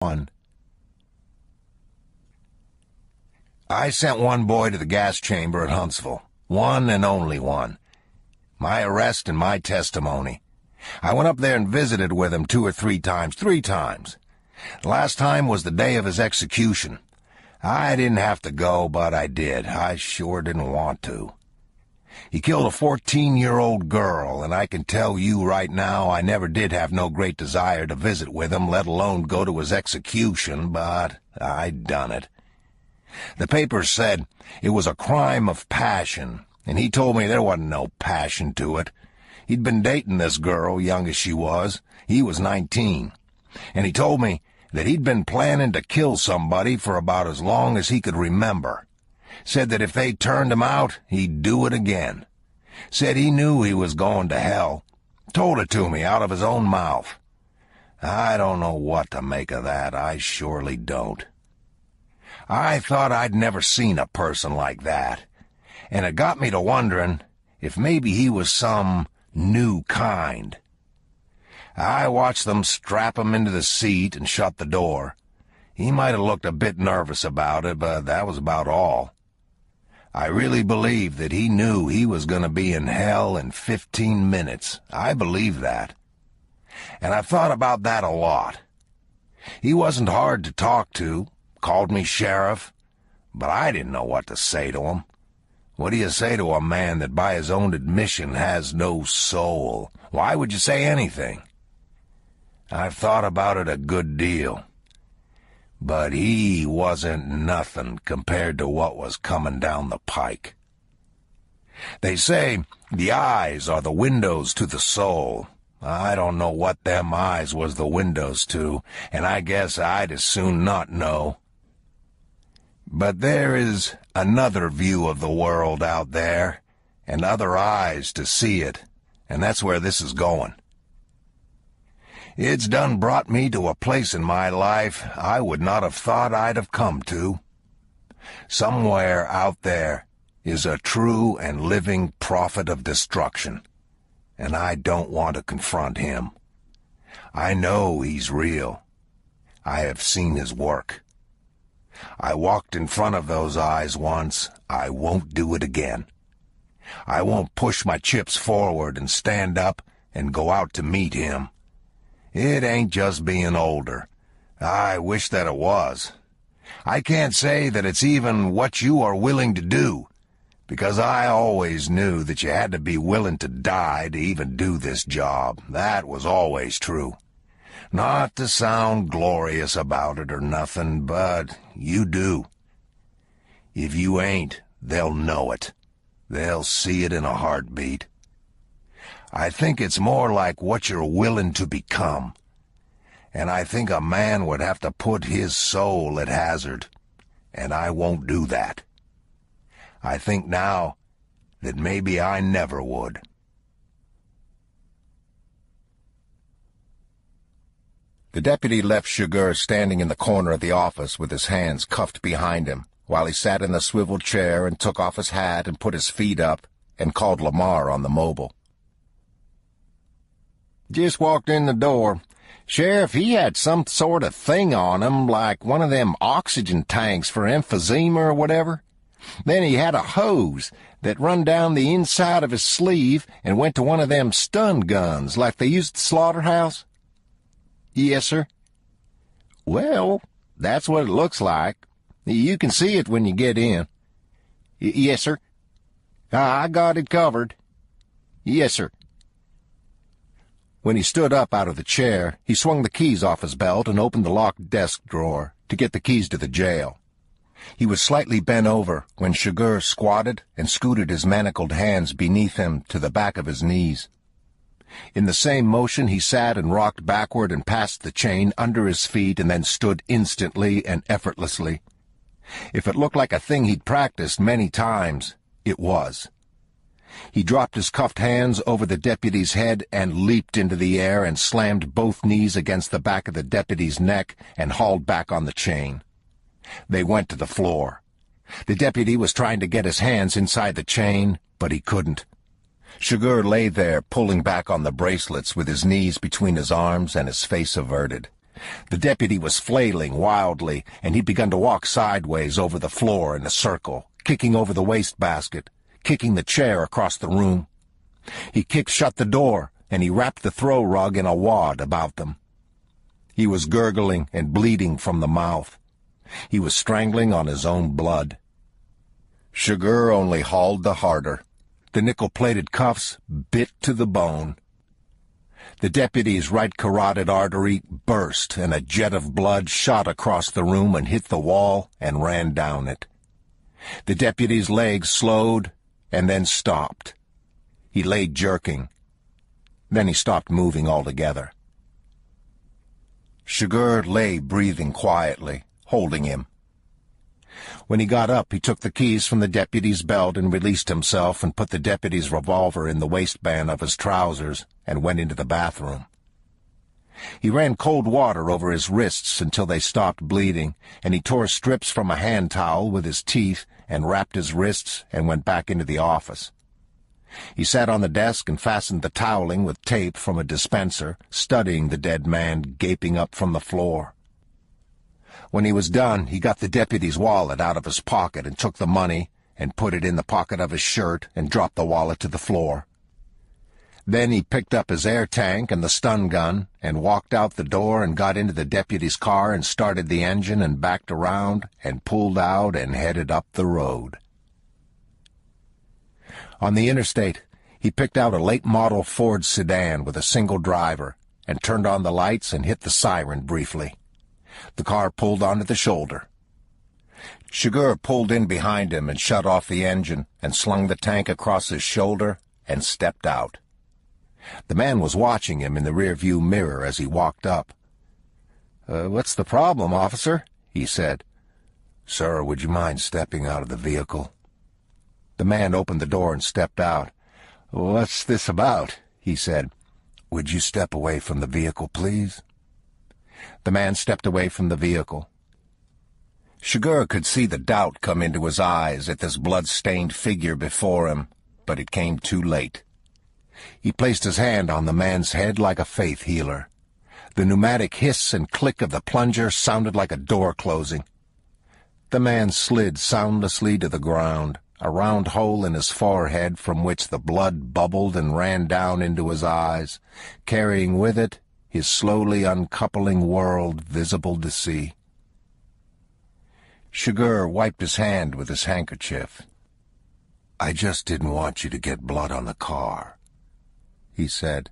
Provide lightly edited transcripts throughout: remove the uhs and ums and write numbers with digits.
1. I sent one boy to the gas chamber at Huntsville. One and only one. My arrest and my testimony. I went up there and visited with him 2 or 3 times. 3 times. The last time was the day of his execution. I didn't have to go, but I did. I sure didn't want to. He killed a 14-year-old girl, and I can tell you right now I never did have no great desire to visit with him, let alone go to his execution, but I done it. The papers said it was a crime of passion, and he told me there wasn't no passion to it. He'd been dating this girl, young as she was. He was 19. And he told me that he'd been planning to kill somebody for about as long as he could remember. Said that if they turned him out, he'd do it again. Said he knew he was going to hell. Told it to me out of his own mouth. I don't know what to make of that. I surely don't. I thought I'd never seen a person like that, and it got me to wondering if maybe he was some new kind. I watched them strap him into the seat and shut the door. He might have looked a bit nervous about it, but that was about all. I really believe that he knew he was going to be in hell in 15 minutes. I believe that. And I've thought about that a lot. He wasn't hard to talk to, called me sheriff, but I didn't know what to say to him. What do you say to a man that by his own admission has no soul? Why would you say anything? I've thought about it a good deal. But he wasn't nothing compared to what was coming down the pike. They say the eyes are the windows to the soul. I don't know what them eyes was the windows to, and I guess I'd as soon not know. But there is another view of the world out there, and other eyes to see it, and that's where this is going. It's done brought me to a place in my life I would not have thought I'd have come to. Somewhere out there is a true and living prophet of destruction, and I don't want to confront him. I know he's real. I have seen his work. I walked in front of those eyes once. I won't do it again. I won't push my chips forward and stand up and go out to meet him. It ain't just being older. I wish that it was. I can't say that it's even what you are willing to do, because I always knew that you had to be willing to die to even do this job. That was always true. Not to sound glorious about it or nothing, but you do. If you ain't, they'll know it. They'll see it in a heartbeat. I think it's more like what you're willing to become. And I think a man would have to put his soul at hazard, and I won't do that. I think now that maybe I never would. The deputy left Sugar standing in the corner of the office with his hands cuffed behind him, while he sat in the swivel chair and took off his hat and put his feet up and called Lamar on the mobile. Just walked in the door. Sheriff, he had some sort of thing on him, like one of them oxygen tanks for emphysema or whatever. Then he had a hose that run down the inside of his sleeve and went to one of them stun guns like they used at the slaughterhouse. Yes, sir. Well, that's what it looks like. You can see it when you get in. Yes, sir. I got it covered. Yes, sir. When he stood up out of the chair, he swung the keys off his belt and opened the locked desk drawer to get the keys to the jail. He was slightly bent over when Sugar squatted and scooted his manacled hands beneath him to the back of his knees. In the same motion he sat and rocked backward and passed the chain under his feet and then stood instantly and effortlessly. If it looked like a thing he'd practiced many times, it was. He dropped his cuffed hands over the deputy's head and leaped into the air and slammed both knees against the back of the deputy's neck and hauled back on the chain. They went to the floor. The deputy was trying to get his hands inside the chain, but he couldn't. Sugar lay there, pulling back on the bracelets with his knees between his arms and his face averted. The deputy was flailing wildly, and he'd begun to walk sideways over the floor in a circle, kicking over the wastebasket, kicking the chair across the room. He kicked shut the door, and he wrapped the throw rug in a wad about them. He was gurgling and bleeding from the mouth. He was strangling on his own blood. Sugar only hauled the harder. The nickel-plated cuffs bit to the bone. The deputy's right carotid artery burst, and a jet of blood shot across the room and hit the wall and ran down it. The deputy's legs slowed and then stopped. He lay jerking. Then he stopped moving altogether. Sugar lay breathing quietly, holding him. When he got up, he took the keys from the deputy's belt and released himself and put the deputy's revolver in the waistband of his trousers and went into the bathroom. He ran cold water over his wrists until they stopped bleeding, and he tore strips from a hand towel with his teeth and wrapped his wrists and went back into the office. He sat on the desk and fastened the toweling with tape from a dispenser, studying the dead man gaping up from the floor. When he was done, he got the deputy's wallet out of his pocket and took the money and put it in the pocket of his shirt and dropped the wallet to the floor. Then he picked up his air tank and the stun gun and walked out the door and got into the deputy's car and started the engine and backed around and pulled out and headed up the road. On the interstate, he picked out a late-model Ford sedan with a single driver and turned on the lights and hit the siren briefly. The car pulled onto the shoulder. Sugar pulled in behind him and shut off the engine and slung the tank across his shoulder and stepped out. The man was watching him in the rearview mirror as he walked up. "What's the problem, officer?" he said. "Sir, would you mind stepping out of the vehicle?" The man opened the door and stepped out. "What's this about?" he said. "Would you step away from the vehicle, please?" The man stepped away from the vehicle. Sugar could see the doubt come into his eyes at this blood-stained figure before him, but it came too late. He placed his hand on the man's head like a faith healer. The pneumatic hiss and click of the plunger sounded like a door closing. The man slid soundlessly to the ground, a round hole in his forehead from which the blood bubbled and ran down into his eyes, carrying with it his slowly uncoupling world visible to see. Sugar wiped his hand with his handkerchief. "I just didn't want you to get blood on the car," he said.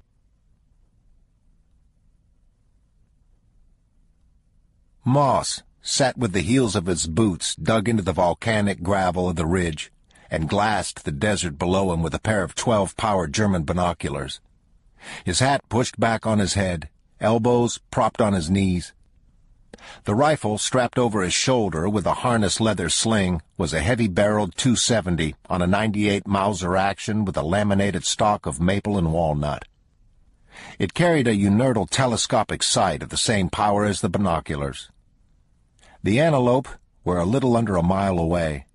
Moss sat with the heels of his boots dug into the volcanic gravel of the ridge and glassed the desert below him with a pair of 12-power German binoculars. His hat pushed back on his head, elbows propped on his knees. The rifle strapped over his shoulder with a harness leather sling was a heavy-barreled .270 on a .98 Mauser action with a laminated stock of maple and walnut. It carried a Unertal telescopic sight of the same power as the binoculars. The antelope were a little under a mile away.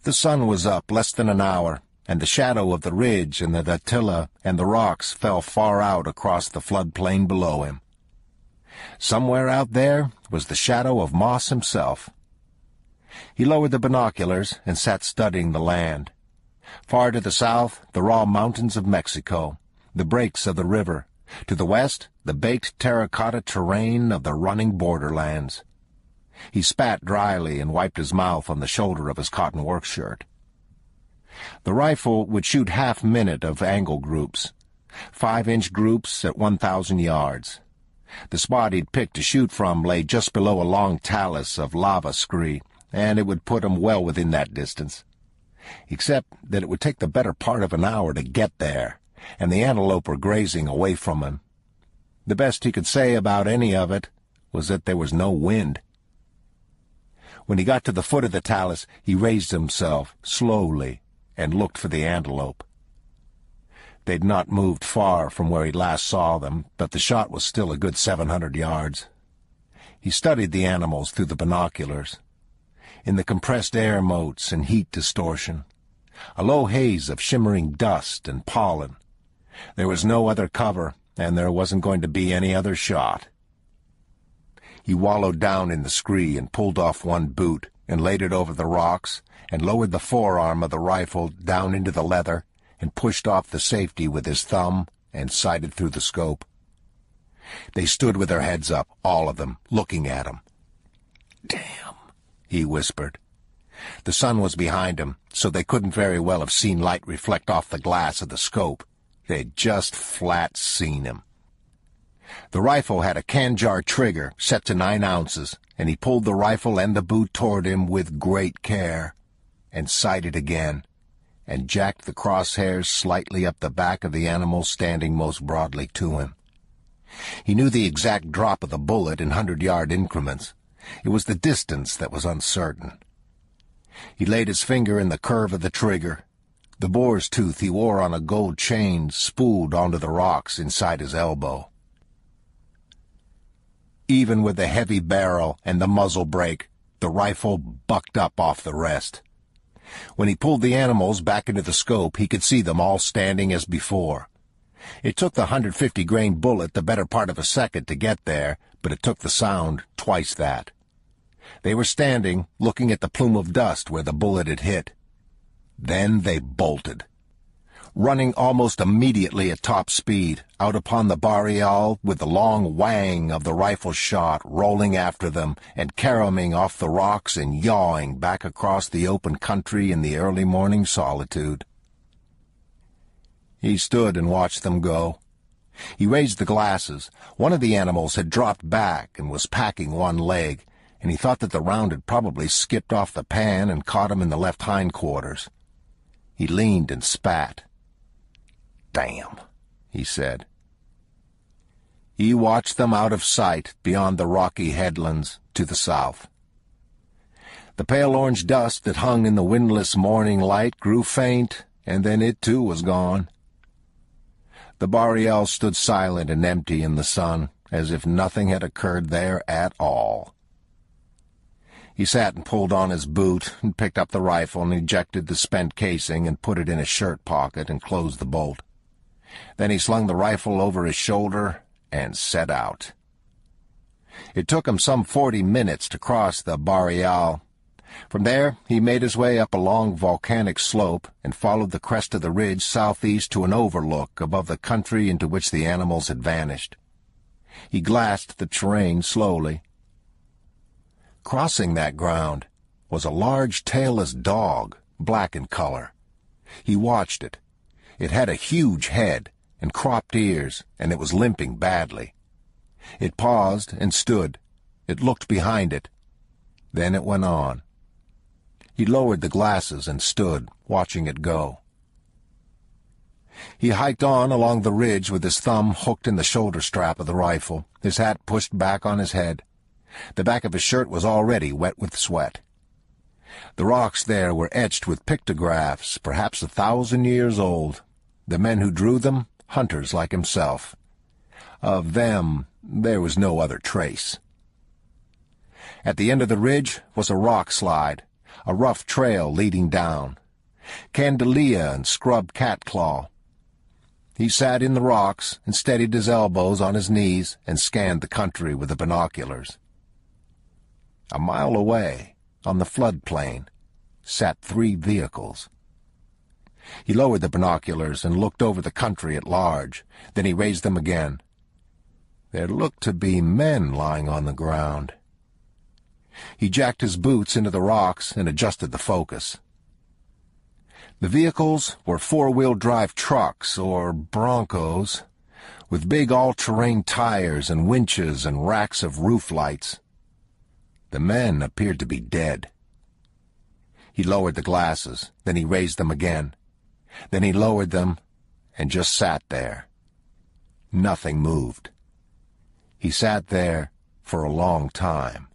The sun was up less than an hour, and the shadow of the ridge and the Dattila and the rocks fell far out across the floodplain below him. Somewhere out there was the shadow of Moss himself. He lowered the binoculars and sat studying the land. Far to the south, the raw mountains of Mexico, the breaks of the river. To the west, the baked terracotta terrain of the running borderlands. He spat dryly and wiped his mouth on the shoulder of his cotton work shirt. The rifle would shoot half-minute of angle groups, 5-inch groups at 1,000 yards. The spot he'd picked to shoot from lay just below a long talus of lava scree, and it would put him well within that distance. Except that it would take the better part of an hour to get there, and the antelope were grazing away from him. The best he could say about any of it was that there was no wind. When he got to the foot of the talus, he raised himself slowly and looked for the antelope. They'd not moved far from where he last saw them, but the shot was still a good 700 yards. He studied the animals through the binoculars. In the compressed air motes and heat distortion, a low haze of shimmering dust and pollen. There was no other cover, and there wasn't going to be any other shot. He wallowed down in the scree and pulled off one boot and laid it over the rocks and lowered the forearm of the rifle down into the leather and pushed off the safety with his thumb and sighted through the scope. They stood with their heads up, all of them, looking at him. "Damn," he whispered. The sun was behind him, so they couldn't very well have seen light reflect off the glass of the scope. They'd just flat seen him. The rifle had a can-jar trigger set to 9 ounces, and he pulled the rifle and the boot toward him with great care, and sighted again, and jacked the crosshairs slightly up the back of the animal standing most broadly to him. He knew the exact drop of the bullet in 100-yard increments. It was the distance that was uncertain. He laid his finger in the curve of the trigger. The boar's tooth he wore on a gold chain spooled onto the rocks inside his elbow. Even with the heavy barrel and the muzzle brake, the rifle bucked up off the rest. When he pulled the animals back into the scope, he could see them all standing as before. It took the 150-grain bullet the better part of a second to get there, but it took the sound twice that. They were standing, looking at the plume of dust where the bullet had hit. Then they bolted. Running almost immediately at top speed, out upon the Boreal with the long whang of the rifle shot rolling after them and caroming off the rocks and yawing back across the open country in the early morning solitude. He stood and watched them go. He raised the glasses. One of the animals had dropped back and was packing one leg, and he thought that the round had probably skipped off the pan and caught him in the left hindquarters. He leaned and spat. "Damn," he said. He watched them out of sight beyond the rocky headlands to the south. The pale orange dust that hung in the windless morning light grew faint, and then it too was gone. The Boreal stood silent and empty in the sun, as if nothing had occurred there at all. He sat and pulled on his boot and picked up the rifle and ejected the spent casing and put it in his shirt pocket and closed the bolt. Then he slung the rifle over his shoulder and set out. It took him some 40 minutes to cross the Boreal. From there he made his way up a long volcanic slope and followed the crest of the ridge southeast to an overlook above the country into which the animals had vanished. He glassed the terrain slowly. Crossing that ground was a large tailless dog, black in color. He watched it. It had a huge head and cropped ears, and it was limping badly. It paused and stood. It looked behind it. Then it went on. He lowered the glasses and stood, watching it go. He hiked on along the ridge with his thumb hooked in the shoulder strap of the rifle, his hat pushed back on his head. The back of his shirt was already wet with sweat. The rocks there were etched with pictographs, perhaps 1,000 years old. The men who drew them, hunters like himself. Of them, there was no other trace. At the end of the ridge was a rock slide, a rough trail leading down. Candelia and scrub catclaw. He sat in the rocks and steadied his elbows on his knees and scanned the country with the binoculars. A mile away, on the floodplain, sat 3 vehicles. He lowered the binoculars and looked over the country at large. Then he raised them again. There looked to be men lying on the ground. He jacked his boots into the rocks and adjusted the focus. The vehicles were 4-wheel drive trucks, or Broncos, with big all-terrain tires and winches and racks of roof lights. The men appeared to be dead. He lowered the glasses, then he raised them again. Then he lowered them and just sat there. Nothing moved. He sat there for a long time.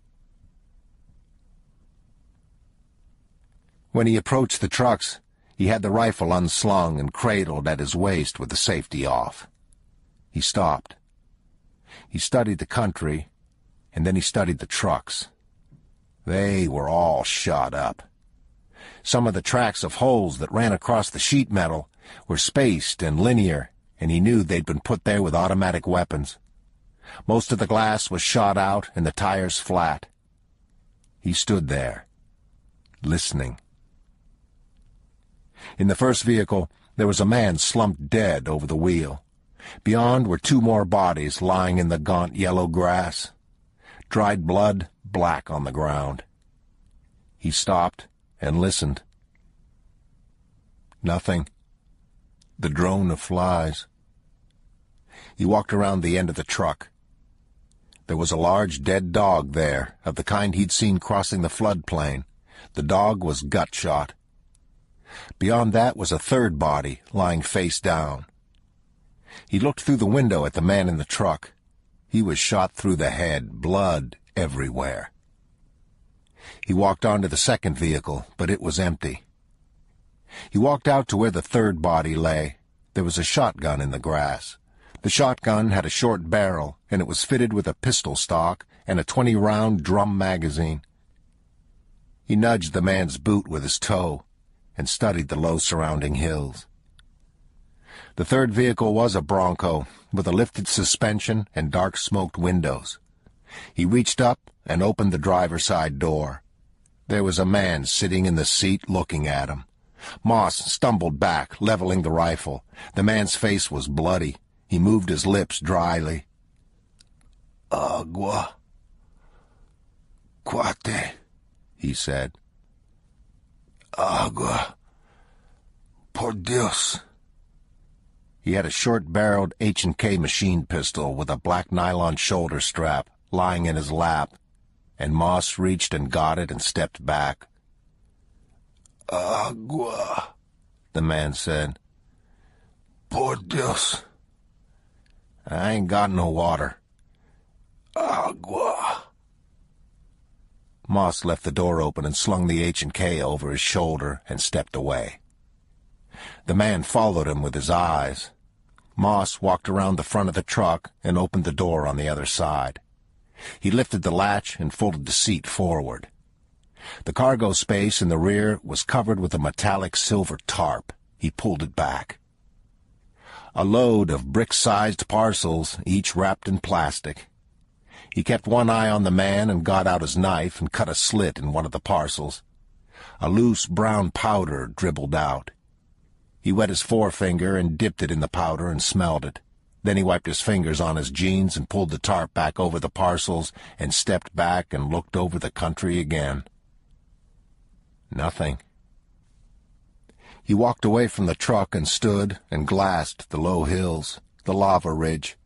When he approached the trucks, he had the rifle unslung and cradled at his waist with the safety off. He stopped. He studied the country, and then he studied the trucks. They were all shot up. Some of the tracks of holes that ran across the sheet metal were spaced and linear, and he knew they'd been put there with automatic weapons. Most of the glass was shot out and the tires flat. He stood there, listening. In the first vehicle, there was a man slumped dead over the wheel. Beyond were 2 more bodies lying in the gaunt yellow grass. Dried blood, black on the ground. He stopped and listened. Nothing. The drone of flies. He walked around the end of the truck. There was a large dead dog there, of the kind he'd seen crossing the floodplain. The dog was gut-shot. Beyond that was a 3rd body, lying face down. He looked through the window at the man in the truck. He was shot through the head, blood everywhere. He walked on to the 2nd vehicle, but it was empty. He walked out to where the 3rd body lay. There was a shotgun in the grass. The shotgun had a short barrel, and it was fitted with a pistol stock and a 20-round drum magazine. He nudged the man's boot with his toe and studied the low surrounding hills. The 3rd vehicle was a Bronco, with a lifted suspension and dark-smoked windows. He reached up and opened the driver's side door. There was a man sitting in the seat looking at him. Moss stumbled back, leveling the rifle. The man's face was bloody. He moved his lips dryly. "Agua. Cuate," he said. "Agua. Por Dios." He had a short-barreled H&K machine pistol with a black nylon shoulder strap lying in his lap, and Moss reached and got it and stepped back. "Agua," the man said. "Por Dios." "I ain't got no water." "Agua." Moss left the door open and slung the H&K over his shoulder and stepped away. The man followed him with his eyes. Moss walked around the front of the truck and opened the door on the other side. He lifted the latch and folded the seat forward. The cargo space in the rear was covered with a metallic silver tarp. He pulled it back. A load of brick-sized parcels, each wrapped in plastic. He kept one eye on the man and got out his knife and cut a slit in one of the parcels. A loose brown powder dribbled out. He wet his forefinger and dipped it in the powder and smelled it. Then he wiped his fingers on his jeans and pulled the tarp back over the parcels and stepped back and looked over the country again. Nothing. He walked away from the truck and stood and glassed the low hills, the lava ridge,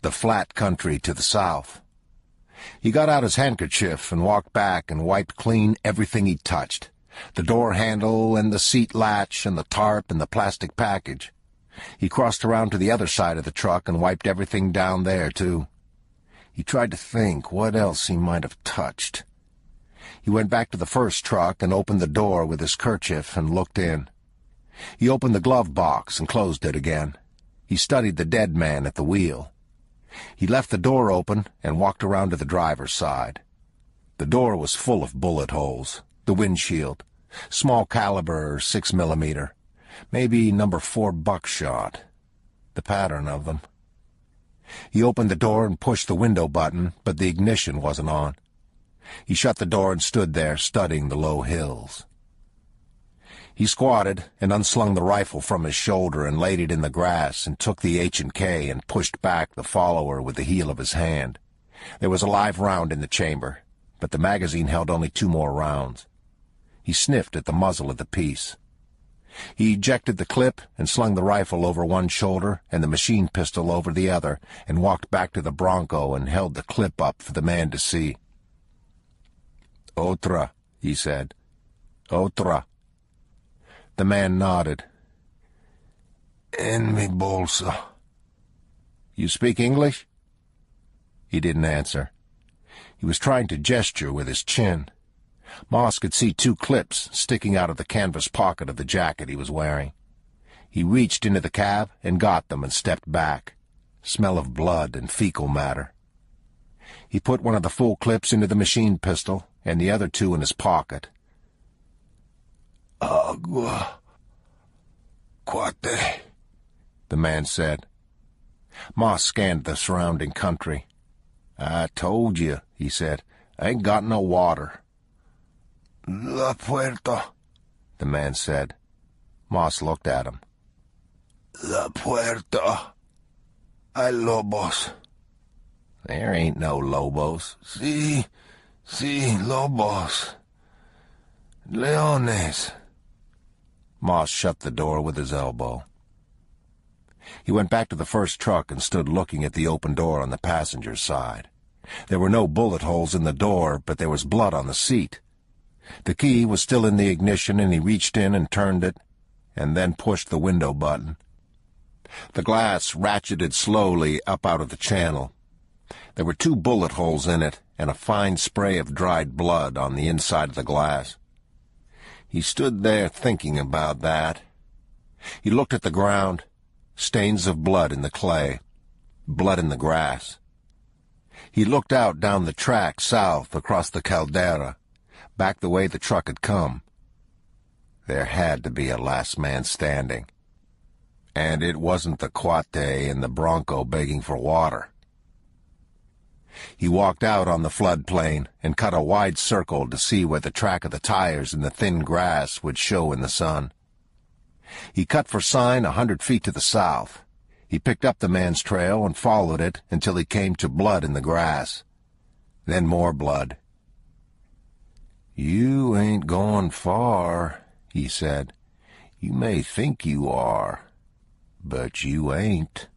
the flat country to the south. He got out his handkerchief and walked back and wiped clean everything he touched, the door handle and the seat latch and the tarp and the plastic package. He crossed around to the other side of the truck and wiped everything down there, too. He tried to think what else he might have touched. He went back to the first truck and opened the door with his kerchief and looked in. He opened the glove box and closed it again. He studied the dead man at the wheel. He left the door open and walked around to the driver's side. The door was full of bullet holes. The windshield, small caliber 6mm, maybe number 4 buckshot, the pattern of them. He opened the door and pushed the window button, but the ignition wasn't on. He shut the door and stood there, studying the low hills. He squatted and unslung the rifle from his shoulder and laid it in the grass and took the H&K and pushed back the follower with the heel of his hand. There was a live round in the chamber, but the magazine held only 2 more rounds. He sniffed at the muzzle of the piece. He ejected the clip and slung the rifle over one shoulder and the machine pistol over the other and walked back to the Bronco and held the clip up for the man to see. "Otra," he said. "Otra." The man nodded. "En mi bolsa." "You speak English?" He didn't answer. He was trying to gesture with his chin. Moss could see 2 clips sticking out of the canvas pocket of the jacket he was wearing. He reached into the cab and got them and stepped back. Smell of blood and fecal matter. He put one of the full clips into the machine pistol and the other 2 in his pocket. "Agua. Cuate," the man said. Moss scanned the surrounding country. "I told you," he said. "I ain't got no water." "La puerta," the man said. Moss looked at him. "La puerta. Hay lobos." "There ain't no lobos." "Sí, lobos. Leones." Moss shut the door with his elbow. He went back to the first truck and stood looking at the open door on the passenger's side. There were no bullet holes in the door, but there was blood on the seat. The key was still in the ignition, and he reached in and turned it, and then pushed the window button. The glass ratcheted slowly up out of the channel. There were 2 bullet holes in it, and a fine spray of dried blood on the inside of the glass. He stood there thinking about that. He looked at the ground, stains of blood in the clay, blood in the grass. He looked out down the track south across the caldera, back the way the truck had come. There had to be a last man standing. And it wasn't the Cuate and the Bronco begging for water. He walked out on the floodplain and cut a wide circle to see where the track of the tires in the thin grass would show in the sun. He cut for sign 100 feet to the south. He picked up the man's trail and followed it until he came to blood in the grass. Then more blood. "You ain't gone far," he said. "You may think you are, but you ain't."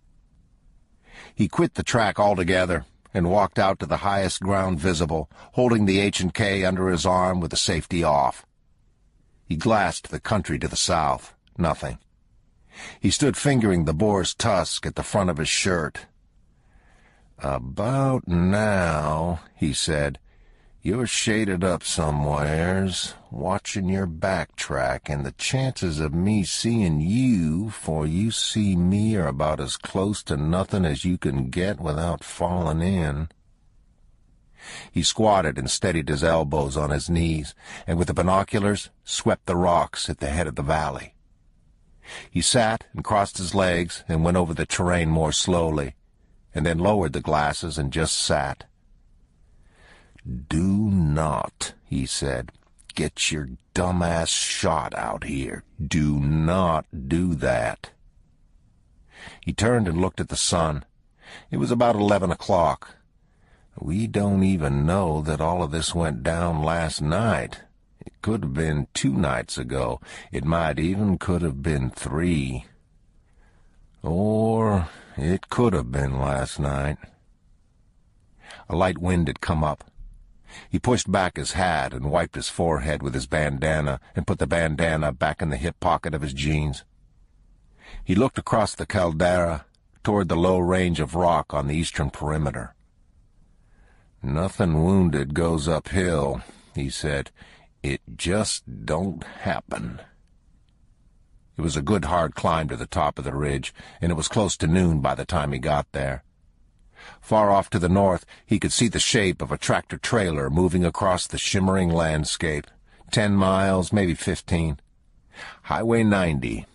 He quit the track altogether and walked out to the highest ground visible, holding the H&K under his arm with the safety off. He glassed the country to the south. Nothing. He stood fingering the boar's tusk at the front of his shirt. "About now," he said, "you're shaded up somewheres, watching your backtrack, and the chances of me seeing you 'fore you see me are about as close to nothing as you can get without falling in." He squatted and steadied his elbows on his knees, and with the binoculars swept the rocks at the head of the valley. He sat and crossed his legs and went over the terrain more slowly, and then lowered the glasses and just sat. "Do not," he said, "get your dumb-ass shot out here. Do not do that." He turned and looked at the sun. It was about 11 o'clock. "We don't even know that all of this went down last night. It could have been 2 nights ago. It might even could have been 3. Or it could have been last night." A light wind had come up. He pushed back his hat and wiped his forehead with his bandana and put the bandana back in the hip pocket of his jeans. He looked across the caldera toward the low range of rock on the eastern perimeter. "Nothing wounded goes uphill," he said. "It just don't happen." It was a good hard climb to the top of the ridge, and it was close to noon by the time he got there. Far off to the north, he could see the shape of a tractor-trailer moving across the shimmering landscape. 10 miles, maybe 15. Highway 90.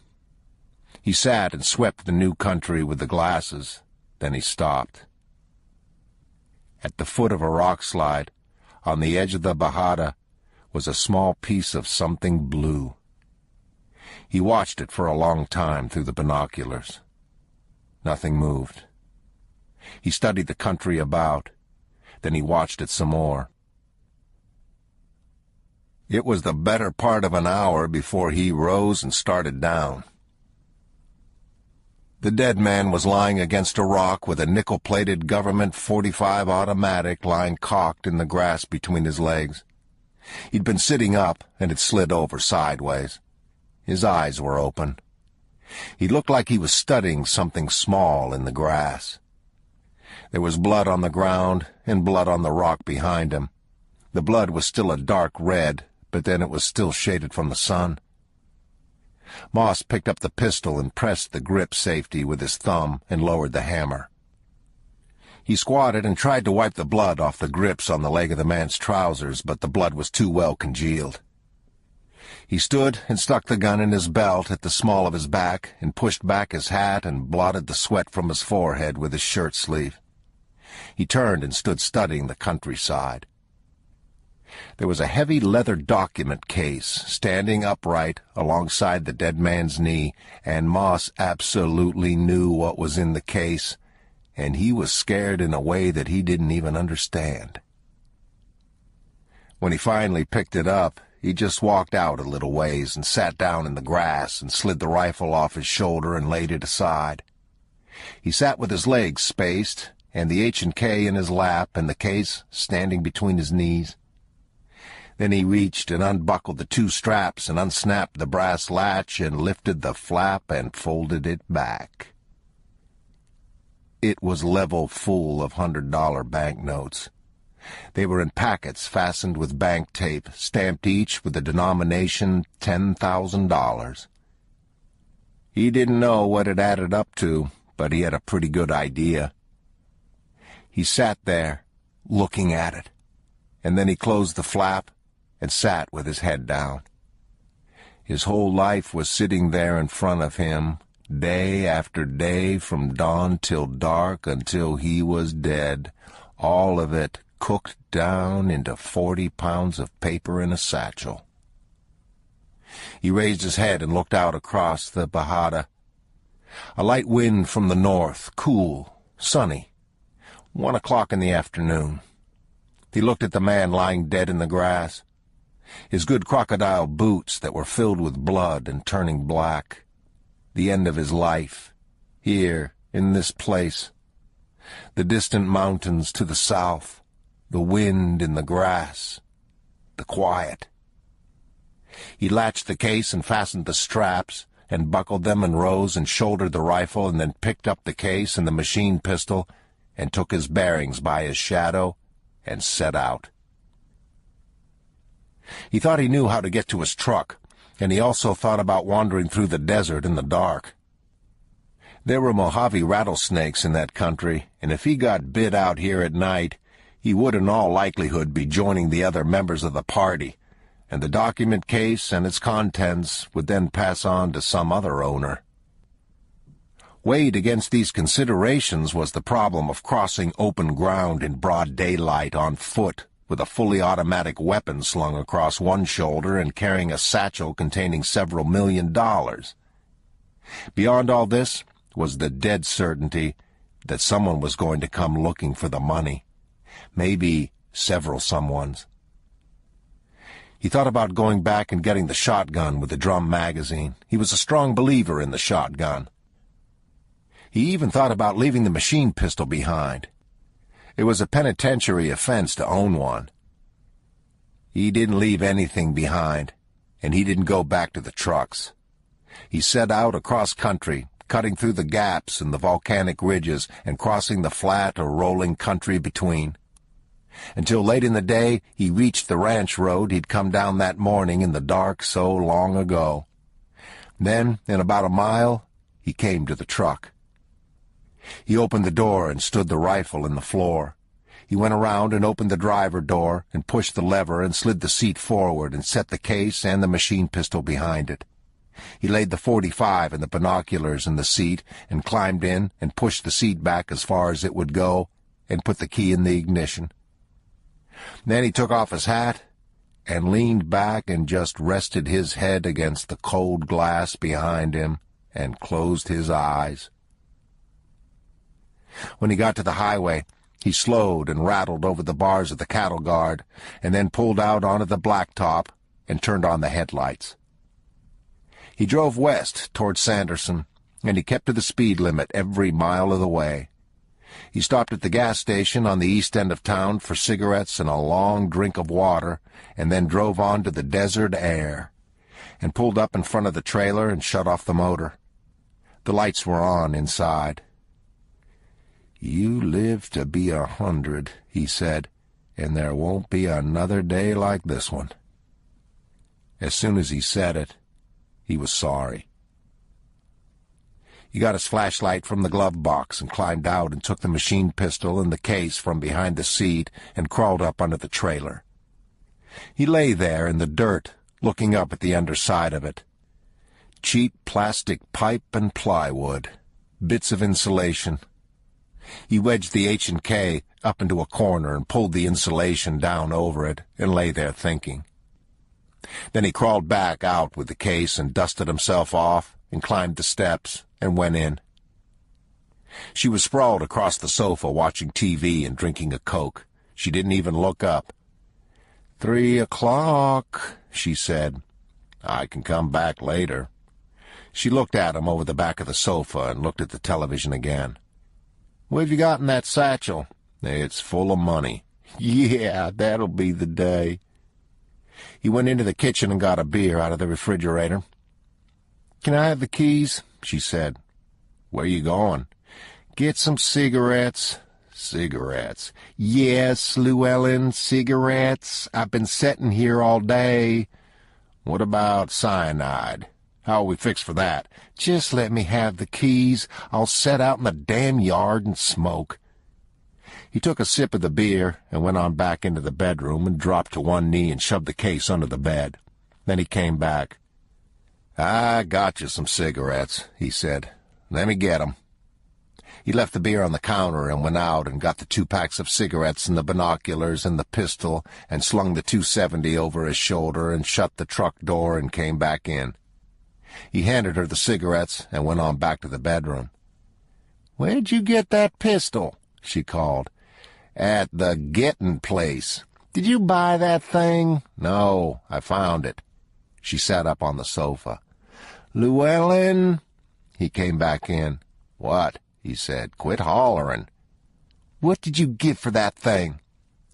He sat and swept the new country with the glasses. Then he stopped. At the foot of a rock slide, on the edge of the bajada, was a small piece of something blue. He watched it for a long time through the binoculars. Nothing moved. He studied the country about. Then he watched it some more. It was the better part of an hour before he rose and started down. The dead man was lying against a rock with a nickel-plated government .45 automatic lying cocked in the grass between his legs. He'd been sitting up and had slid over sideways. His eyes were open. He looked like he was studying something small in the grass. There was blood on the ground and blood on the rock behind him. The blood was still a dark red, but then it was still shaded from the sun. Moss picked up the pistol and pressed the grip safety with his thumb and lowered the hammer. He squatted and tried to wipe the blood off the grips on the leg of the man's trousers, but the blood was too well congealed. He stood and stuck the gun in his belt at the small of his back and pushed back his hat and blotted the sweat from his forehead with his shirt sleeve. He turned and stood studying the countryside. There was a heavy leather document case standing upright alongside the dead man's knee, and Moss absolutely knew what was in the case, and he was scared in a way that he didn't even understand. When he finally picked it up, he just walked out a little ways and sat down in the grass and slid the rifle off his shoulder and laid it aside. He sat with his legs spaced and the H&K in his lap and the case standing between his knees. Then he reached and unbuckled the two straps and unsnapped the brass latch and lifted the flap and folded it back. It was level full of $100 banknotes. They were in packets fastened with bank tape, stamped each with the denomination $10,000. He didn't know what it added up to, but he had a pretty good idea. He sat there, looking at it, and then he closed the flap and sat with his head down. His whole life was sitting there in front of him, day after day from dawn till dark until he was dead, all of it cooked down into 40 pounds of paper in a satchel. He raised his head and looked out across the Bajada. A light wind from the north, cool, sunny. 1 o'clock in the afternoon. He looked at the man lying dead in the grass. His good crocodile boots that were filled with blood and turning black. The end of his life, here, in this place. The distant mountains to the south, the wind in the grass, the quiet. He latched the case and fastened the straps, and buckled them and rose and shouldered the rifle and then picked up the case and the machine pistol and took his bearings by his shadow and set out. He thought he knew how to get to his truck, and he also thought about wandering through the desert in the dark. There were Mojave rattlesnakes in that country, and if he got bit out here at night, he would in all likelihood be joining the other members of the party, and the document case and its contents would then pass on to some other owner. Weighed against these considerations was the problem of crossing open ground in broad daylight on foot, with a fully automatic weapon slung across one shoulder and carrying a satchel containing several $1 million. Beyond all this was the dead certainty that someone was going to come looking for the money. Maybe several someones. He thought about going back and getting the shotgun with the drum magazine. He was a strong believer in the shotgun. He even thought about leaving the machine pistol behind. It was a penitentiary offense to own one. He didn't leave anything behind, and he didn't go back to the trucks. He set out across country, cutting through the gaps in the volcanic ridges and crossing the flat or rolling country between. Until late in the day, he reached the ranch road he'd come down that morning in the dark so long ago. Then, in about a mile, he came to the truck. He opened the door and stood the rifle in the floor. He went around and opened the driver door and pushed the lever and slid the seat forward and set the case and the machine pistol behind it. He laid the .45 and the binoculars in the seat and climbed in and pushed the seat back as far as it would go and put the key in the ignition. Then he took off his hat and leaned back and just rested his head against the cold glass behind him and closed his eyes. When he got to the highway, he slowed and rattled over the bars of the cattle guard and then pulled out onto the blacktop and turned on the headlights. He drove west toward Sanderson, and he kept to the speed limit every mile of the way. He stopped at the gas station on the east end of town for cigarettes and a long drink of water, and then drove on to the desert air, and pulled up in front of the trailer and shut off the motor. The lights were on inside. "You live to be 100, he said, "and there won't be another day like this one." As soon as he said it, he was sorry. He got his flashlight from the glove box and climbed out and took the machine pistol and the case from behind the seat and crawled up under the trailer. He lay there in the dirt, looking up at the underside of it. Cheap plastic pipe and plywood, bits of insulation. He wedged the H&K up into a corner and pulled the insulation down over it and lay there thinking. Then he crawled back out with the case and dusted himself off and climbed the steps and went in. She was sprawled across the sofa watching TV and drinking a Coke. She didn't even look up. 3 o'clock, she said. I can come back later. She looked at him over the back of the sofa and looked at the television again. What have you got in that satchel? It's full of money. Yeah, that'll be the day. He went into the kitchen and got a beer out of the refrigerator. Can I have the keys? She said. Where you going? Get some cigarettes. Cigarettes. Yes, Llewellyn, cigarettes. I've been setting here all day. What about cyanide? How are we fixed for that? Just let me have the keys. I'll set out in the damn yard and smoke. He took a sip of the beer and went on back into the bedroom and dropped to one knee and shoved the case under the bed. Then he came back. I got you some cigarettes, he said. Let me get 'em. He left the beer on the counter and went out and got the 2 packs of cigarettes and the binoculars and the pistol and slung the .270 over his shoulder and shut the truck door and came back in. He handed her the cigarettes and went on back to the bedroom. Where'd you get that pistol? She called. At the gettin' place. Did you buy that thing? No, I found it. She sat up on the sofa. Llewellyn? He came back in. What? He said. Quit hollering. What did you give for that thing?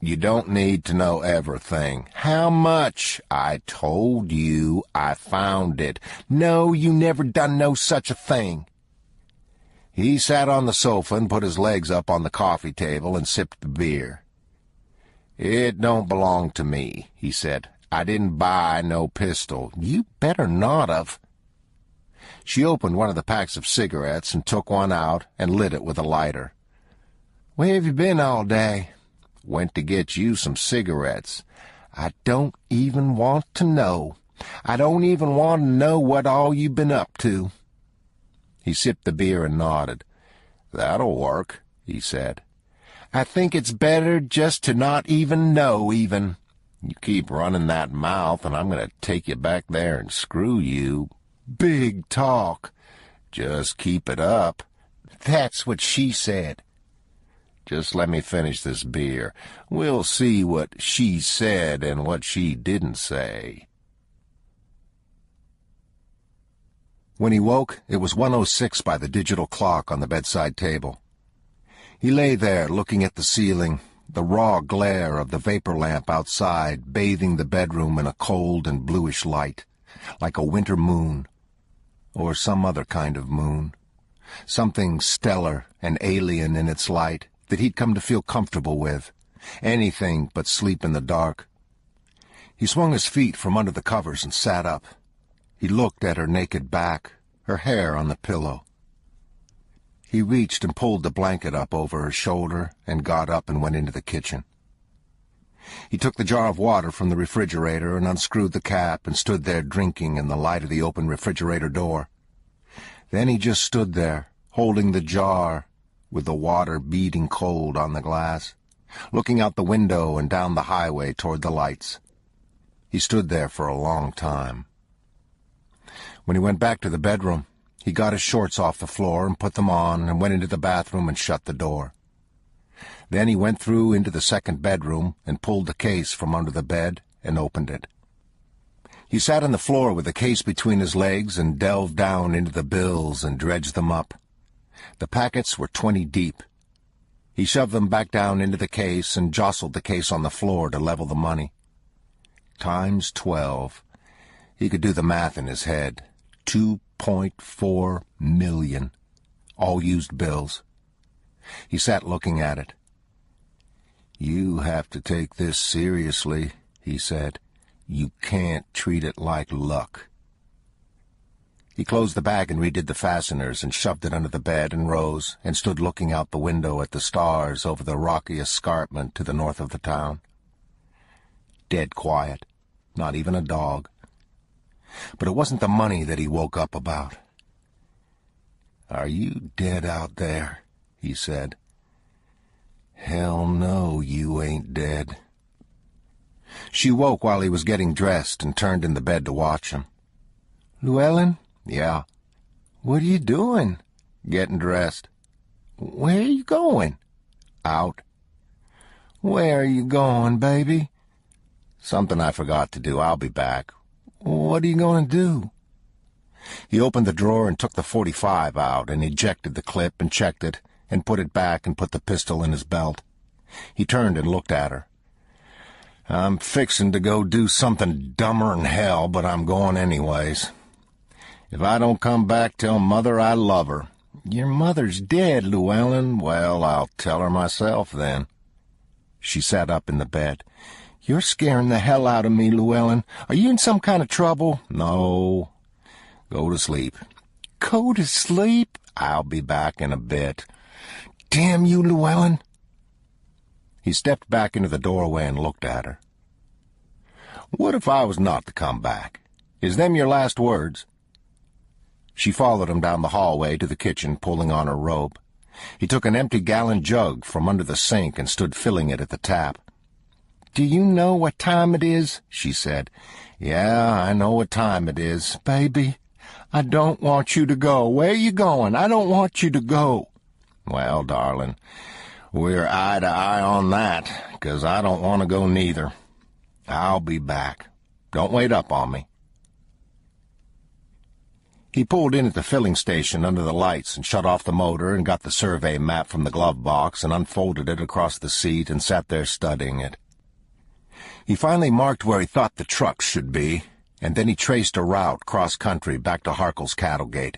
You don't need to know everything. How much? I told you I found it. No, you never done no such a thing. He sat on the sofa and put his legs up on the coffee table and sipped the beer. It don't belong to me, he said. I didn't buy no pistol. You better not have. She opened one of the packs of cigarettes and took one out and lit it with a lighter. Where have you been all day? Went to get you some cigarettes. I don't even want to know. I don't even want to know what all you been up to. He sipped the beer and nodded. That'll work, he said. I think it's better just to not even know, even. You keep running that mouth, and I'm going to take you back there and screw you. Big talk. Just keep it up. That's what she said. Just let me finish this beer. We'll see what she said and what she didn't say. When he woke, it was 1:06 by the digital clock on the bedside table. He lay there looking at the ceiling, the raw glare of the vapor lamp outside bathing the bedroom in a cold and bluish light, like a winter moon, or some other kind of moon, something stellar and alien in its light that he'd come to feel comfortable with, anything but sleep in the dark. He swung his feet from under the covers and sat up. He looked at her naked back, her hair on the pillow. He reached and pulled the blanket up over her shoulder and got up and went into the kitchen. He took the jar of water from the refrigerator and unscrewed the cap and stood there drinking in the light of the open refrigerator door. Then he just stood there, holding the jar, with the water beating cold on the glass, looking out the window and down the highway toward the lights. He stood there for a long time. When he went back to the bedroom, he got his shorts off the floor and put them on and went into the bathroom and shut the door. Then he went through into the second bedroom and pulled the case from under the bed and opened it. He sat on the floor with the case between his legs and delved down into the bills and dredged them up. The packets were 20 deep. He shoved them back down into the case and jostled the case on the floor to level the money. Times 12. He could do the math in his head. 2.4 million. All used bills. He sat looking at it. You have to take this seriously, he said. You can't treat it like luck. He closed the bag and redid the fasteners and shoved it under the bed and rose and stood looking out the window at the stars over the rocky escarpment to the north of the town. Dead quiet. Not even a dog. but it wasn't the money that he woke up about. "Are you dead out there?" he said. "Hell no, you ain't dead." She woke while he was getting dressed and turned in the bed to watch him. "Llewellyn?" "Yeah." "What are you doing?" "Getting dressed." "Where are you going?" "Out." "Where are you going, baby?" "Something I forgot to do. I'll be back." "What are you going to do?" He opened the drawer and took the .45 out and ejected the clip and checked it and put it back and put the pistol in his belt. He turned and looked at her. "I'm fixin' to go do something dumber'n hell, but I'm going anyways. If I don't come back, tell Mother I love her." "Your mother's dead, Llewellyn." "Well, I'll tell her myself then." She sat up in the bed. "You're scaring the hell out of me, Llewellyn. Are you in some kind of trouble?" "No. Go to sleep." "Go to sleep?" "I'll be back in a bit." "Damn you, Llewellyn." He stepped back into the doorway and looked at her. "What if I was not to come back? Is them your last words?" She followed him down the hallway to the kitchen, pulling on her robe. He took an empty gallon jug from under the sink and stood filling it at the tap. "Do you know what time it is?" she said. "Yeah, I know what time it is." "Baby, I don't want you to go. Where are you going? I don't want you to go." "Well, darling, we're eye to eye on that, 'cause I don't want to go neither. I'll be back. Don't wait up on me." He pulled in at the filling station under the lights and shut off the motor and got the survey map from the glove box and unfolded it across the seat and sat there studying it. He finally marked where he thought the trucks should be, and then he traced a route cross-country back to Harkel's cattle gate.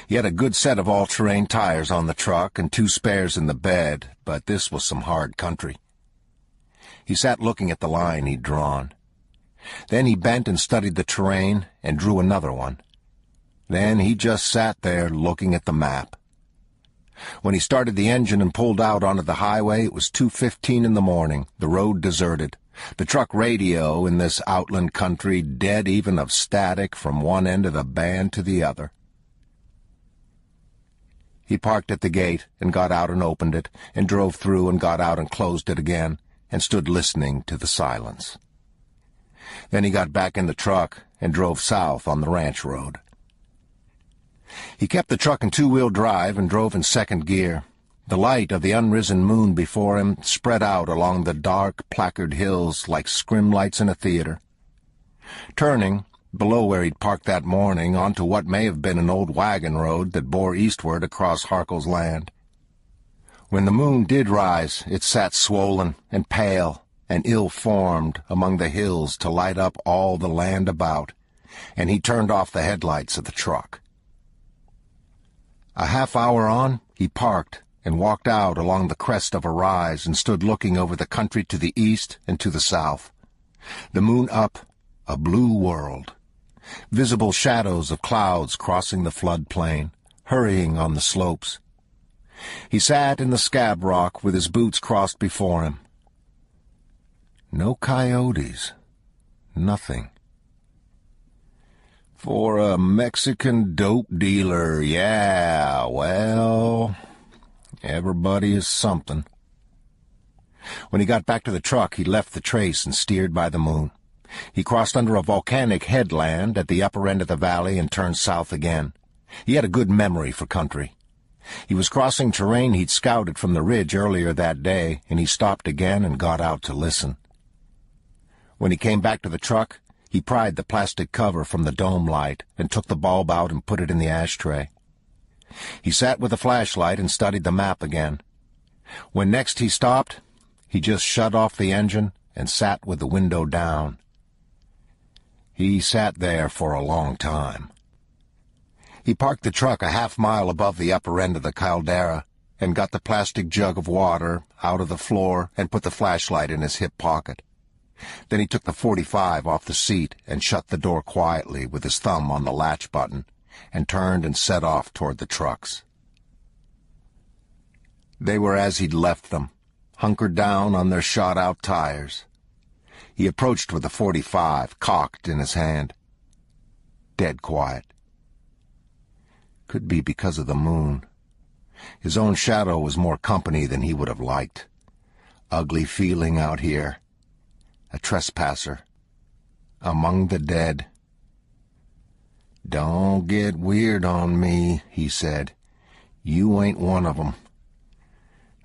He had a good set of all-terrain tires on the truck and 2 spares in the bed, but this was some hard country. He sat looking at the line he'd drawn. Then he bent and studied the terrain and drew another one. Then he just sat there looking at the map. When he started the engine and pulled out onto the highway, it was 2:15 in the morning, the road deserted, the truck radio in this outland country dead even of static from one end of the band to the other. He parked at the gate and got out and opened it, and drove through and got out and closed it again, and stood listening to the silence. Then he got back in the truck and drove south on the ranch road. He kept the truck in 2-wheel drive and drove in second gear. The light of the unrisen moon before him spread out along the dark, placard hills like scrim lights in a theater. Turning, below where he'd parked that morning, onto what may have been an old wagon road that bore eastward across Harkel's land. When the moon did rise, it sat swollen and pale and ill-formed among the hills to light up all the land about, and he turned off the headlights of the truck. A half-hour on, he parked and walked out along the crest of a rise and stood looking over the country to the east and to the south. The moon up, a blue world. Visible shadows of clouds crossing the floodplain, hurrying on the slopes. He sat in the scab rock with his boots crossed before him. No coyotes. Nothing. For a Mexican dope dealer, yeah, well, everybody is something. When he got back to the truck, he left the trace and steered by the moon. He crossed under a volcanic headland at the upper end of the valley and turned south again. He had a good memory for country. He was crossing terrain he'd scouted from the ridge earlier that day, and he stopped again and got out to listen. When he came back to the truck, he pried the plastic cover from the dome light and took the bulb out and put it in the ashtray. He sat with the flashlight and studied the map again. When next he stopped, he just shut off the engine and sat with the window down. He sat there for a long time. He parked the truck a half-mile above the upper end of the caldera and got the plastic jug of water out of the floor and put the flashlight in his hip pocket. Then he took the .45 off the seat and shut the door quietly with his thumb on the latch button and turned and set off toward the trucks. They were as he'd left them, hunkered down on their shot-out tires. He approached with the .45 cocked in his hand. dead quiet. Could be because of the moon. His own shadow was more company than he would have liked. Ugly feeling out here. A trespasser. Among the dead. "Don't get weird on me," he said. "You ain't one of 'em.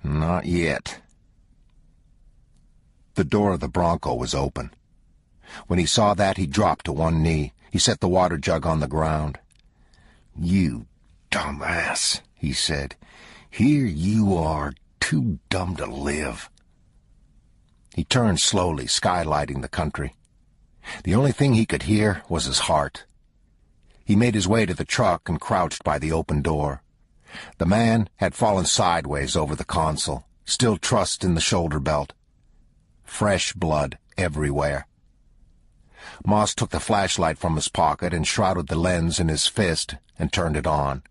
Not yet." The door of the Bronco was open. When he saw that, he dropped to one knee. He set the water jug on the ground. "You dumbass," he said. "Here you are, too dumb to live." He turned slowly, skylighting the country. The only thing he could hear was his heart. He made his way to the truck and crouched by the open door. The man had fallen sideways over the console, still trussed in the shoulder belt. Fresh blood everywhere. Moss took the flashlight from his pocket and shrouded the lens in his fist and turned it on.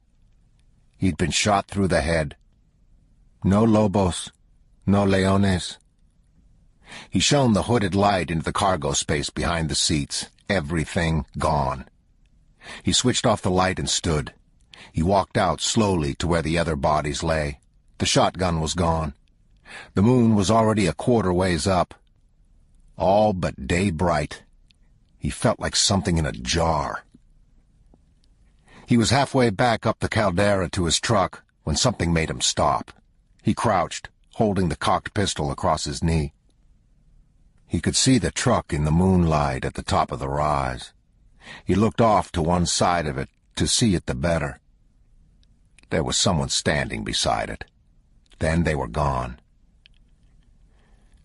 He'd been shot through the head. No lobos, no leones. He shone the hooded light into the cargo space behind the seats. Everything gone. He switched off the light and stood. He walked out slowly to where the other bodies lay. The shotgun was gone. The moon was already a quarter ways up. All but day bright. He felt like something in a jar. He was halfway back up the caldera to his truck when something made him stop. He crouched, holding the cocked pistol across his knee. He could see the truck in the moonlight at the top of the rise. He looked off to one side of it to see it the better. There was someone standing beside it. Then they were gone.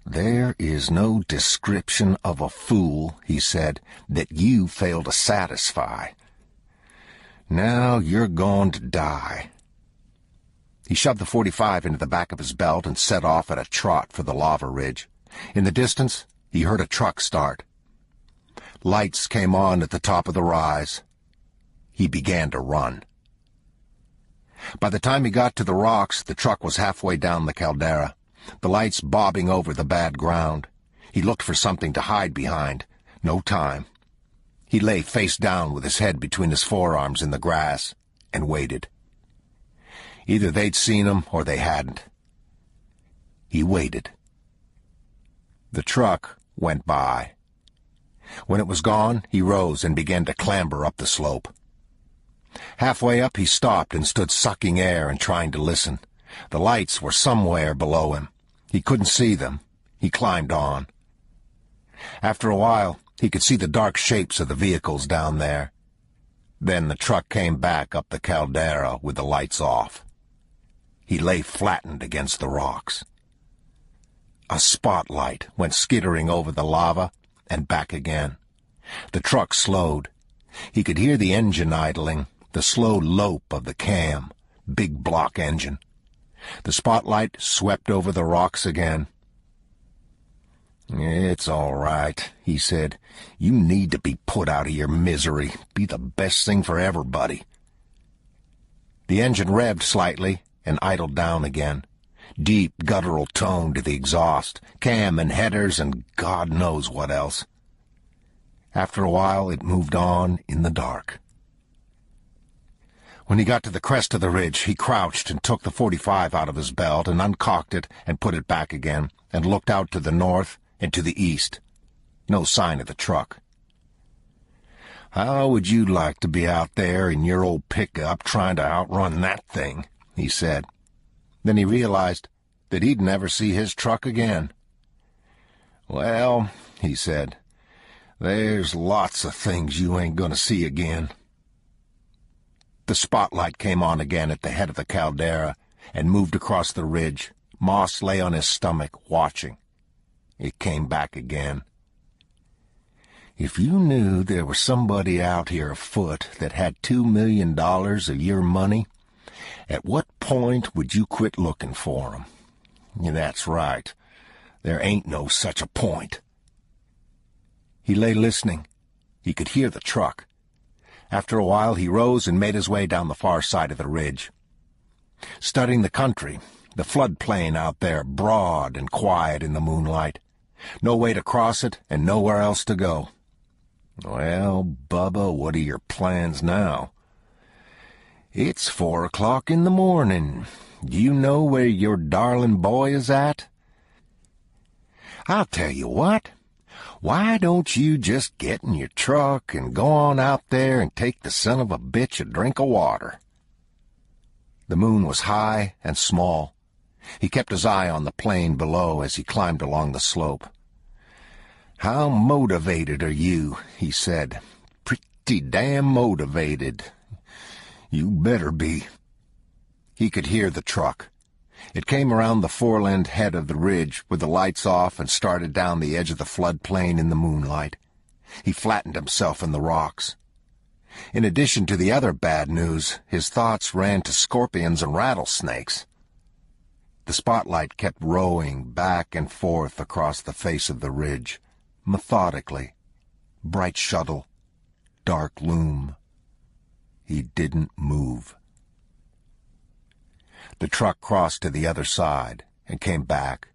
"There is no description of a fool," he said, "that you fail to satisfy. Now you're going to die." He shoved the .45 into the back of his belt and set off at a trot for the lava ridge. In the distance, he heard a truck start. Lights came on at the top of the rise. He began to run. By the time he got to the rocks, the truck was halfway down the caldera, the lights bobbing over the bad ground. He looked for something to hide behind. No time. He lay face down with his head between his forearms in the grass and waited. Either they'd seen him or they hadn't. He waited. The truck went by. When it was gone, he rose and began to clamber up the slope. Halfway up, he stopped and stood sucking air and trying to listen. The lights were somewhere below him. He couldn't see them. He climbed on. After a while, he could see the dark shapes of the vehicles down there. Then the truck came back up the caldera with the lights off. He lay flattened against the rocks. A spotlight went skittering over the lava and back again. The truck slowed. He could hear the engine idling, the slow lope of the cam, big block engine. The spotlight swept over the rocks again. "It's all right," he said. "You need to be put out of your misery. Be the best thing for everybody." The engine revved slightly and idled down again. Deep, guttural tone to the exhaust, cam and headers and God knows what else. After a while, it moved on in the dark. When he got to the crest of the ridge, he crouched and took the .45 out of his belt and uncocked it and put it back again and looked out to the north and to the east. No sign of the truck. "How would you like to be out there in your old pickup trying to outrun that thing?" he said. Then he realized that he'd never see his truck again. "Well," he said, "there's lots of things you ain't gonna see again." The spotlight came on again at the head of the caldera and moved across the ridge. Moss lay on his stomach, watching. It came back again. "If you knew there was somebody out here afoot that had $2 million of your money, at what point would you quit looking for 'em? That's right. There ain't no such a point." He lay listening. He could hear the truck. After a while, he rose and made his way down the far side of the ridge. Studying the country, the floodplain out there, broad and quiet in the moonlight. No way to cross it and nowhere else to go. Well, Bubba, what are your plans now? It's 4 o'clock in the morning. Do you know where your darling boy is at? I'll tell you what. Why don't you just get in your truck and go on out there and take the son of a bitch a drink of water? The moon was high and small. He kept his eye on the plain below as he climbed along the slope. "How motivated are you?" he said. "Pretty damn motivated. You better be." He could hear the truck. It came around the foreland head of the ridge with the lights off and started down the edge of the floodplain in the moonlight. He flattened himself in the rocks. In addition to the other bad news, his thoughts ran to scorpions and rattlesnakes. The spotlight kept rowing back and forth across the face of the ridge, methodically. Bright shuttle, dark loom. He didn't move. The truck crossed to the other side and came back,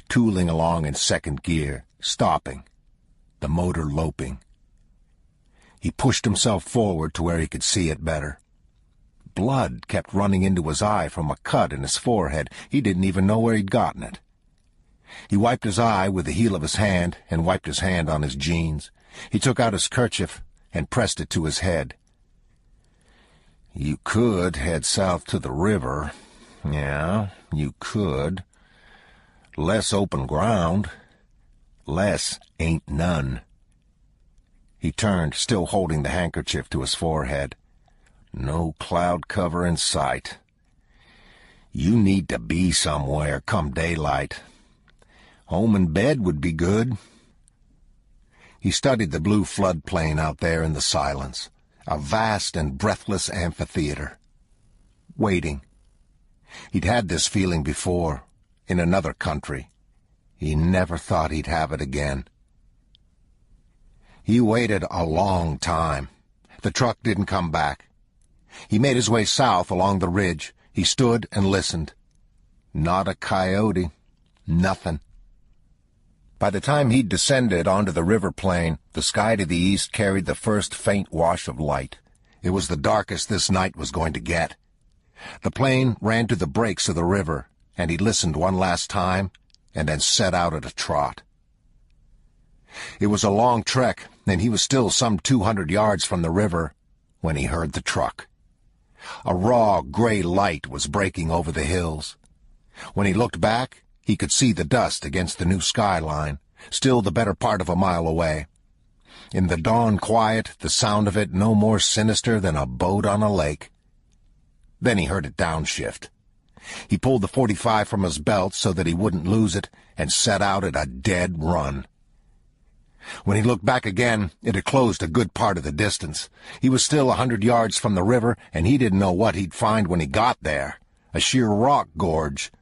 tooling along in second gear, stopping, the motor loping. He pushed himself forward to where he could see it better. Blood kept running into his eye from a cut in his forehead. He didn't even know where he'd gotten it. He wiped his eye with the heel of his hand and wiped his hand on his jeans. He took out his kerchief and pressed it to his head. "You could head south to the river. Yeah, you could. Less open ground. Less ain't none." He turned, still holding the handkerchief to his forehead. "No cloud cover in sight. You need to be somewhere come daylight. Home in bed would be good." He studied the blue floodplain out there in the silence, a vast and breathless amphitheater. Waiting. He'd had this feeling before, in another country. He never thought he'd have it again. He waited a long time. The truck didn't come back. He made his way south along the ridge. He stood and listened. Not a coyote. Nothing. By the time he'd descended onto the river plain, the sky to the east carried the first faint wash of light. It was the darkest this night was going to get. The plane ran to the breaks of the river, and he listened one last time, and then set out at a trot. It was a long trek, and he was still some 200 yards from the river when he heard the truck. A raw, gray light was breaking over the hills. When he looked back, he could see the dust against the new skyline, still the better part of a mile away. In the dawn quiet, the sound of it no more sinister than a boat on a lake. Then he heard it downshift. He pulled the .45 from his belt so that he wouldn't lose it and set out at a dead run. When he looked back again, it had closed a good part of the distance. He was still 100 yards from the river, and he didn't know what he'd find when he got there. A sheer rock gorge.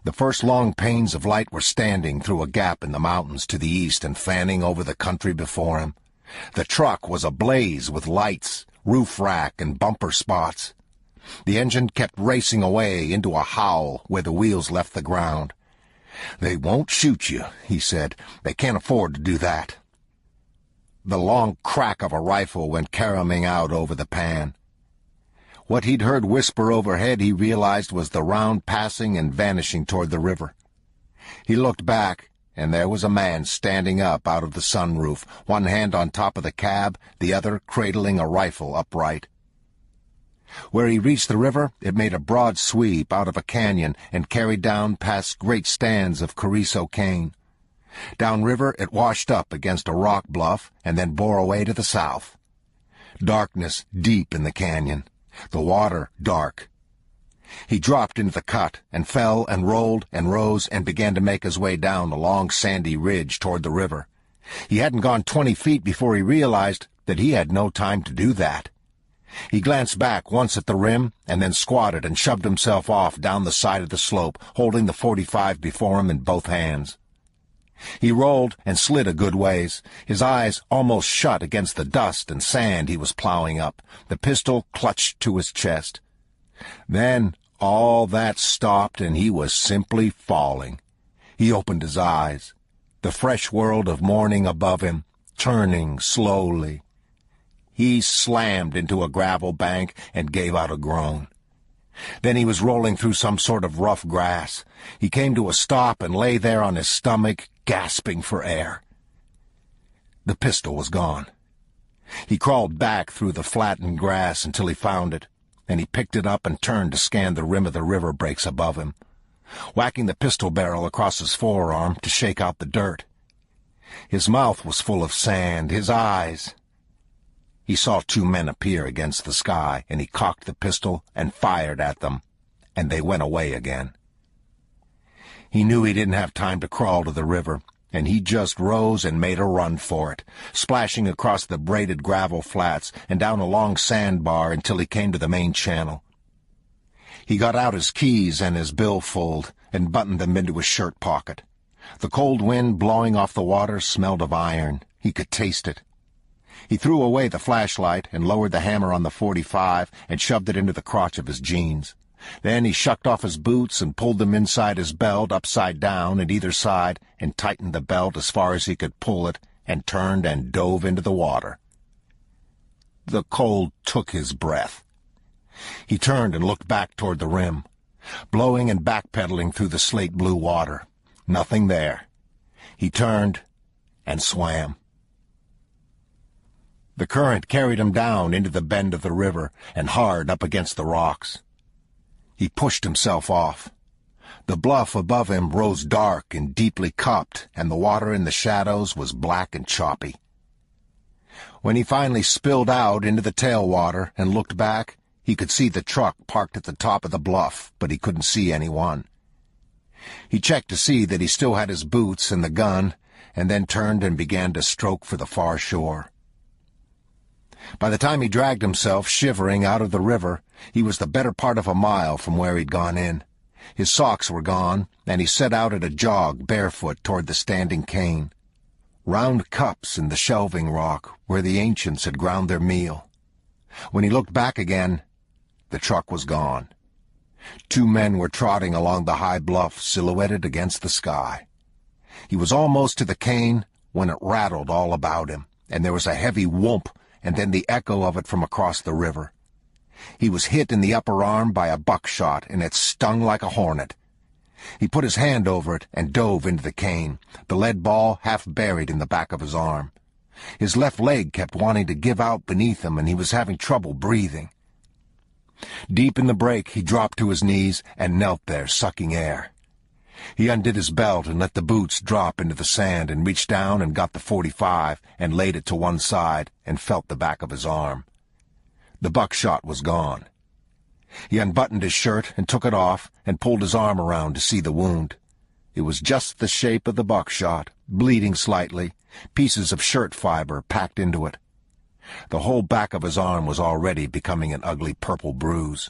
The first long panes of light were standing through a gap in the mountains to the east and fanning over the country before him. The truck was ablaze with lights, roof rack, and bumper spots. The engine kept racing away into a howl where the wheels left the ground. "They won't shoot you," he said. "They can't afford to do that." The long crack of a rifle went caroming out over the pan. What he'd heard whisper overhead he realized was the round passing and vanishing toward the river. He looked back, and there was a man standing up out of the sunroof, one hand on top of the cab, the other cradling a rifle upright. Where he reached the river, it made a broad sweep out of a canyon and carried down past great stands of Carrizo cane. Downriver, it washed up against a rock bluff and then bore away to the south. Darkness deep in the canyon, the water dark. He dropped into the cut and fell and rolled and rose and began to make his way down a long sandy ridge toward the river. He hadn't gone 20 feet before he realized that he had no time to do that. He glanced back once at the rim and then squatted and shoved himself off down the side of the slope, holding the .45 before him in both hands. He rolled and slid a good ways, his eyes almost shut against the dust and sand he was plowing up, the pistol clutched to his chest. Then all that stopped and he was simply falling. He opened his eyes. The fresh world of morning above him, turning slowly. He slammed into a gravel bank and gave out a groan. Then he was rolling through some sort of rough grass. He came to a stop and lay there on his stomach, gasping for air. The pistol was gone. He crawled back through the flattened grass until he found it, and he picked it up and turned to scan the rim of the river breaks above him, whacking the pistol barrel across his forearm to shake out the dirt. His mouth was full of sand, his eyes... He saw two men appear against the sky, and he cocked the pistol and fired at them, and they went away again. He knew he didn't have time to crawl to the river, and he just rose and made a run for it, splashing across the braided gravel flats and down a long sandbar until he came to the main channel. He got out his keys and his billfold and buttoned them into his shirt pocket. The cold wind blowing off the water smelled of iron. He could taste it. He threw away the flashlight and lowered the hammer on the .45 and shoved it into the crotch of his jeans. Then he shucked off his boots and pulled them inside his belt upside down at either side and tightened the belt as far as he could pull it and turned and dove into the water. The cold took his breath. He turned and looked back toward the rim, blowing and backpedaling through the slate-blue water. Nothing there. He turned and swam. The current carried him down into the bend of the river and hard up against the rocks. He pushed himself off. The bluff above him rose dark and deeply cupped, and the water in the shadows was black and choppy. When he finally spilled out into the tailwater and looked back, he could see the truck parked at the top of the bluff, but he couldn't see anyone. He checked to see that he still had his boots and the gun, and then turned and began to stroke for the far shore. By the time he dragged himself, shivering, out of the river, he was the better part of a mile from where he'd gone in. His socks were gone, and he set out at a jog, barefoot, toward the standing cane. Round cups in the shelving rock, where the ancients had ground their meal. When he looked back again, the truck was gone. Two men were trotting along the high bluff, silhouetted against the sky. He was almost to the cane when it rattled all about him, and there was a heavy whoomp, and then the echo of it from across the river. He was hit in the upper arm by a buckshot, and it stung like a hornet. He put his hand over it and dove into the cane, the lead ball half buried in the back of his arm. His left leg kept wanting to give out beneath him, and he was having trouble breathing. Deep in the break, he dropped to his knees and knelt there, sucking air. He undid his belt and let the boots drop into the sand and reached down and got the .45 and laid it to one side and felt the back of his arm. The buckshot was gone. He unbuttoned his shirt and took it off and pulled his arm around to see the wound. It was just the shape of the buckshot, bleeding slightly, pieces of shirt fiber packed into it. The whole back of his arm was already becoming an ugly purple bruise.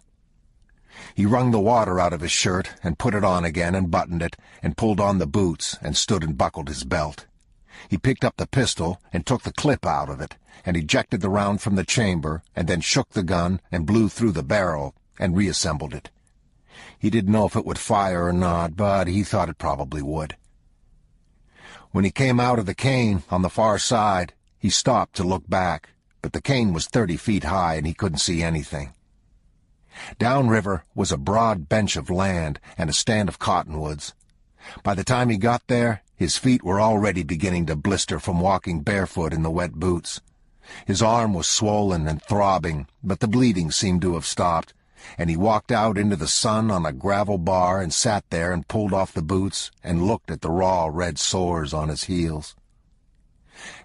He wrung the water out of his shirt and put it on again and buttoned it and pulled on the boots and stood and buckled his belt. He picked up the pistol and took the clip out of it and ejected the round from the chamber and then shook the gun and blew through the barrel and reassembled it. He didn't know if it would fire or not, but he thought it probably would. When he came out of the cane on the far side, he stopped to look back, but the cane was 30 feet high and he couldn't see anything. Downriver was a broad bench of land and a stand of cottonwoods. By the time he got there, his feet were already beginning to blister from walking barefoot in the wet boots. His arm was swollen and throbbing, but the bleeding seemed to have stopped, and he walked out into the sun on a gravel bar and sat there and pulled off the boots and looked at the raw red sores on his heels.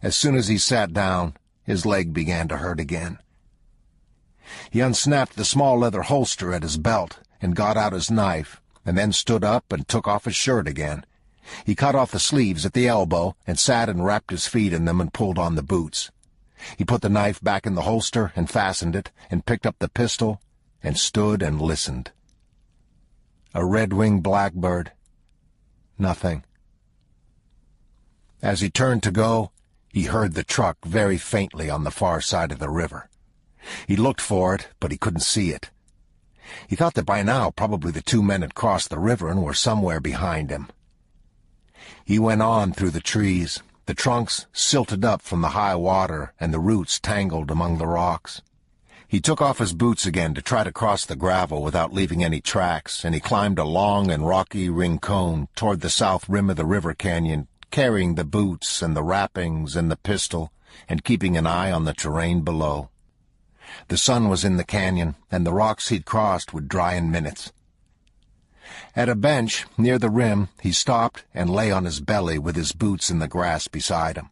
As soon as he sat down, his leg began to hurt again. He unsnapped the small leather holster at his belt and got out his knife, and then stood up and took off his shirt again. He cut off the sleeves at the elbow and sat and wrapped his feet in them and pulled on the boots. He put the knife back in the holster and fastened it and picked up the pistol and stood and listened. A red-winged blackbird. Nothing. As he turned to go, he heard the truck very faintly on the far side of the river. He looked for it, but he couldn't see it. He thought that by now probably the two men had crossed the river and were somewhere behind him. He went on through the trees. the trunks silted up from the high water and the roots tangled among the rocks. He took off his boots again to try to cross the gravel without leaving any tracks, and he climbed a long and rocky rincon toward the south rim of the river canyon, carrying the boots and the wrappings and the pistol, and keeping an eye on the terrain below. The sun was in the canyon, and the rocks he'd crossed would dry in minutes. At a bench near the rim, he stopped and lay on his belly with his boots in the grass beside him.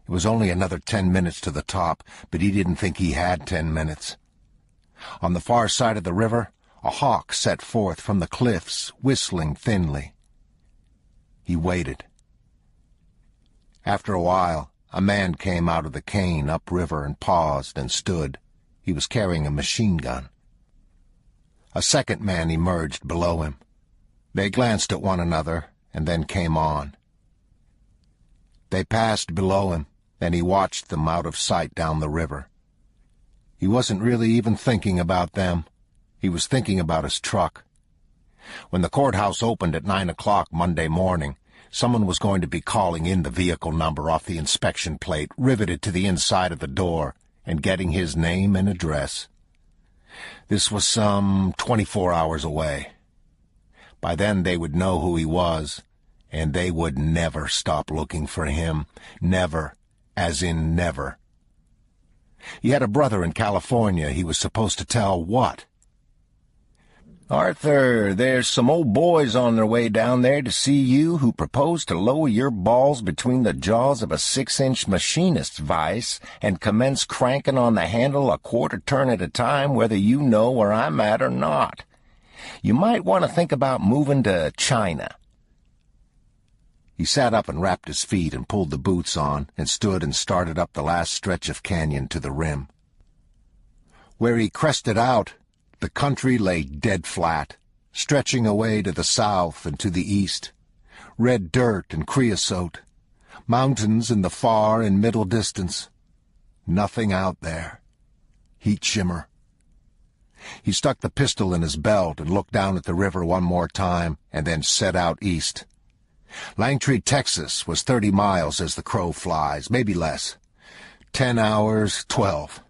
It was only another 10 minutes to the top, but he didn't think he had 10 minutes. On the far side of the river, a hawk set forth from the cliffs, whistling thinly. He waited. After a while, a man came out of the cane upriver and paused and stood. He was carrying a machine gun. A second man emerged below him. They glanced at one another and then came on. They passed below him, and he watched them out of sight down the river. He wasn't really even thinking about them. He was thinking about his truck. When the courthouse opened at 9 o'clock Monday morning, someone was going to be calling in the vehicle number off the inspection plate riveted to the inside of the door and getting his name and address. This was some 24 hours away. By then they would know who he was, and they would never stop looking for him. Never, as in never. He had a brother in California he was supposed to tell what? "Arthur, there's some old boys on their way down there to see you who propose to lower your balls between the jaws of a 6-inch machinist's vise and commence cranking on the handle a quarter turn at a time whether you know where I'm at or not. You might want to think about moving to China." He sat up and wrapped his feet and pulled the boots on and stood and started up the last stretch of canyon to the rim. Where he crested out, the country lay dead flat, stretching away to the south and to the east, red dirt and creosote, mountains in the far and middle distance. Nothing out there. Heat shimmer. He stuck the pistol in his belt and looked down at the river one more time and then set out east. Langtree, Texas was 30 miles as the crow flies, maybe less. 10 hours, 12.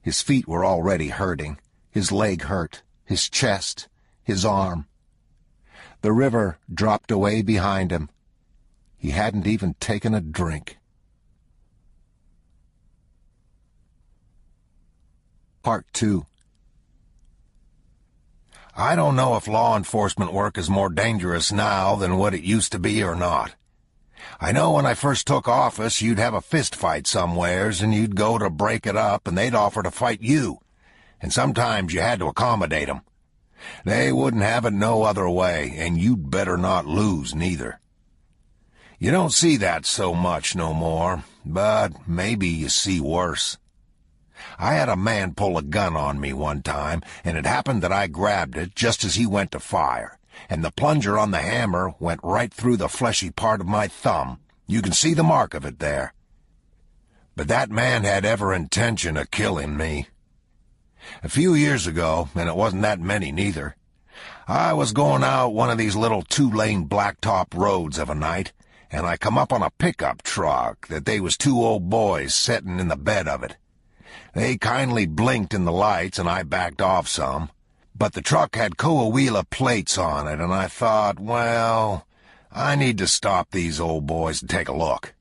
His feet were already hurting. His leg hurt, his chest, his arm. The river dropped away behind him. He hadn't even taken a drink. Part 2. I don't know if law enforcement work is more dangerous now than what it used to be or not. I know when I first took office, you'd have a fist fight somewheres, and you'd go to break it up, and they'd offer to fight you. And sometimes you had to accommodate 'em. They wouldn't have it no other way, and you'd better not lose neither. You don't see that so much no more, but maybe you see worse. I had a man pull a gun on me one time, and it happened that I grabbed it just as he went to fire, and the plunger on the hammer went right through the fleshy part of my thumb. You can see the mark of it there. But that man had every intention of killing me. A few years ago, and it wasn't that many neither, I was going out one of these little 2-lane blacktop roads of a night, and I come up on a pickup truck that they was 2 old boys settin' in the bed of it. They kindly blinked in the lights, and I backed off some, but the truck had Coahuila plates on it, and I thought, well, I need to stop these old boys and take a look.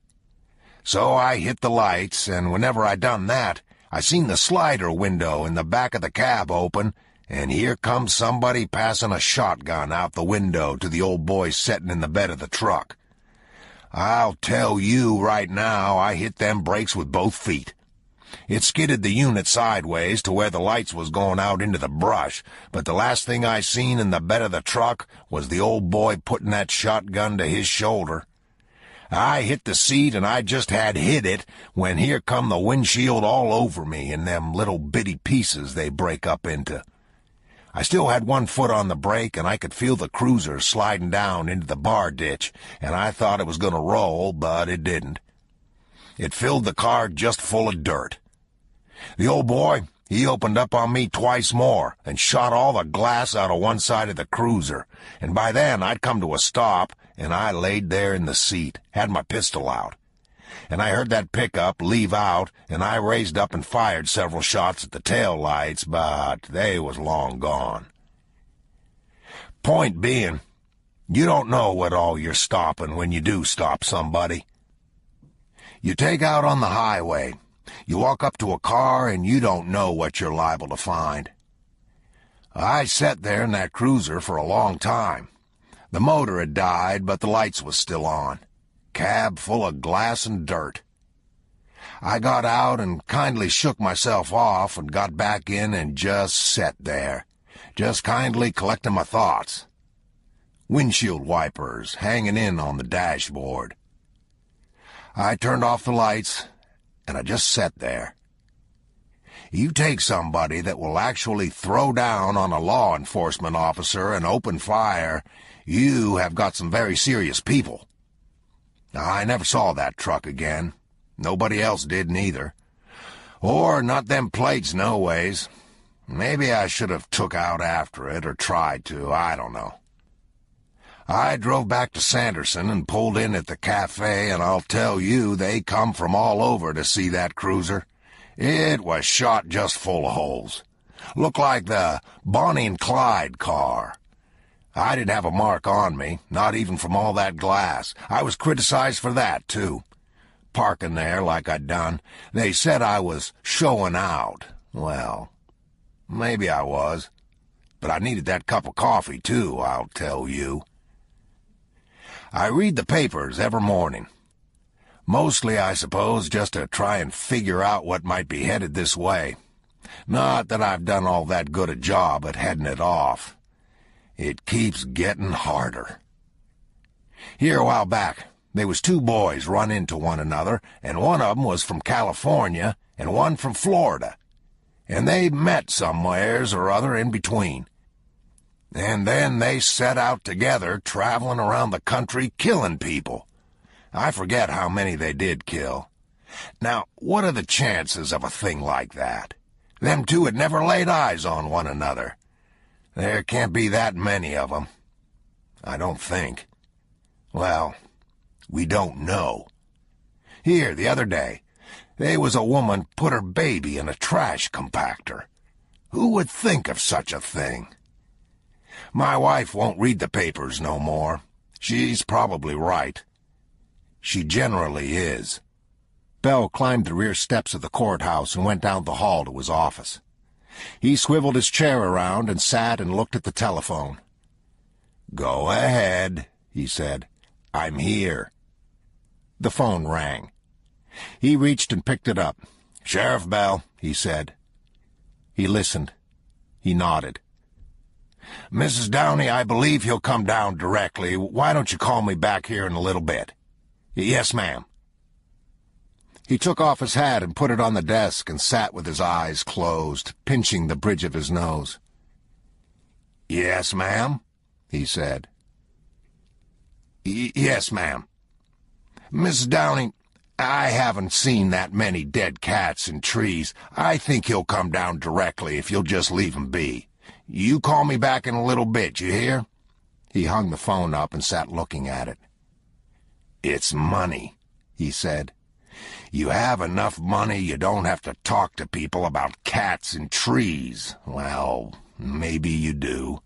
So I hit the lights, and whenever I done that, I seen the slider window in the back of the cab open, and here comes somebody passing a shotgun out the window to the old boy settin' in the bed of the truck. I'll tell you right now, I hit them brakes with both feet. It skidded the unit sideways to where the lights was going out into the brush, but the last thing I seen in the bed of the truck was the old boy putting that shotgun to his shoulder. I hit the seat, and I just had hit it when here come the windshield all over me in them little bitty pieces they break up into. I still had one foot on the brake, and I could feel the cruiser sliding down into the bar ditch, and I thought it was going to roll, but it didn't. It filled the car just full of dirt. The old boy, he opened up on me twice more and shot all the glass out of one side of the cruiser, and by then I'd come to a stop, and I laid there in the seat, had my pistol out. and I heard that pickup leave out, and I raised up and fired several shots at the tail lights, but they was long gone. Point being, you don't know what all you're stopping when you do stop somebody. You take out on the highway, you walk up to a car, and you don't know what you're liable to find. I sat there in that cruiser for a long time. The motor had died, but the lights was still on. Cab full of glass and dirt. I got out and kindly shook myself off and got back in and just sat there, just kindly collecting my thoughts. Windshield wipers hanging in on the dashboard. I turned off the lights, and I just sat there. You take somebody that will actually throw down on a law enforcement officer and open fire, you have got some very serious people. I never saw that truck again. Nobody else did neither. Or not them plates, no ways. Maybe I should have took out after it or tried to, I don't know. I drove back to Sanderson and pulled in at the cafe, and I'll tell you, they come from all over to see that cruiser. It was shot just full of holes. Looked like the Bonnie and Clyde car. I didn't have a mark on me, not even from all that glass. I was criticized for that, too. Parking there like I'd done. They said I was showing out. Well, maybe I was. But I needed that cup of coffee, too, I'll tell you. I read the papers every morning. Mostly, I suppose, just to try and figure out what might be headed this way. Not that I've done all that good a job at heading it off. It keeps getting harder. Here a while back, there was two boys run into one another, and one of 'em was from California and one from Florida. And they met somewheres or other in between. And then they set out together, traveling around the country, killing people. I forget how many they did kill. Now, what are the chances of a thing like that? Them two had never laid eyes on one another. There can't be that many of 'em. I don't think. Well, we don't know. Here, the other day, there was a woman put her baby in a trash compactor. Who would think of such a thing? My wife won't read the papers no more. She's probably right. She generally is. Bell climbed the rear steps of the courthouse and went down the hall to his office. He swiveled his chair around and sat and looked at the telephone. "Go ahead," he said. "I'm here." The phone rang. He reached and picked it up. "Sheriff Bell," he said. He listened. He nodded. "Mrs. Downey, I believe he'll come down directly. Why don't you call me back here in a little bit?" "Yes, ma'am." He took off his hat and put it on the desk and sat with his eyes closed, pinching the bridge of his nose. "Yes, ma'am," he said. "Yes, ma'am. Mrs. Downey, I haven't seen that many dead cats in trees. I think he'll come down directly if you'll just leave him be. You call me back in a little bit, you hear?" He hung the phone up and sat looking at it. "It's money," he said. "You have enough money you don't have to talk to people about cats in trees. Well, maybe you do."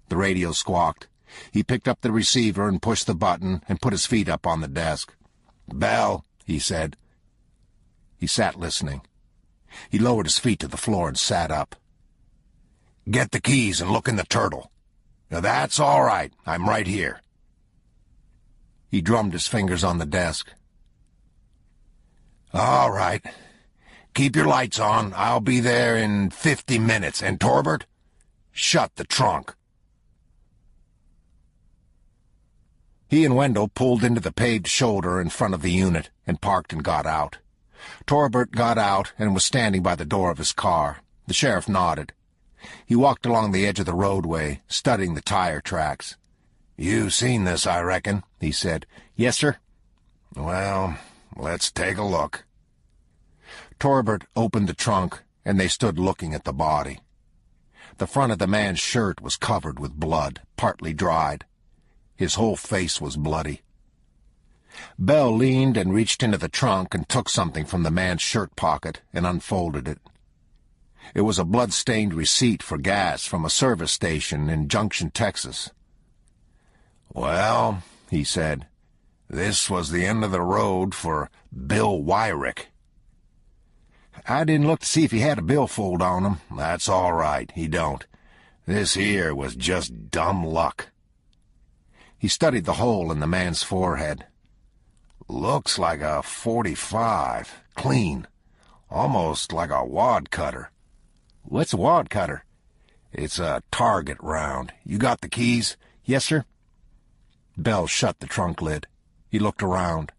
The radio squawked. He picked up the receiver and pushed the button and put his feet up on the desk. "Bell," he said. He sat listening. He lowered his feet to the floor and sat up. "Get the keys and look in the turtle." "Now, that's all right. I'm right here." He drummed his fingers on the desk. "All right. Keep your lights on. I'll be there in 50 minutes. And Torbert, shut the trunk." He and Wendell pulled into the paved shoulder in front of the unit and parked and got out. Torbert got out and was standing by the door of his car. The sheriff nodded. He walked along the edge of the roadway, studying the tire tracks. "You've seen this, I reckon," he said. "Yes, sir." "Well, let's take a look." Torbert opened the trunk, and they stood looking at the body. The front of the man's shirt was covered with blood, partly dried. His whole face was bloody. Bell leaned and reached into the trunk and took something from the man's shirt pocket and unfolded it. It was a blood-stained receipt for gas from a service station in Junction, Texas. "Well," he said, "this was the end of the road for Bill Wyrick." "I didn't look to see if he had a billfold on him." "That's all right, he don't. This here was just dumb luck." He studied the hole in the man's forehead. "Looks like a .45, clean, almost like a wad cutter." "What's a wad cutter?" "It's a target round. You got the keys?" "Yes, sir." Bell shut the trunk lid. He looked around.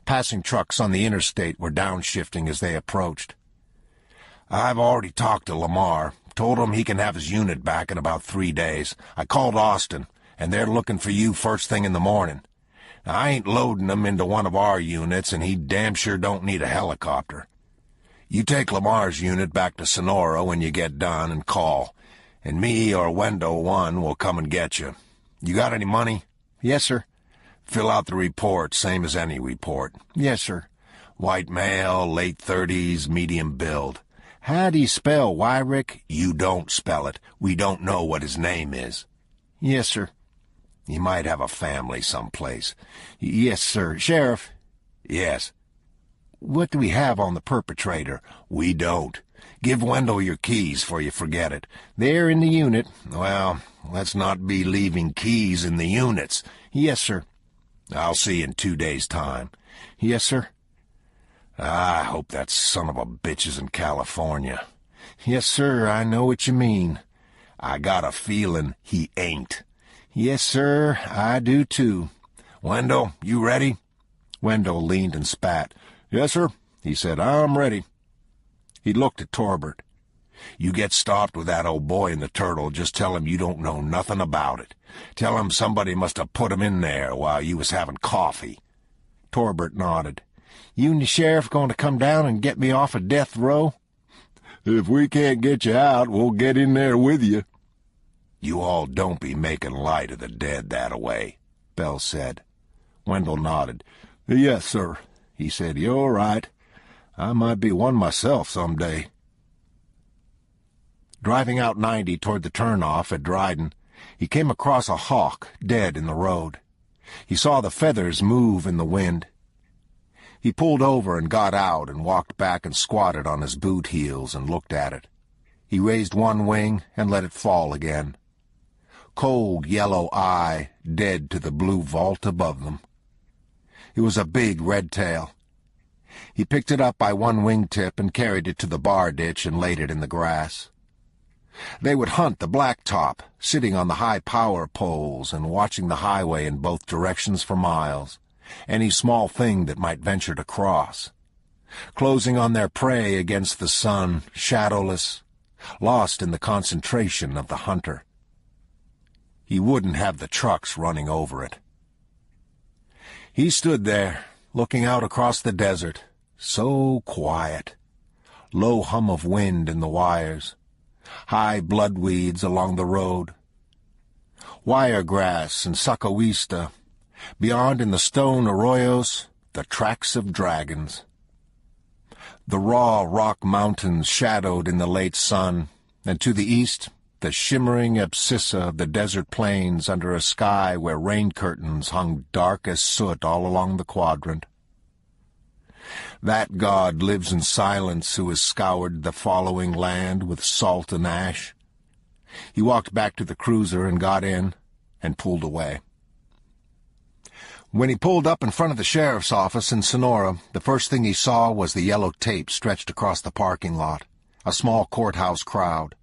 Passing trucks on the interstate were downshifting as they approached. "I've already talked to Lamar. Told him he can have his unit back in about 3 days. I called Austin, and they're looking for you first thing in the morning. Now, I ain't loading him into one of our units, and he damn sure don't need a helicopter. You take Lamar's unit back to Sonora when you get done and call, and me or Wendell One will come and get you. You got any money?" "Yes, sir." "Fill out the report, same as any report." "Yes, sir." "White male, late 30s, medium build." "How do you spell Wyrick?" "You don't spell it. We don't know what his name is." "Yes, sir." "He might have a family someplace." "Yes, sir." "Sheriff." "Yes." "What do we have on the perpetrator?" "We don't. Give Wendell your keys before you forget it." "They're in the unit." "Well, let's not be leaving keys in the units." "Yes, sir." "I'll see you in 2 days' time." "Yes, sir." "I hope that son of a bitch is in California." "Yes, sir, I know what you mean." "I got a feeling he ain't." "Yes, sir, I do too." "Wendell, you ready?" Wendell leaned and spat. "Yes, sir," he said. "I'm ready." He looked at Torbert. "You get stopped with that old boy in the Turtle, just tell him you don't know nothing about it. Tell him somebody must have put him in there while you was having coffee." Torbert nodded. "You and the sheriff going to come down and get me off of death row?" "If we can't get you out, we'll get in there with you." "You all don't be making light of the dead that-a-way," Bell said. Wendell nodded. "Yes, sir," he said. "You're right. I might be one myself some day." Driving out 90 toward the turnoff at Dryden, he came across a hawk dead in the road. He saw the feathers move in the wind. He pulled over and got out and walked back and squatted on his boot heels and looked at it. He raised one wing and let it fall again. Cold yellow eye dead to the blue vault above them. It was a big red tail. He picked it up by one wingtip and carried it to the bar ditch and laid it in the grass. They would hunt the blacktop, sitting on the high power poles and watching the highway in both directions for miles, any small thing that might venture to cross, closing on their prey against the sun, shadowless, lost in the concentration of the hunter. He wouldn't have the trucks running over it. He stood there, looking out across the desert, so quiet. Low hum of wind in the wires. High bloodweeds along the road. Wiregrass and sacahuista. Beyond in the stone arroyos, the tracks of dragons. The raw rock mountains shadowed in the late sun, and to the east, the shimmering abscissa of the desert plains under a sky where rain curtains hung dark as soot all along the quadrant. That god lives in silence who has scoured the following land with salt and ash. He walked back to the cruiser and got in and pulled away. When he pulled up in front of the sheriff's office in Sonora, the first thing he saw was the yellow tape stretched across the parking lot, a small courthouse crowd.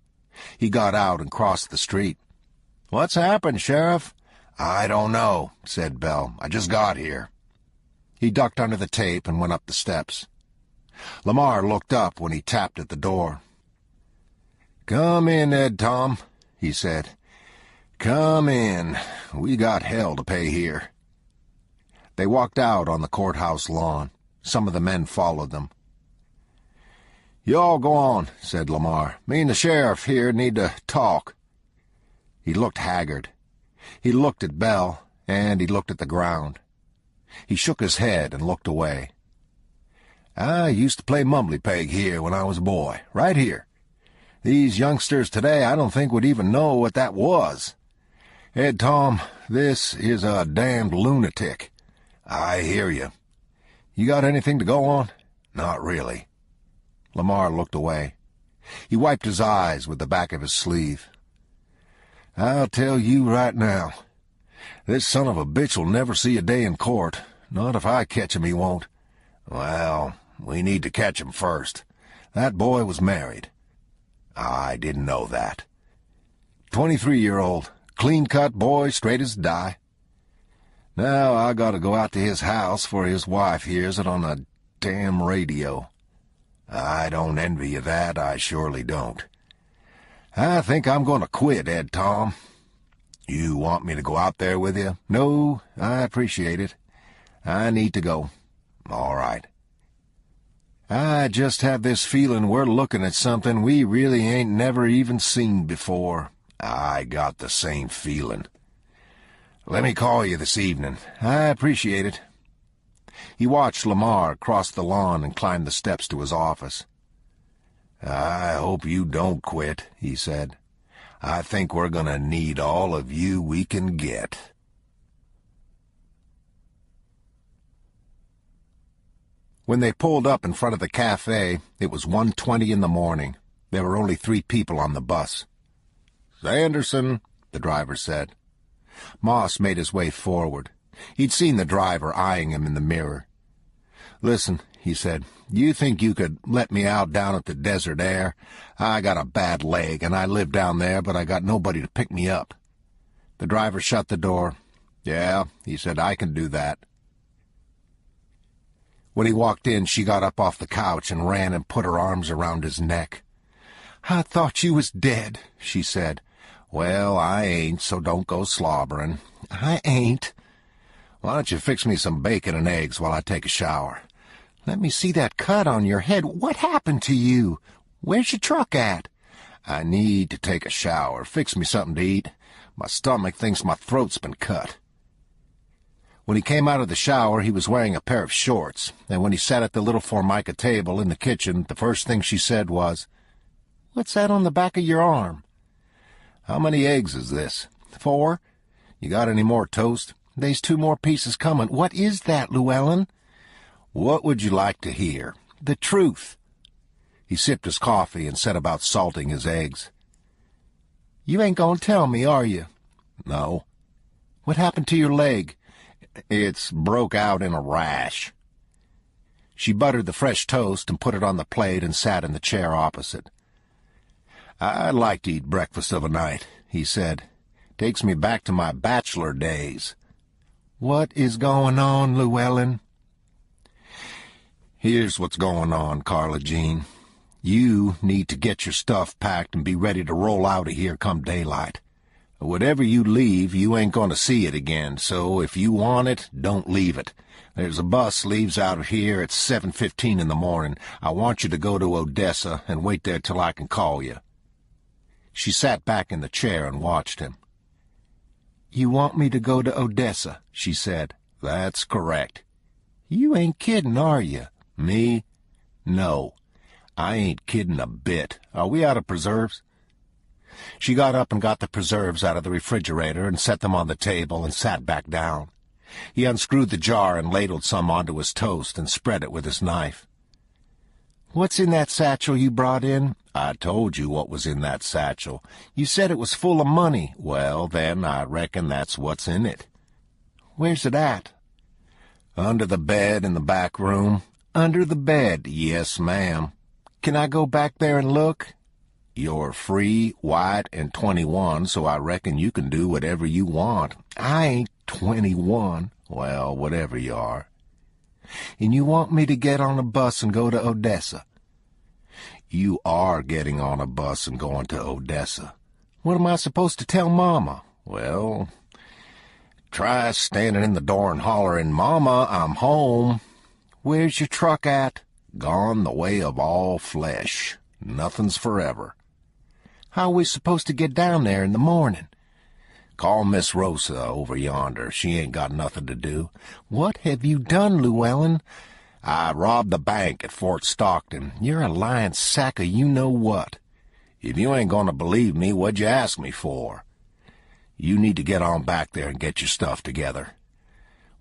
He got out and crossed the street. "What's happened, Sheriff?" "I don't know," said Bell. "I just got here." He ducked under the tape and went up the steps. Lamar looked up when he tapped at the door. "Come in, Ed Tom," he said. "Come in. We got hell to pay here." They walked out on the courthouse lawn. Some of the men followed them. "You all go on," said Lamar. "Me and the sheriff here need to talk." He looked haggard. He looked at Bell, and he looked at the ground. He shook his head and looked away. "I used to play mumbly-peg here when I was a boy, right here. These youngsters today I don't think would even know what that was. Ed, Tom, this is a damned lunatic." "I hear you. You got anything to go on?" "Not really." Lamar looked away. He wiped his eyes with the back of his sleeve. "I'll tell you right now, this son of a bitch will never see a day in court. Not if I catch him, he won't." "Well, we need to catch him first. That boy was married." "I didn't know that." 23-year-old, clean-cut boy, straight as a die. Now I gotta go out to his house for his wife hears it on the damn radio. I don't envy you that, I surely don't. I think I'm going to quit, Ed, Tom. You want me to go out there with you? No, I appreciate it. I need to go. All right. I just have this feeling we're looking at something we really ain't never even seen before. I got the same feeling. Let me call you this evening. I appreciate it. He watched Lamar cross the lawn and climb the steps to his office. I hope you don't quit, he said. I think we're going to need all of you we can get. When they pulled up in front of the cafe, it was 1:20 in the morning. There were only 3 people on the bus. Sanderson, the driver said. Moss made his way forward. He'd seen the driver eyeing him in the mirror. Listen, he said, you think you could let me out down at the Desert Air? I got a bad leg, and I live down there, but I got nobody to pick me up. The driver shut the door. Yeah, he said, I can do that. When he walked in, she got up off the couch and ran and put her arms around his neck. I thought you was dead, she said. Well, I ain't, so don't go slobbering. I ain't. Why don't you fix me some bacon and eggs while I take a shower? Let me see that cut on your head. What happened to you? Where's your truck at? I need to take a shower. Fix me something to eat. My stomach thinks my throat's been cut. When he came out of the shower, he was wearing a pair of shorts, and when he sat at the little formica table in the kitchen, the first thing she said was, What's that on the back of your arm? How many eggs is this? 4? You got any more toast? They's 2 more pieces coming. What is that, Llewellyn? What would you like to hear? The truth. He sipped his coffee and set about salting his eggs. You ain't gonna tell me, are you? No. What happened to your leg? It's broke out in a rash. She buttered the fresh toast and put it on the plate and sat in the chair opposite. I like to eat breakfast of a night, he said. Takes me back to my bachelor days. What is going on, Llewellyn? Here's what's going on, Carla Jean. You need to get your stuff packed and be ready to roll out of here come daylight. Whatever you leave, you ain't going to see it again, so if you want it, don't leave it. There's a bus leaves out of here at 7:15 in the morning. I want you to go to Odessa and wait there till I can call you. She sat back in the chair and watched him. You want me to go to Odessa, she said. That's correct. You ain't kidding, are you? Me? No. I ain't kidding a bit. Are we out of preserves? She got up and got the preserves out of the refrigerator and set them on the table and sat back down. He unscrewed the jar and ladled some onto his toast and spread it with his knife. What's in that satchel you brought in? I told you what was in that satchel. You said it was full of money. Well, then, I reckon that's what's in it. Where's it at? Under the bed in the back room. Under the bed, yes, ma'am. Can I go back there and look? You're free, white, and 21, so I reckon you can do whatever you want. I ain't 21. Well, whatever you are. And you want me to get on a bus and go to Odessa? You are getting on a bus and going to Odessa. What am I supposed to tell Mama? Well, try standing in the door and hollering, Mama, I'm home. Where's your truck at? Gone the way of all flesh. Nothing's forever. How are we supposed to get down there in the morning? Call Miss Rosa over yonder. She ain't got nothing to do. What have you done, Llewellyn? I robbed the bank at Fort Stockton. You're a lying sack of you-know-what. If you ain't gonna believe me, what'd you ask me for? You need to get on back there and get your stuff together.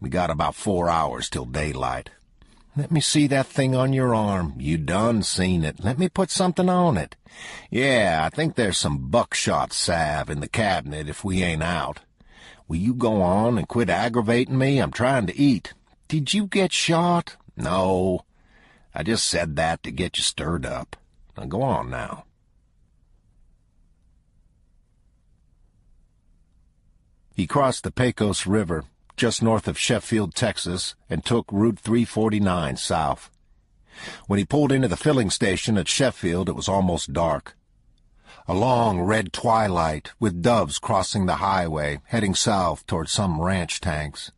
We got about 4 hours till daylight. Let me see that thing on your arm. You done seen it. Let me put something on it. Yeah, I think there's some buckshot salve in the cabinet if we ain't out. Will you go on and quit aggravating me? I'm trying to eat. Did you get shot? No. I just said that to get you stirred up. Now go on now. He crossed the Pecos River just north of Sheffield, Texas, and took Route 349 south. When he pulled into the filling station at Sheffield, it was almost dark. A long red twilight, with doves crossing the highway, heading south toward some ranch tanks.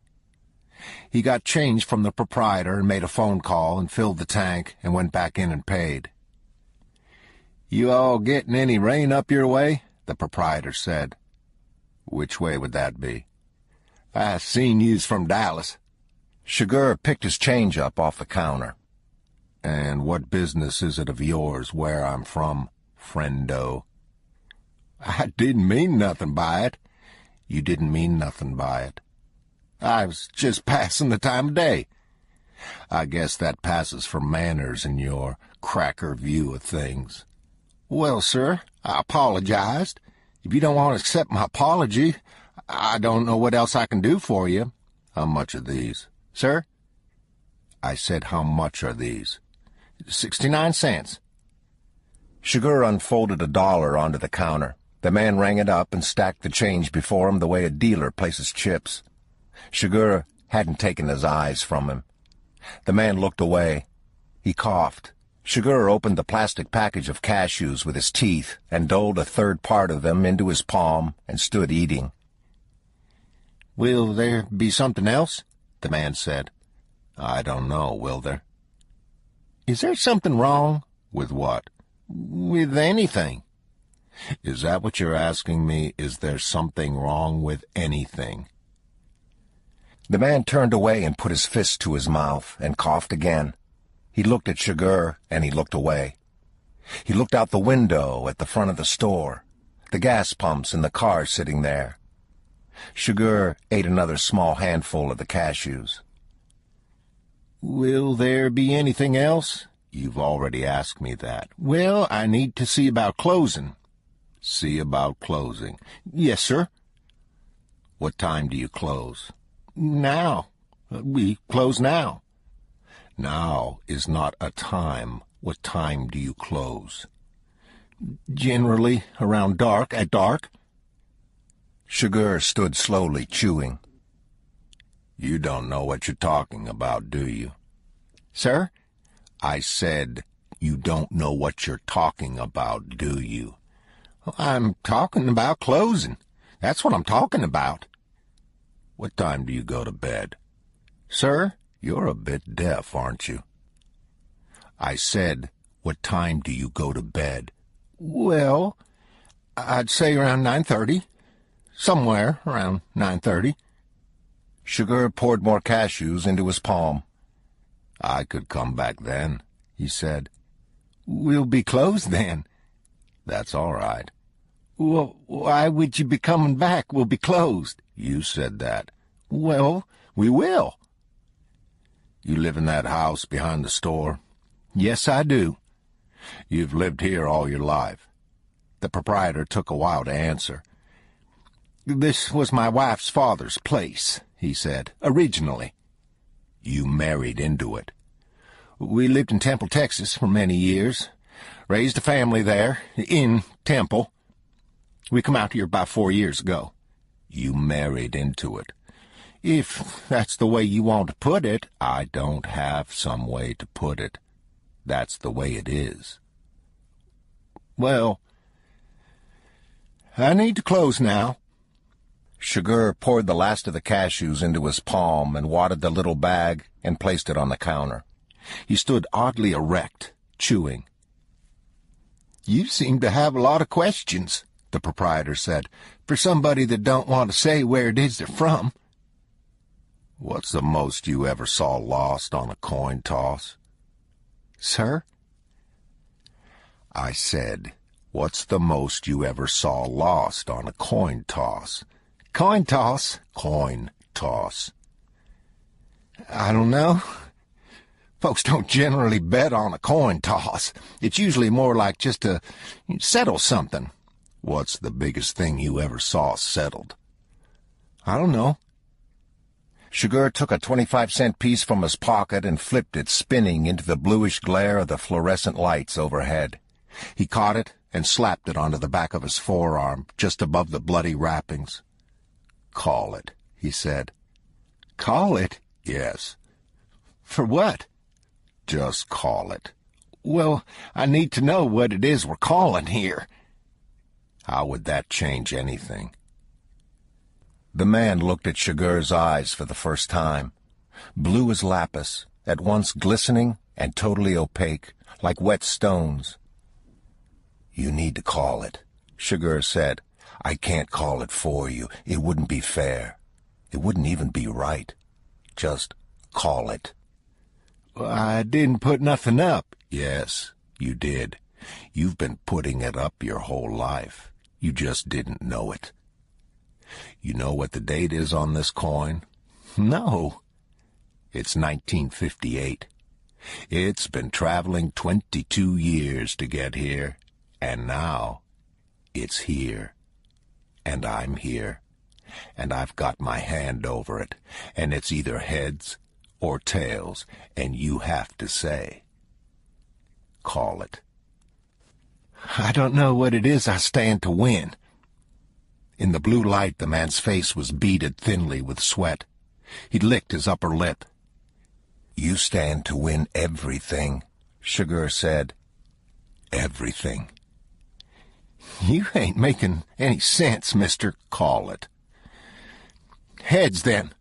He got change from the proprietor and made a phone call and filled the tank and went back in and paid. "You all getting any rain up your way?" the proprietor said. "Which way would that be?" "I seen you's from Dallas." Sugar picked his change up off the counter. "And what business is it of yours where I'm from, friendo?" "I didn't mean nothing by it." "You didn't mean nothing by it." "I was just passing the time of day." "I guess that passes for manners in your cracker view of things." "Well, sir, I apologized. If you don't want to accept my apology, I don't know what else I can do for you." "How much are these?" "Sir?" "I said, how much are these?" 69 cents. Sugar unfolded $1 onto the counter. The man rang it up and stacked the change before him the way a dealer places chips. Sugar hadn't taken his eyes from him. The man looked away. He coughed. Sugar opened the plastic package of cashews with his teeth and doled a third part of them into his palm and stood eating. "Will there be something else?" the man said. "I don't know, will there?" "Is there something wrong?" "With what?" "With anything." "Is that what you're asking me? Is there something wrong with anything?" The man turned away and put his fist to his mouth and coughed again. He looked at Sugar, and he looked away. He looked out the window at the front of the store, the gas pumps and the car sitting there. Sugar ate another small handful of the cashews. "Will there be anything else?" "You've already asked me that." "Well, I need to see about closing." "See about closing?" "Yes, sir." "What time do you close?" "Now. We close now." "Now is not a time. What time do you close?" "Generally around dark, at dark." Sugar stood slowly chewing. "You don't know what you're talking about, do you?" "Sir?" "I said, you don't know what you're talking about, do you?" "I'm talking about closing. That's what I'm talking about." "What time do you go to bed?" "Sir?" "You're a bit deaf, aren't you?" "I said, what time do you go to bed?" "Well, I'd say around 9:30. Somewhere around 9:30. Sugar poured more cashews into his palm. "I could come back then," he said. "We'll be closed then." "That's all right." "Well, why would you be coming back? We'll be closed." "You said that." "Well, we will." "You live in that house behind the store?" "Yes, I do." "You've lived here all your life?" The proprietor took a while to answer. "This was my wife's father's place," he said, "originally." "You married into it?" "We lived in Temple, Texas for many years. Raised a family there, in Temple. We come out here about 4 years ago." "You married into it?" "If that's the way you want to put it." "I don't have some way to put it. That's the way it is." "Well, I need to close now." Sugar poured the last of the cashews into his palm and wadded the little bag and placed it on the counter. He stood oddly erect, chewing. "You seem to have a lot of questions," the proprietor said, "for somebody that don't want to say where it is they're from." "What's the most you ever saw lost on a coin toss?" "Sir?" "I said, what's the most you ever saw lost on a coin toss?" "Coin toss?" "Coin toss." "I don't know. Folks don't generally bet on a coin toss. It's usually more like just to settle something." "What's the biggest thing you ever saw settled?" "I don't know." Sugar took a 25-cent piece from his pocket and flipped it, spinning into the bluish glare of the fluorescent lights overhead. He caught it and slapped it onto the back of his forearm, just above the bloody wrappings. "Call it," he said. "Call it?" "Yes." "For what?" "Just call it." "Well, I need to know what it is we're calling here." "How would that change anything?" The man looked at Sugar's eyes for the first time. Blue as lapis, at once glistening and totally opaque, like wet stones. "You need to call it," Sugar said. "I can't call it for you. It wouldn't be fair. It wouldn't even be right. Just call it." "I didn't put nothing up." "Yes, you did. You've been putting it up your whole life. You just didn't know it. You know what the date is on this coin?" "No." "It's 1958. It's been traveling 22 years to get here, and now it's here. And I'm here, and I've got my hand over it, and it's either heads or tails, and you have to say. Call it." "I don't know what it is I stand to win." In the blue light, the man's face was beaded thinly with sweat. He'd licked his upper lip. "You stand to win everything," Sugar said. "Everything." "You ain't making any sense, mister." "Call it." "Heads, then."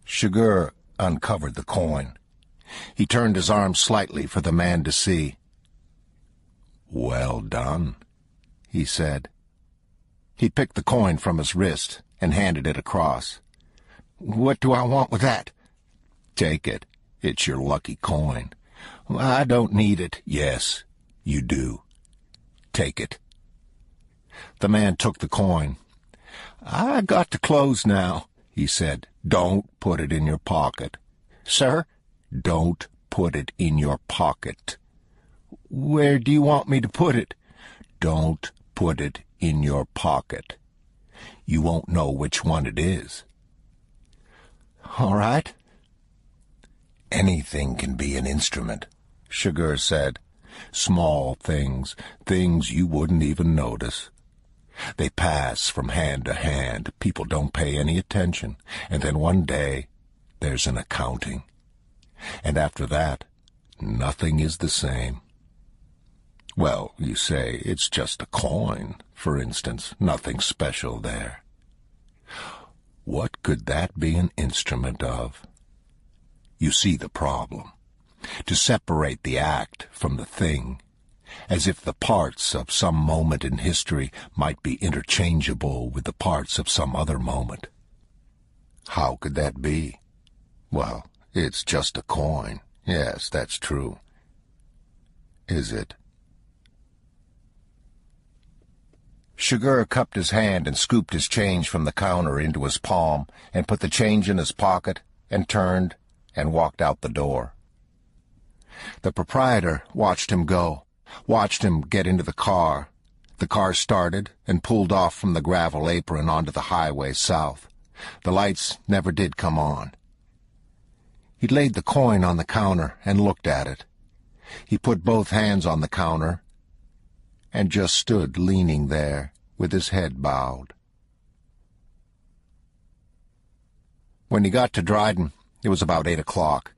Sugar uncovered the coin. He turned his arm slightly for the man to see. "Well done," he said. He picked the coin from his wrist and handed it across. "What do I want with that?" "Take it. It's your lucky coin." "I don't need it." "Yes, you do. Take it." The man took the coin. "I got to close now," he said. "Don't put it in your pocket." "Sir?" "Don't put it in your pocket." "Where do you want me to put it?" "Don't put it in your pocket. You won't know which one it is." "All right." "Anything can be an instrument," Sugar said. "Small things, things you wouldn't even notice. They pass from hand to hand. People don't pay any attention. And then one day, there's an accounting. And after that, nothing is the same. Well, you say, it's just a coin, for instance. Nothing special there. What could that be an instrument of? You see the problem. To separate the act from the thing, as if the parts of some moment in history might be interchangeable with the parts of some other moment. How could that be? Well, it's just a coin. Yes, that's true. Is it? Sugar cupped his hand and scooped his change from the counter into his palm and put the change in his pocket and turned and walked out the door. The proprietor watched him go, watched him get into the car. The car started and pulled off from the gravel apron onto the highway south. The lights never did come on. He laid the coin on the counter and looked at it. He put both hands on the counter and just stood leaning there with his head bowed. When he got to Dryden, it was about 8 o'clock.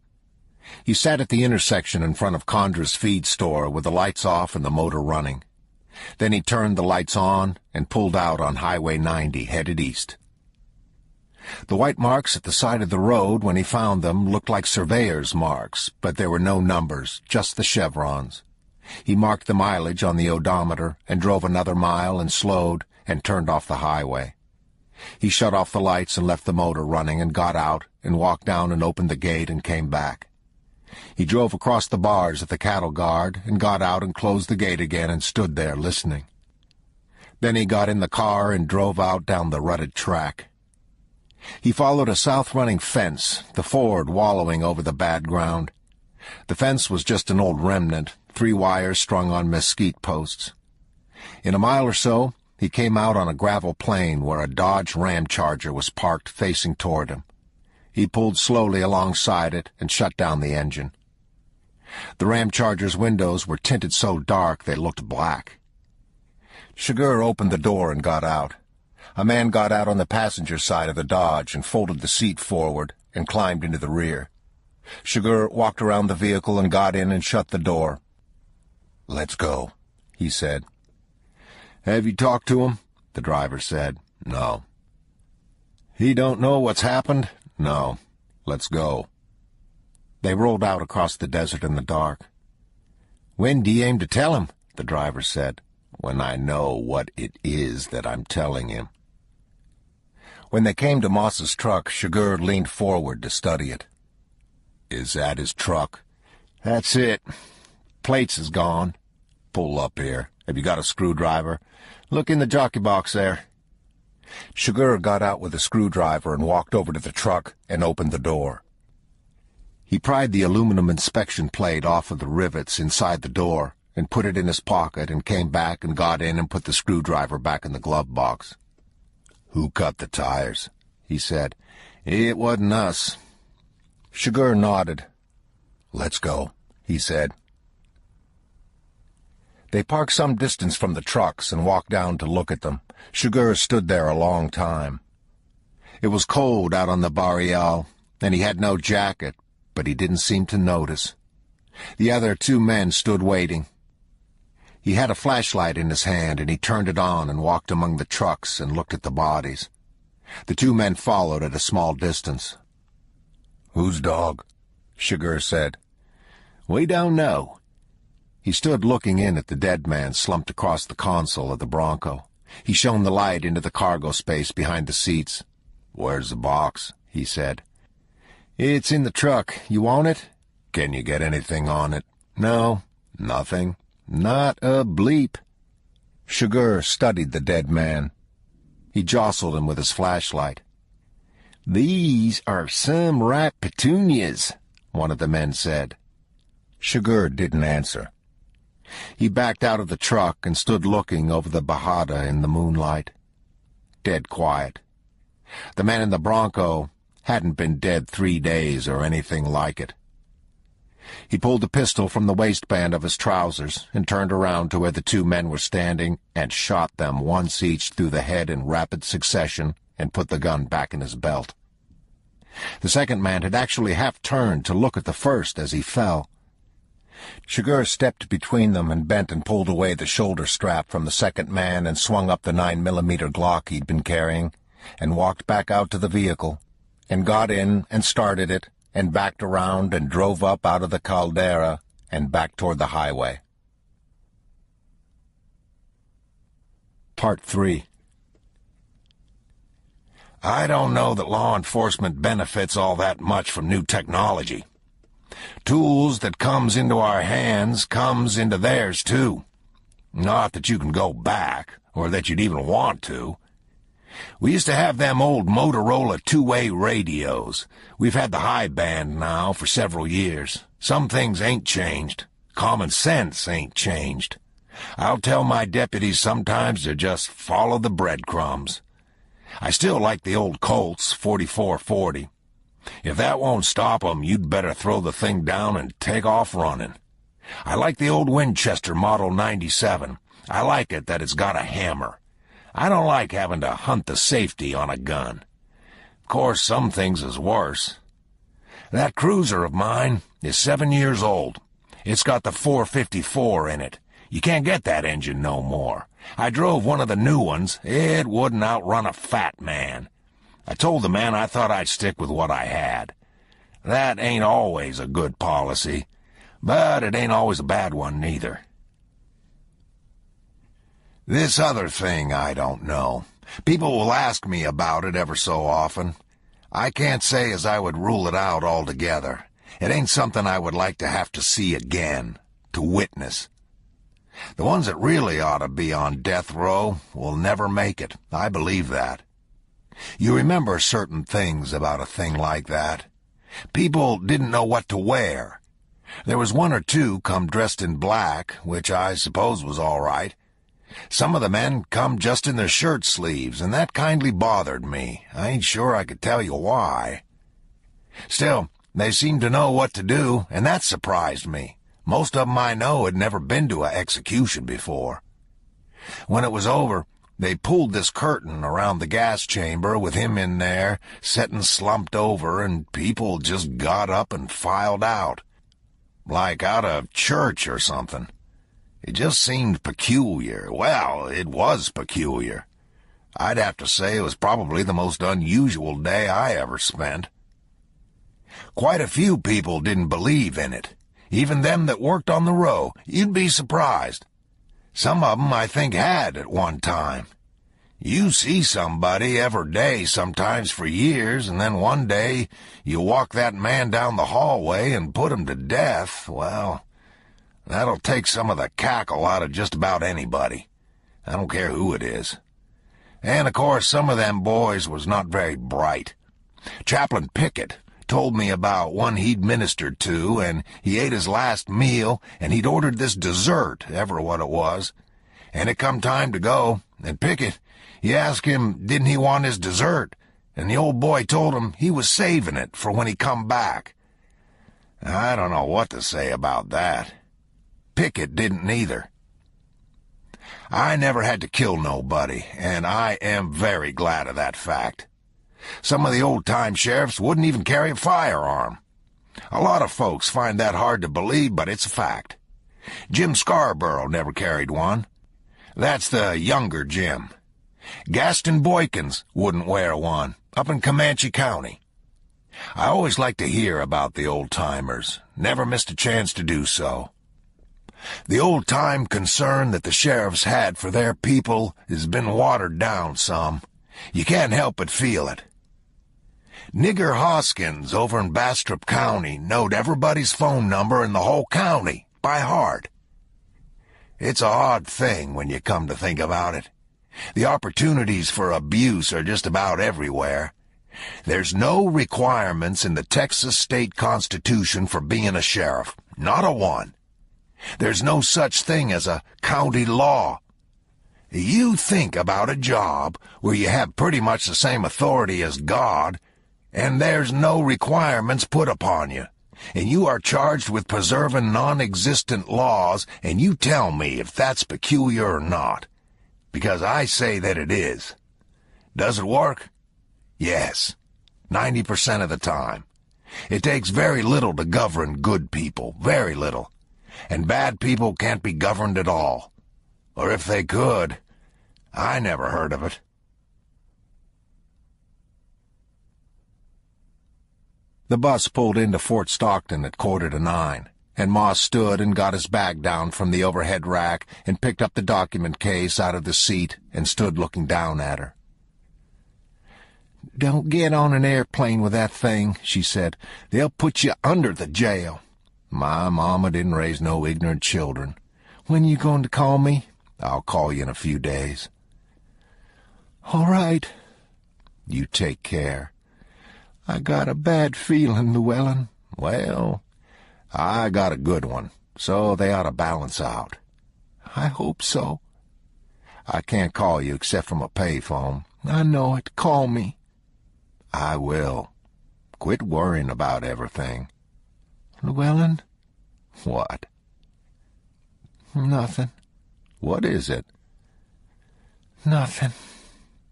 He sat at the intersection in front of Condra's feed store with the lights off and the motor running. Then he turned the lights on and pulled out on Highway 90, headed east. The white marks at the side of the road, when he found them, looked like surveyor's marks, but there were no numbers, just the chevrons. He marked the mileage on the odometer and drove another mile and slowed and turned off the highway. He shut off the lights and left the motor running and got out and walked down and opened the gate and came back. He drove across the bars at the cattle guard and got out and closed the gate again and stood there listening. Then he got in the car and drove out down the rutted track. He followed a south-running fence, the ford wallowing over the bad ground. The fence was just an old remnant, 3 wires strung on mesquite posts. In a mile or so, he came out on a gravel plain where a Dodge Ram Charger was parked facing toward him. He pulled slowly alongside it and shut down the engine. The Ram Charger's windows were tinted so dark they looked black. Chigurh opened the door and got out. A man got out on the passenger side of the Dodge and folded the seat forward and climbed into the rear. Chigurh walked around the vehicle and got in and shut the door. "Let's go," he said. "Have you talked to him?" the driver said. "No." "He don't know what's happened?" "No. Let's go." They rolled out across the desert in the dark. "When do you aim to tell him?" the driver said. "When I know what it is that I'm telling him." When they came to Moss's truck, Chigurh leaned forward to study it. "Is that his truck?" "That's it. Plates is gone." "Pull up here. Have you got a screwdriver?" "Look in the jockey box there." Chigurh got out with a screwdriver and walked over to the truck and opened the door. He pried the aluminum inspection plate off of the rivets inside the door and put it in his pocket and came back and got in and put the screwdriver back in the glove box. "Who cut the tires?" he said. "It wasn't us." Chigurh nodded. "Let's go," he said. They parked some distance from the trucks and walked down to look at them. Chigurh stood there a long time. It was cold out on the Barrial, and he had no jacket, but he didn't seem to notice. The other 2 men stood waiting. He had a flashlight in his hand, and he turned it on and walked among the trucks and looked at the bodies. The 2 men followed at a small distance. "Whose dog?" Chigurh said. "We don't know." He stood looking in at the dead man slumped across the console of the Bronco. He shone the light into the cargo space behind the seats. "Where's the box?" he said. "It's in the truck. You want it?" "Can you get anything on it?" "No." "Nothing?" "Not a bleep." Chigurh studied the dead man. He jostled him with his flashlight. "These are some ripe petunias," one of the men said. Chigurh didn't answer. He backed out of the truck and stood looking over the Bajada in the moonlight. Dead quiet. The man in the Bronco hadn't been dead 3 days or anything like it. He pulled the pistol from the waistband of his trousers and turned around to where the 2 men were standing and shot them once each through the head in rapid succession and put the gun back in his belt. The second man had actually half-turned to look at the first as he fell. Chigurh stepped between them and bent and pulled away the shoulder strap from the second man and swung up the 9mm Glock he'd been carrying and walked back out to the vehicle and got in and started it and backed around and drove up out of the caldera and back toward the highway. Part 3. I don't know that law enforcement benefits all that much from new technology. Tools that comes into our hands comes into theirs, too. Not that you can go back, or that you'd even want to. We used to have them old Motorola 2-way radios. We've had the high band now for several years. Some things ain't changed. Common sense ain't changed. I'll tell my deputies sometimes to just follow the breadcrumbs. I still like the old Colts 4440. If that won't stop 'em, you'd better throw the thing down and take off running. I like the old Winchester Model 97. I like it that it's got a hammer. I don't like having to hunt the safety on a gun. Of course, some things is worse. That cruiser of mine is 7 years old. It's got the 454 in it. You can't get that engine no more. I drove one of the new ones. It wouldn't outrun a fat man. I told the man I thought I'd stick with what I had. That ain't always a good policy, but it ain't always a bad one neither. This other thing I don't know. People will ask me about it ever so often. I can't say as I would rule it out altogether. It ain't something I would like to have to see again, to witness. The ones that really ought to be on death row will never make it. I believe that. You remember certain things about a thing like that. People didn't know what to wear. There was one or two come dressed in black, which I suppose was all right. Some of the men come just in their shirt sleeves, and that kindly bothered me. I ain't sure I could tell you why. Still, they seemed to know what to do, and that surprised me. Most of 'em I know had never been to a execution before. When it was over, they pulled this curtain around the gas chamber with him in there, settin' slumped over, and people just got up and filed out. Like out of church or something. It just seemed peculiar. Well, it was peculiar. I'd have to say it was probably the most unusual day I ever spent. Quite a few people didn't believe in it. Even them that worked on the row. You'd be surprised. Some of 'em I think had at one time. You see somebody every day, sometimes for years, and then one day you walk that man down the hallway and put him to death. Well, that'll take some of the cackle out of just about anybody. I don't care who it is. And, of course, some of them boys was not very bright. Chaplain Pickett told me about one he'd ministered to, and he ate his last meal, and he'd ordered this dessert, ever what it was. And it come time to go, and Pickett, he asked him didn't he want his dessert, and the old boy told him he was saving it for when he come back. I don't know what to say about that. Pickett didn't neither. I never had to kill nobody, and I am very glad of that fact. Some of the old-time sheriffs wouldn't even carry a firearm. A lot of folks find that hard to believe, but it's a fact. Jim Scarborough never carried one. That's the younger Jim. Gaston Boykins wouldn't wear one, up in Comanche County. I always like to hear about the old-timers. Never missed a chance to do so. The old-time concern that the sheriffs had for their people has been watered down some. You can't help but feel it. Nigger Hoskins over in Bastrop County knowed everybody's phone number in the whole county by heart. It's a odd thing when you come to think about it. The opportunities for abuse are just about everywhere. There's no requirements in the Texas State Constitution for being a sheriff. Not a one. There's no such thing as a county law. You think about a job where you have pretty much the same authority as God, and there's no requirements put upon you, and you are charged with preserving non-existent laws, and you tell me if that's peculiar or not, because I say that it is. Does it work? Yes, 90% of the time. It takes very little to govern good people, very little, and bad people can't be governed at all. Or if they could, I never heard of it. The bus pulled into Fort Stockton at 8:45, and Moss stood and got his bag down from the overhead rack and picked up the document case out of the seat and stood looking down at her. "Don't get on an airplane with that thing," she said. "They'll put you under the jail." "My mama didn't raise no ignorant children." "When you going to call me?" "I'll call you in a few days." "All right." "You take care." "I got a bad feeling, Llewellyn." "Well, I got a good one, so they ought to balance out." "I hope so." "I can't call you except from a payphone." "I know it. Call me." "I will. Quit worrying about everything." "Llewellyn?" "What?" "Nothing." "What is it?" "Nothing.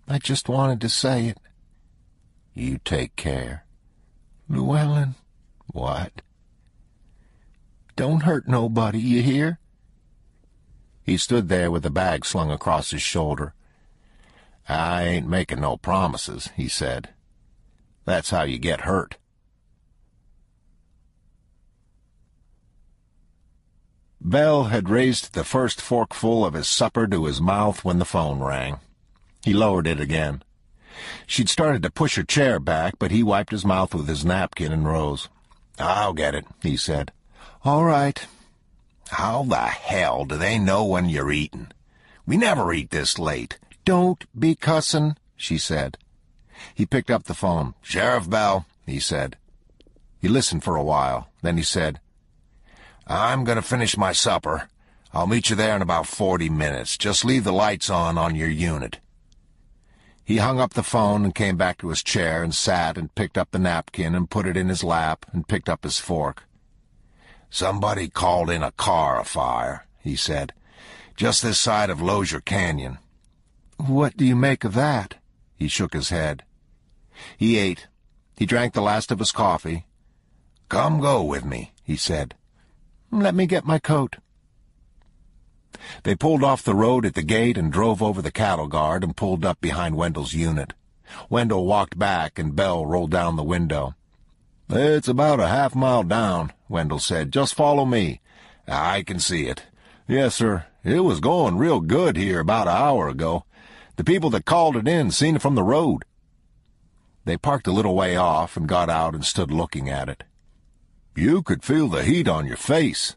I just wanted to say it." "You take care." "Llewellyn." "What?" "Don't hurt nobody, you hear?" He stood there with the bag slung across his shoulder. "I ain't making no promises," he said. "That's how you get hurt." Bell had raised the first forkful of his supper to his mouth when the phone rang. He lowered it again. She'd started to push her chair back, but he wiped his mouth with his napkin and rose. "I'll get it," he said. "All right." "How the hell do they know when you're eating? We never eat this late." "Don't be cussin'," she said. He picked up the phone. "Sheriff Bell," he said. He listened for a while. Then he said, "I'm going to finish my supper. I'll meet you there in about 40 minutes. Just leave the lights on your unit." He hung up the phone and came back to his chair and sat and picked up the napkin and put it in his lap and picked up his fork. "Somebody called in a car afire," he said, "just this side of Lozier Canyon." "What do you make of that?" He shook his head. He ate. He drank the last of his coffee. "Come go with me," he said. "Let me get my coat." They pulled off the road at the gate and drove over the cattle guard and pulled up behind Wendell's unit. Wendell walked back and Bell rolled down the window. "It's about a half-mile down," Wendell said. "Just follow me." "I can see it." "Yes, sir. It was going real good here about an hour ago. The people that called it in seen it from the road." They parked a little way off and got out and stood looking at it. "You could feel the heat on your face."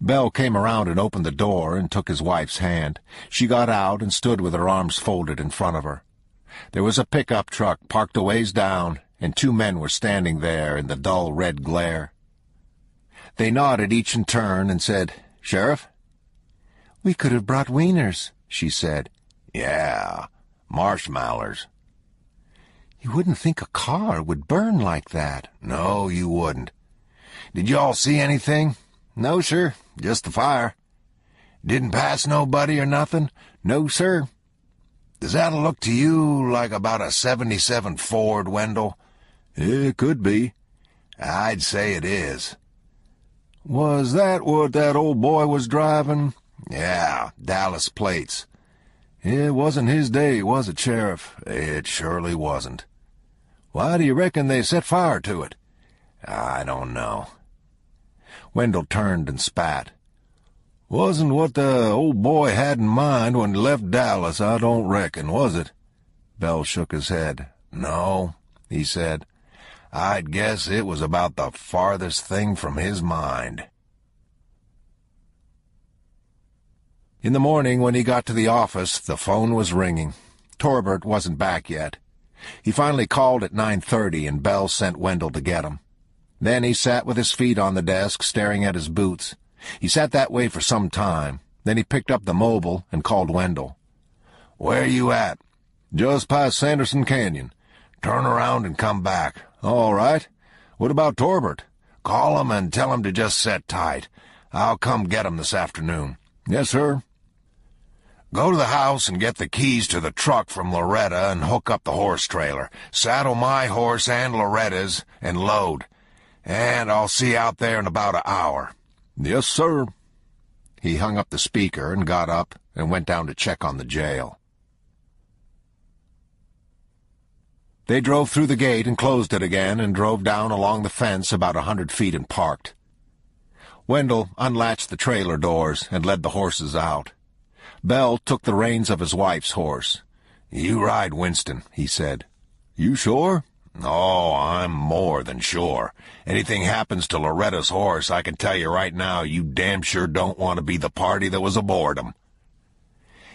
Bell came around and opened the door and took his wife's hand. She got out and stood with her arms folded in front of her. There was a pickup truck parked a ways down, and 2 men were standing there in the dull red glare. They nodded each in turn and said, "Sheriff?" "We could have brought wieners," she said. "Yeah, marshmallows." "You wouldn't think a car would burn like that." "No, you wouldn't. Did you all see anything?" "No, sir. Just the fire." "Didn't pass nobody or nothing?" "No, sir." "Does that look to you like about a '77 Ford, Wendell?" "It could be." "I'd say it is." "Was that what that old boy was driving?" "Yeah, Dallas plates." "It wasn't his day, was it, Sheriff?" "It surely wasn't." "Why do you reckon they set fire to it?" "I don't know." Wendell turned and spat. "Wasn't what the old boy had in mind when he left Dallas, I don't reckon, was it?" Bell shook his head. "No," he said. "I'd guess it was about the farthest thing from his mind." In the morning, when he got to the office, the phone was ringing. Torbert wasn't back yet. He finally called at 9:30, and Bell sent Wendell to get him. Then he sat with his feet on the desk, staring at his boots. He sat that way for some time. Then he picked up the mobile and called Wendell. "Where you at?" "Just past Sanderson Canyon." "Turn around and come back." "All right. What about Torbert?" "Call him and tell him to just set tight. I'll come get him this afternoon." "Yes, sir." "Go to the house and get the keys to the truck from Loretta and hook up the horse trailer. Saddle my horse and Loretta's and load. And I'll see you out there in about an hour." "Yes, sir." He hung up the speaker and got up and went down to check on the jail. They drove through the gate and closed it again and drove down along the fence about 100 feet and parked. Wendell unlatched the trailer doors and led the horses out. Bell took the reins of his wife's horse. "You ride Winston," he said. "You sure?" "Oh, I'm more than sure. Anything happens to Loretta's horse, I can tell you right now you damn sure don't want to be the party that was aboard him."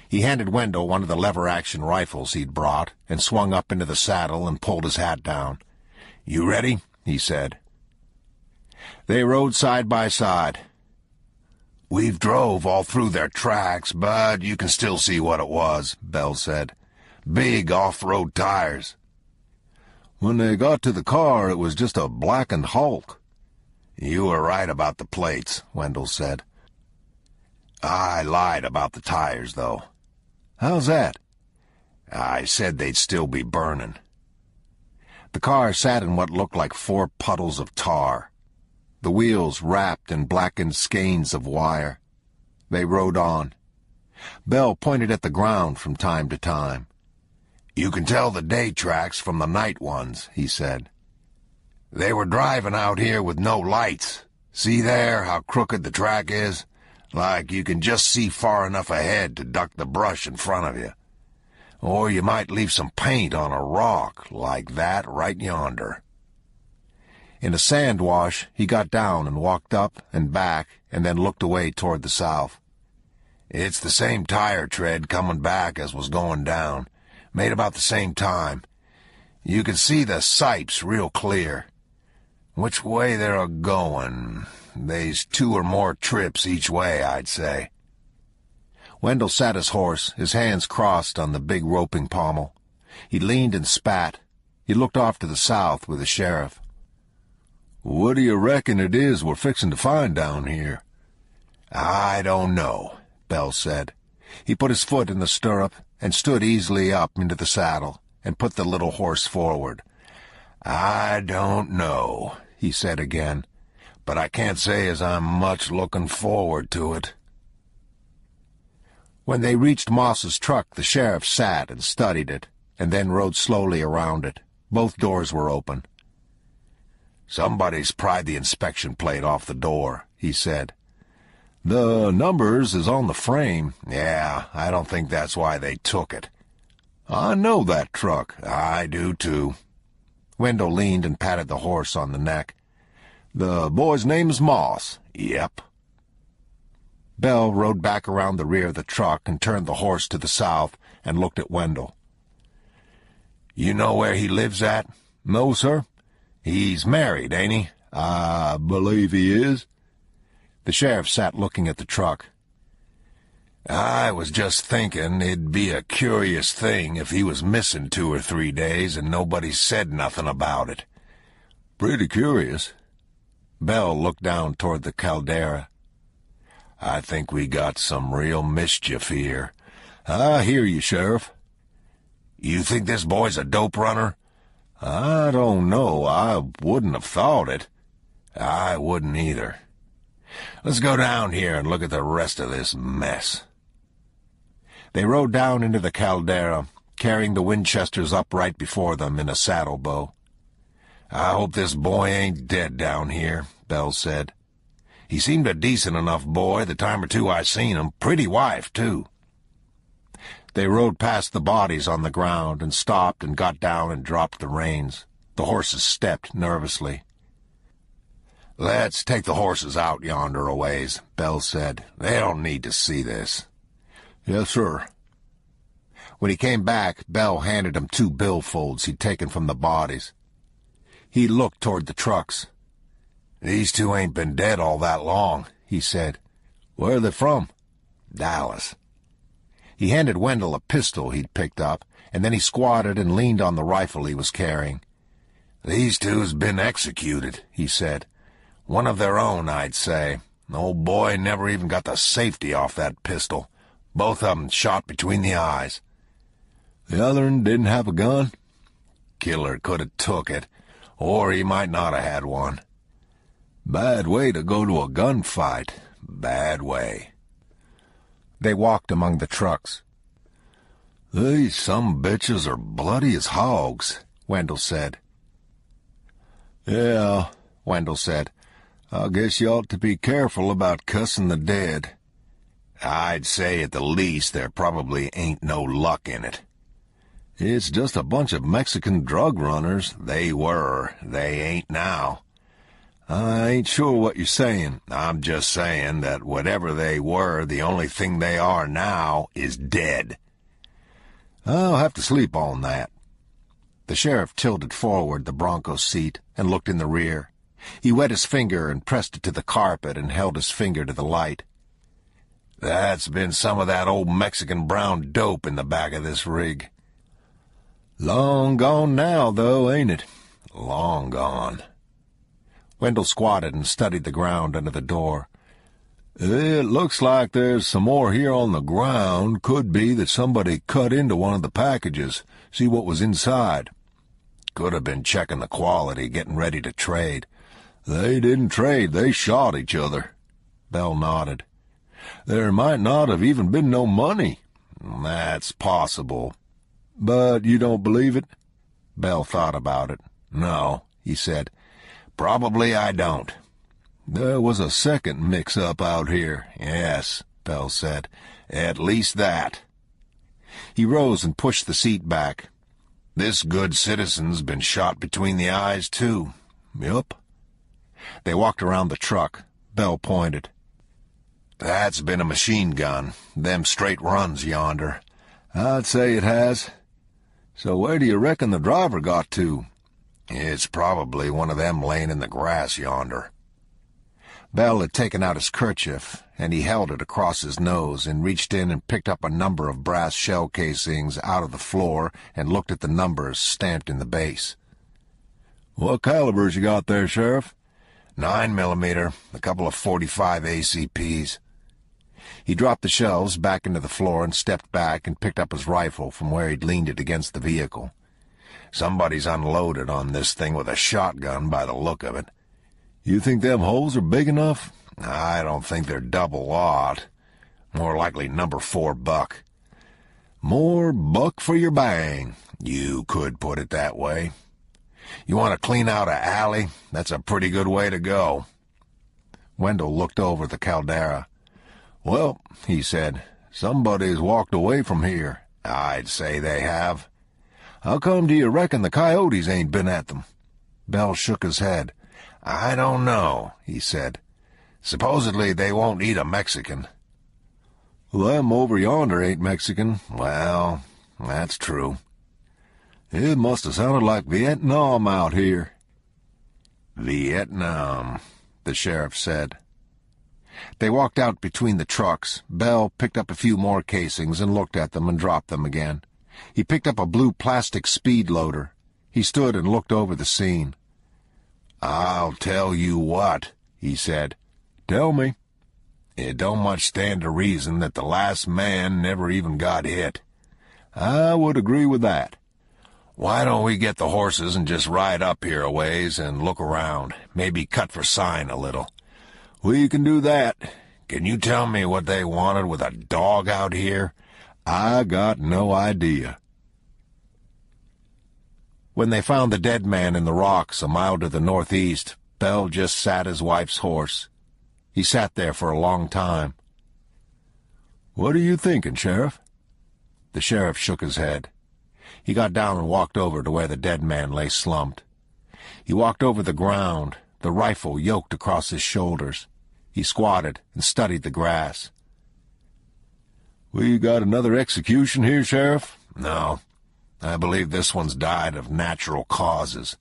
He handed Wendell one of the lever-action rifles he'd brought and swung up into the saddle and pulled his hat down. "You ready?" he said. They rode side by side. "We've drove all through their tracks, but you can still see what it was," Bell said. "Big off-road tires." "When they got to the car, it was just a blackened hulk." "You were right about the plates," Wendell said. "I lied about the tires, though." "How's that?" "I said they'd still be burning." The car sat in what looked like 4 puddles of tar. The wheels wrapped in blackened skeins of wire. They rode on. Bell pointed at the ground from time to time. "You can tell the day tracks from the night ones," he said. "They were driving out here with no lights. See there how crooked the track is? Like you can just see far enough ahead to duck the brush in front of you. Or you might leave some paint on a rock, like that right yonder." In a sand wash, he got down and walked up and back and then looked away toward the south. "It's the same tire tread coming back as was going down. Made about the same time. You can see the sipes real clear. Which way they're a-going? They's 2 or more trips each way, I'd say." Wendell sat his horse, his hands crossed on the big roping pommel. He leaned and spat. He looked off to the south with the sheriff. "What do you reckon it is we're fixing to find down here?" "I don't know," Bell said. He put his foot in the stirrup and stood easily up into the saddle and put the little horse forward. "I don't know," he said again, "but I can't say as I'm much looking forward to it." When they reached Moss's truck, the sheriff sat and studied it, and then rode slowly around it. Both doors were open. "Somebody's pried the inspection plate off the door," he said. "The numbers is on the frame." "Yeah, I don't think that's why they took it." "I know that truck." "I do, too." Wendell leaned and patted the horse on the neck. "The boy's name's Moss." "Yep." Bell rode back around the rear of the truck and turned the horse to the south and looked at Wendell. "You know where he lives at?" "No, sir." "He's married, ain't he?" "I believe he is." The sheriff sat looking at the truck. "I was just thinking it'd be a curious thing if he was missing 2 or 3 days and nobody said nothing about it." "Pretty curious." Bell looked down toward the caldera. "I think we got some real mischief here." "I hear you, Sheriff." "You think this boy's a dope runner?" "I don't know. I wouldn't have thought it." "I wouldn't either. Let's go down here and look at the rest of this mess." They rode down into the caldera, carrying the Winchesters upright before them in a saddle bow. "I hope this boy ain't dead down here," Bell said. "He seemed a decent enough boy the time or 2 I seen him. Pretty wife, too." They rode past the bodies on the ground and stopped and got down and dropped the reins. The horses stepped nervously. "Let's take the horses out yonder a ways," Bell said. "They don't need to see this." "Yes, sir." When he came back, Bell handed him 2 billfolds he'd taken from the bodies. He looked toward the trucks. "These 2 ain't been dead all that long," he said. "Where are they from?" "Dallas." He handed Wendell a pistol he'd picked up, and then he squatted and leaned on the rifle he was carrying. "These 2's been executed," he said. "One of their own, I'd say. The old boy never even got the safety off that pistol. Both of 'em shot between the eyes." "The other one didn't have a gun?" "Killer could have took it, or he might not have had one." "Bad way to go to a gunfight." "Bad way." They walked among the trucks. "These some bitches are bloody as hogs," Wendell said. "Yeah," Wendell said. "I guess you ought to be careful about cussing the dead." "I'd say at the least there probably ain't no luck in it." "It's just a bunch of Mexican drug runners." "They were. They ain't now." "I ain't sure what you're saying." "I'm just saying that whatever they were, the only thing they are now is dead." "I'll have to sleep on that." The sheriff tilted forward the bronco seat and looked in the rear. He wet his finger and pressed it to the carpet and held his finger to the light. "That's been some of that old Mexican brown dope in the back of this rig." "Long gone now, though, ain't it?" "Long gone." Wendell squatted and studied the ground under the door. "It looks like there's some more here on the ground. Could be that somebody cut into one of the packages, see what was inside." "Could have been checking the quality, getting ready to trade." "They didn't trade. They shot each other." Bell nodded. "There might not have even been no money." "That's possible." "But you don't believe it?" Bell thought about it. "No," he said. "Probably I don't. There was a second mix-up out here, yes, Bell said. At least that. He rose and pushed the seat back. This good citizen's been shot between the eyes, too. Yup. They walked around the truck. Bell pointed. That's been a machine gun. Them straight runs yonder. I'd say it has. So where do you reckon the driver got to? It's probably one of them laying in the grass yonder. Bell had taken out his kerchief, and he held it across his nose and reached in and picked up a number of brass shell casings out of the floor and looked at the numbers stamped in the base. What calibers you got there, Sheriff? 9mm, a couple of .45 ACPs. He dropped the shells back into the floor and stepped back and picked up his rifle from where he'd leaned it against the vehicle. Somebody's unloaded on this thing with a shotgun by the look of it. You think them holes are big enough? I don't think they're double-aught. More likely number 4 buck. More buck for your bang. You could put it that way. You want to clean out a alley? That's a pretty good way to go. Wendell looked over the caldera. Well, he said, somebody's walked away from here. I'd say they have. How come do you reckon the coyotes ain't been at them? Bell shook his head. I don't know, he said. Supposedly they won't eat a Mexican. Them over yonder ain't Mexican. Well, that's true. It must have sounded like Vietnam out here. Vietnam, the sheriff said. They walked out between the trucks. Bell picked up a few more casings and looked at them and dropped them again. He picked up a blue plastic speed loader. He stood and looked over the scene. I'll tell you what, he said. Tell me. It don't much stand to reason that the last man never even got hit. I would agree with that. Why don't we get the horses and just ride up here a ways and look around, maybe cut for sign a little? We can do that. Can you tell me what they wanted with a dog out here? I got no idea. When they found the dead man in the rocks a mile to the northeast, Bell just sat his wife's horse. He sat there for a long time. What are you thinking, Sheriff? The sheriff shook his head. He got down and walked over to where the dead man lay slumped. He walked over the ground, the rifle yoked across his shoulders. He squatted and studied the grass. We got another execution here, Sheriff? No. I believe this one's died of natural causes.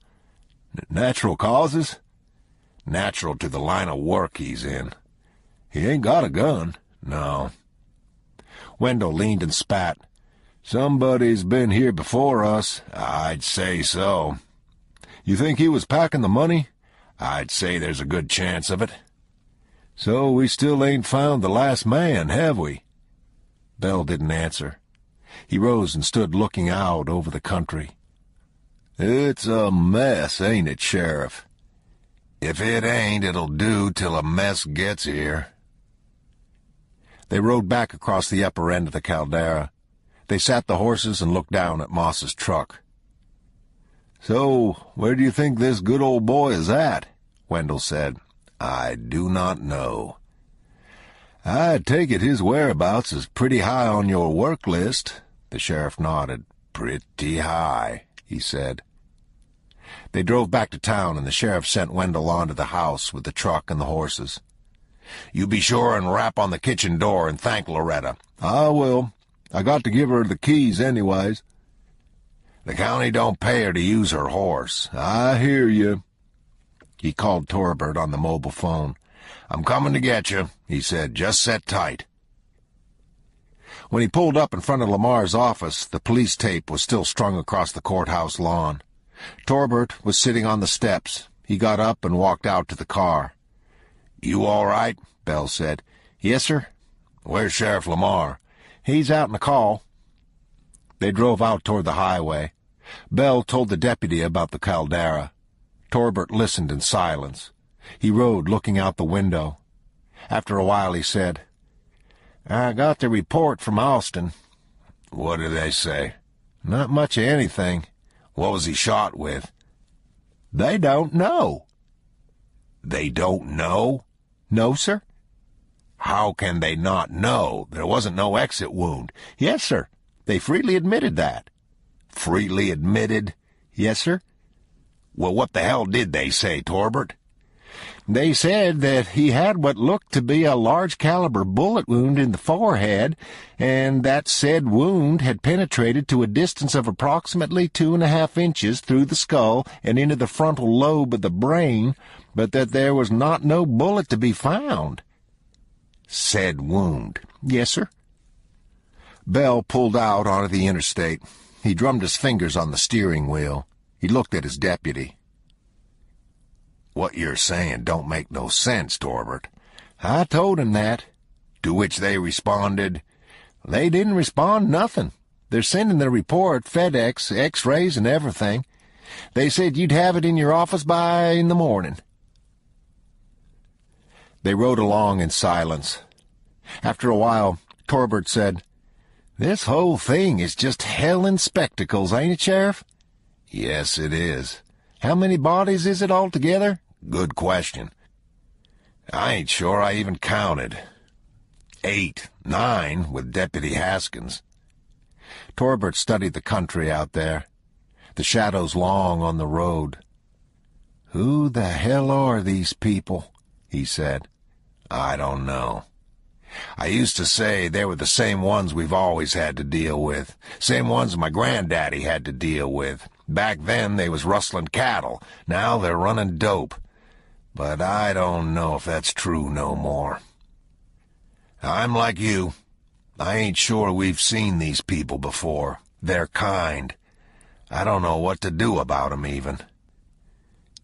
Natural causes? Natural to the line of work he's in. He ain't got a gun. No. Wendell leaned and spat. Somebody's been here before us. I'd say so. You think he was packing the money? I'd say there's a good chance of it. So we still ain't found the last man, have we? Bell didn't answer. He rose and stood looking out over the country. It's a mess, ain't it, Sheriff? If it ain't, it'll do till a mess gets here. They rode back across the upper end of the caldera. They sat the horses and looked down at Moss's truck. So, where do you think this good old boy is at? Wendell said. I do not know. I take it his whereabouts is pretty high on your work list. The sheriff nodded. Pretty high, he said. They drove back to town, and the sheriff sent Wendell on to the house with the truck and the horses. You be sure and rap on the kitchen door and thank Loretta. I will. I got to give her the keys anyways. The county don't pay her to use her horse. I hear you. He called Torbert on the mobile phone. I'm coming to get you, he said. Just set tight. When he pulled up in front of Lamar's office, the police tape was still strung across the courthouse lawn. Torbert was sitting on the steps. He got up and walked out to the car. You all right? Bell said. Yes, sir. Where's Sheriff Lamar? He's out in a call. They drove out toward the highway. Bell told the deputy about the caldera. Torbert listened in silence. He rode looking out the window. After a while he said, I got the report from Austin. What did they say? Not much of anything. What was he shot with? They don't know. They don't know? No, sir. How can they not know? There wasn't no exit wound. Yes, sir. They freely admitted that. Freely admitted? Yes, sir. Well, what the hell did they say, Torbert? They said that he had what looked to be a large-caliber bullet wound in the forehead, and that said wound had penetrated to a distance of approximately 2.5 inches through the skull and into the frontal lobe of the brain, but that there was not no bullet to be found. Said wound? Yes, sir. Bell pulled out onto the interstate. He drummed his fingers on the steering wheel. He looked at his deputy. What you're saying don't make no sense, Torbert. I told him that. To which they responded, They didn't respond nothing. They're sending the report, FedEx, X-rays, and everything. They said you'd have it in your office by in the morning. They rode along in silence. After a while, Torbert said, This whole thing is just hell in spectacles, ain't it, Sheriff? Yes, it is. How many bodies is it altogether? Good question. I ain't sure I even counted. 8, 9, with Deputy Haskins. Torbert studied the country out there, the shadows long on the road. Who the hell are these people? He said. I don't know. I used to say they were the same ones we've always had to deal with, same ones my granddaddy had to deal with. Back then they was rustling cattle, now they're running dope. But I don't know if that's true no more. I'm like you. I ain't sure we've seen these people before. Their kind. I don't know what to do about 'em even.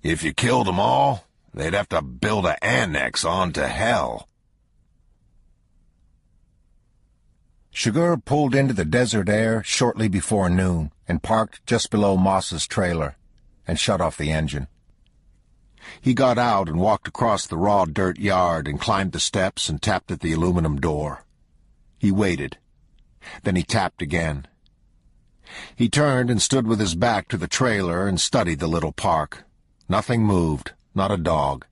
If you killed 'em all, they'd have to build an annex onto hell. Chigurh pulled into the desert air shortly before noon and parked just below Moss's trailer and shut off the engine. He got out and walked across the raw dirt yard and climbed the steps and tapped at the aluminum door. He waited. Then he tapped again. He turned and stood with his back to the trailer and studied the little park. Nothing moved, not a dog.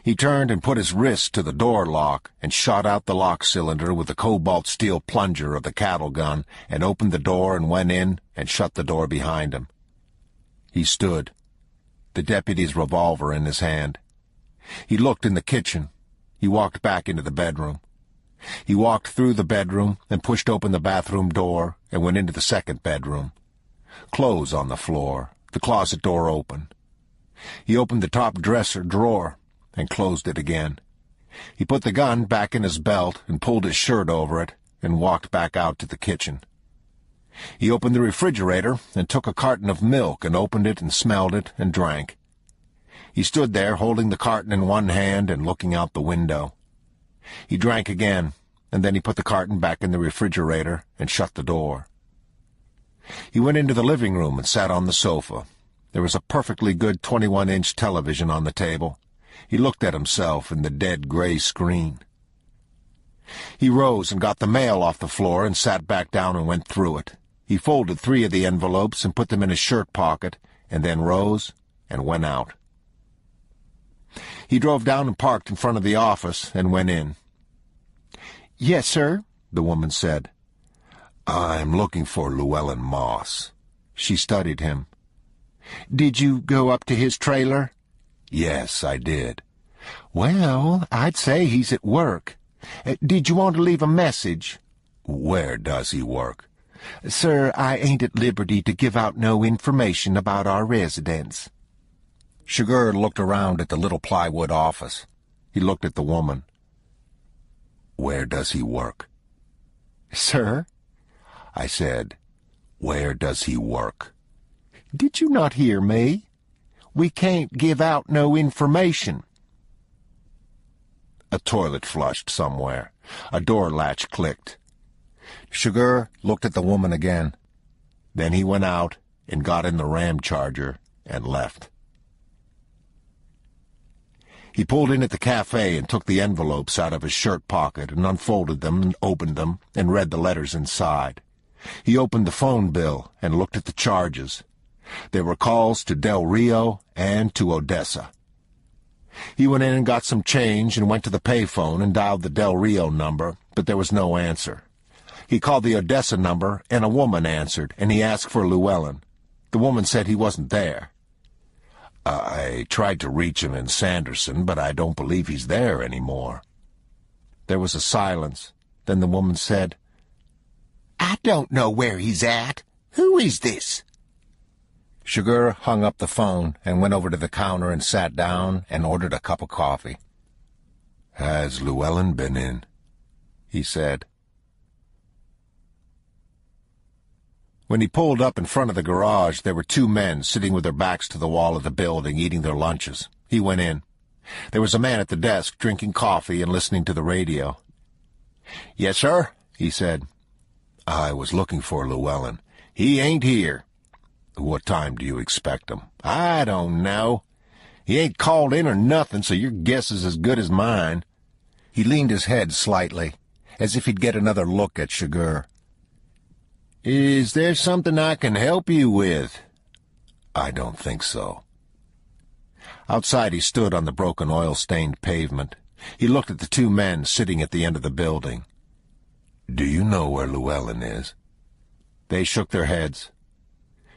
He turned and put his wrist to the door lock and shot out the lock cylinder with the cobalt steel plunger of the cattle gun and opened the door and went in and shut the door behind him. He stood, the deputy's revolver in his hand. He looked in the kitchen. He walked back into the bedroom. He walked through the bedroom and pushed open the bathroom door and went into the second bedroom. Clothes on the floor, the closet door open. He opened the top dresser drawer and closed it again. He put the gun back in his belt and pulled his shirt over it and walked back out to the kitchen. He opened the refrigerator and took a carton of milk and opened it and smelled it and drank. He stood there holding the carton in one hand and looking out the window. He drank again, and then he put the carton back in the refrigerator and shut the door. He went into the living room and sat on the sofa. There was a perfectly good 21-inch television on the table. He looked at himself in the dead gray screen. He rose and got the mail off the floor and sat back down and went through it. He folded 3 of the envelopes and put them in his shirt pocket, and then rose and went out. He drove down and parked in front of the office and went in. "Yes, sir," the woman said. "I'm looking for Llewellyn Moss." She studied him. "Did you go up to his trailer?" "Yes, I did." "Well, I'd say he's at work. Did you want to leave a message?" "Where does he work?" "Sir, I ain't at liberty to give out no information about our residents." Chigurh looked around at the little plywood office. He looked at the woman. "Where does he work?" "Sir?" I said, "Where does he work?" "Did you not hear me? We can't give out no information." A toilet flushed somewhere. A door latch clicked. Chigurh looked at the woman again. Then he went out and got in the ram charger and left. He pulled in at the cafe and took the envelopes out of his shirt pocket and unfolded them and opened them and read the letters inside. He opened the phone bill and looked at the charges. There were calls to Del Rio and to Odessa. He went in and got some change and went to the payphone and dialed the Del Rio number, but there was no answer. He called the Odessa number, and a woman answered, and he asked for Llewellyn. The woman said he wasn't there. I tried to reach him in Sanderson, but I don't believe he's there anymore. There was a silence. Then the woman said, I don't know where he's at. Who is this? Sugar hung up the phone and went over to the counter and sat down and ordered a cup of coffee. Has Llewellyn been in? He said. When he pulled up in front of the garage, there were two men sitting with their backs to the wall of the building eating their lunches. He went in. There was a man at the desk drinking coffee and listening to the radio. Yes, sir, he said. I was looking for Llewellyn. He ain't here. What time do you expect him? I don't know. He ain't called in or nothing, so your guess is as good as mine. He leaned his head slightly, as if he'd get another look at Sugar. Is there something I can help you with? I don't think so. Outside he stood on the broken oil-stained pavement. He looked at the two men sitting at the end of the building. Do you know where Llewellyn is? They shook their heads.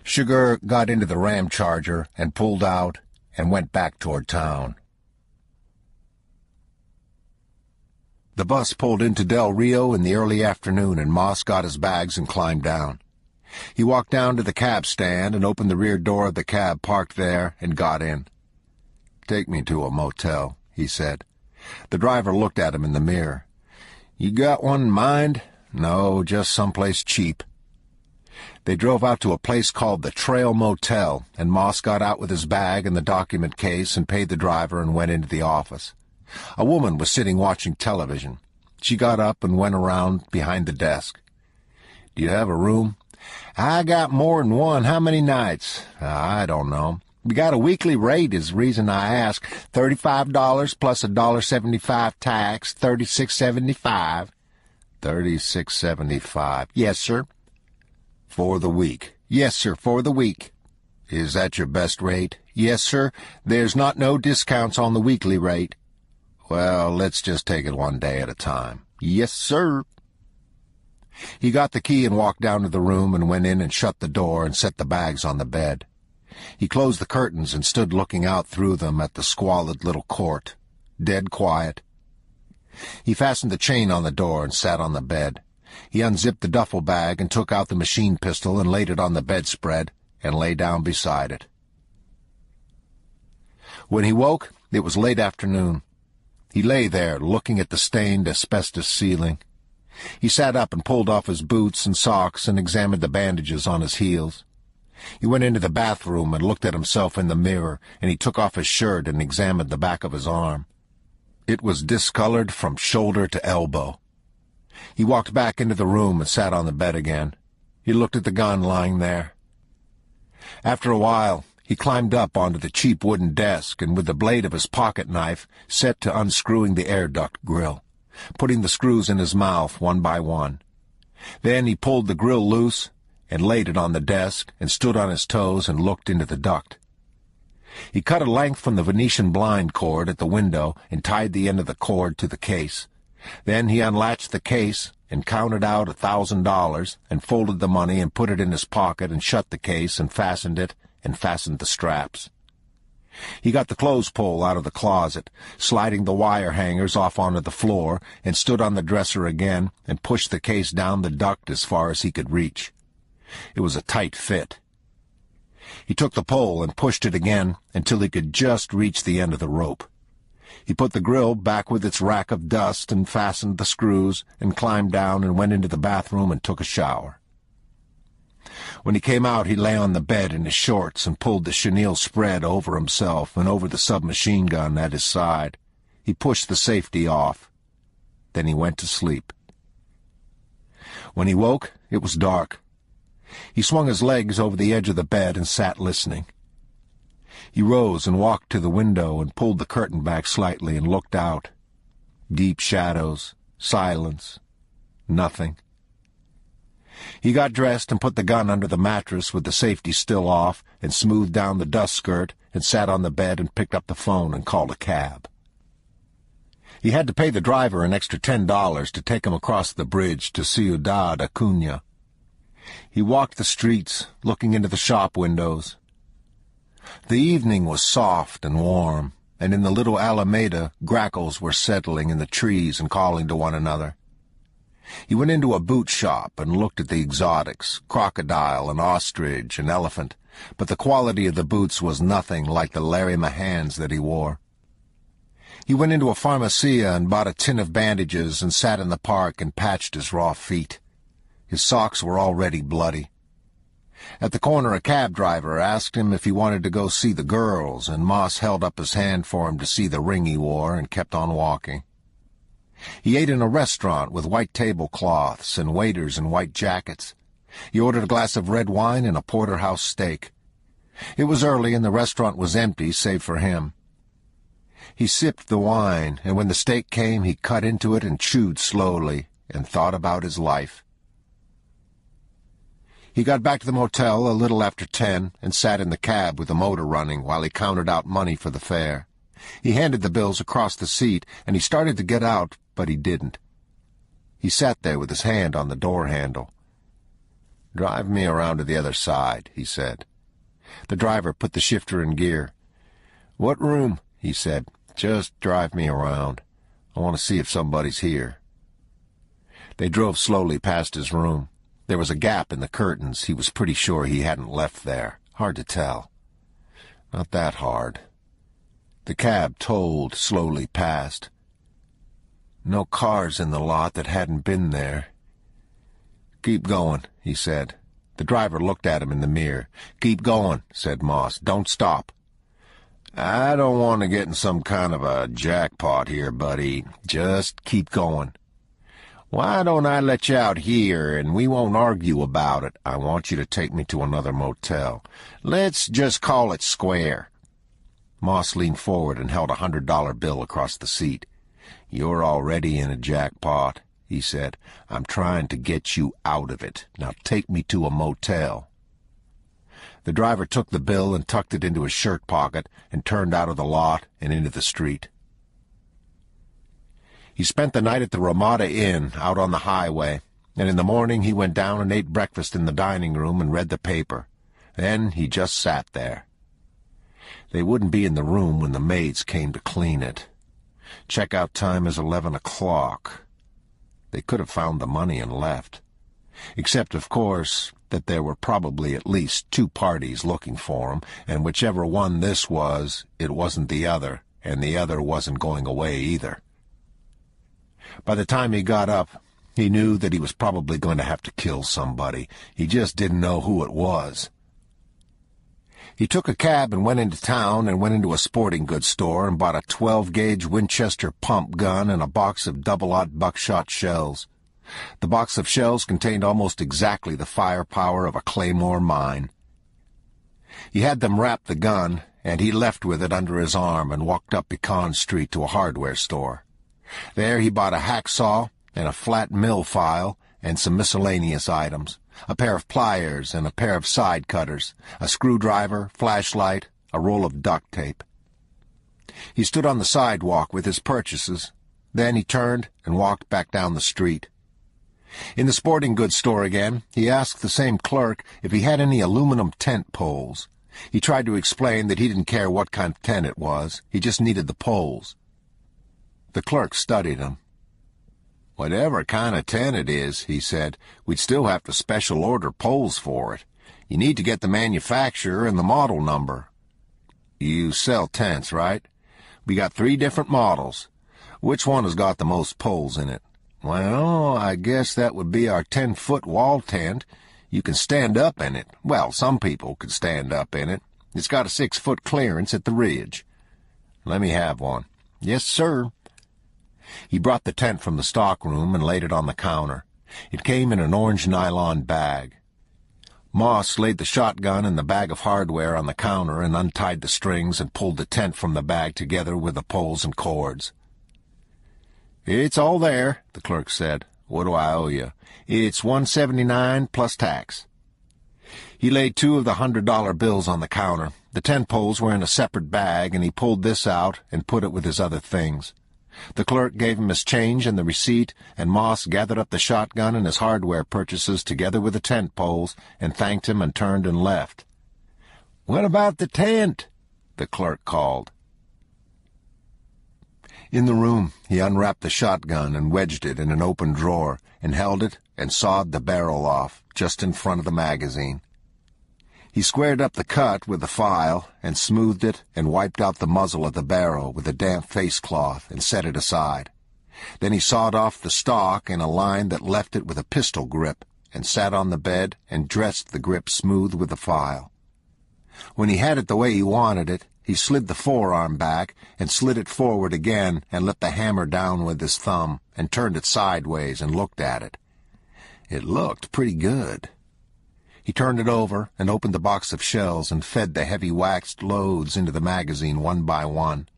Sugar got into the Ram Charger and pulled out and went back toward town. The bus pulled into Del Rio in the early afternoon, and Moss got his bags and climbed down. He walked down to the cab stand and opened the rear door of the cab parked there and got in. Take me to a motel, he said. The driver looked at him in the mirror. You got one in mind? No, just someplace cheap. They drove out to a place called the Trail Motel, and Moss got out with his bag and the document case and paid the driver and went into the office. A woman was sitting watching television. She got up and went around behind the desk. Do you have a room? I got more than one. How many nights? I don't know. We got a weekly rate is the reason I ask. $35 plus $1.75 tax, $36.75. $36.75. Yes, sir. For the week. Yes, sir, for the week. Is that your best rate? Yes, sir. There's not no discounts on the weekly rate. Well, let's just take it one day at a time. Yes, sir. He got the key and walked down to the room and went in and shut the door and set the bags on the bed. He closed the curtains and stood looking out through them at the squalid little court, dead quiet. He fastened the chain on the door and sat on the bed. He unzipped the duffel bag and took out the machine pistol and laid it on the bedspread and lay down beside it. When he woke, it was late afternoon. He lay there, looking at the stained asbestos ceiling. He sat up and pulled off his boots and socks and examined the bandages on his heels. He went into the bathroom and looked at himself in the mirror, and he took off his shirt and examined the back of his arm. It was discolored from shoulder to elbow. He walked back into the room and sat on the bed again. He looked at the gun lying there. After a while, he climbed up onto the cheap wooden desk and with the blade of his pocket knife set to unscrewing the air duct grill, putting the screws in his mouth one by one. Then he pulled the grill loose and laid it on the desk and stood on his toes and looked into the duct. He cut a length from the Venetian blind cord at the window and tied the end of the cord to the case. Then he unlatched the case and counted out $1,000 and folded the money and put it in his pocket and shut the case and fastened it and fastened the straps. He got the clothes pole out of the closet, sliding the wire hangers off onto the floor, and stood on the dresser again and pushed the case down the duct as far as he could reach. It was a tight fit. He took the pole and pushed it again until he could just reach the end of the rope. He put the grill back with its rack of dust and fastened the screws and climbed down and went into the bathroom and took a shower. When he came out, he lay on the bed in his shorts and pulled the chenille spread over himself and over the submachine gun at his side. He pushed the safety off. Then he went to sleep. When he woke, it was dark. He swung his legs over the edge of the bed and sat listening. He rose and walked to the window and pulled the curtain back slightly and looked out. Deep shadows, silence, nothing. He got dressed and put the gun under the mattress with the safety still off and smoothed down the dust skirt and sat on the bed and picked up the phone and called a cab. He had to pay the driver an extra $10 to take him across the bridge to Ciudad Acuña. He walked the streets, looking into the shop windows. The evening was soft and warm, and in the little Alameda, grackles were settling in the trees and calling to one another. He went into a boot shop and looked at the exotics, crocodile and ostrich and elephant, but the quality of the boots was nothing like the Larry Mahans that he wore. He went into a pharmacia and bought a tin of bandages and sat in the park and patched his raw feet. His socks were already bloody. At the corner, a cab driver asked him if he wanted to go see the girls, and Moss held up his hand for him to see the ring he wore and kept on walking. He ate in a restaurant with white tablecloths and waiters in white jackets. He ordered a glass of red wine and a porterhouse steak. It was early and the restaurant was empty save for him. He sipped the wine, and when the steak came, he cut into it and chewed slowly and thought about his life. He got back to the motel a little after 10 and sat in the cab with the motor running while he counted out money for the fare. He handed the bills across the seat, and he started to get out, but he didn't. He sat there with his hand on the door handle. "Drive me around to the other side," he said. The driver put the shifter in gear. "What room?" he said. "Just drive me around. I want to see if somebody's here." They drove slowly past his room. There was a gap in the curtains. He was pretty sure he hadn't left there. Hard to tell. Not that hard. The cab tolled slowly past. No cars in the lot that hadn't been there. "Keep going," he said. The driver looked at him in the mirror. "Keep going," said Moss. "Don't stop." "I don't want to get in some kind of a jackpot here, buddy. Just keep going." "Why don't I let you out here, and we won't argue about it? I want you to take me to another motel. Let's just call it square." Moss leaned forward and held a $100 bill across the seat. "You're already in a jackpot," he said. "I'm trying to get you out of it. Now take me to a motel." The driver took the bill and tucked it into his shirt pocket and turned out of the lot and into the street. He spent the night at the Ramada Inn out on the highway, and in the morning he went down and ate breakfast in the dining room and read the paper. Then he just sat there. They wouldn't be in the room when the maids came to clean it. Checkout time is 11 o'clock. They could have found the money and left. Except, of course, that there were probably at least 2 parties looking for him, and whichever one this was, it wasn't the other, and the other wasn't going away either. By the time he got up, he knew that he was probably going to have to kill somebody. He just didn't know who it was. He took a cab and went into town and went into a sporting goods store and bought a 12-gauge Winchester pump gun and a box of double-aught buckshot shells. The box of shells contained almost exactly the firepower of a Claymore mine. He had them wrap the gun, and he left with it under his arm and walked up Pecan Street to a hardware store. There he bought a hacksaw and a flat mill file and some miscellaneous items, a pair of pliers and a pair of side cutters, a screwdriver, flashlight, a roll of duct tape. He stood on the sidewalk with his purchases. Then he turned and walked back down the street. In the sporting goods store again, he asked the same clerk if he had any aluminum tent poles. He tried to explain that he didn't care what kind of tent it was. He just needed the poles. The clerk studied him. "Whatever kind of tent it is," he said, "we'd still have to special order poles for it. You need to get the manufacturer and the model number." "You sell tents, right?" "We got 3 different models." "Which one has got the most poles in it?" "Well, I guess that would be our 10-foot wall tent. You can stand up in it. Well, some people could stand up in it. It's got a 6-foot clearance at the ridge." "Let me have one." "Yes, sir." He brought the tent from the stockroom and laid it on the counter. It came in an orange nylon bag. Moss laid the shotgun and the bag of hardware on the counter and untied the strings and pulled the tent from the bag together with the poles and cords. "It's all there," the clerk said. What do I owe you?" "It's $179 plus tax." He laid 2 of the $100 bills on the counter. The 10 poles were in a separate bag, and he pulled this out and put it with his other things. The clerk gave him his change and the receipt, and Moss gathered up the shotgun and his hardware purchases together with the tent poles and thanked him and turned and left. "What about the tent?" the clerk called. In the room, he unwrapped the shotgun and wedged it in an open drawer and held it and sawed the barrel off just in front of the magazine. He squared up the cut with the file and smoothed it and wiped out the muzzle of the barrel with a damp face cloth and set it aside. Then he sawed off the stock in a line that left it with a pistol grip and sat on the bed and dressed the grip smooth with the file. When he had it the way he wanted it, he slid the forearm back and slid it forward again and let the hammer down with his thumb and turned it sideways and looked at it. It looked pretty good. He turned it over and opened the box of shells and fed the heavy waxed loads into the magazine one by one.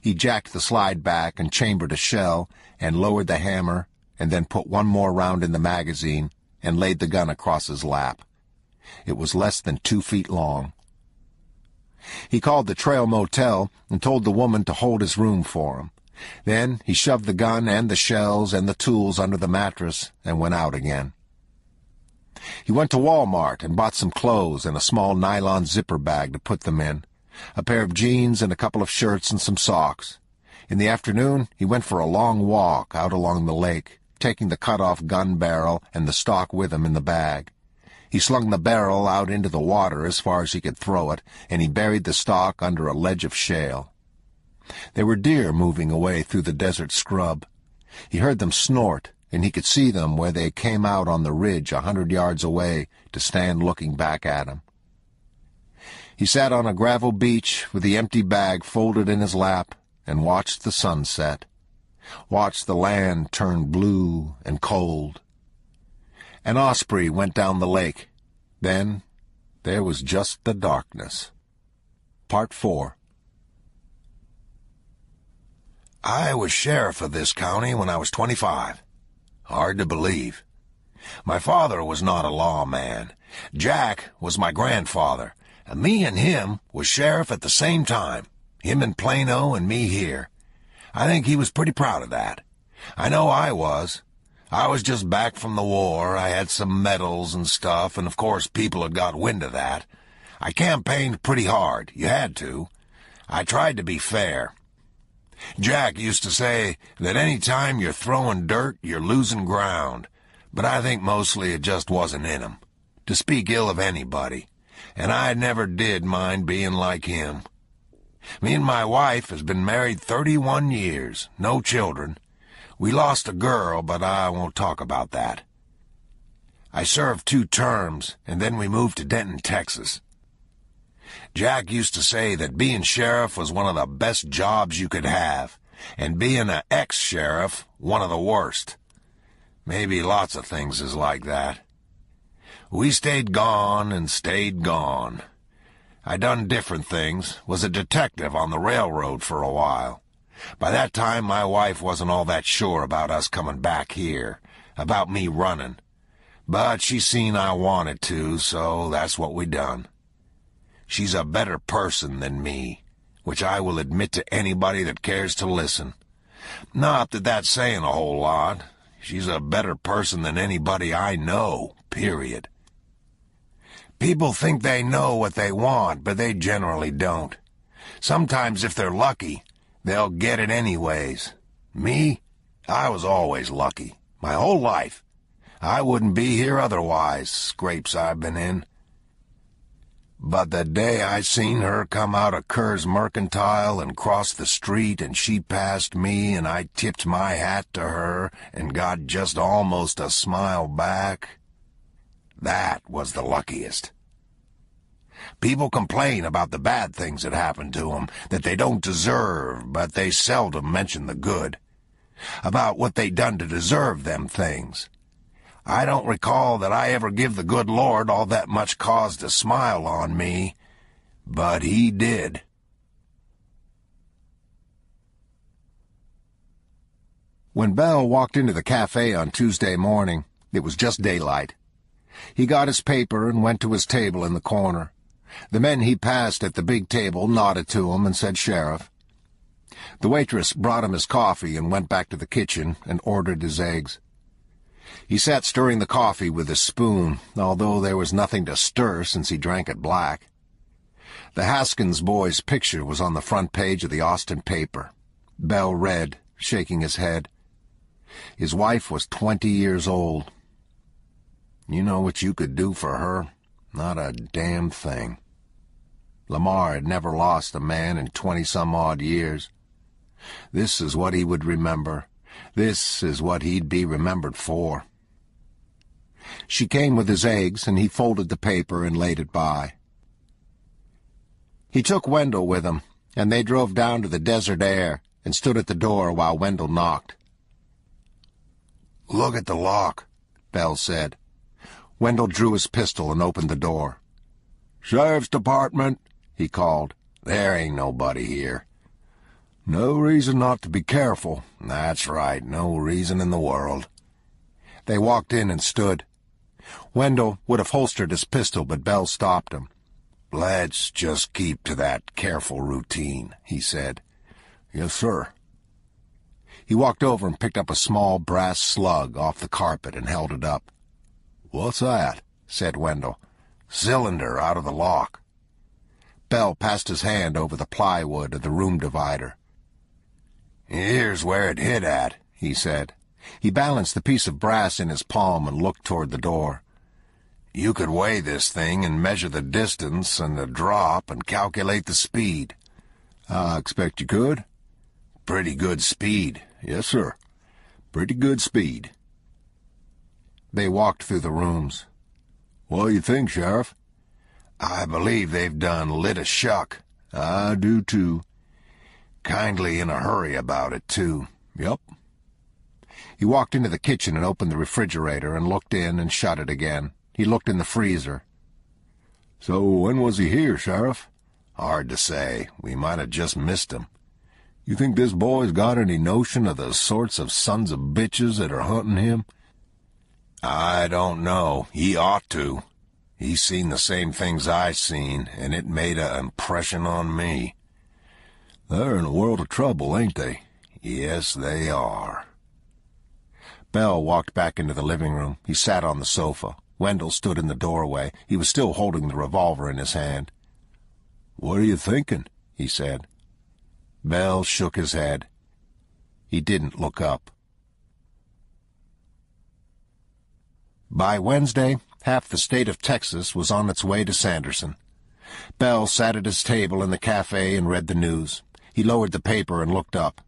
He jacked the slide back and chambered a shell and lowered the hammer and then put one more round in the magazine and laid the gun across his lap. It was less than 2 feet long. He called the Trail Motel and told the woman to hold his room for him. Then he shoved the gun and the shells and the tools under the mattress and went out again. He went to Walmart and bought some clothes and a small nylon zipper bag to put them in, a pair of jeans and a couple of shirts and some socks. In the afternoon, he went for a long walk out along the lake, taking the cut-off gun barrel and the stock with him in the bag. He slung the barrel out into the water as far as he could throw it, and he buried the stock under a ledge of shale. There were deer moving away through the desert scrub. He heard them snort, and he could see them where they came out on the ridge 100 yards away to stand looking back at him. He sat on a gravel beach with the empty bag folded in his lap and watched the sunset, watched the land turn blue and cold. An osprey went down the lake. Then there was just the darkness. Part 4. I was sheriff of this county when I was 25. Hard to believe. My father was not a lawman. Jack was my grandfather, and me and him was sheriff at the same time, him in Plano and me here. I think he was pretty proud of that. I know I was. I was just back from the war. I had some medals and stuff, and of course people had got wind of that. I campaigned pretty hard. You had to. I tried to be fair. Jack used to say that any time you're throwing dirt, you're losing ground, but I think mostly it just wasn't in him to speak ill of anybody, and I never did mind being like him. Me and my wife has been married 31 years, no children. We lost a girl, but I won't talk about that. I served 2 terms, and then we moved to Denton, Texas. Jack used to say that being sheriff was one of the best jobs you could have, and being an ex-sheriff one of the worst. Maybe lots of things is like that. We stayed gone and stayed gone. I done different things, was a detective on the railroad for a while. By that time, my wife wasn't all that sure about us coming back here, about me running. But she seen I wanted to, so that's what we done. She's a better person than me, which I will admit to anybody that cares to listen. Not that that's saying a whole lot. She's a better person than anybody I know, period. People think they know what they want, but they generally don't. Sometimes, if they're lucky, they'll get it anyways. Me? I was always lucky, my whole life. I wouldn't be here otherwise, scrapes I've been in. But the day I seen her come out of Kerr's Mercantile and cross the street and she passed me and I tipped my hat to her and got just almost a smile back, that was the luckiest. People complain about the bad things that happen to them, that they don't deserve, but they seldom mention the good. About what they done to deserve them things. I don't recall that I ever give the good Lord all that much cause to smile on me, but he did. When Bell walked into the cafe on Tuesday morning, it was just daylight. He got his paper and went to his table in the corner. The men he passed at the big table nodded to him and said sheriff. The waitress brought him his coffee and went back to the kitchen and ordered his eggs. He sat stirring the coffee with his spoon, although there was nothing to stir since he drank it black. The Haskins boy's picture was on the front page of the Austin paper. Bell read, shaking his head. His wife was 20 years old. You know what you could do for her? Not a damn thing. Lamar had never lost a man in 20-some-odd years. This is what he would remember. This is what he'd be remembered for. She came with his eggs, and he folded the paper and laid it by. He took Wendell with him, and they drove down to the desert air and stood at the door while Wendell knocked. "Look at the lock," Bell said. Wendell drew his pistol and opened the door. "Sheriff's Department," he called. "There ain't nobody here." "No reason not to be careful." "That's right, no reason in the world." They walked in and stood. Wendell would have holstered his pistol, but Bell stopped him. "Let's just keep to that careful routine," he said. "Yes, sir." He walked over and picked up a small brass slug off the carpet and held it up. "What's that?" said Wendell. "Cylinder out of the lock." Bell passed his hand over the plywood of the room divider. "Here's where it hit at," he said. He balanced the piece of brass in his palm and looked toward the door. "You could weigh this thing and measure the distance and the drop and calculate the speed." "I expect you could." "Pretty good speed." "Yes, sir. Pretty good speed." They walked through the rooms. "What do you think, Sheriff?" "I believe they've done lit a shuck." "I do, too." "Kindly in a hurry about it, too." "Yep." He walked into the kitchen and opened the refrigerator and looked in and shut it again. He looked in the freezer. "So when was he here, Sheriff?" "Hard to say. We might have just missed him." "You think this boy's got any notion of the sorts of sons of bitches that are hunting him?" "I don't know. He ought to. He's seen the same things I've seen, and it made an impression on me." "They're in a world of trouble, ain't they?" "Yes, they are." Bell walked back into the living room. He sat on the sofa. Wendell stood in the doorway. He was still holding the revolver in his hand. "What are you thinking?" he said. Bell shook his head. He didn't look up. By Wednesday, half the state of Texas was on its way to Sanderson. Bell sat at his table in the cafe and read the news. He lowered the paper and looked up.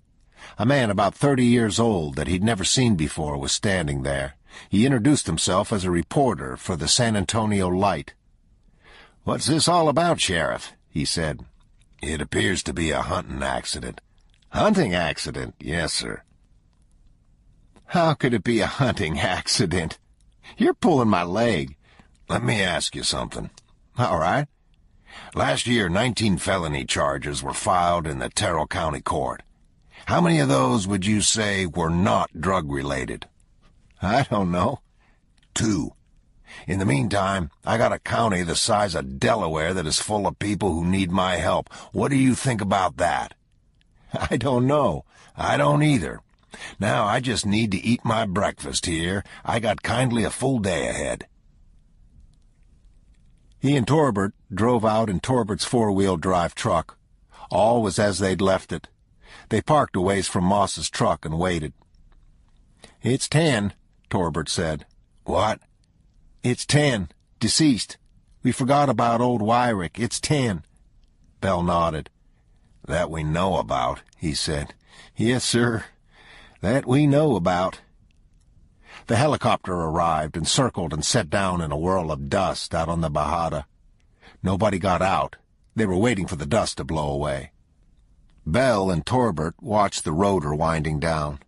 A man about 30 years old that he'd never seen before was standing there. He introduced himself as a reporter for the San Antonio Light. "What's this all about, Sheriff?" he said. "It appears to be a hunting accident." "Hunting accident?" "Yes, sir." "How could it be a hunting accident? You're pulling my leg." "Let me ask you something." "All right." "Last year, 19 felony charges were filed in the Terrell County Court. How many of those would you say were not drug-related?" "I don't know." 2. In the meantime, I got a county the size of Delaware that is full of people who need my help. What do you think about that?" "I don't know." "I don't either. Now, I just need to eat my breakfast here. I got kindly a full day ahead." He and Torbert drove out in Torbert's four-wheel drive truck. All was as they'd left it. They parked a ways from Moss's truck and waited. "It's 10, Torbert said. "What?" "It's 10. Deceased. We forgot about old Wyrick. It's 10. Bell nodded. "That we know about," he said. "Yes, sir. That we know about." The helicopter arrived and circled and set down in a whirl of dust out on the Bajada. Nobody got out. They were waiting for the dust to blow away. Bell and Torbert watched the rotor winding down.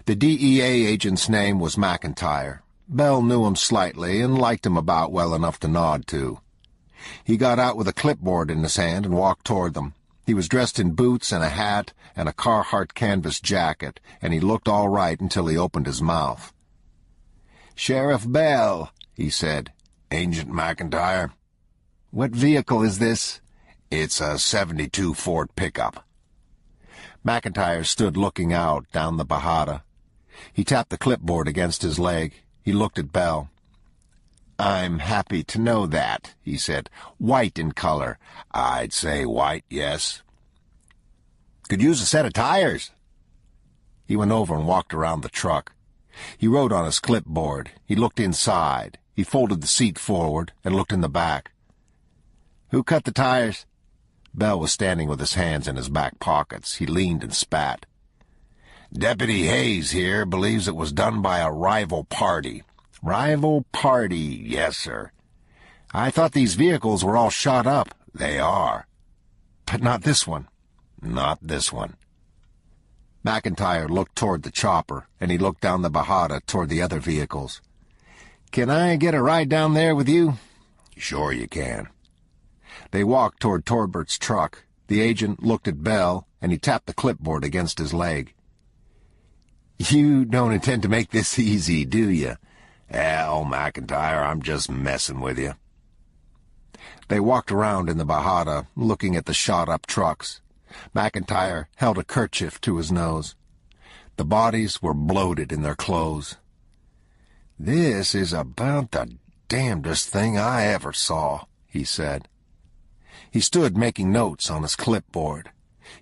The DEA agent's name was McIntyre. Bell knew him slightly and liked him about well enough to nod to. He got out with a clipboard in his hand and walked toward them. He was dressed in boots and a hat and a Carhartt canvas jacket, and he looked all right until he opened his mouth. "Sheriff Bell," he said. "Agent McIntyre." "What vehicle is this?" "It's a '72 Ford pickup." McIntyre stood looking out down the Bajada. He tapped the clipboard against his leg. He looked at Bell. "I'm happy to know that," he said. "White in color." "I'd say white, yes." "Could use a set of tires." He went over and walked around the truck. He wrote on his clipboard. He looked inside. He folded the seat forward and looked in the back. "Who cut the tires?" Bell was standing with his hands in his back pockets. He leaned and spat. "Deputy Hayes here believes it was done by a rival party." "Rival party?" "Yes, sir." "I thought these vehicles were all shot up." "They are." "But not this one." "Not this one." McIntyre looked toward the chopper, and he looked down the Bajada toward the other vehicles. "Can I get a ride down there with you?" "Sure you can." They walked toward Torbert's truck. The agent looked at Bell, and he tapped the clipboard against his leg. "You don't intend to make this easy, do you?" "Hell, McIntyre, I'm just messing with you." They walked around in the Bajada, looking at the shot-up trucks. McIntyre held a kerchief to his nose. The bodies were bloated in their clothes. "This is about the damnedest thing I ever saw," he said. He stood making notes on his clipboard.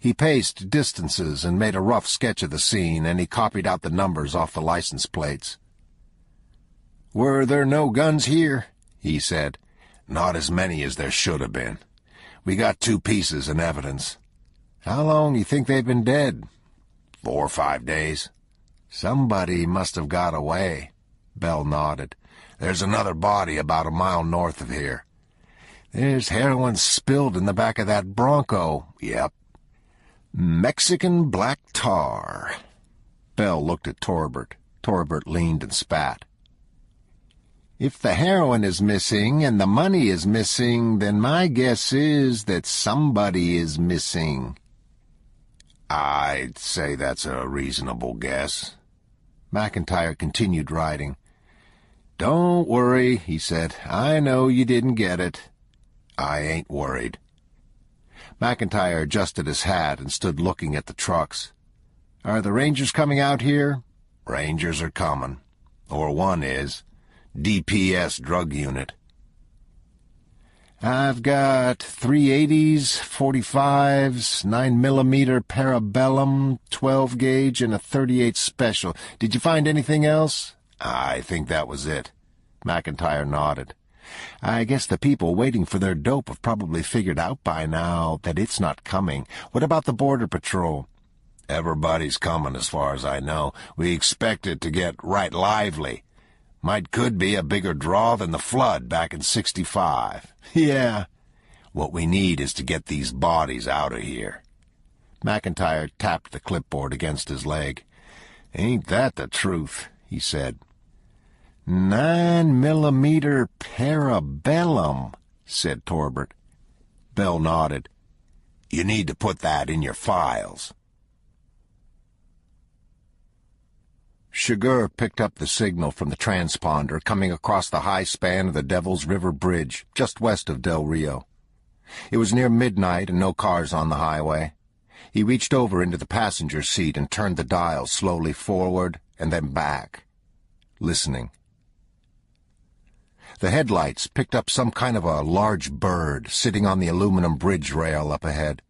He paced distances and made a rough sketch of the scene, and he copied out the numbers off the license plates. "Were there no guns here?" he said. "Not as many as there should have been. We got 2 pieces in evidence." "How long you think they've been dead?" 4 or 5 days. "Somebody must have got away." Bell nodded. "There's another body about a mile north of here." "There's heroin spilled in the back of that Bronco." "Yep." "Mexican black tar." Bell looked at Torbert. Torbert leaned and spat. "If the heroin is missing and the money is missing, then my guess is that somebody is missing." "I'd say that's a reasonable guess." McIntyre continued writing. "Don't worry," he said. "I know you didn't get it." "I ain't worried." McIntyre adjusted his hat and stood looking at the trucks. "Are the Rangers coming out here?" "Rangers are coming. Or one is. DPS drug unit." "I've got 380s, 45s, 9mm Parabellum, 12-gauge, and a 38 Special. Did you find anything else?" "I think that was it." McIntyre nodded. "I guess the people waiting for their dope have probably figured out by now that it's not coming. What about the Border Patrol?" "Everybody's coming, as far as I know. We expect it to get right lively. Could be a bigger draw than the flood back in '65. "Yeah." "What we need is to get these bodies out of here." McIntyre tapped the clipboard against his leg. "Ain't that the truth?" he said. 9mm Parabellum, said Torbert. Bell nodded. "You need to put that in your files." Chigurh picked up the signal from the transponder coming across the high span of the Devil's River Bridge, just west of Del Rio. It was near midnight and no cars on the highway. He reached over into the passenger seat and turned the dial slowly forward and then back, listening. The headlights picked up some kind of a large bird sitting on the aluminum bridge rail up ahead,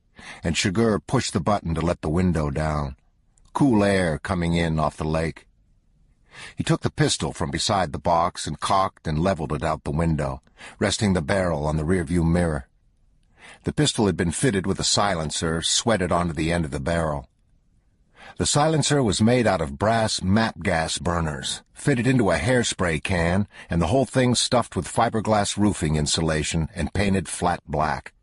and Chigurh pushed the button to let the window down. Cool air coming in off the lake. He took the pistol from beside the box and cocked and leveled it out the window, resting the barrel on the rearview mirror. The pistol had been fitted with a silencer sweated onto the end of the barrel. The silencer was made out of brass map gas burners, fitted into a hairspray can, and the whole thing stuffed with fiberglass roofing insulation and painted flat black.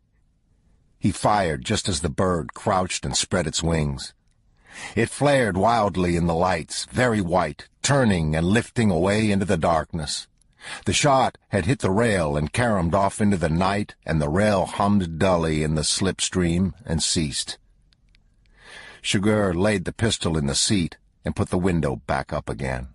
He fired just as the bird crouched and spread its wings. It flared wildly in the lights, very white, turning and lifting away into the darkness. The shot had hit the rail and caromed off into the night, and the rail hummed dully in the slipstream and ceased. Sugar laid the pistol in the seat and put the window back up again.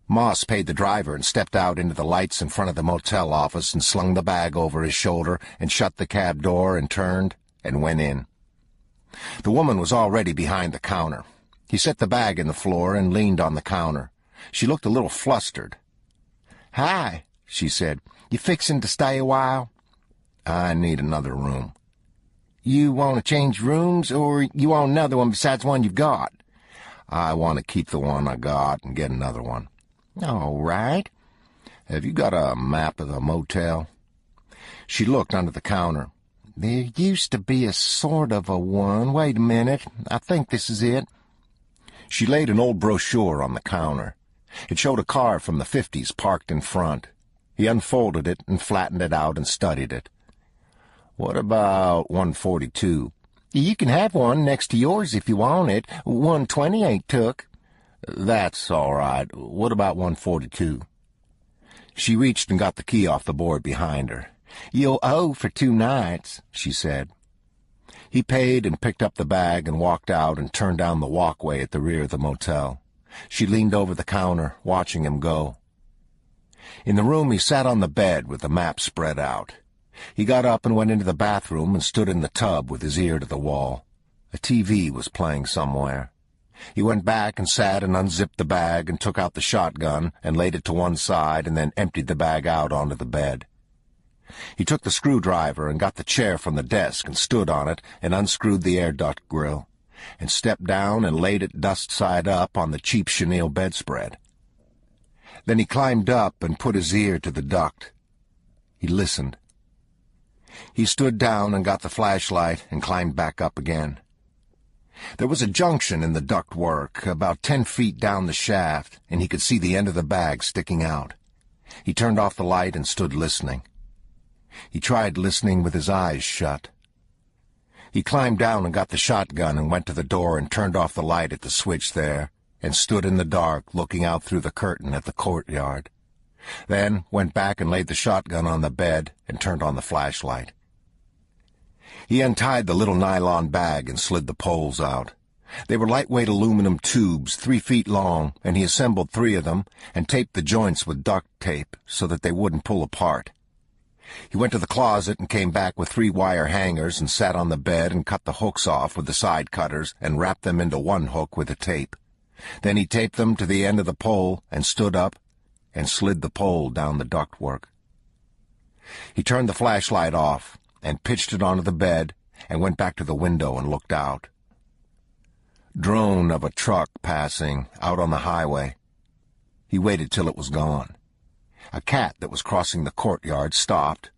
Moss paid the driver and stepped out into the lights in front of the motel office and slung the bag over his shoulder and shut the cab door and turned and went in. The woman was already behind the counter. He set the bag in the floor and leaned on the counter. She looked a little flustered. "Hi," she said. "You fixin' to stay a while?" "I need another room." "You want to change rooms, or you want another one besides one you've got?" "I want to keep the one I got and get another one." "All right." "Have you got a map of the motel?" She looked under the counter. "There used to be a sort of a one. Wait a minute. I think this is it." She laid an old brochure on the counter. It showed a car from the 50s parked in front. He unfolded it and flattened it out and studied it. "What about 142? "You can have one next to yours if you want it. 120 ain't took." "That's all right. What about 142? She reached and got the key off the board behind her. "You'll owe for 2 nights, she said. He paid and picked up the bag and walked out and turned down the walkway at the rear of the motel. She leaned over the counter, watching him go. In the room he sat on the bed with the map spread out. He got up and went into the bathroom and stood in the tub with his ear to the wall. A TV was playing somewhere. He went back and sat and unzipped the bag and took out the shotgun and laid it to one side and then emptied the bag out onto the bed. He took the screwdriver and got the chair from the desk and stood on it and unscrewed the air duct grill, and stepped down and laid it dust side up on the cheap chenille bedspread. Then he climbed up and put his ear to the duct. He listened. He stood down and got the flashlight and climbed back up again. There was a junction in the ductwork about 10 feet down the shaft, and he could see the end of the bag sticking out. He turned off the light and stood listening. He tried listening with his eyes shut. He climbed down and got the shotgun and went to the door and turned off the light at the switch there, and stood in the dark looking out through the curtain at the courtyard. Then went back and laid the shotgun on the bed and turned on the flashlight. He untied the little nylon bag and slid the poles out. They were lightweight aluminum tubes 3 feet long, and he assembled 3 of them and taped the joints with duct tape so that they wouldn't pull apart. He went to the closet and came back with 3 wire hangers and sat on the bed and cut the hooks off with the side cutters and wrapped them into one hook with the tape. Then he taped them to the end of the pole and stood up and slid the pole down the ductwork. He turned the flashlight off and pitched it onto the bed and went back to the window and looked out. Drone of a truck passing out on the highway. He waited till it was gone. A cat that was crossing the courtyard stopped.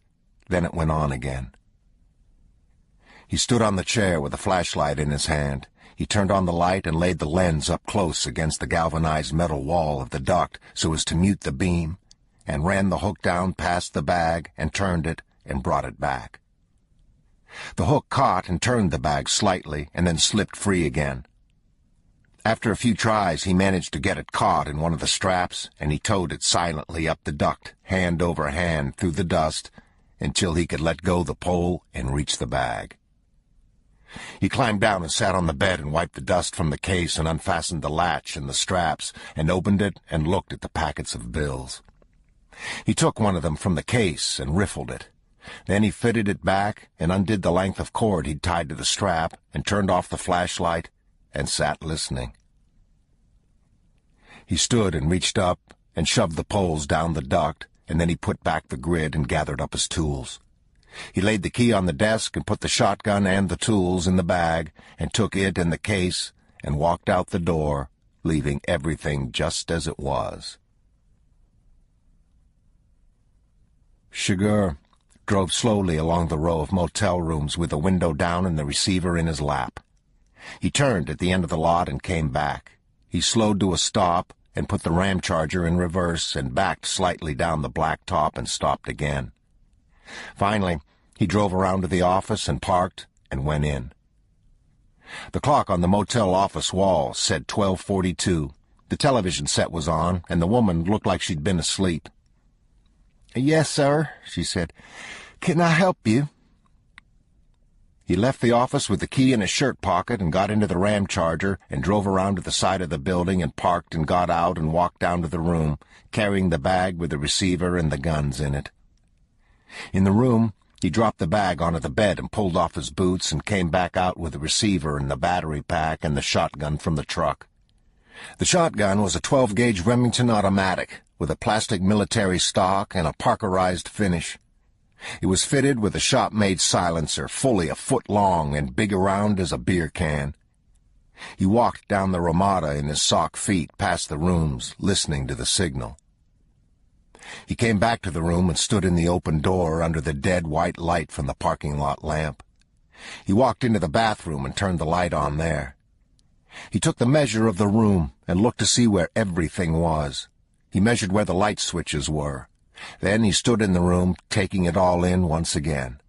Then it went on again. He stood on the chair with a flashlight in his hand. He turned on the light and laid the lens up close against the galvanized metal wall of the duct so as to mute the beam, and ran the hook down past the bag and turned it and brought it back. The hook caught and turned the bag slightly and then slipped free again. After a few tries, he managed to get it caught in one of the straps, and he towed it silently up the duct, hand over hand through the dust, until he could let go the pole and reach the bag. He climbed down and sat on the bed and wiped the dust from the case and unfastened the latch and the straps and opened it and looked at the packets of bills. He took one of them from the case and riffled it. Then he fitted it back and undid the length of cord he'd tied to the strap and turned off the flashlight and sat listening. He stood and reached up and shoved the poles down the duct, and then he put back the grid and gathered up his tools. He laid the key on the desk and put the shotgun and the tools in the bag and took it and the case and walked out the door, leaving everything just as it was. Chigurh drove slowly along the row of motel rooms with the window down and the receiver in his lap. He turned at the end of the lot and came back. He slowed to a stop and put the ram charger in reverse and backed slightly down the black top and stopped again. Finally, he drove around to the office and parked and went in. The clock on the motel office wall said 12:42, The television set was on, and the woman looked like she'd been asleep. "Yes, sir," she said. "Can I help you?" He left the office with the key in his shirt pocket and got into the Ram Charger and drove around to the side of the building and parked and got out and walked down to the room, carrying the bag with the receiver and the guns in it. In the room, he dropped the bag onto the bed and pulled off his boots and came back out with the receiver and the battery pack and the shotgun from the truck. The shotgun was a 12-gauge Remington automatic with a plastic military stock and a Parkerized finish. It was fitted with a shop-made silencer, fully a foot long and big around as a beer can. He walked down the Ramada in his sock feet past the rooms, listening to the signal. He came back to the room and stood in the open door under the dead white light from the parking lot lamp. He walked into the bathroom and turned the light on there. He took the measure of the room and looked to see where everything was. He measured where the light switches were. Then he stood in the room, taking it all in once again.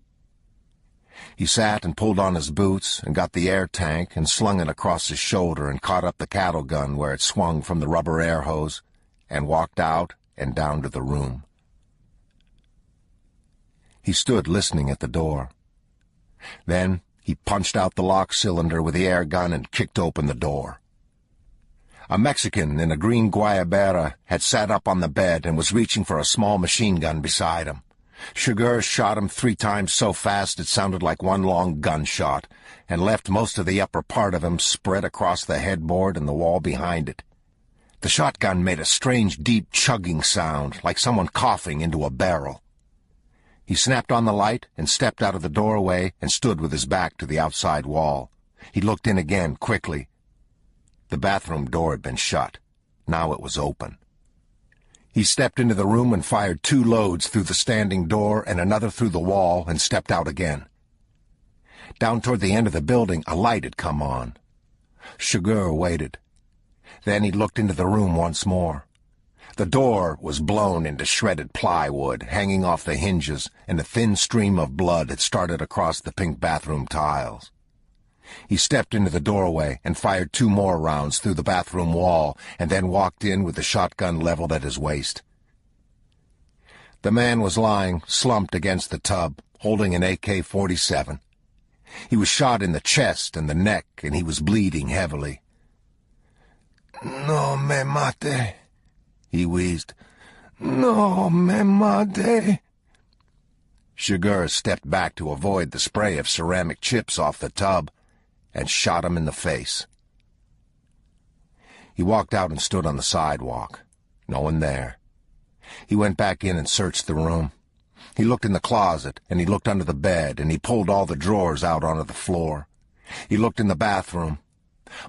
He sat and pulled on his boots and got the air tank and slung it across his shoulder and caught up the cattle gun where it swung from the rubber air hose and walked out and down to the room. He stood listening at the door. Then he punched out the lock cylinder with the air gun and kicked open the door. A Mexican in a green guayabera had sat up on the bed and was reaching for a small machine gun beside him. Sugar shot him 3 times so fast it sounded like one long gunshot, and left most of the upper part of him spread across the headboard and the wall behind it. The shotgun made a strange, deep chugging sound, like someone coughing into a barrel. He snapped on the light and stepped out of the doorway and stood with his back to the outside wall. He looked in again, quickly. The bathroom door had been shut. Now it was open. He stepped into the room and fired 2 loads through the standing door and another through the wall and stepped out again. Down toward the end of the building, a light had come on. Sugar waited. Then he looked into the room once more. The door was blown into shredded plywood, hanging off the hinges, and a thin stream of blood had started across the pink bathroom tiles. He stepped into the doorway and fired 2 more rounds through the bathroom wall, and then walked in with the shotgun leveled at his waist. The man was lying, slumped against the tub, holding an AK-47. He was shot in the chest and the neck, and he was bleeding heavily. "No me mate," he wheezed. "No me mate." Sugar stepped back to avoid the spray of ceramic chips off the tub, and shot him in the face. He walked out and stood on the sidewalk. No one there. He went back in and searched the room. He looked in the closet, and he looked under the bed, and he pulled all the drawers out onto the floor. He looked in the bathroom.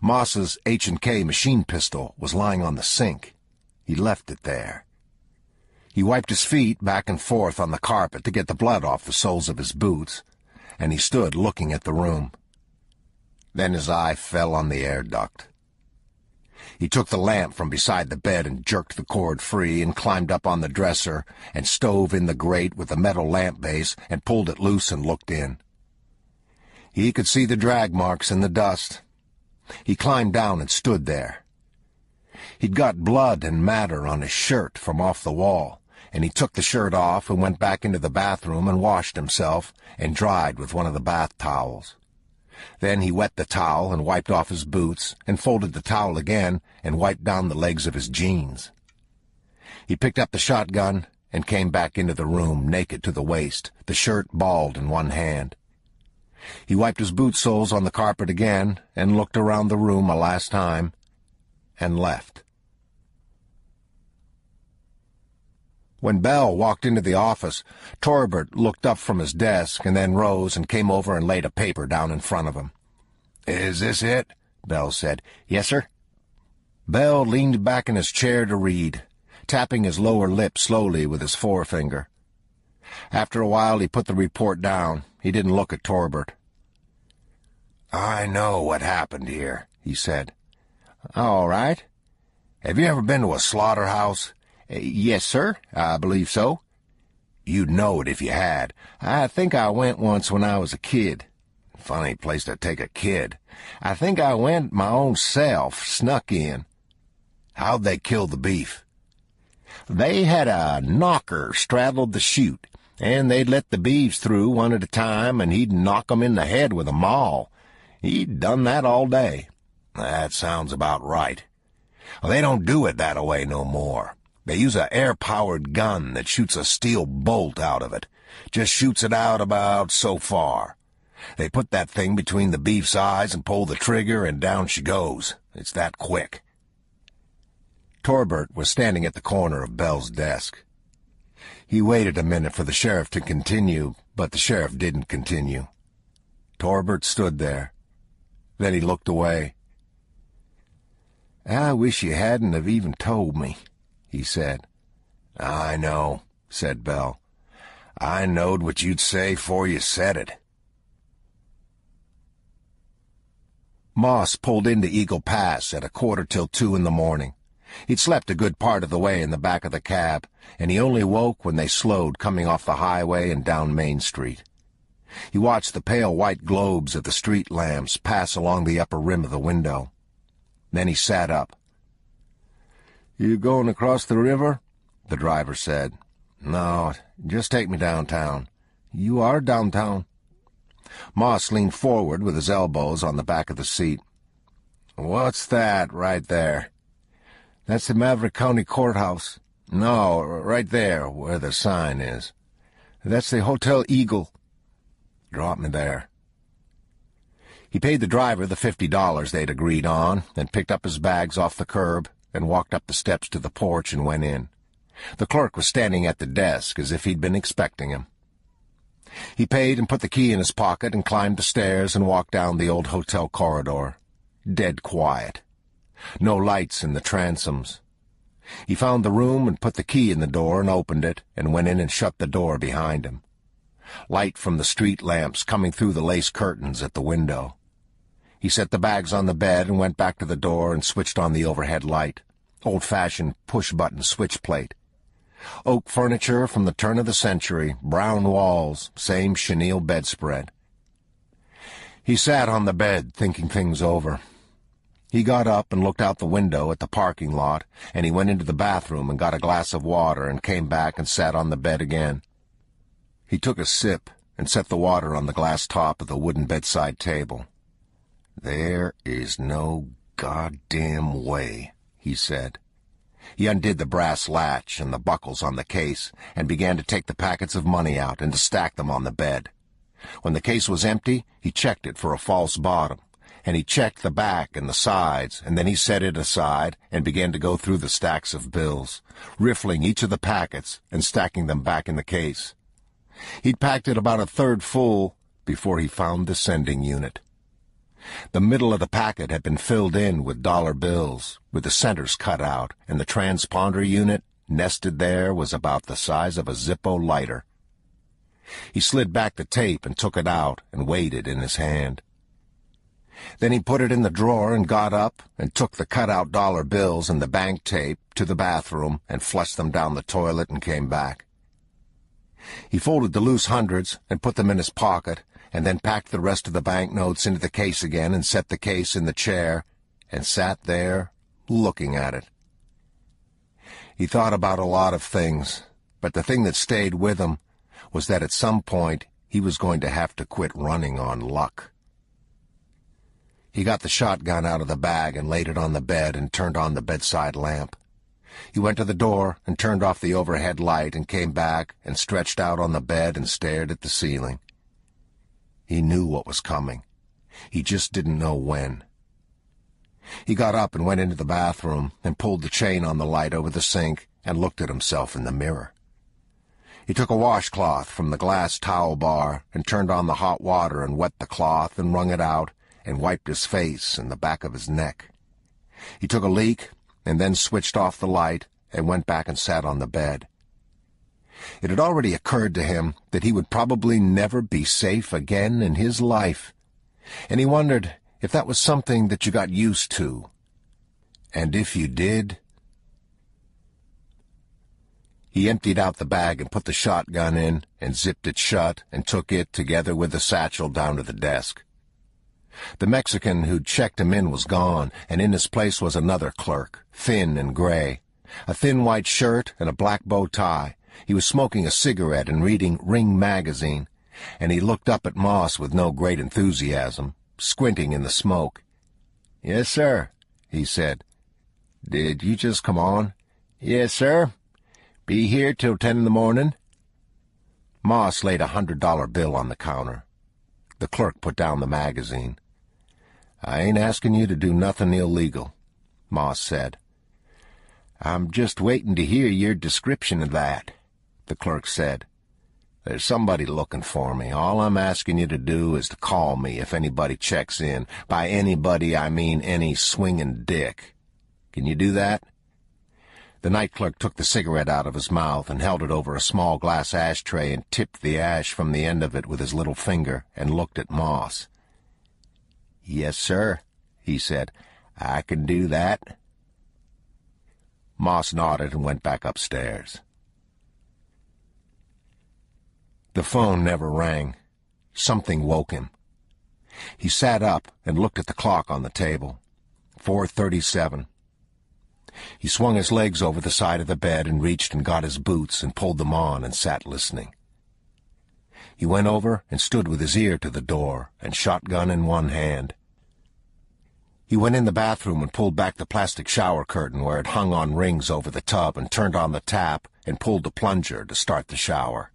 Moss's H&K machine pistol was lying on the sink. He left it there. He wiped his feet back and forth on the carpet to get the blood off the soles of his boots, and he stood looking at the room. Then his eye fell on the air duct. He took the lamp from beside the bed and jerked the cord free and climbed up on the dresser and stove in the grate with the metal lamp base and pulled it loose and looked in. He could see the drag marks in the dust. He climbed down and stood there. He'd got blood and matter on his shirt from off the wall, and he took the shirt off and went back into the bathroom and washed himself and dried with one of the bath towels. Then he wet the towel and wiped off his boots and folded the towel again and wiped down the legs of his jeans. He picked up the shotgun and came back into the room naked to the waist, the shirt balled in one hand. He wiped his boot soles on the carpet again and looked around the room a last time and left. When Bell walked into the office, Torbert looked up from his desk and then rose and came over and laid a paper down in front of him. "Is this it?" Bell said. "Yes, sir." Bell leaned back in his chair to read, tapping his lower lip slowly with his forefinger. After a while he put the report down. He didn't look at Torbert. "I know what happened here," he said. "All right." "Have you ever been to a slaughterhouse?" "Yes, sir, I believe so." "You'd know it if you had." "I think I went once when I was a kid." "Funny place to take a kid." "I think I went my own self, snuck in." How'd they kill the beef? They had a knocker straddled the chute, and they'd let the beeves through one at a time, and he'd knock 'em in the head with a maul. He'd done that all day. That sounds about right. Well, they don't do it that way no more. They use a air-powered gun that shoots a steel bolt out of it. Just shoots it out about so far. They put that thing between the beef's eyes and pull the trigger, and down she goes. It's that quick. Torbert was standing at the corner of Bell's desk. He waited a minute for the sheriff to continue, but the sheriff didn't continue. Torbert stood there. Then he looked away. "I wish you hadn't have even told me," he said. "I know," said Bell. "I knowed what you'd say 'fore you said it." Moss pulled into Eagle Pass at 1:45 in the morning. He'd slept a good part of the way in the back of the cab, and he only woke when they slowed coming off the highway and down Main Street. He watched the pale white globes of the street lamps pass along the upper rim of the window. Then he sat up. "You going across the river?" the driver said. "No, just take me downtown." "You are downtown." Moss leaned forward with his elbows on the back of the seat. "What's that right there?" "That's the Maverick County Courthouse." "No, right there, where the sign is." "That's the Hotel Eagle." "Drop me there." He paid the driver the $50 they'd agreed on, and picked up his bags off the curb, and walked up the steps to the porch and went in. The clerk was standing at the desk as if he'd been expecting him. He paid and put the key in his pocket and climbed the stairs and walked down the old hotel corridor. Dead quiet. No lights in the transoms. He found the room and put the key in the door and opened it and went in and shut the door behind him. Light from the street lamps coming through the lace curtains at the window. He set the bags on the bed and went back to the door and switched on the overhead light. Old-fashioned push-button switch plate. Oak furniture from the turn of the century, brown walls, same chenille bedspread. He sat on the bed, thinking things over. He got up and looked out the window at the parking lot, and he went into the bathroom and got a glass of water and came back and sat on the bed again. He took a sip and set the water on the glass top of the wooden bedside table. "There is no goddamn way," he said. He undid the brass latch and the buckles on the case and began to take the packets of money out and to stack them on the bed. When the case was empty, he checked it for a false bottom, and he checked the back and the sides, and then he set it aside and began to go through the stacks of bills, riffling each of the packets and stacking them back in the case. He'd packed it about a third full before he found the sending unit. The middle of the packet had been filled in with dollar bills, with the centers cut out, and the transponder unit, nested there, was about the size of a Zippo lighter. He slid back the tape and took it out and weighed it in his hand. Then he put it in the drawer and got up and took the cut-out dollar bills and the bank tape to the bathroom and flushed them down the toilet and came back. He folded the loose hundreds and put them in his pocket, and then packed the rest of the banknotes into the case again and set the case in the chair and sat there looking at it. He thought about a lot of things, but the thing that stayed with him was that at some point he was going to have to quit running on luck. He got the shotgun out of the bag and laid it on the bed and turned on the bedside lamp. He went to the door and turned off the overhead light and came back and stretched out on the bed and stared at the ceiling. He knew what was coming. He just didn't know when. He got up and went into the bathroom and pulled the chain on the light over the sink and looked at himself in the mirror. He took a washcloth from the glass towel bar and turned on the hot water and wet the cloth and wrung it out and wiped his face and the back of his neck. He took a leak and then switched off the light and went back and sat on the bed. It had already occurred to him that he would probably never be safe again in his life, and he wondered if that was something that you got used to. And if you did... He emptied out the bag and put the shotgun in and zipped it shut and took it, together with the satchel, down to the desk. The Mexican who'd checked him in was gone, and in his place was another clerk, thin and gray. A thin white shirt and a black bow tie. He was smoking a cigarette and reading Ring magazine, and he looked up at Moss with no great enthusiasm, squinting in the smoke. "Yes, sir," he said. "Did you just come on?" "Yes, sir. Be here till 10 in the morning." Moss laid $100 bill on the counter. The clerk put down the magazine. "I ain't asking you to do nothing illegal," Moss said. "I'm just waiting to hear your description of that," the clerk said. "There's somebody looking for me. All I'm asking you to do is to call me if anybody checks in. By anybody, I mean any swinging dick. Can you do that?" The night clerk took the cigarette out of his mouth and held it over a small glass ashtray and tipped the ash from the end of it with his little finger and looked at Moss. "Yes, sir," he said. "I can do that." Moss nodded and went back upstairs. The phone never rang. Something woke him. He sat up and looked at the clock on the table. 4:37. He swung his legs over the side of the bed and reached and got his boots and pulled them on and sat listening. He went over and stood with his ear to the door and shotgun in one hand. He went in the bathroom and pulled back the plastic shower curtain where it hung on rings over the tub and turned on the tap and pulled the plunger to start the shower.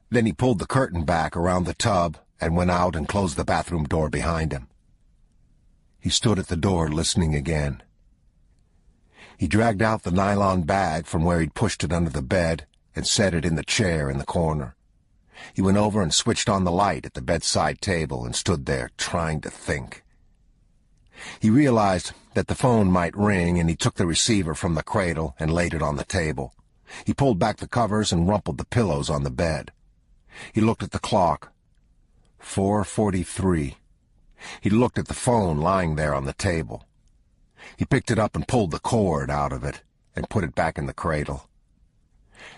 Then he pulled the curtain back around the tub and went out and closed the bathroom door behind him. He stood at the door listening again. He dragged out the nylon bag from where he'd pushed it under the bed and set it in the chair in the corner. He went over and switched on the light at the bedside table and stood there trying to think. He realized that the phone might ring, and he took the receiver from the cradle and laid it on the table. He pulled back the covers and rumpled the pillows on the bed. He looked at the clock. 4:43. He looked at the phone lying there on the table. He picked it up and pulled the cord out of it and put it back in the cradle.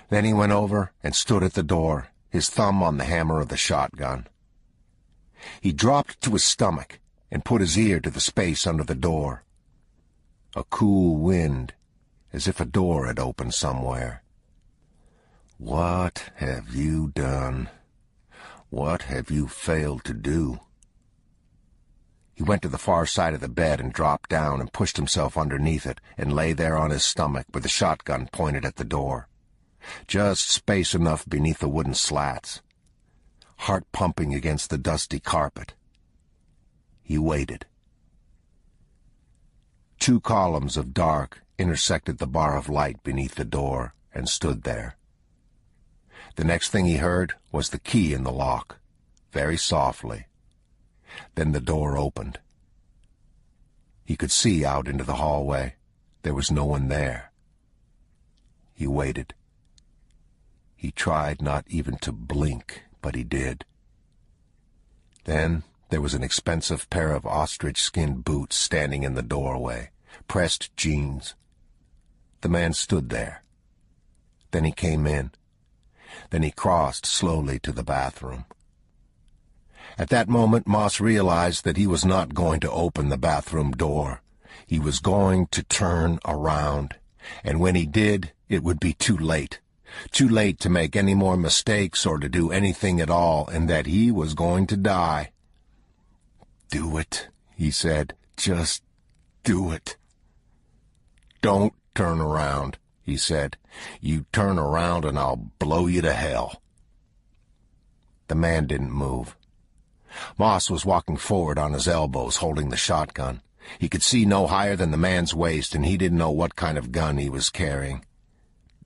Then he went over and stood at the door, his thumb on the hammer of the shotgun. He dropped to his stomach and put his ear to the space under the door. A cool wind, as if a door had opened somewhere. "What have you done? What have you failed to do?" He went to the far side of the bed and dropped down and pushed himself underneath it and lay there on his stomach with the shotgun pointed at the door. Just space enough beneath the wooden slats. Heart pumping against the dusty carpet. He waited. 2 columns of dark intersected the bar of light beneath the door and stood there. The next thing he heard was the key in the lock, very softly. Then the door opened. He could see out into the hallway. There was no one there. He waited. He tried not even to blink, but he did. Then there was an expensive pair of ostrich-skin boots standing in the doorway, pressed jeans. The man stood there. Then he came in. Then he crossed slowly to the bathroom. At that moment, Moss realized that he was not going to open the bathroom door. He was going to turn around, and when he did, it would be too late. Too late to make any more mistakes or to do anything at all, and that he was going to die. "Do it," he said. "Just do it." "Don't turn around," he said. "You turn around and I'll blow you to hell." The man didn't move. Moss was walking forward on his elbows, holding the shotgun. He could see no higher than the man's waist, and he didn't know what kind of gun he was carrying.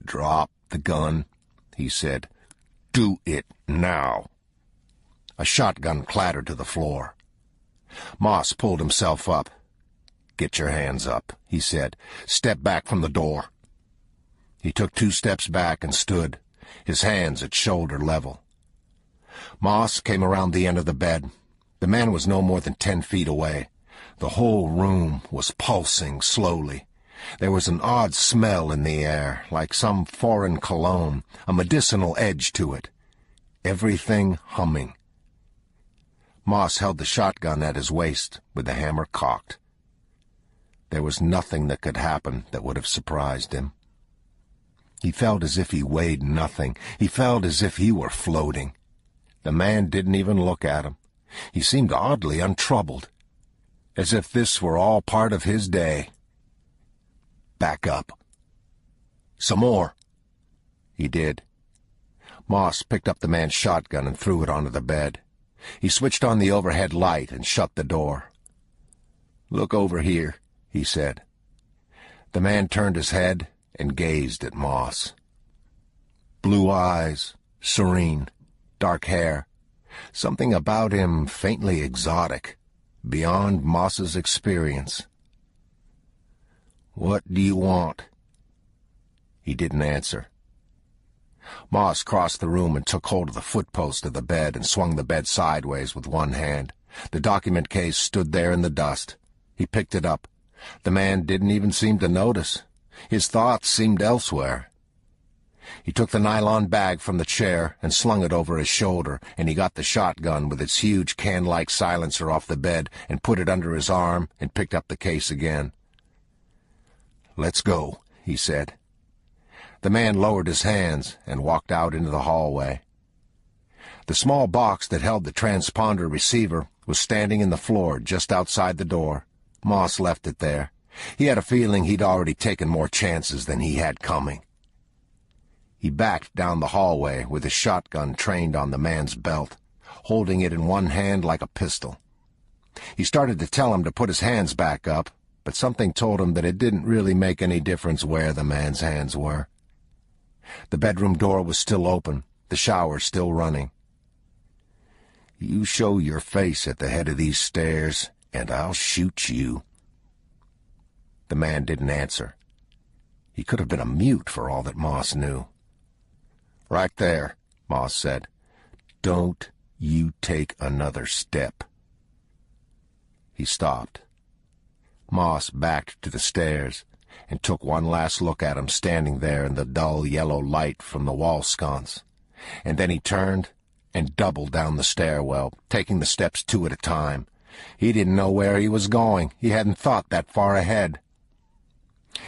"Drop the gun," he said. "Do it now." A shotgun clattered to the floor. Moss pulled himself up. "Get your hands up," he said. "Step back from the door." He took 2 steps back and stood, his hands at shoulder level. Moss came around the end of the bed. The man was no more than 10 feet away. The whole room was pulsing slowly. There was an odd smell in the air, like some foreign cologne, a medicinal edge to it. Everything humming. Moss held the shotgun at his waist with the hammer cocked. There was nothing that could happen that would have surprised him. He felt as if he weighed nothing. He felt as if he were floating. The man didn't even look at him. He seemed oddly untroubled, as if this were all part of his day. Back up. Some more. He did. Moss picked up the man's shotgun and threw it onto the bed. He switched on the overhead light and shut the door. "Look over here," he said. The man turned his head and gazed at Moss. Blue eyes, serene, dark hair, something about him faintly exotic, beyond Moss's experience. "What do you want?" He didn't answer. Moss crossed the room and took hold of the footpost of the bed and swung the bed sideways with one hand. The document case stood there in the dust. He picked it up. The man didn't even seem to notice. His thoughts seemed elsewhere. He took the nylon bag from the chair and slung it over his shoulder, and he got the shotgun with its huge can-like silencer off the bed and put it under his arm and picked up the case again. "Let's go," he said. The man lowered his hands and walked out into the hallway. The small box that held the transponder receiver was standing in the floor just outside the door. Moss left it there. He had a feeling he'd already taken more chances than he had coming. He backed down the hallway with his shotgun trained on the man's belt, holding it in one hand like a pistol. He started to tell him to put his hands back up, but something told him that it didn't really make any difference where the man's hands were. The bedroom door was still open, the shower still running. "You show your face at the head of these stairs, and I'll shoot you." The man didn't answer. He could have been a mute for all that Moss knew. "Right there," Moss said. "Don't you take another step." He stopped. Moss backed to the stairs and took one last look at him standing there in the dull yellow light from the wall sconce. And then he turned and doubled down the stairwell, taking the steps two at a time. He didn't know where he was going. He hadn't thought that far ahead.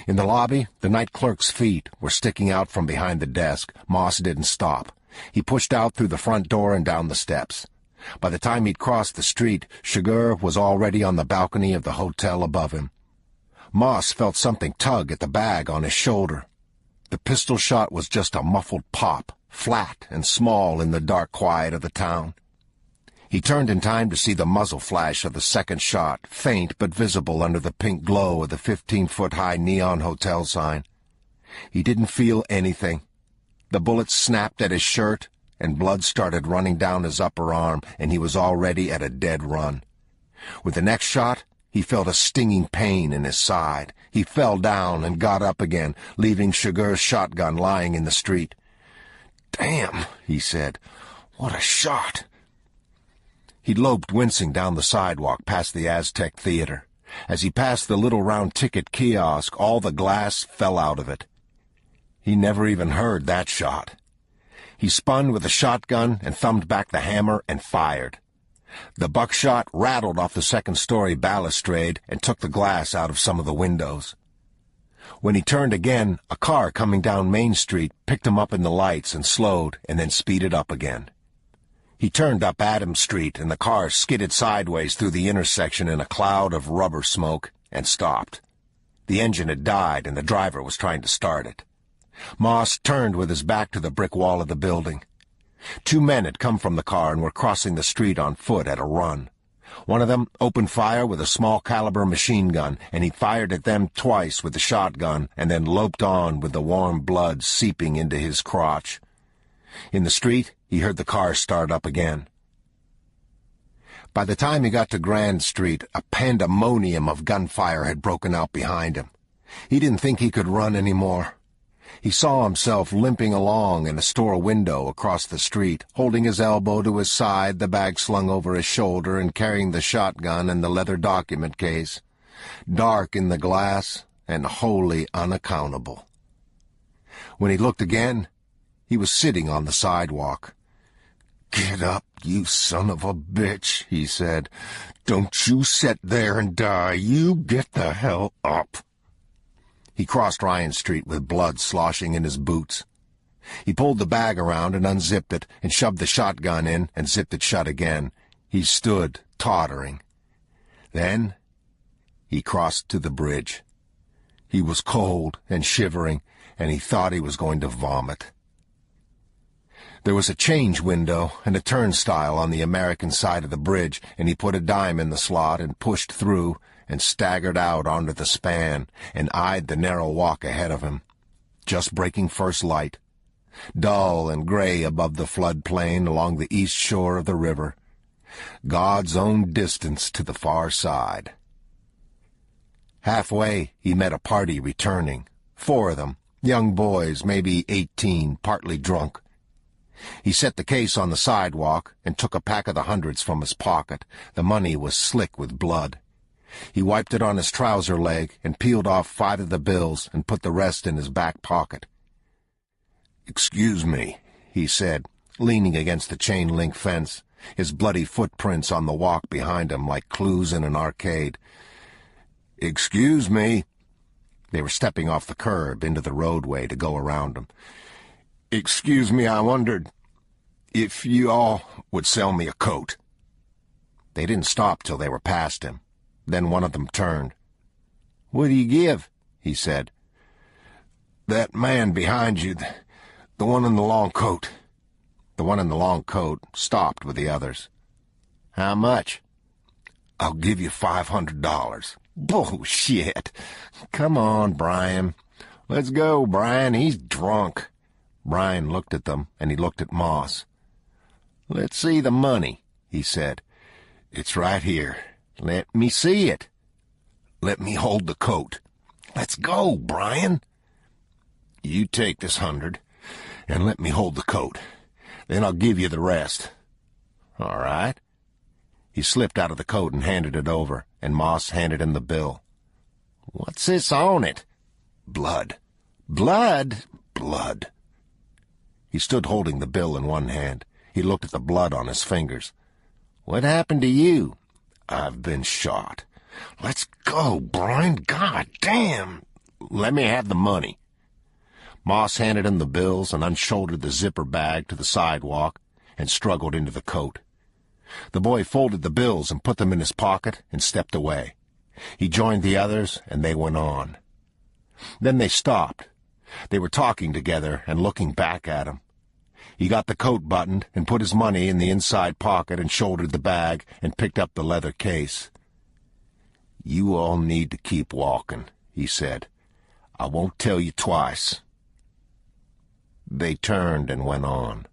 In the lobby, the night clerk's feet were sticking out from behind the desk. Moss didn't stop. He pushed out through the front door and down the steps. By the time he'd crossed the street, Sugar was already on the balcony of the hotel above him. Moss felt something tug at the bag on his shoulder. The pistol shot was just a muffled pop, flat and small in the dark quiet of the town. He turned in time to see the muzzle flash of the second shot, faint but visible under the pink glow of the 15-foot-high neon hotel sign. He didn't feel anything. The bullet snapped at his shirt, and blood started running down his upper arm, and he was already at a dead run. With the next shot, he felt a stinging pain in his side. He fell down and got up again, leaving Sugar's shotgun lying in the street. "Damn," he said. "What a shot." He loped wincing down the sidewalk past the Aztec Theater. As he passed the little round ticket kiosk, all the glass fell out of it. He never even heard that shot. He spun with the shotgun and thumbed back the hammer and fired. The buckshot rattled off the second-story balustrade and took the glass out of some of the windows. When he turned again, a car coming down Main Street picked him up in the lights and slowed and then speeded up again. He turned up Adams Street, and the car skidded sideways through the intersection in a cloud of rubber smoke and stopped. The engine had died, and the driver was trying to start it. Moss turned with his back to the brick wall of the building. Two men had come from the car and were crossing the street on foot at a run. One of them opened fire with a small-caliber machine gun, and he fired at them twice with the shotgun and then loped on with the warm blood seeping into his crotch. In the street, he heard the car start up again. By the time he got to Grand Street, a pandemonium of gunfire had broken out behind him. He didn't think he could run anymore. He saw himself limping along in a store window across the street, holding his elbow to his side, the bag slung over his shoulder, and carrying the shotgun and the leather document case. Dark in the glass and wholly unaccountable. When he looked again, he was sitting on the sidewalk. "Get up, you son of a bitch," he said. "Don't you sit there and die. You get the hell up." He crossed Ryan Street with blood sloshing in his boots. He pulled the bag around and unzipped it and shoved the shotgun in and zipped it shut again. He stood, tottering. Then he crossed to the bridge. He was cold and shivering, and he thought he was going to vomit. There was a change window and a turnstile on the American side of the bridge, and he put a dime in the slot and pushed through and staggered out onto the span and eyed the narrow walk ahead of him. Just breaking first light, dull and gray above the floodplain along the east shore of the river. God's own distance to the far side. Halfway, he met a party returning. 4 of them, young boys, maybe 18, partly drunk. He set the case on the sidewalk and took a pack of the hundreds from his pocket. The money was slick with blood. He wiped it on his trouser leg and peeled off 5 of the bills and put the rest in his back pocket. "Excuse me," he said, leaning against the chain-link fence, his bloody footprints on the walk behind him like clues in an arcade. "Excuse me." They were stepping off the curb into the roadway to go around him. "Excuse me, I wondered if you all would sell me a coat." They didn't stop till they were past him. Then one of them turned. "What do you give?" he said. "That man behind you, the one in the long coat." The one in the long coat stopped with the others. "How much?" "I'll give you $500. "Bullshit. Come on, Brian. Let's go, Brian. He's drunk." Brian looked at them, and he looked at Moss. "Let's see the money," he said. "It's right here." "Let me see it." "Let me hold the coat." "Let's go, Brian." "You take this 100, and let me hold the coat. Then I'll give you the rest." "All right." He slipped out of the coat and handed it over, and Moss handed him the bill. "What's this on it?" "Blood." "Blood?" "Blood." He stood holding the bill in one hand. He looked at the blood on his fingers. "What happened to you?" "I've been shot." "Let's go, Brian. God damn." "Let me have the money." Moss handed him the bills and unshouldered the zipper bag to the sidewalk and struggled into the coat. The boy folded the bills and put them in his pocket and stepped away. He joined the others, and they went on. Then they stopped. They were talking together and looking back at him. He got the coat buttoned and put his money in the inside pocket and shouldered the bag and picked up the leather case. "You all need to keep walking," he said. "I won't tell you twice." They turned and went on.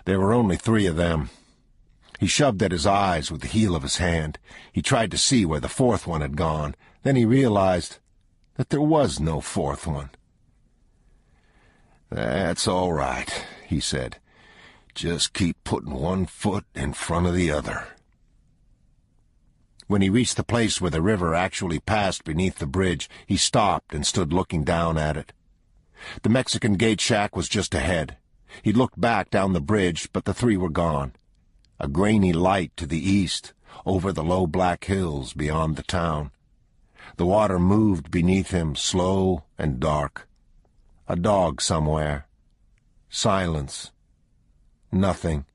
There were only 3 of them. He shoved at his eyes with the heel of his hand. He tried to see where the 4th one had gone. Then he realized that there was no 4th one. "That's all right," he said. "Just keep putting one foot in front of the other." When he reached the place where the river actually passed beneath the bridge, he stopped and stood looking down at it. The Mexican gate shack was just ahead. He looked back down the bridge, but the 3 were gone. A grainy light to the east, over the low black hills beyond the town. The water moved beneath him, slow and dark. A dog somewhere. Silence. Nothing.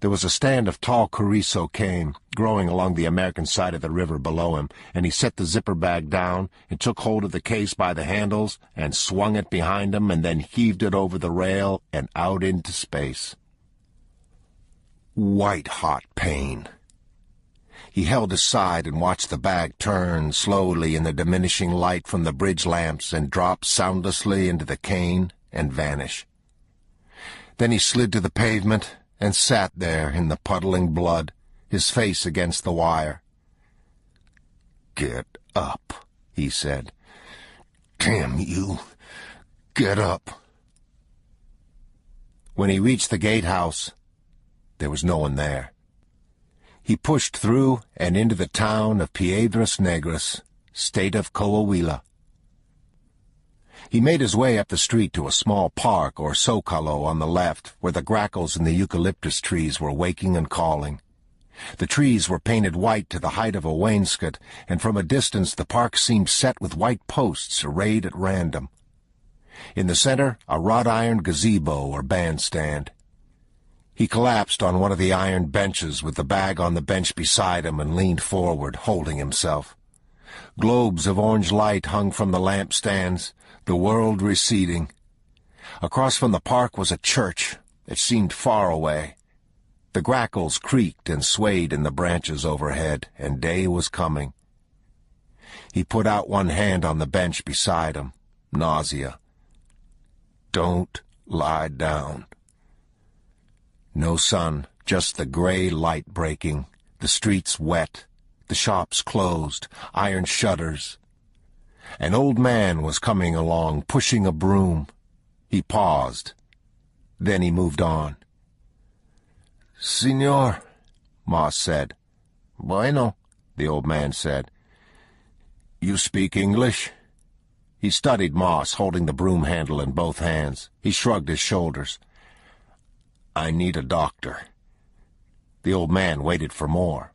There was a stand of tall carrizo cane growing along the American side of the river below him, and he set the zipper bag down and took hold of the case by the handles and swung it behind him and then heaved it over the rail and out into space. White-hot pain. He held his side and watched the bag turn slowly in the diminishing light from the bridge lamps and drop soundlessly into the cane and vanish. Then he slid to the pavement and sat there in the puddling blood, his face against the wire. "Get up," he said. "Damn you, get up." When he reached the gatehouse, there was no one there. He pushed through and into the town of Piedras Negras, state of Coahuila. He made his way up the street to a small park or socalo on the left, where the grackles in the eucalyptus trees were waking and calling. The trees were painted white to the height of a wainscot, and from a distance the park seemed set with white posts arrayed at random. In the center, a wrought-iron gazebo or bandstand. He collapsed on one of the iron benches with the bag on the bench beside him and leaned forward, holding himself. Globes of orange light hung from the lampstands, the world receding. Across from the park was a church. It seemed far away. The grackles creaked and swayed in the branches overhead, and day was coming. He put out one hand on the bench beside him. Nausea. Don't lie down. No sun, just the gray light breaking, the streets wet, the shops closed, iron shutters. An old man was coming along, pushing a broom. He paused. Then he moved on. "Signor," Moss said. "Bueno," the old man said. "You speak English?" He studied Moss, holding the broom handle in both hands. He shrugged his shoulders. "I need a doctor." The old man waited for more.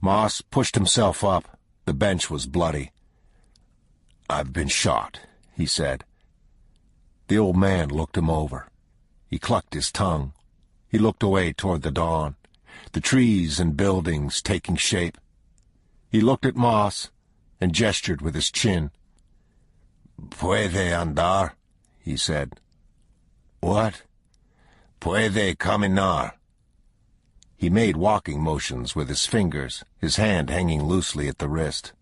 Moss pushed himself up. The bench was bloody. "I've been shot," he said. The old man looked him over. He clucked his tongue. He looked away toward the dawn, the trees and buildings taking shape. He looked at Moss and gestured with his chin. "Puede andar," he said. "What?" "Puede caminar." He made walking motions with his fingers, his hand hanging loosely at the wrist.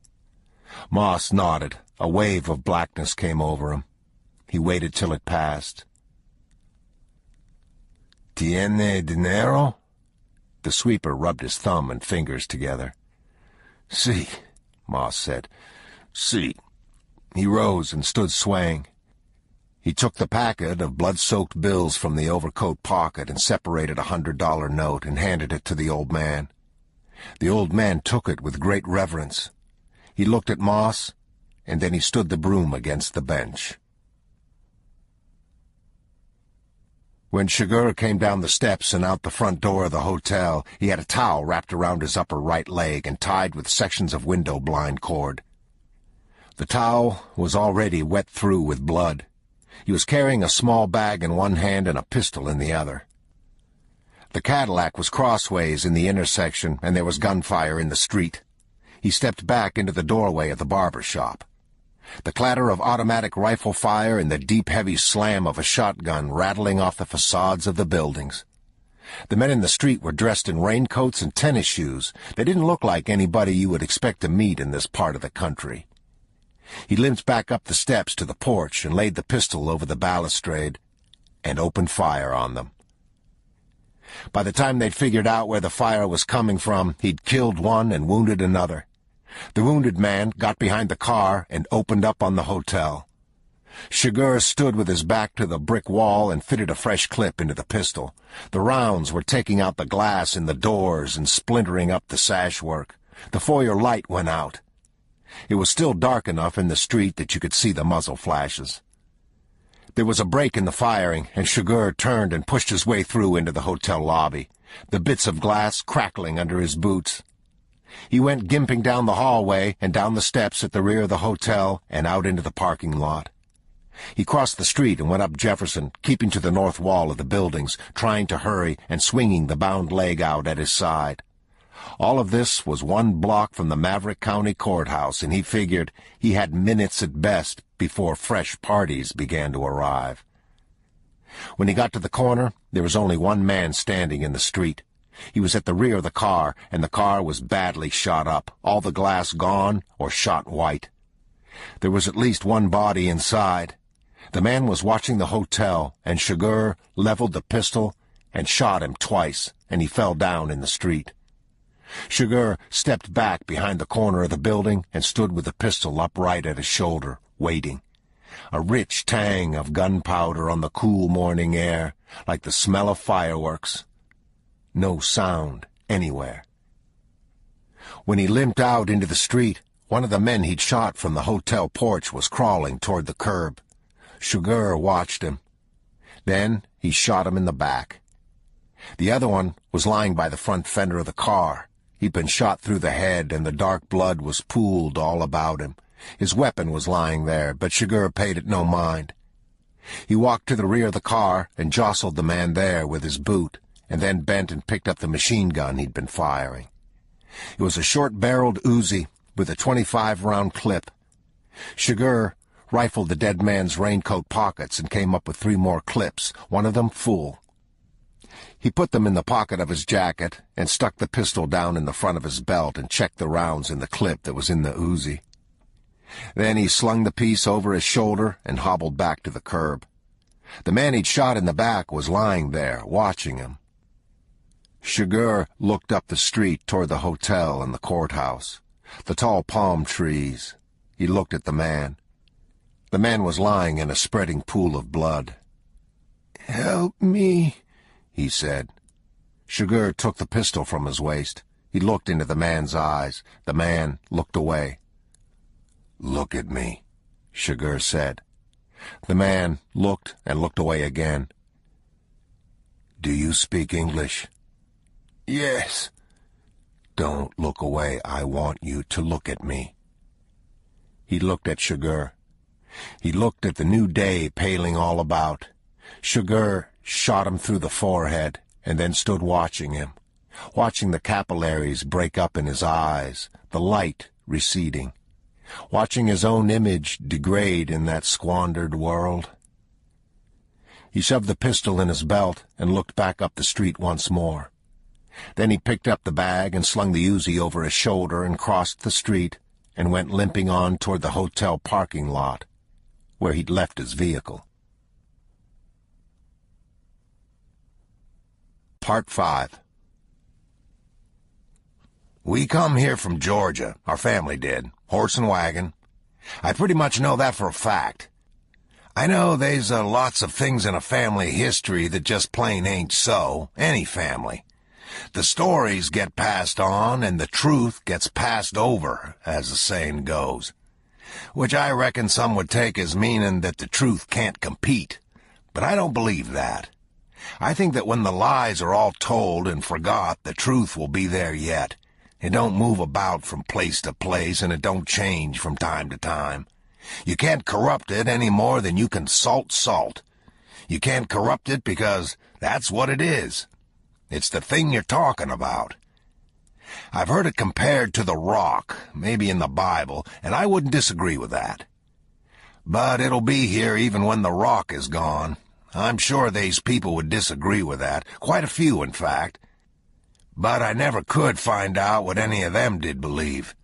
Moss nodded. A wave of blackness came over him. He waited till it passed. "Tiene dinero?" The sweeper rubbed his thumb and fingers together. "Si," Moss said. "Si." He rose and stood swaying. He took the packet of blood-soaked bills from the overcoat pocket and separated $100 note and handed it to the old man. The old man took it with great reverence. He looked at Moss, and then he stood the broom against the bench. When Chigurh came down the steps and out the front door of the hotel, he had a towel wrapped around his upper right leg and tied with sections of window blind cord. The towel was already wet through with blood. He was carrying a small bag in one hand and a pistol in the other. The Cadillac was crossways in the intersection, and there was gunfire in the street. He stepped back into the doorway of the barber shop. The clatter of automatic rifle fire and the deep, heavy slam of a shotgun rattling off the facades of the buildings. The men in the street were dressed in raincoats and tennis shoes. They didn't look like anybody you would expect to meet in this part of the country. He limped back up the steps to the porch and laid the pistol over the balustrade and opened fire on them. By the time they'd figured out where the fire was coming from, he'd killed one and wounded another. The wounded man got behind the car and opened up on the hotel. Chigurh stood with his back to the brick wall and fitted a fresh clip into the pistol. The rounds were taking out the glass in the doors and splintering up the sashwork. The foyer light went out. It was still dark enough in the street that you could see the muzzle flashes. There was a break in the firing, and Chigurh turned and pushed his way through into the hotel lobby, the bits of glass crackling under his boots. He went gimping down the hallway and down the steps at the rear of the hotel and out into the parking lot. He crossed the street and went up Jefferson, keeping to the north wall of the buildings, trying to hurry and swinging the bound leg out at his side. All of this was 1 block from the Maverick County Courthouse, and he figured he had minutes at best before fresh parties began to arrive. When he got to the corner, there was only one man standing in the street. He was at the rear of the car, and the car was badly shot up, all the glass gone or shot white. There was at least one body inside. The man was watching the hotel, and Chigurh leveled the pistol and shot him twice, and he fell down in the street. Chigurh stepped back behind the corner of the building and stood with the pistol upright at his shoulder, waiting. A rich tang of gunpowder on the cool morning air, like the smell of fireworks. No sound anywhere. When he limped out into the street, One of the men he'd shot from the hotel porch was crawling toward the curb. Sugar watched him. Then he shot him in the back. The other one was lying by the front fender of the car. He'd been shot through the head, and the dark blood was pooled all about him. His weapon was lying there, but Sugar paid it no mind. He walked to the rear of the car and jostled the man there with his boot, and then bent and picked up the machine gun he'd been firing. It was a short-barreled Uzi with a 25-round clip. Sugar rifled the dead man's raincoat pockets and came up with 3 more clips, one of them full. He put them in the pocket of his jacket and stuck the pistol down in the front of his belt and checked the rounds in the clip that was in the Uzi. Then he slung the piece over his shoulder and hobbled back to the curb. The man he'd shot in the back was lying there, watching him. Sugar looked up the street toward the hotel and the courthouse, the tall palm trees. He looked at the man. The man was lying in a spreading pool of blood. "Help me," he said. Sugar took the pistol from his waist. He looked into the man's eyes. The man looked away. "Look at me," Sugar said. The man looked and looked away again. "Do you speak English?" "Yes." "Don't look away. I want you to look at me." He looked at Sugar. He looked at the new day paling all about. Sugar shot him through the forehead and then stood watching him, watching the capillaries break up in his eyes, the light receding, watching his own image degrade in that squandered world. He shoved the pistol in his belt and looked back up the street once more. Then he picked up the bag and slung the Uzi over his shoulder and crossed the street and went limping on toward the hotel parking lot, where he'd left his vehicle. Part 5. We come here from Georgia. Our family did. Horse and wagon. I pretty much know that for a fact. I know there's lots of things in a family history that just plain ain't so. Any family. The stories get passed on, and the truth gets passed over, as the saying goes. Which I reckon some would take as meaning that the truth can't compete. But I don't believe that. I think that when the lies are all told and forgot, the truth will be there yet. It don't move about from place to place, and it don't change from time to time. You can't corrupt it any more than you can salt. You can't corrupt it because that's what it is. It's the thing you're talking about. I've heard it compared to the rock, maybe in the Bible, and I wouldn't disagree with that. But it'll be here even when the rock is gone. I'm sure these people would disagree with that, quite a few, in fact. But I never could find out what any of them did believe.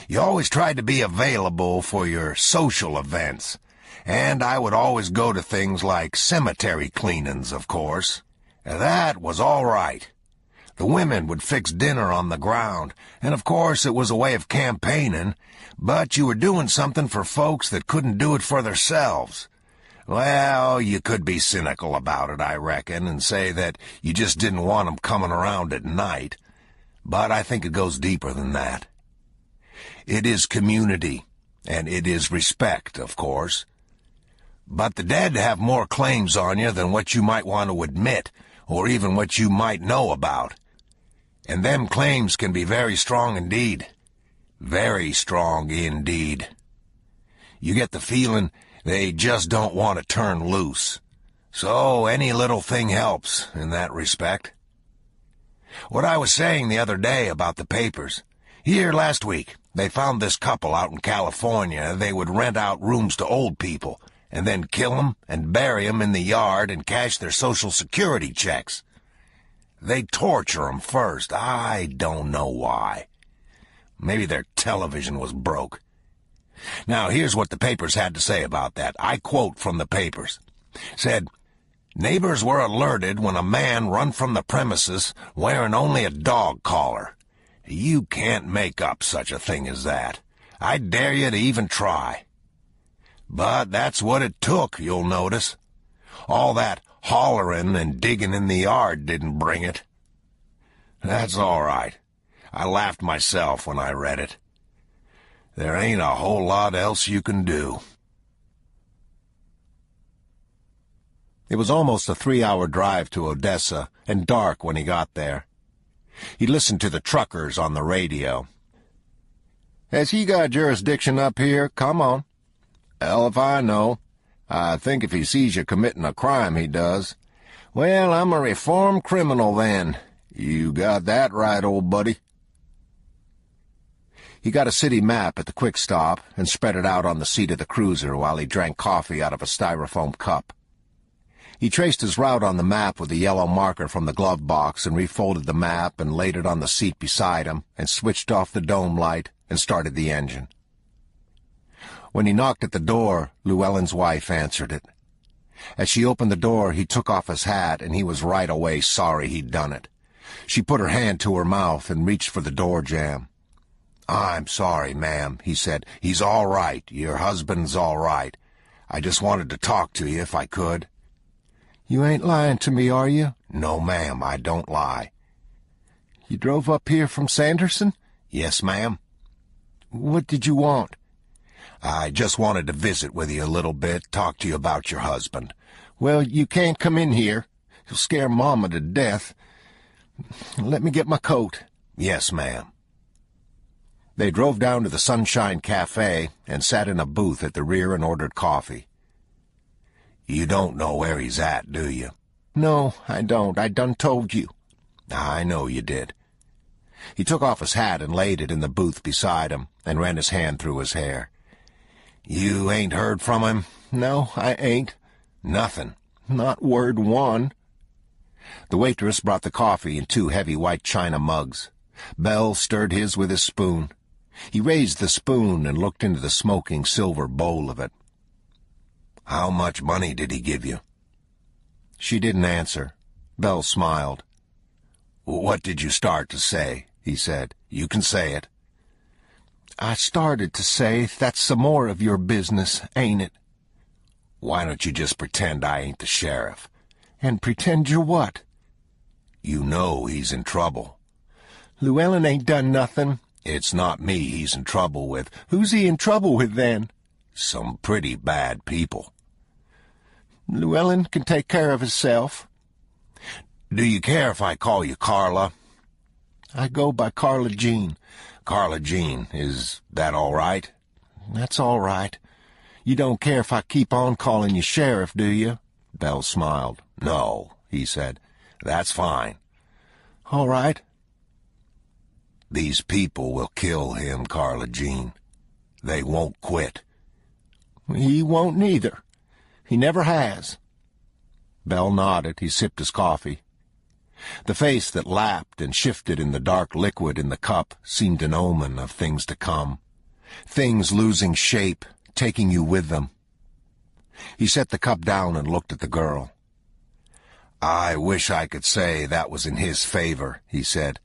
You always tried to be available for your social events, and I would always go to things like cemetery cleanings, of course. That was all right. The women would fix dinner on the ground, and of course it was a way of campaigning, but you were doing something for folks that couldn't do it for themselves. Well, you could be cynical about it, I reckon, and say that you just didn't want 'em coming around at night. But I think it goes deeper than that. It is community, and it is respect, of course. But the dead have more claims on you than what you might want to admit, or even what you might know about. And them claims can be very strong indeed. Very strong indeed. You get the feeling they just don't want to turn loose. So any little thing helps in that respect. What I was saying the other day about the papers. Here last week, they found this couple out in California. They would rent out rooms to old people, and then kill 'em and bury 'em in the yard and cash their Social Security checks. They'd torture 'em first. I don't know why. Maybe their television was broke. Now, here's what the papers had to say about that. I quote from the papers. Said, "Neighbors were alerted when a man run from the premises wearing only a dog collar." You can't make up such a thing as that. I dare you to even try. But that's what it took, you'll notice. All that hollering and digging in the yard didn't bring it. That's all right. I laughed myself when I read it. There ain't a whole lot else you can do. It was almost a 3-hour drive to Odessa, and dark when he got there. He listened to the truckers on the radio. "Has he got jurisdiction up here? Come on." "Hell if I know. I think if he sees you committing a crime, he does." "Well, I'm a reformed criminal, then." "You got that right, old buddy." He got a city map at the quick stop and spread it out on the seat of the cruiser while he drank coffee out of a styrofoam cup. He traced his route on the map with a yellow marker from the glove box and refolded the map and laid it on the seat beside him and switched off the dome light and started the engine. When he knocked at the door, Llewellyn's wife answered it. As she opened the door, he took off his hat, and he was right away sorry he'd done it. She put her hand to her mouth and reached for the door jamb. "I'm sorry, ma'am," he said. "He's all right. Your husband's all right. I just wanted to talk to you if I could." "You ain't lying to me, are you?" "No, ma'am, I don't lie." "You drove up here from Sanderson?" "Yes, ma'am." "What did you want?" "I just wanted to visit with you a little bit, talk to you about your husband." "Well, you can't come in here. You'll scare Mama to death. Let me get my coat." "Yes, ma'am." They drove down to the Sunshine Cafe and sat in a booth at the rear and ordered coffee. "You don't know where he's at, do you?" "No, I don't. I done told you." "I know you did." He took off his hat and laid it in the booth beside him and ran his hand through his hair. "You ain't heard from him?" "No, I ain't." "Nothing?" "Not word one." The waitress brought the coffee in 2 heavy white china mugs. Bell stirred his with his spoon. He raised the spoon and looked into the smoking silver bowl of it. "How much money did he give you?" She didn't answer. Bell smiled. "What did you start to say?" he said. "You can say it." "I started to say that's some more of your business, ain't it?" "Why don't you just pretend I ain't the sheriff?" "And pretend you're what?" "You know he's in trouble." "Llewellyn ain't done nothing." "It's not me he's in trouble with." "Who's he in trouble with, then?" "Some pretty bad people." "Llewellyn can take care of himself." "Do you care if I call you Carla?" "I go by Carla Jean." "Carla Jean, is that all right?" "That's all right. You don't care if I keep on calling you Sheriff, do you?" Bell smiled. "No," he said. "That's fine." "All right." "These people will kill him, Carla Jean. They won't quit." "He won't neither. He never has." Bell nodded. He sipped his coffee. The face that lapped and shifted in the dark liquid in the cup seemed an omen of things to come. Things losing shape, taking you with them. He set the cup down and looked at the girl. "I wish I could say that was in his favor," he said.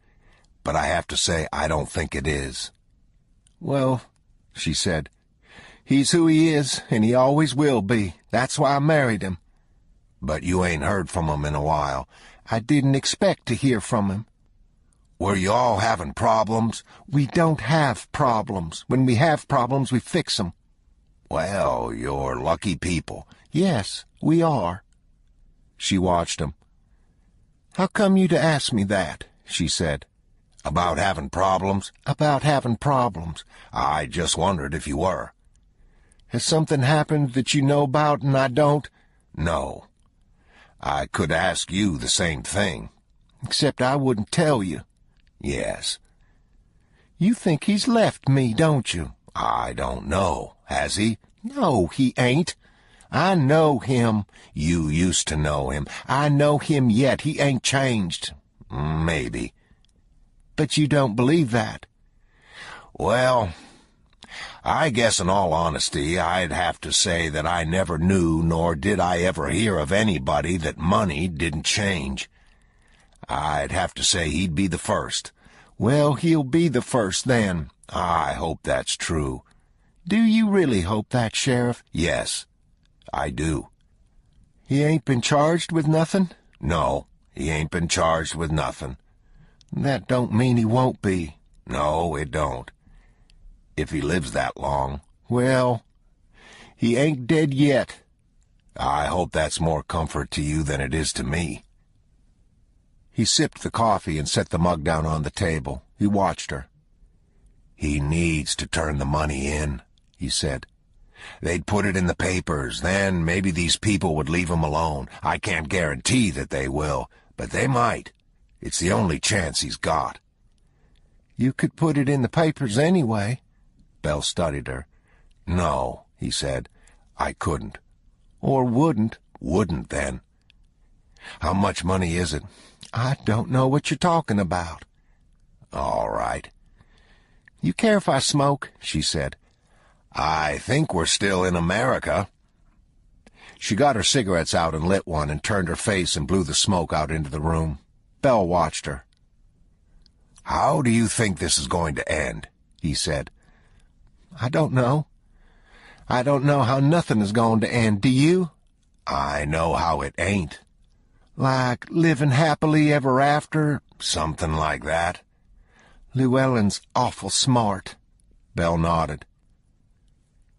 "But I have to say I don't think it is." "Well," she said, "he's who he is, and he always will be. That's why I married him." "But you ain't heard from him in a while." "I didn't expect to hear from him." "Were you all having problems?" "We don't have problems. When we have problems, we fix 'em." "Well, you're lucky people." "Yes, we are." She watched him. "How come you to ask me that?" she said. "About having problems?" "About having problems." "I just wondered if you were." "Has something happened that you know about and I don't?" "No." "I could ask you the same thing." "Except I wouldn't tell you." "Yes." "You think he's left me, don't you?" "I don't know. Has he?" "No, he ain't. I know him." "You used to know him." "I know him yet. He ain't changed." "Maybe." "But you don't believe that." "Well, I guess in all honesty I'd have to say that I never knew nor did I ever hear of anybody that money didn't change. I'd have to say he'd be the first." "Well, he'll be the first then." "I hope that's true." "Do you really hope that, Sheriff?" "Yes, I do." "He ain't been charged with nothing?" "No, he ain't been charged with nothing." "That don't mean he won't be." "No, it don't." If he lives that long. Well, he ain't dead yet. I hope that's more comfort to you than it is to me. He sipped the coffee and set the mug down on the table. He watched her. He needs to turn the money in, he said. They'd put it in the papers, then maybe these people would leave him alone. I can't guarantee that they will, but they might. It's the only chance he's got. You could put it in the papers anyway. Belle studied her. No, he said, I couldn't. Or wouldn't. Wouldn't, then. How much money is it? I don't know what you're talking about. All right. You care if I smoke? She said. I think we're still in America. She got her cigarettes out and lit one and turned her face and blew the smoke out into the room. Belle watched her. How do you think this is going to end? He said. I don't know. I don't know how nothing is going to end. Do you? I know how it ain't. Like living happily ever after? Something like that. Llewellyn's awful smart. Belle nodded.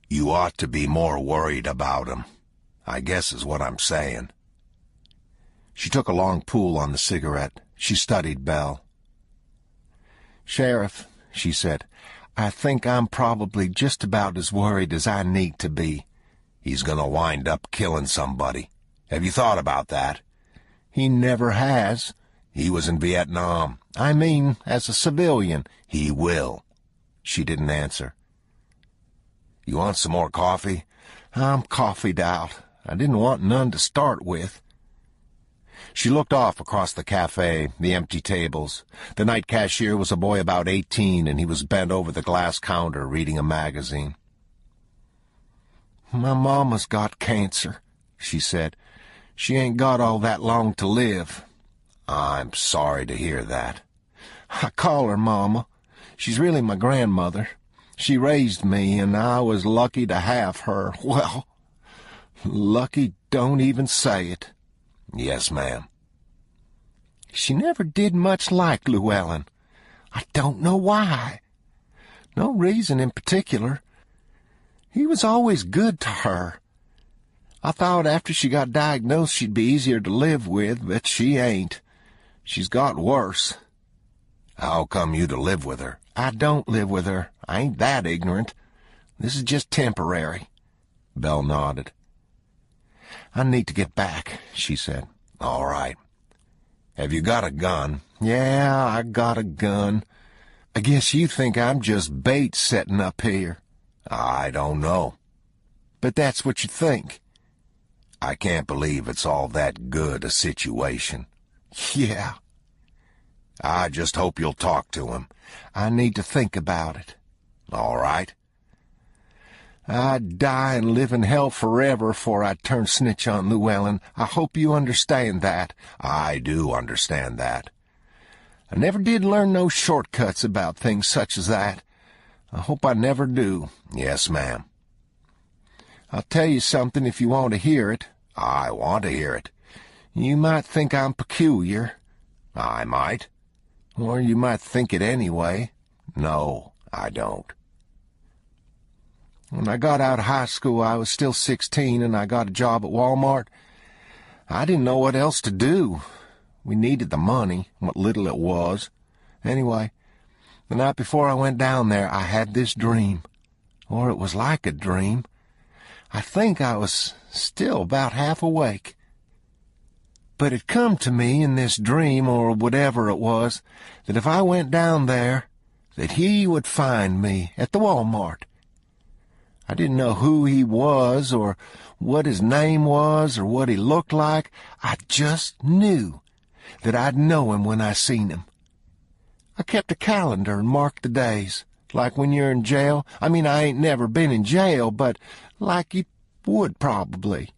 You ought to be more worried about him, I guess is what I'm saying. She took a long pull on the cigarette. She studied Belle. Sheriff, she said, I think I'm probably just about as worried as I need to be. He's gonna wind up killing somebody. Have you thought about that? He never has. He was in Vietnam. I mean, as a civilian. He will. She didn't answer. You want some more coffee? I'm coffeeed out. I didn't want none to start with. She looked off across the cafe, the empty tables. The night cashier was a boy about 18, and he was bent over the glass counter reading a magazine. My mama's got cancer, she said. She ain't got all that long to live. I'm sorry to hear that. I call her Mama. She's really my grandmother. She raised me, and I was lucky to have her. Well, lucky don't even say it. Yes, ma'am. She never did much like Llewellyn. I don't know why. No reason in particular. He was always good to her. I thought after she got diagnosed she'd be easier to live with, but she ain't. She's got worse. How come you to live with her? I don't live with her. I ain't that ignorant. This is just temporary. Belle nodded. I need to get back, she said. All right. Have you got a gun? Yeah, I got a gun. I guess you think I'm just bait setting up here. I don't know. But that's what you think. I can't believe it's all that good a situation. Yeah. I just hope you'll talk to him. I need to think about it. All right. I'd die and live in hell forever before I'd turn snitch on Llewellyn. I hope you understand that. I do understand that. I never did learn no shortcuts about things such as that. I hope I never do. Yes, ma'am. I'll tell you something if you want to hear it. I want to hear it. You might think I'm peculiar. I might. Or you might think it anyway. No, I don't. When I got out of high school, I was still 16, and I got a job at Walmart. I didn't know what else to do. We needed the money, what little it was. Anyway, the night before I went down there, I had this dream. Or it was like a dream. I think I was still about half awake. But it come to me in this dream, or whatever it was, that if I went down there, that he would find me at the Walmart. I didn't know who he was, or what his name was, or what he looked like. I just knew that I'd know him when I seen him. I kept a calendar and marked the days, like when you're in jail. I mean, I ain't never been in jail, but like you would probably.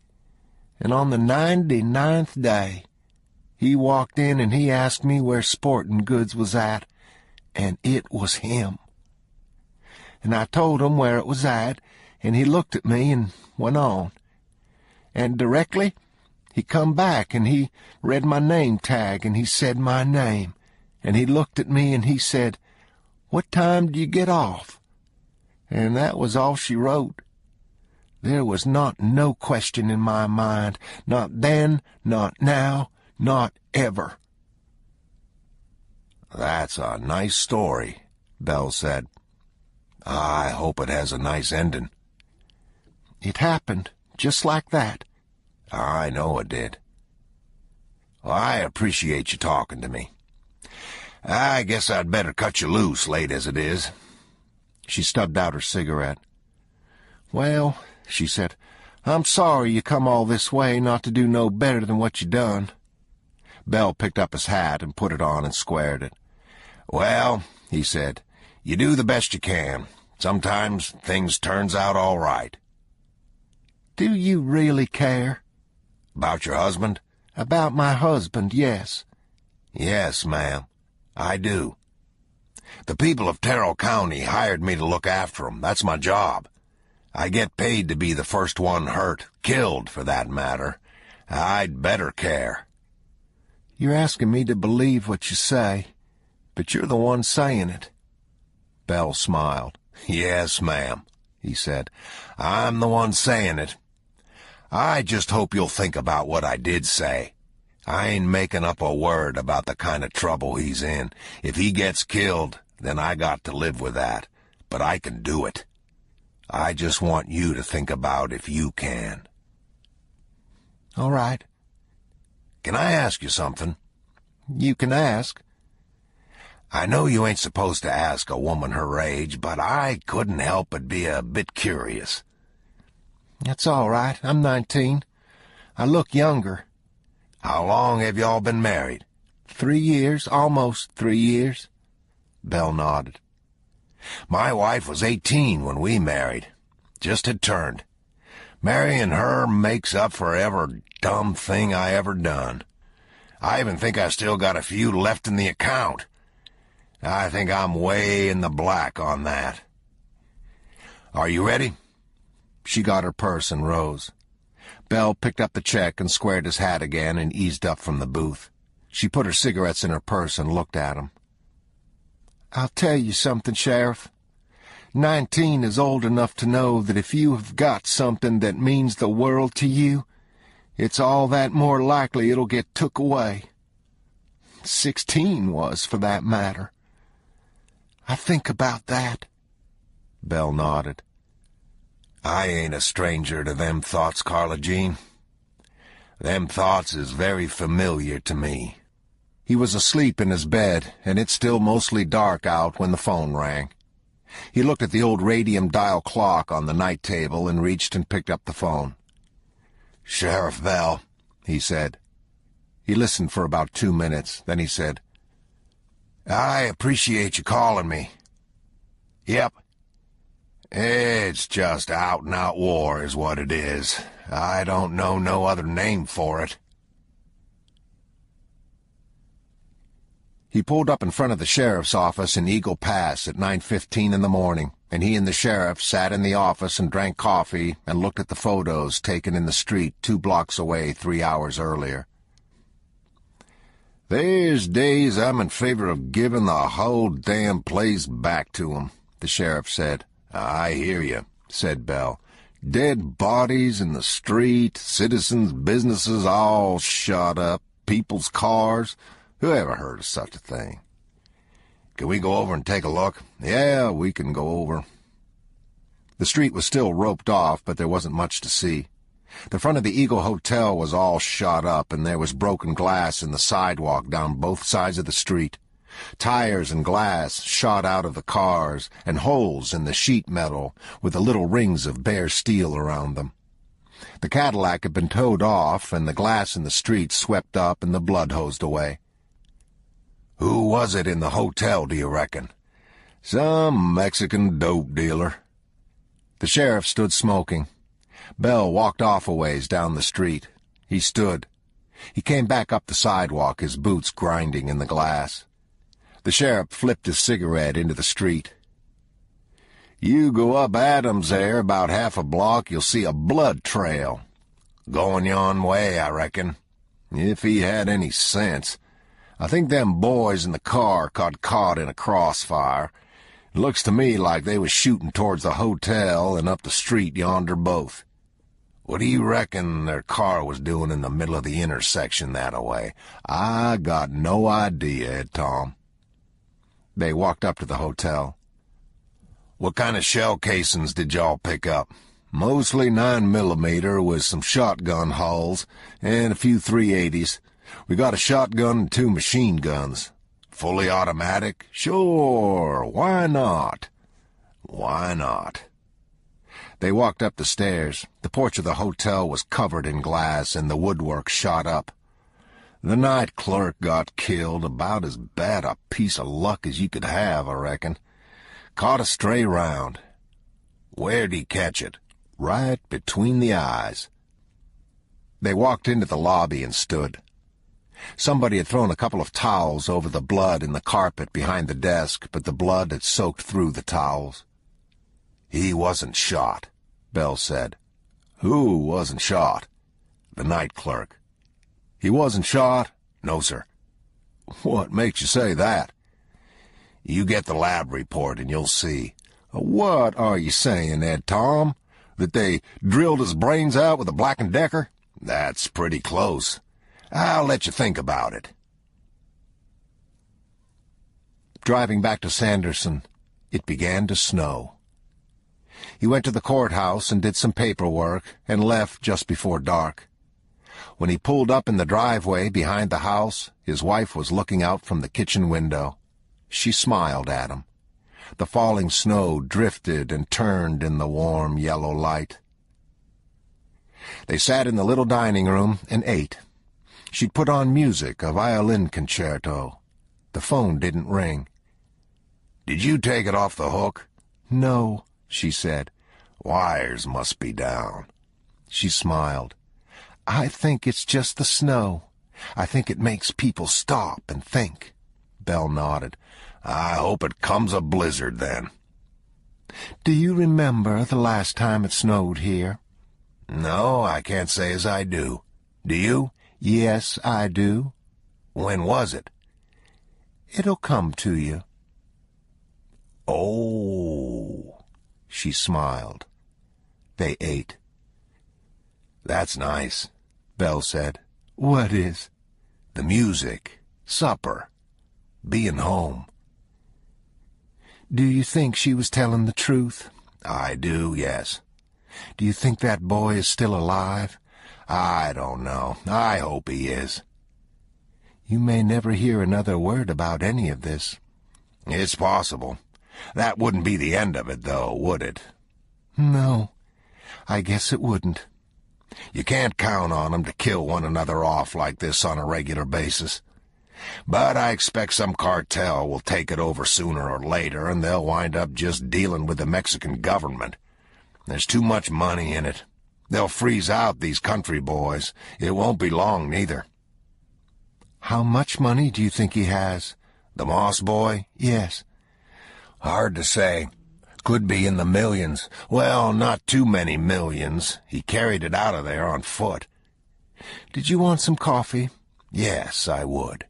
And on the 99th day, he walked in and he asked me where sporting goods was at, and it was him. And I told him where it was at, and he looked at me and went on. And directly, he come back, and he read my name tag, and he said my name. And he looked at me, and he said, "What time do you get off?" And that was all she wrote. There was not no question in my mind, not then, not now, not ever. That's a nice story, Belle said. I hope it has a nice ending. It happened just like that. I know it did. Well, I appreciate you talking to me. I guess I'd better cut you loose, late as it is. She stubbed out her cigarette. Well, she said, I'm sorry you come all this way not to do no better than what you done. Bell picked up his hat and put it on and squared it. Well, he said, you do the best you can. Sometimes things turns out all right. Do you really care? About your husband? About my husband, yes. Yes, ma'am, I do. The people of Terrell County hired me to look after 'em. That's my job. I get paid to be the first one hurt, killed for that matter. I'd better care. You're asking me to believe what you say, but you're the one saying it. Bell smiled. Yes, ma'am, he said. I'm the one saying it. I just hope you'll think about what I did say. I ain't making up a word about the kind of trouble he's in. If he gets killed, then I got to live with that. But I can do it. I just want you to think about if you can. All right. Can I ask you something? You can ask. I know you ain't supposed to ask a woman her age, but I couldn't help but be a bit curious. That's all right. I'm 19. I look younger. How long have y'all been married? 3 years, almost 3 years. Bell nodded. My wife was 18 when we married. Just had turned. Marrying her makes up for every dumb thing I ever done. I even think I still got a few left in the account. I think I'm way in the black on that. Are you ready? She got her purse and rose. Bell picked up the check and squared his hat again and eased up from the booth. She put her cigarettes in her purse and looked at him. I'll tell you something, Sheriff. 19 is old enough to know that if you have got something that means the world to you, it's all that more likely it'll get took away. 16 was, for that matter. I think about that. Bell nodded. I ain't a stranger to them thoughts, Carla Jean. Them thoughts is very familiar to me. He was asleep in his bed, and it's still mostly dark out when the phone rang. He looked at the old radium dial clock on the night table and reached and picked up the phone. Sheriff Bell, he said. He listened for about 2 minutes. Then he said, I appreciate you calling me. Yep. It's just out-and-out war is what it is. I don't know no other name for it. He pulled up in front of the sheriff's office in Eagle Pass at 9:15 in the morning, and he and the sheriff sat in the office and drank coffee and looked at the photos taken in the street 2 blocks away 3 hours earlier. There's days I'm in favor of giving the whole damn place back to 'em, the sheriff said. I hear you, said Bell. Dead bodies in the street, citizens' businesses all shot up, people's cars. Who ever heard of such a thing? Can we go over and take a look? Yeah, we can go over. The street was still roped off, but there wasn't much to see. The front of the Eagle Hotel was all shot up, and there was broken glass in the sidewalk down both sides of the street. Tires and glass shot out of the cars, and holes in the sheet metal with the little rings of bare steel around them. The Cadillac had been towed off, and the glass in the street swept up and the blood hosed away. Who was it in the hotel, do you reckon? Some Mexican dope dealer. The sheriff stood smoking. Bell walked off a ways down the street. He stood. He came back up the sidewalk, his boots grinding in the glass. The sheriff flipped his cigarette into the street. You go up Adams there about half a block, you'll see a blood trail. Going yon way, I reckon. If he had any sense. I think them boys in the car got caught in a crossfire. Looks to me like they was shooting towards the hotel and up the street yonder both. What do you reckon their car was doing in the middle of the intersection that-a-way? I got no idea, Tom. They walked up to the hotel. What kind of shell casings did y'all pick up? Mostly 9mm with some shotgun hulls and a few 380s. We got a shotgun and 2 machine guns. Fully automatic? Sure, why not? Why not? They walked up the stairs. The porch of the hotel was covered in glass, and the woodwork shot up. The night clerk got killed, about as bad a piece of luck as you could have, I reckon. Caught a stray round. Where'd he catch it? Right between the eyes. They walked into the lobby and stood. Somebody had thrown a couple of towels over the blood in the carpet behind the desk, but the blood had soaked through the towels. He wasn't shot, Bell said. Who wasn't shot? The night clerk. He wasn't shot? No, sir. What makes you say that? You get the lab report and you'll see. What are you saying, Ed Tom? That they drilled his brains out with a Black & Decker? That's pretty close. I'll let you think about it. Driving back to Sanderson, it began to snow. He went to the courthouse and did some paperwork and left just before dark. When he pulled up in the driveway behind the house, his wife was looking out from the kitchen window. She smiled at him. The falling snow drifted and turned in the warm yellow light. They sat in the little dining room and ate. She'd put on music, a violin concerto. The phone didn't ring. Did you take it off the hook? No, she said. Wires must be down. She smiled. I think it's just the snow. I think it makes people stop and think. Bell nodded. I hope it comes a blizzard then. Do you remember the last time it snowed here? No, I can't say as I do. Do you? Yes, I do. When was it? It'll come to you. Oh, she smiled. They ate. That's nice, Bell said. What is? The music, supper, being home. Do you think she was telling the truth? I do, yes. Do you think that boy is still alive? I don't know. I hope he is. You may never hear another word about any of this. It's possible. That wouldn't be the end of it, though, would it? No, I guess it wouldn't. You can't count on them to kill one another off like this on a regular basis. But I expect some cartel will take it over sooner or later, and they'll wind up just dealing with the Mexican government. There's too much money in it. They'll freeze out these country boys. It won't be long, neither. How much money do you think he has? The Moss boy? Yes. Hard to say. Could be in the millions. Well, not too many millions. He carried it out of there on foot. Did you want some coffee? Yes, I would.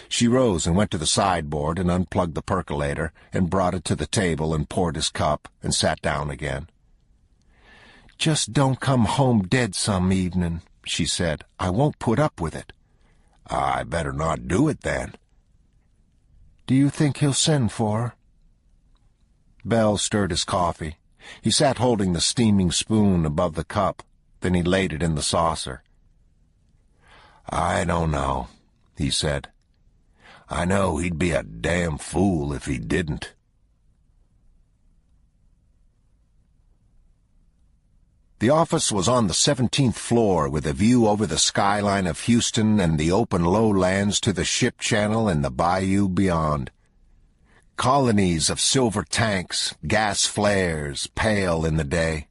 She rose and went to the sideboard and unplugged the percolator and brought it to the table and poured his cup and sat down again. Just don't come home dead some evening, she said. I won't put up with it. I better not do it then. Do you think he'll send for her? Bell stirred his coffee. He sat holding the steaming spoon above the cup. Then he laid it in the saucer. I don't know, he said. I know he'd be a damn fool if he didn't. The office was on the 17th floor with a view over the skyline of Houston and the open lowlands to the ship channel and the bayou beyond. Colonies of silver tanks, gas flares, pale in the day.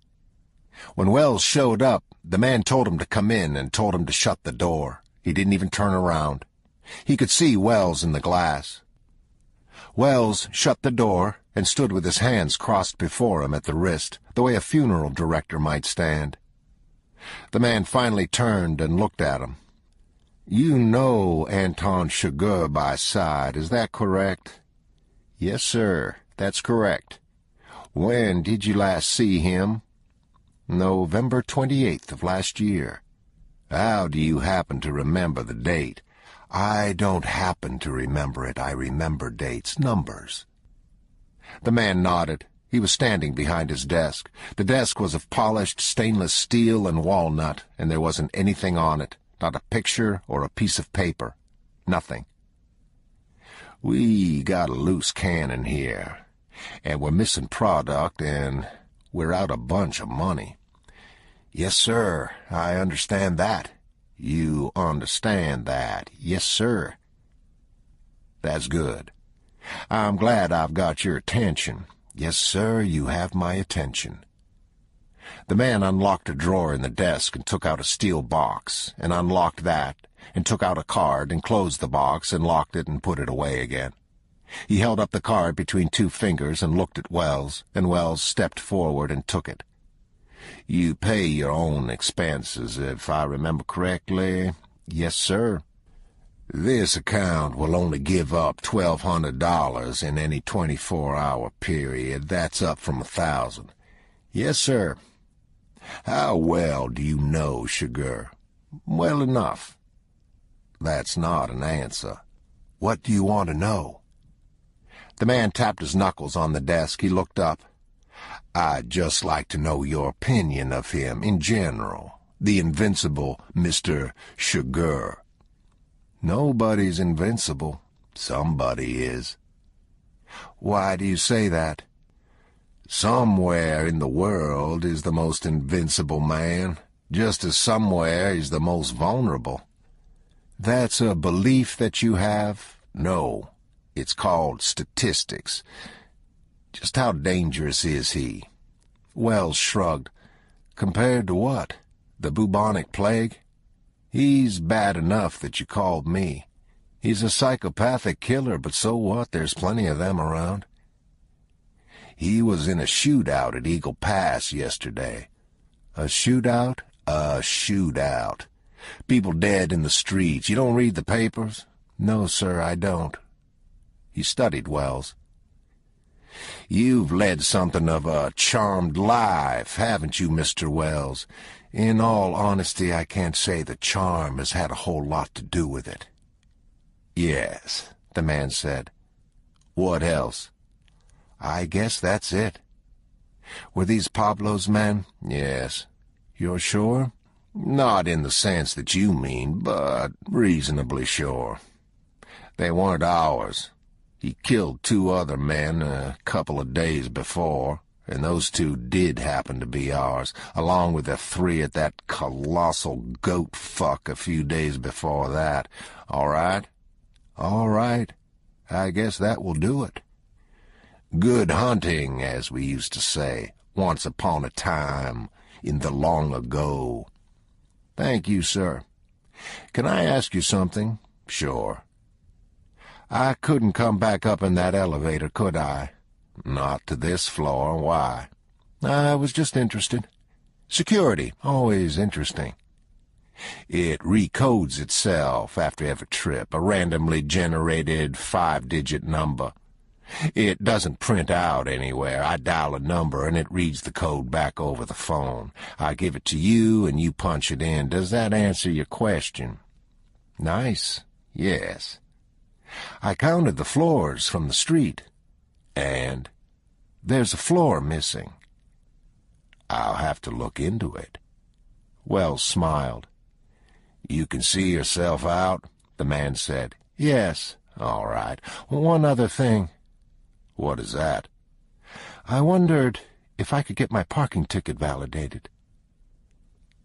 When Wells showed up, the man told him to come in and told him to shut the door. He didn't even turn around. He could see Wells in the glass. Wells shut the door and stood with his hands crossed before him at the wrist, the way a funeral director might stand. The man finally turned and looked at him. You know Anton Chigurh by sight, is that correct? Yes, sir. That's correct. When did you last see him? November 28th of last year. How do you happen to remember the date? I don't happen to remember it. I remember dates, numbers. The man nodded. He was standing behind his desk. The desk was of polished stainless steel and walnut, and there wasn't anything on it, not a picture or a piece of paper. Nothing. We got a loose cannon here, and we're missing product, and we're out a bunch of money. Yes, sir, I understand that. You understand that. Yes, sir. That's good. I'm glad I've got your attention. Yes, sir, you have my attention. The man unlocked a drawer in the desk and took out a steel box, and unlocked that, and took out a card and closed the box and locked it and put it away again. He held up the card between two fingers and looked at Wells, and Wells stepped forward and took it. You pay your own expenses, if I remember correctly. Yes, sir. This account will only give up $1,200 in any 24-hour period. That's up from $1,000. Yes, sir. How well do you know Sugar? Well enough. That's not an answer. What do you want to know? The man tapped his knuckles on the desk. He looked up. I'd just like to know your opinion of him in general. The invincible Mr. Sugar. Nobody's invincible. Somebody is. Why do you say that? Somewhere in the world is the most invincible man, just as somewhere is the most vulnerable. That's a belief that you have? No. It's called statistics. Just how dangerous is he? Wells shrugged. Compared to what? The bubonic plague? He's bad enough that you called me. He's a psychopathic killer, but so what? There's plenty of them around. He was in a shootout at Eagle Pass yesterday. A shootout? A shootout. People dead in the streets. You don't read the papers? No, sir, I don't. He studied Wells. You've led something of a charmed life, haven't you, Mr. Wells? In all honesty, I can't say the charm has had a whole lot to do with it. Yes, the man said. What else? I guess that's it. Were these Pablo's men? Yes. You're sure? Not in the sense that you mean, but reasonably sure. They weren't ours. He killed 2 other men a couple of days before, and those 2 did happen to be ours, along with the 3 at that colossal goat fuck a few days before that. All right? All right. I guess that will do it. Good hunting, as we used to say, once upon a time, in the long ago. Thank you, sir. Can I ask you something? Sure. I couldn't come back up in that elevator, could I? Not to this floor. Why? I was just interested. Security, always interesting. It recodes itself after every trip, a randomly generated 5-digit number. It doesn't print out anywhere. I dial a number and it reads the code back over the phone. I give it to you and you punch it in. Does that answer your question? Nice. Yes. I counted the floors from the street, and there's a floor missing. I'll have to look into it. Wells smiled. You can see yourself out, the man said. Yes. All right. One other thing. What is that? I wondered if I could get my parking ticket validated.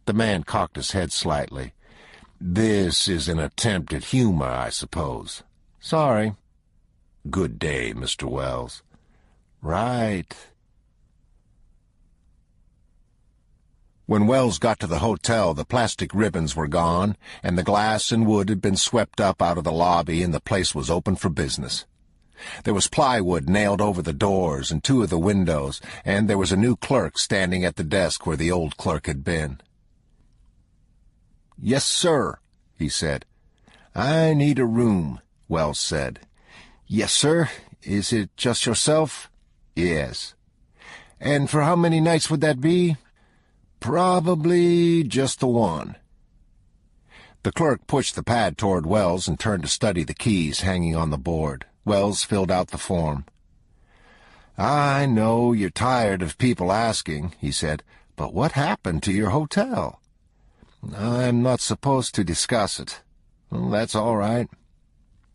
The man cocked his head slightly. This is an attempt at humor, I suppose. Sorry. Good day, Mr. Wells. Right. When Wells got to the hotel, the plastic ribbons were gone, and the glass and wood had been swept up out of the lobby, and the place was open for business. There was plywood nailed over the doors and 2 of the windows, and there was a new clerk standing at the desk where the old clerk had been. Yes, sir, he said. I need a room, Wells said. Yes, sir. Is it just yourself? Yes. And for how many nights would that be? Probably just the one. The clerk pushed the pad toward Wells and turned to study the keys hanging on the board. Wells filled out the form. I know you're tired of people asking, he said, but what happened to your hotel? I'm not supposed to discuss it. Well, that's all right.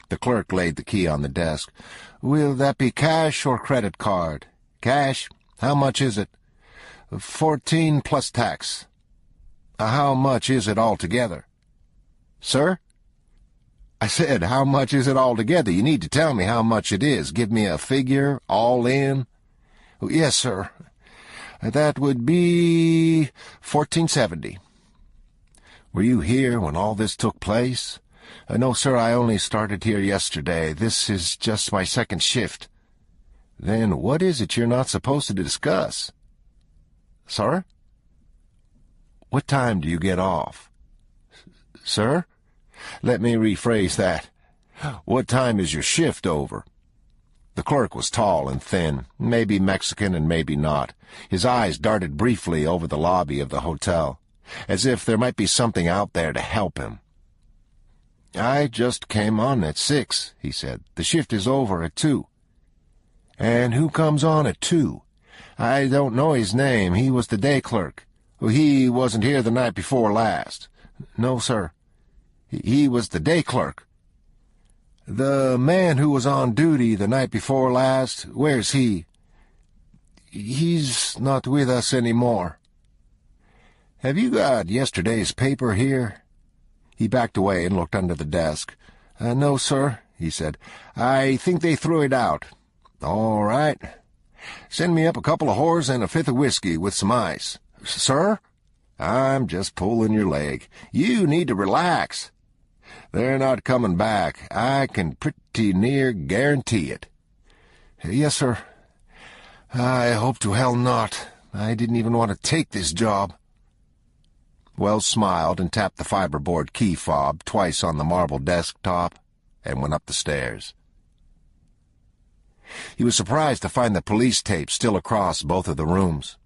The clerk laid the key on the desk. Will that be cash or credit card? Cash. How much is it? 14 plus tax. How much is it altogether? Sir? I said, how much is it altogether? You need to tell me how much it is. Give me a figure, all in. Yes, sir. That would be $14.70. Were you here when all this took place? No, sir, I only started here yesterday. This is just my second shift. Then what is it you're not supposed to discuss? Sir? What time do you get off? Sir? Let me rephrase that. What time is your shift over? The clerk was tall and thin, maybe Mexican and maybe not. His eyes darted briefly over the lobby of the hotel, as if there might be something out there to help him. I just came on at 6, he said. The shift is over at 2. And who comes on at 2? I don't know his name. He was the day clerk. He wasn't here the night before last. No, sir. He was the day clerk. The man who was on duty the night before last, where's he? He's not with us anymore. Have you got yesterday's paper here? He backed away and looked under the desk. No, sir, he said. I think they threw it out. All right. Send me up a couple of whores and a fifth of whiskey with some ice. Sir? I'm just pulling your leg. You need to relax. They're not coming back. I can pretty near guarantee it. Yes, sir. I hope to hell not. I didn't even want to take this job. Wells smiled and tapped the fiberboard key fob twice on the marble desktop and went up the stairs. He was surprised to find the police tape still across both of the rooms.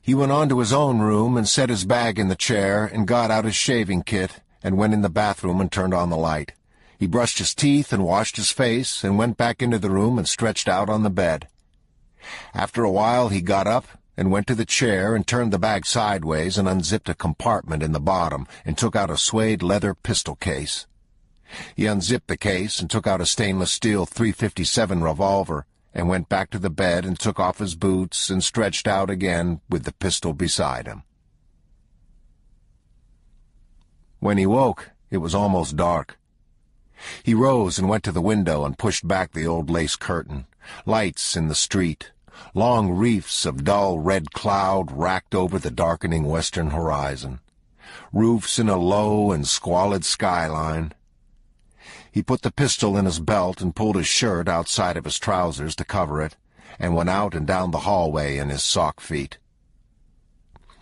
He went on to his own room and set his bag in the chair and got out his shaving kit and went in the bathroom and turned on the light. He brushed his teeth and washed his face and went back into the room and stretched out on the bed. After a while he got up and went to the chair and turned the bag sideways and unzipped a compartment in the bottom and took out a suede leather pistol case. He unzipped the case and took out a stainless steel .357 revolver and went back to the bed and took off his boots and stretched out again with the pistol beside him. When he woke, it was almost dark. He rose and went to the window and pushed back the old lace curtain. Lights in the street. Long reefs of dull red cloud racked over the darkening western horizon. Roofs in a low and squalid skyline. He put the pistol in his belt and pulled his shirt outside of his trousers to cover it, and went out and down the hallway in his sock feet.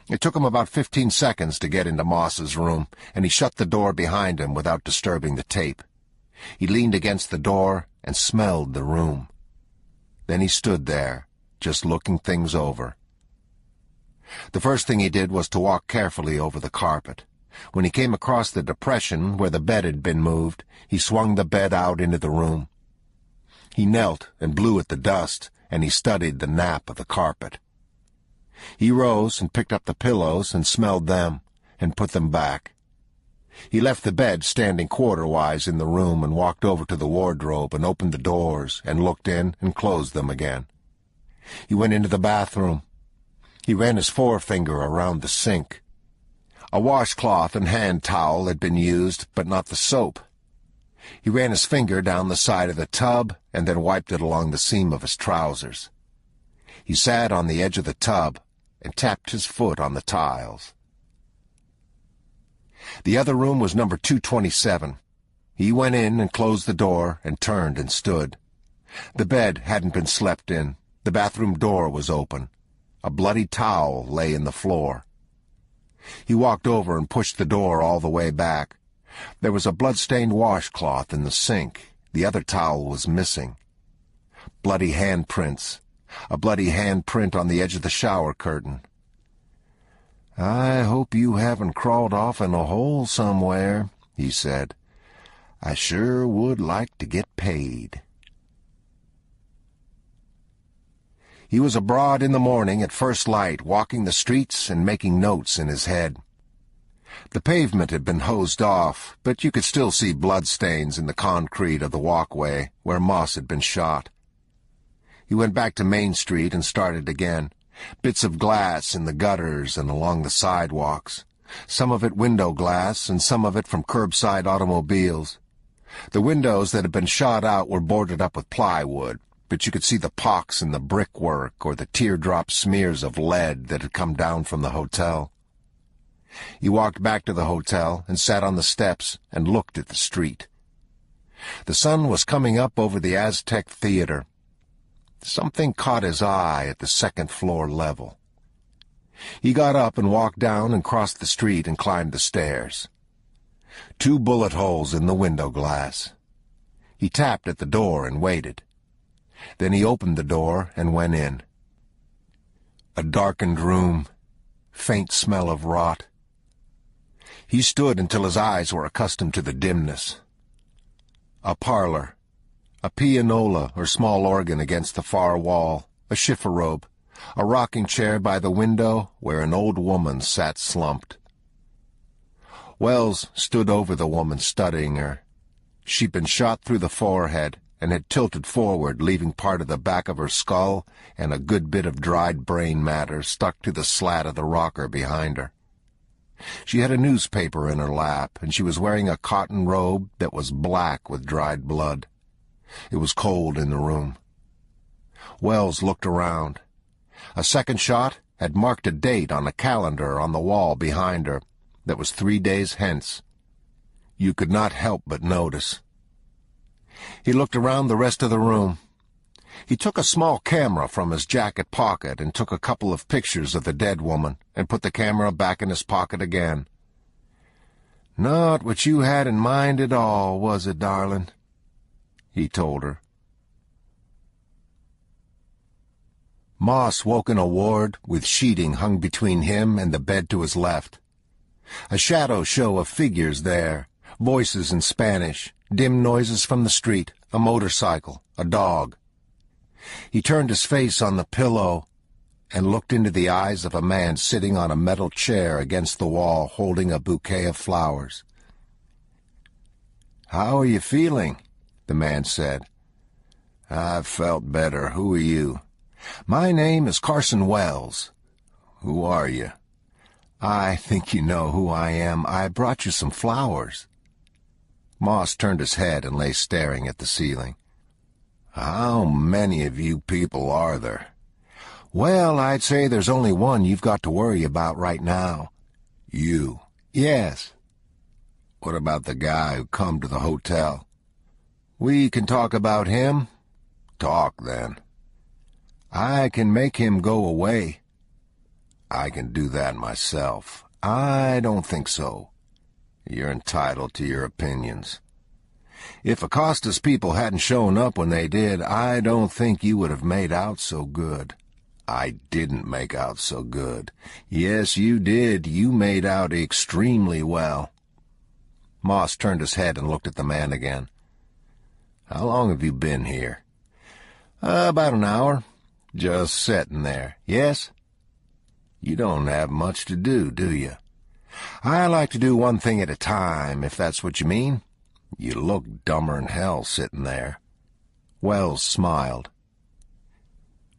It took him about 15 seconds to get into Moss's room, and he shut the door behind him without disturbing the tape. He leaned against the door and smelled the room. Then he stood there, just looking things over. The first thing he did was to walk carefully over the carpet. When he came across the depression where the bed had been moved, he swung the bed out into the room. He knelt and blew at the dust, and he studied the nap of the carpet. He rose and picked up the pillows and smelled them and put them back. He left the bed standing quarterwise in the room and walked over to the wardrobe and opened the doors and looked in and closed them again. He went into the bathroom. He ran his forefinger around the sink. A washcloth and hand towel had been used, but not the soap. He ran his finger down the side of the tub and then wiped it along the seam of his trousers. He sat on the edge of the tub and tapped his foot on the tiles. The other room was number 227. He went in and closed the door and turned and stood. The bed hadn't been slept in. The bathroom door was open. A bloody towel lay in the floor. He walked over and pushed the door all the way back. There was a blood-stained washcloth in the sink. The other towel was missing. Bloody handprints, a bloody handprint on the edge of the shower curtain. "I hope you haven't crawled off in a hole somewhere," he said. "I sure would like to get paid." He was abroad in the morning at first light, walking the streets and making notes in his head. The pavement had been hosed off, but you could still see bloodstains in the concrete of the walkway where Moss had been shot. He went back to Main Street and started again. Bits of glass in the gutters and along the sidewalks, some of it window glass and some of it from curbside automobiles. The windows that had been shot out were boarded up with plywood, but you could see the pocks in the brickwork or the teardrop smears of lead that had come down from the hotel. He walked back to the hotel and sat on the steps and looked at the street. The sun was coming up over the Aztec Theater. Something caught his eye at the second-floor level. He got up and walked down and crossed the street and climbed the stairs. 2 bullet holes in the window glass. He tapped at the door and waited. Then he opened the door and went in. A darkened room, faint smell of rot. He stood until his eyes were accustomed to the dimness. A parlor, a pianola or small organ against the far wall, a chifforobe, a rocking chair by the window where an old woman sat slumped. Wells stood over the woman, studying her. She'd been shot through the forehead and had tilted forward, leaving part of the back of her skull and a good bit of dried brain matter stuck to the slat of the rocker behind her. She had a newspaper in her lap, and she was wearing a cotton robe that was black with dried blood. It was cold in the room. Wells looked around. A second shot had marked a date on a calendar on the wall behind her that was 3 days hence. You could not help but notice. He looked around the rest of the room. He took a small camera from his jacket pocket and took a couple of pictures of the dead woman and put the camera back in his pocket again. "Not what you had in mind at all, was it, darling?" he told her. Moss woke in a ward with sheeting hung between him and the bed to his left. A shadow show of figures there, voices in Spanish, dim noises from the street, a motorcycle, a dog. He turned his face on the pillow and looked into the eyes of a man sitting on a metal chair against the wall holding a bouquet of flowers. "How are you feeling?" the man said. "I've felt better. Who are you?" "My name is Carson Wells." "Who are you?" "I think you know who I am. I brought you some flowers." Moss turned his head and lay staring at the ceiling. "How many of you people are there?" "Well, I'd say there's only one you've got to worry about right now." "You?" "Yes." "What about the guy who come to the hotel?" "We can talk about him." "Talk, then." "I can make him go away." "I can do that myself." "I don't think so." "You're entitled to your opinions." "If Acosta's people hadn't shown up when they did, I don't think you would have made out so good." "I didn't make out so good." "Yes, you did. You made out extremely well." Moss turned his head and looked at the man again. "How long have you been here?" About an hour." "Just sitting there?" "Yes." "You don't have much to do you?" "I like to do one thing at a time, if that's what you mean." "You look dumber'n hell sitting there." Wells smiled.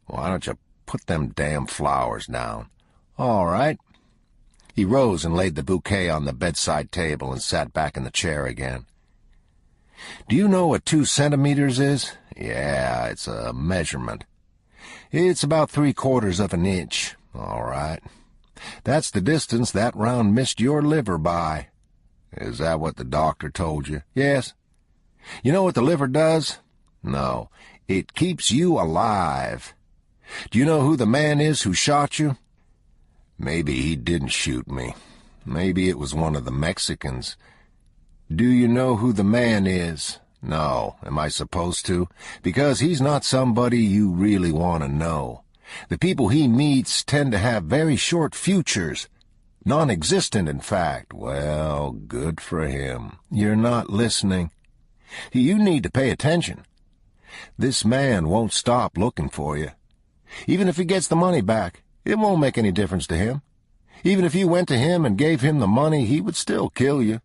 "Why don't you put them damn flowers down?" "All right." He rose and laid the bouquet on the bedside table and sat back in the chair again. "Do you know what 2 centimeters is?" "Yeah, it's a measurement." "It's about 3/4 of an inch." "All right." "That's the distance that round missed your liver by." "Is that what the doctor told you?" "Yes." "You know what the liver does?" "No." "It keeps you alive." "Do you know who the man is who shot you?" "Maybe he didn't shoot me. Maybe it was one of the Mexicans." "Do you know who the man is?" No, am I supposed to? Because he's not somebody you really want to know. The people he meets tend to have very short futures. Non-existent, in fact. Well, good for him. You're not listening. You need to pay attention. This man won't stop looking for you. Even if he gets the money back, it won't make any difference to him. Even if you went to him and gave him the money, he would still kill you,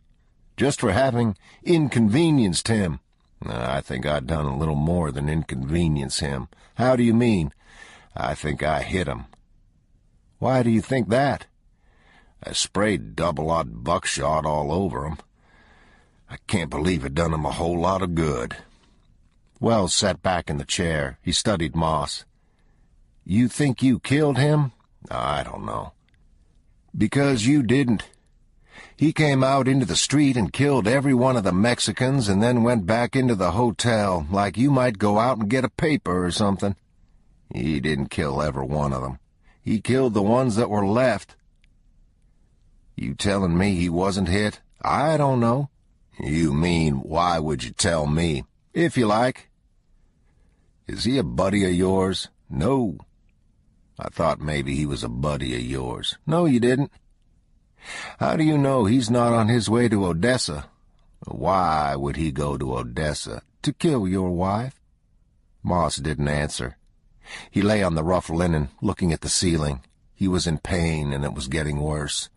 just for having inconvenienced him. I think I've done a little more than inconvenience him. How do you mean? I think I hit him. Why do you think that? I sprayed double-aught buckshot all over him. I can't believe it done him a whole lot of good. Wells sat back in the chair. He studied Moss. You think you killed him? I don't know. Because you didn't. He came out into the street and killed every one of the Mexicans and then went back into the hotel, like you might go out and get a paper or something. He didn't kill every one of them. He killed the ones that were left. You telling me he wasn't hit? I don't know. You mean, why would you tell me? If you like. Is he a buddy of yours? No. I thought maybe he was a buddy of yours. No, you didn't. How do you know he's not on his way to Odessa? Why would he go to Odessa? To kill your wife? Moss didn't answer. He lay on the rough linen, looking at the ceiling. He was in pain, and it was getting worse.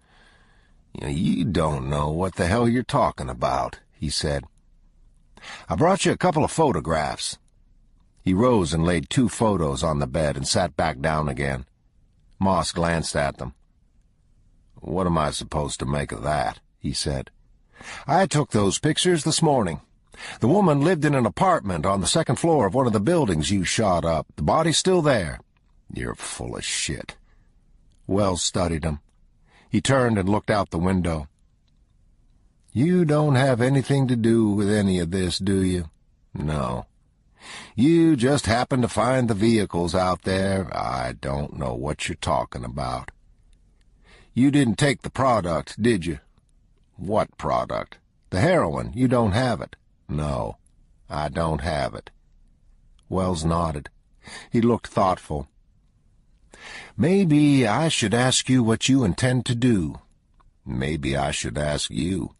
You don't know what the hell you're talking about, he said. I brought you a couple of photographs. He rose and laid 2 photos on the bed and sat back down again. Moss glanced at them. What am I supposed to make of that? He said. I took those pictures this morning. The woman lived in an apartment on the 2nd floor of one of the buildings you shot up. The body's still there. You're full of shit. Wells studied him. He turned and looked out the window. You don't have anything to do with any of this, do you? No. You just happened to find the vehicles out there. I don't know what you're talking about. You didn't take the product, did you? What product? The heroin. You don't have it. No, I don't have it. Wells nodded. He looked thoughtful. Maybe I should ask you what you intend to do. Maybe I should ask you.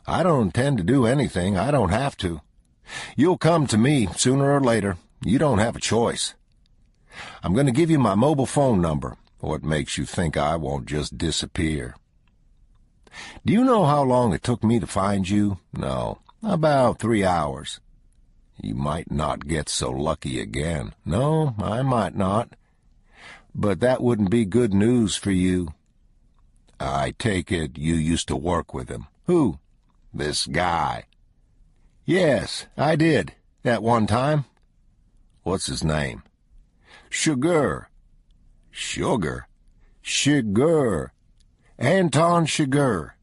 I don't intend to do anything. I don't have to. You'll come to me sooner or later. You don't have a choice. I'm going to give you my mobile phone number. What makes you think I won't just disappear? Do you know how long it took me to find you? No, about 3 hours. You might not get so lucky again. No, I might not. But that wouldn't be good news for you. I take it you used to work with him. Who? This guy. Yes, I did, at one time. What's his name? Sugar. Sugar? Sugar. Anton Sugar.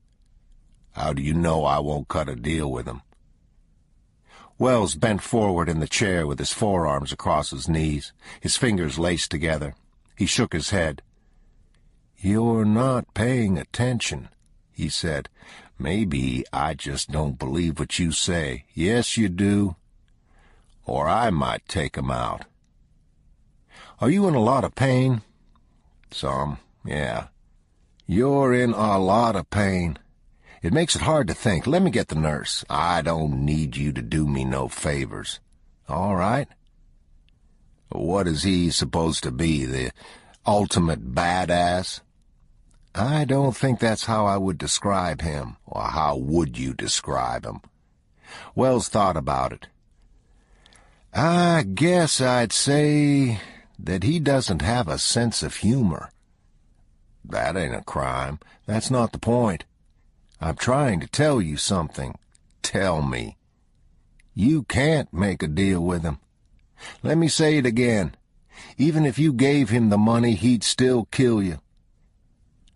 How do you know I won't cut a deal with him? Wells bent forward in the chair with his forearms across his knees, his fingers laced together. He shook his head. You're not paying attention, he said. Maybe I just don't believe what you say. Yes, you do. Or I might take him out. Are you in a lot of pain? Some, yeah. You're in a lot of pain. It makes it hard to think. Let me get the nurse. I don't need you to do me no favors. All right? What is he supposed to be, the ultimate badass? I don't think that's how I would describe him. Or how would you describe him? Wells thought about it. I guess I'd say that he doesn't have a sense of humor. That ain't a crime. That's not the point. I'm trying to tell you something. Tell me. You can't make a deal with him. Let me say it again. Even if you gave him the money, he'd still kill you.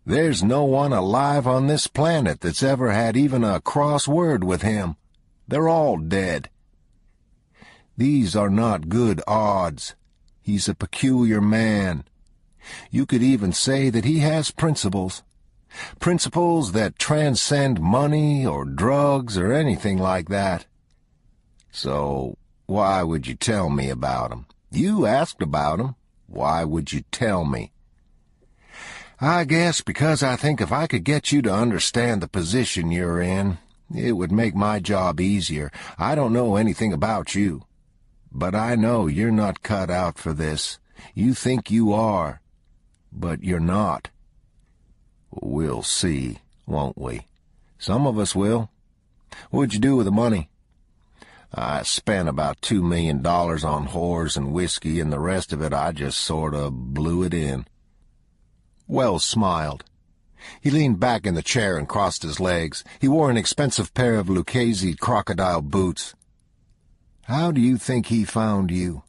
There's no one alive on this planet that's ever had even a cross word with him. They're all dead. These are not good odds. He's a peculiar man. You could even say that he has principles. Principles that transcend money or drugs or anything like that. So, why would you tell me about 'em? You asked about 'em. Why would you tell me? I guess because I think if I could get you to understand the position you're in, it would make my job easier. I don't know anything about you, but I know you're not cut out for this. You think you are, but you're not. We'll see, won't we? Some of us will. What'd you do with the money? I spent about $2 million on whores and whiskey, and the rest of it I just sort of blew it in. Wells smiled. He leaned back in the chair and crossed his legs. He wore an expensive pair of Lucchese crocodile boots. How do you think he found you?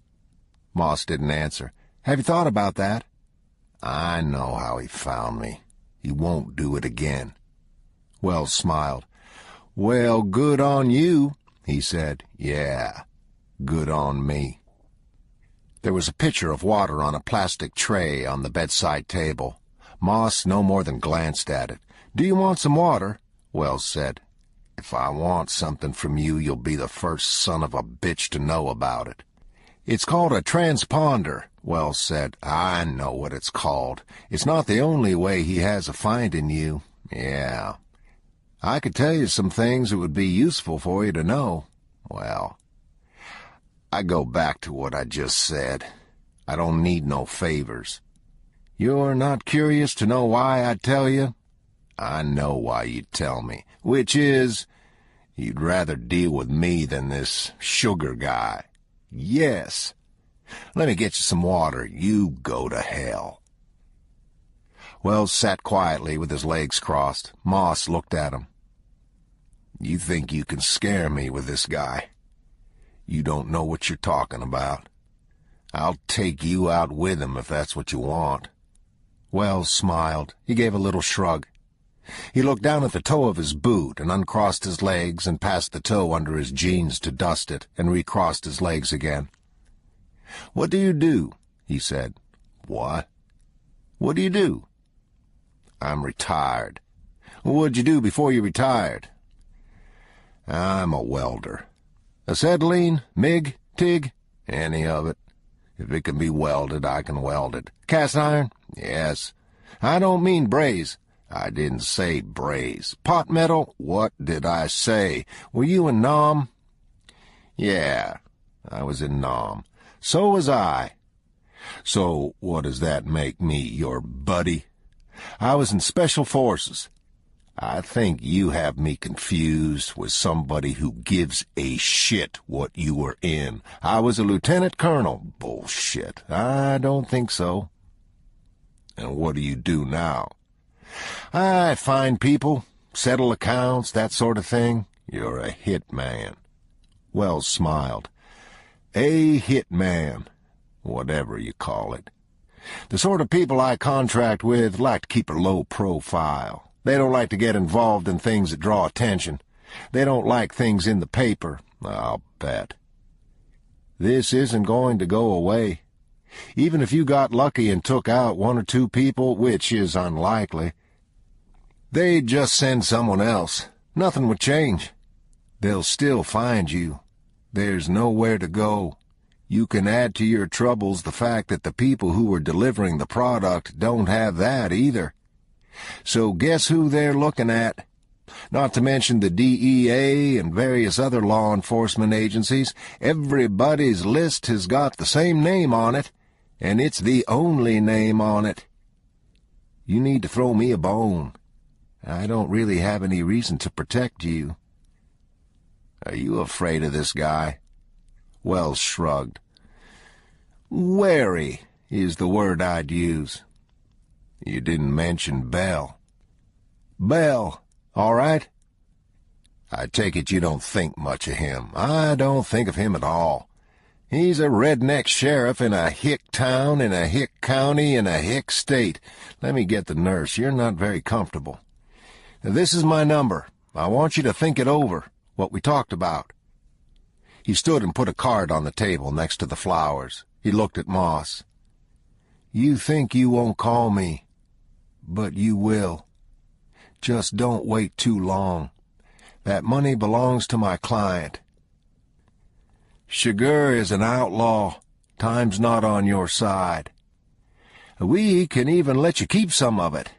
Moss didn't answer. Have you thought about that? I know how he found me. He won't do it again. Wells smiled. Well, good on you, he said. Yeah, good on me. There was a pitcher of water on a plastic tray on the bedside table. Moss no more than glanced at it. Do you want some water? Wells said. If I want something from you, you'll be the first son of a bitch to know about it. It's called a transponder, Wells said. I know what it's called. It's not the only way he has of finding you. Yeah. I could tell you some things that would be useful for you to know. Well, I go back to what I just said. I don't need no favors. You're not curious to know why I tell you? I know why you tell me, which is, you'd rather deal with me than this sugar guy. Yes. Let me get you some water. You go to hell. Wells sat quietly with his legs crossed. Moss looked at him. You think you can scare me with this guy? You don't know what you're talking about. I'll take you out with him if that's what you want. Wells smiled. He gave a little shrug. He looked down at the toe of his boot and uncrossed his legs and passed the toe under his jeans to dust it and recrossed his legs again. What do you do? He said. What? What do you do? I'm retired. What'd you do before you retired? I'm a welder. Acetylene, MIG, TIG, any of it. If it can be welded, I can weld it. Cast iron? Yes. I don't mean braze. I didn't say braze. Pot metal? What did I say? Were you in Nam? Yeah, I was in Nam. So was I. So what does that make me, your buddy? I was in Special Forces. I think you have me confused with somebody who gives a shit what you were in. I was a lieutenant colonel. Bullshit. I don't think so. And what do you do now? I find people, settle accounts, that sort of thing. You're a hit man. Wells smiled. A hit man, whatever you call it. The sort of people I contract with like to keep a low profile. They don't like to get involved in things that draw attention. They don't like things in the paper, I'll bet. This isn't going to go away. Even if you got lucky and took out one or two people, which is unlikely, they'd just send someone else. Nothing would change. They'll still find you. There's nowhere to go. You can add to your troubles the fact that the people who are delivering the product don't have that either. So guess who they're looking at? Not to mention the DEA and various other law enforcement agencies. Everybody's list has got the same name on it, and it's the only name on it. You need to throw me a bone. I don't really have any reason to protect you. Are you afraid of this guy? Wells shrugged. Wary is the word I'd use. You didn't mention Bell. Bell, all right? I take it you don't think much of him. I don't think of him at all. He's a redneck sheriff in a hick town, in a hick county, in a hick state. Let me get the nurse. You're not very comfortable. This is my number. I want you to think it over, what we talked about. He stood and put a card on the table next to the flowers. He looked at Moss. You think you won't call me, but you will. Just don't wait too long. That money belongs to my client. Sugar is an outlaw. Time's not on your side. We can even let you keep some of it.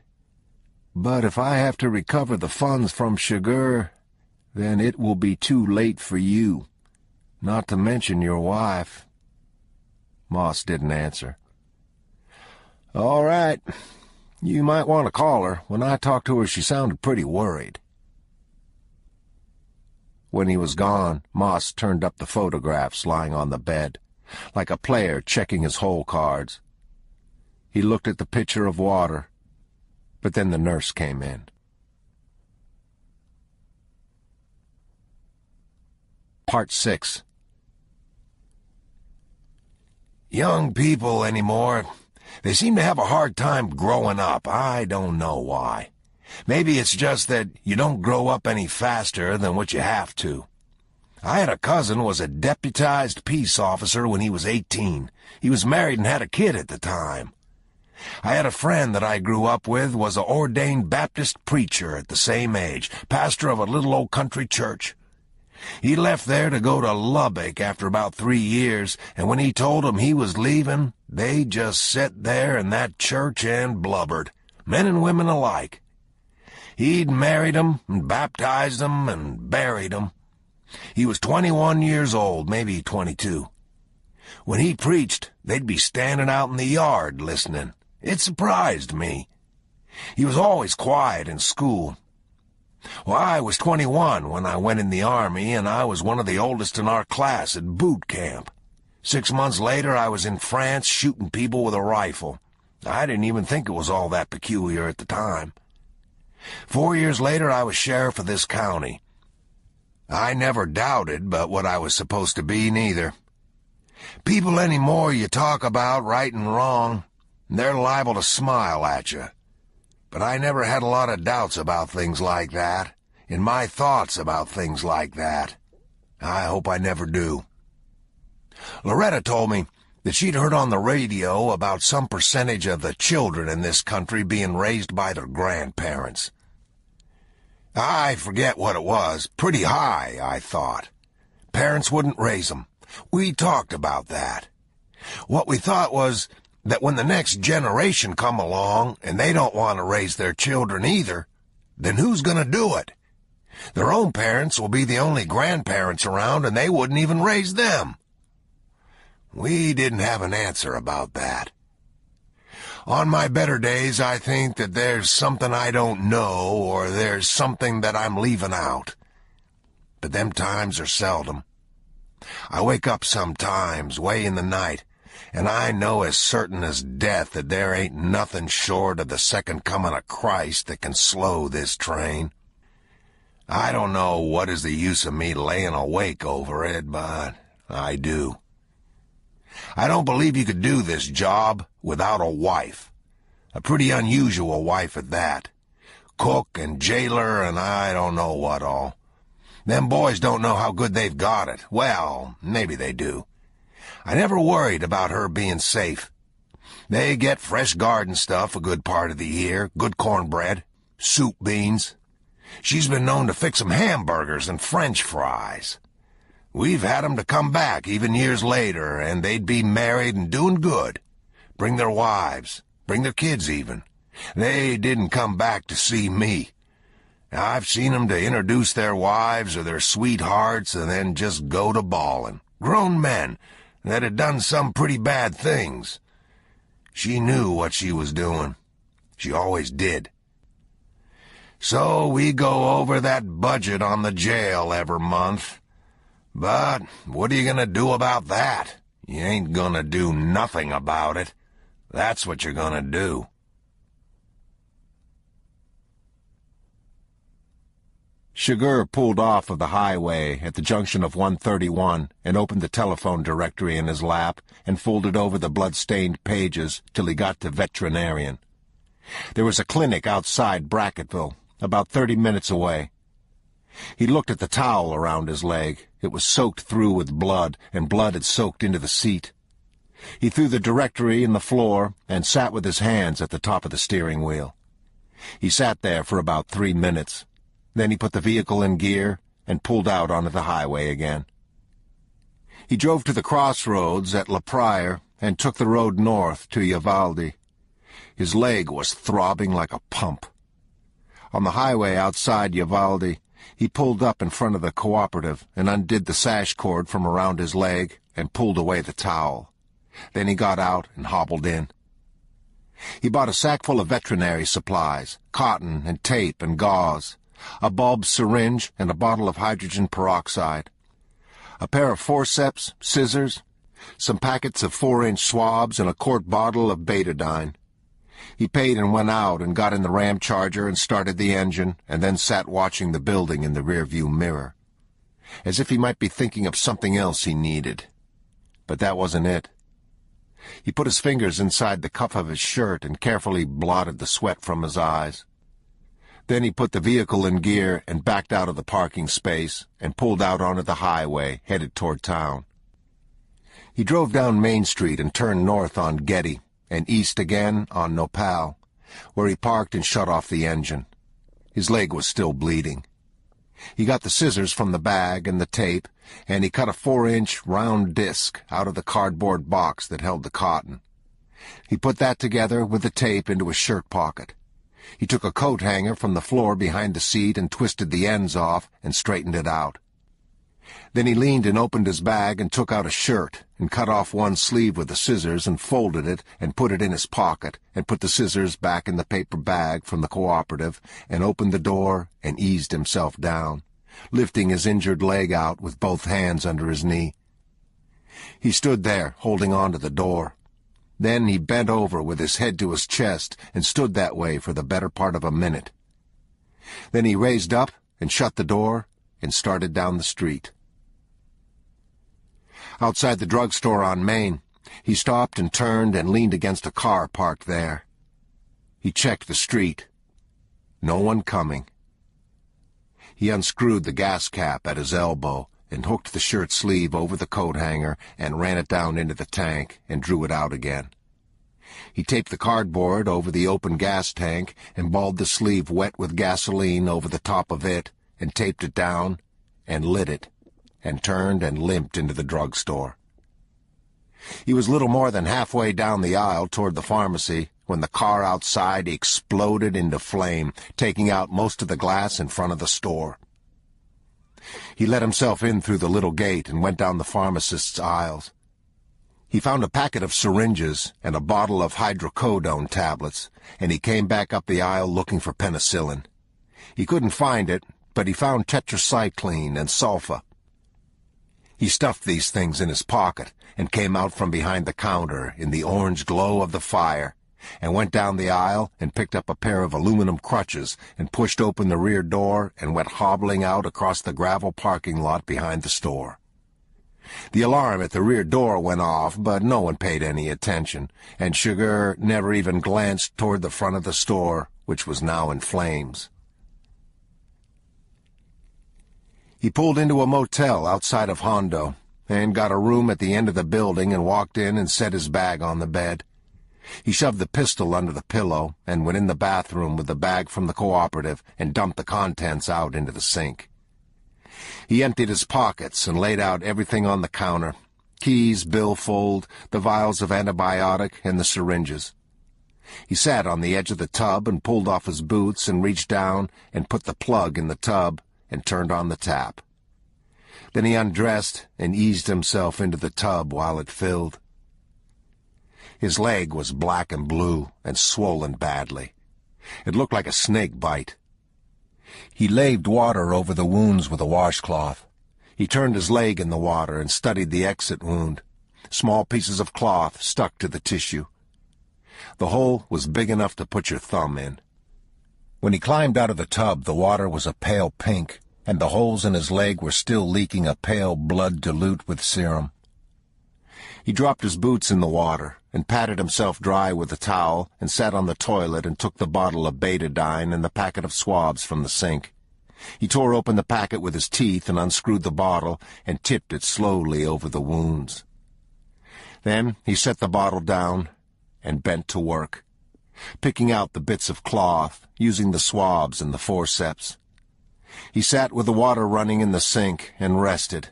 But if I have to recover the funds from Sugar, then it will be too late for you. Not to mention your wife." Moss didn't answer. "All right. You might want to call her. When I talked to her, she sounded pretty worried." When he was gone, Moss turned up the photographs lying on the bed, like a player checking his hole cards. He looked at the pitcher of water, but then the nurse came in. Part 6. Young people anymore, they seem to have a hard time growing up. I don't know why. Maybe it's just that you don't grow up any faster than what you have to. I had a cousin who was a deputized peace officer when he was 18. He was married and had a kid at the time. I had a friend that I grew up with was an ordained Baptist preacher at the same age, pastor of a little old country church. He left there to go to Lubbock after about 3 years, and when he told them he was leaving, they just sat there in that church and blubbered, men and women alike. He'd married 'em and baptized 'em and buried 'em. He was 21 years old, maybe 22. When he preached, they'd be standing out in the yard listening. It surprised me. He was always quiet in school. Well, I was 21 when I went in the Army, and I was one of the oldest in our class at boot camp. 6 months later, I was in France shooting people with a rifle. I didn't even think it was all that peculiar at the time. 4 years later, I was sheriff of this county. I never doubted but what I was supposed to be, neither. People anymore you talk about right and wrong, they're liable to smile at you. But I never had a lot of doubts about things like that, in my thoughts about things like that. I hope I never do. Loretta told me that she'd heard on the radio about some percentage of the children in this country being raised by their grandparents. I forget what it was. Pretty high, I thought. Parents wouldn't raise them. We talked about that. What we thought was that when the next generation come along and they don't want to raise their children either, then who's going to do it? Their own parents will be the only grandparents around, and they wouldn't even raise them. We didn't have an answer about that. On my better days, I think that there's something I don't know, or there's something that I'm leaving out. But them times are seldom. I wake up sometimes, way in the night, and I know as certain as death that there ain't nothing short of the second coming of Christ that can slow this train. I don't know what is the use of me laying awake over it, but I do. I don't believe you could do this job without a wife. A pretty unusual wife at that. Cook and jailer and I don't know what all. Them boys don't know how good they've got it. Well, maybe they do. I never worried about her being safe. They get fresh garden stuff a good part of the year, good cornbread, soup beans. She's been known to fix 'em hamburgers and French fries. We've had 'em to come back even years later, and they'd be married and doing good. Bring their wives, bring their kids even. They didn't come back to see me. I've seen 'em to introduce their wives or their sweethearts and then just go to bawling. Grown men that had done some pretty bad things. She knew what she was doing. She always did. So we go over that budget on the jail every month. But what are you going to do about that? You ain't going to do nothing about it. That's what you're going to do. Sugar pulled off of the highway at the junction of 131 and opened the telephone directory in his lap and folded over the blood-stained pages till he got to veterinarian. There was a clinic outside Brackettville, about 30 minutes away. He looked at the towel around his leg. It was soaked through with blood, and blood had soaked into the seat. He threw the directory in the floor and sat with his hands at the top of the steering wheel. He sat there for about 3 minutes. Then he put the vehicle in gear and pulled out onto the highway again. He drove to the crossroads at La Prairie and took the road north to Uvalde. His leg was throbbing like a pump. On the highway outside Uvalde, he pulled up in front of the cooperative and undid the sash cord from around his leg and pulled away the towel. Then he got out and hobbled in. He bought a sack full of veterinary supplies, cotton and tape and gauze, a bulb syringe and a bottle of hydrogen peroxide, a pair of forceps, scissors, some packets of 4-inch swabs, and a quart bottle of betadine. He paid and went out and got in the Ram Charger and started the engine, and then sat watching the building in the rearview mirror, as if he might be thinking of something else he needed. But that wasn't it. He put his fingers inside the cuff of his shirt and carefully blotted the sweat from his eyes. Then he put the vehicle in gear and backed out of the parking space and pulled out onto the highway, headed toward town. He drove down Main Street and turned north on Getty, and east again on Nopal, where he parked and shut off the engine. His leg was still bleeding. He got the scissors from the bag and the tape, and he cut a 4-inch round disc out of the cardboard box that held the cotton. He put that together with the tape into his shirt pocket. He took a coat hanger from the floor behind the seat and twisted the ends off and straightened it out. Then he leaned and opened his bag and took out a shirt and cut off one sleeve with the scissors and folded it and put it in his pocket and put the scissors back in the paper bag from the cooperative and opened the door and eased himself down, lifting his injured leg out with both hands under his knee. He stood there, holding on to the door. Then he bent over with his head to his chest and stood that way for the better part of a minute. Then he raised up and shut the door and started down the street. Outside the drugstore on Main, he stopped and turned and leaned against a car parked there. He checked the street. No one coming. He unscrewed the gas cap at his elbow and hooked the shirt sleeve over the coat hanger and ran it down into the tank and drew it out again. He taped the cardboard over the open gas tank and balled the sleeve wet with gasoline over the top of it and taped it down and lit it and turned and limped into the drugstore. He was little more than halfway down the aisle toward the pharmacy when the car outside exploded into flame, taking out most of the glass in front of the store. He let himself in through the little gate and went down the pharmacist's aisles. He found a packet of syringes and a bottle of hydrocodone tablets, and he came back up the aisle looking for penicillin. He couldn't find it, but he found tetracycline and sulfa. He stuffed these things in his pocket and came out from behind the counter in the orange glow of the fire, and went down the aisle and picked up a pair of aluminum crutches and pushed open the rear door and went hobbling out across the gravel parking lot behind the store. The alarm at the rear door went off, but no one paid any attention, and Sugar never even glanced toward the front of the store, which was now in flames. He pulled into a motel outside of Hondo and got a room at the end of the building and walked in and set his bag on the bed. He shoved the pistol under the pillow and went in the bathroom with the bag from the cooperative and dumped the contents out into the sink. He emptied his pockets and laid out everything on the counter: keys, billfold, the vials of antibiotic, and the syringes. He sat on the edge of the tub and pulled off his boots and reached down and put the plug in the tub and turned on the tap. Then he undressed and eased himself into the tub while it filled. His leg was black and blue and swollen badly. It looked like a snake bite. He laved water over the wounds with a washcloth. He turned his leg in the water and studied the exit wound. Small pieces of cloth stuck to the tissue. The hole was big enough to put your thumb in. When he climbed out of the tub, the water was a pale pink, and the holes in his leg were still leaking a pale blood dilute with serum. He dropped his boots in the water and patted himself dry with a towel and sat on the toilet and took the bottle of betadine and the packet of swabs from the sink. He tore open the packet with his teeth and unscrewed the bottle and tipped it slowly over the wounds. Then he set the bottle down and bent to work, picking out the bits of cloth, using the swabs and the forceps. He sat with the water running in the sink and rested.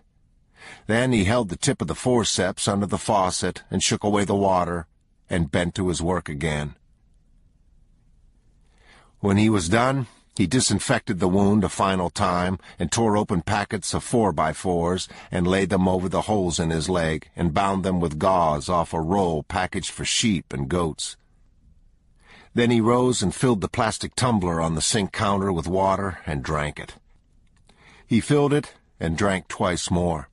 Then he held the tip of the forceps under the faucet and shook away the water and bent to his work again. When he was done, he disinfected the wound a final time and tore open packets of 4x4s and laid them over the holes in his leg and bound them with gauze off a roll packaged for sheep and goats. Then he rose and filled the plastic tumbler on the sink counter with water and drank it. He filled it and drank twice more.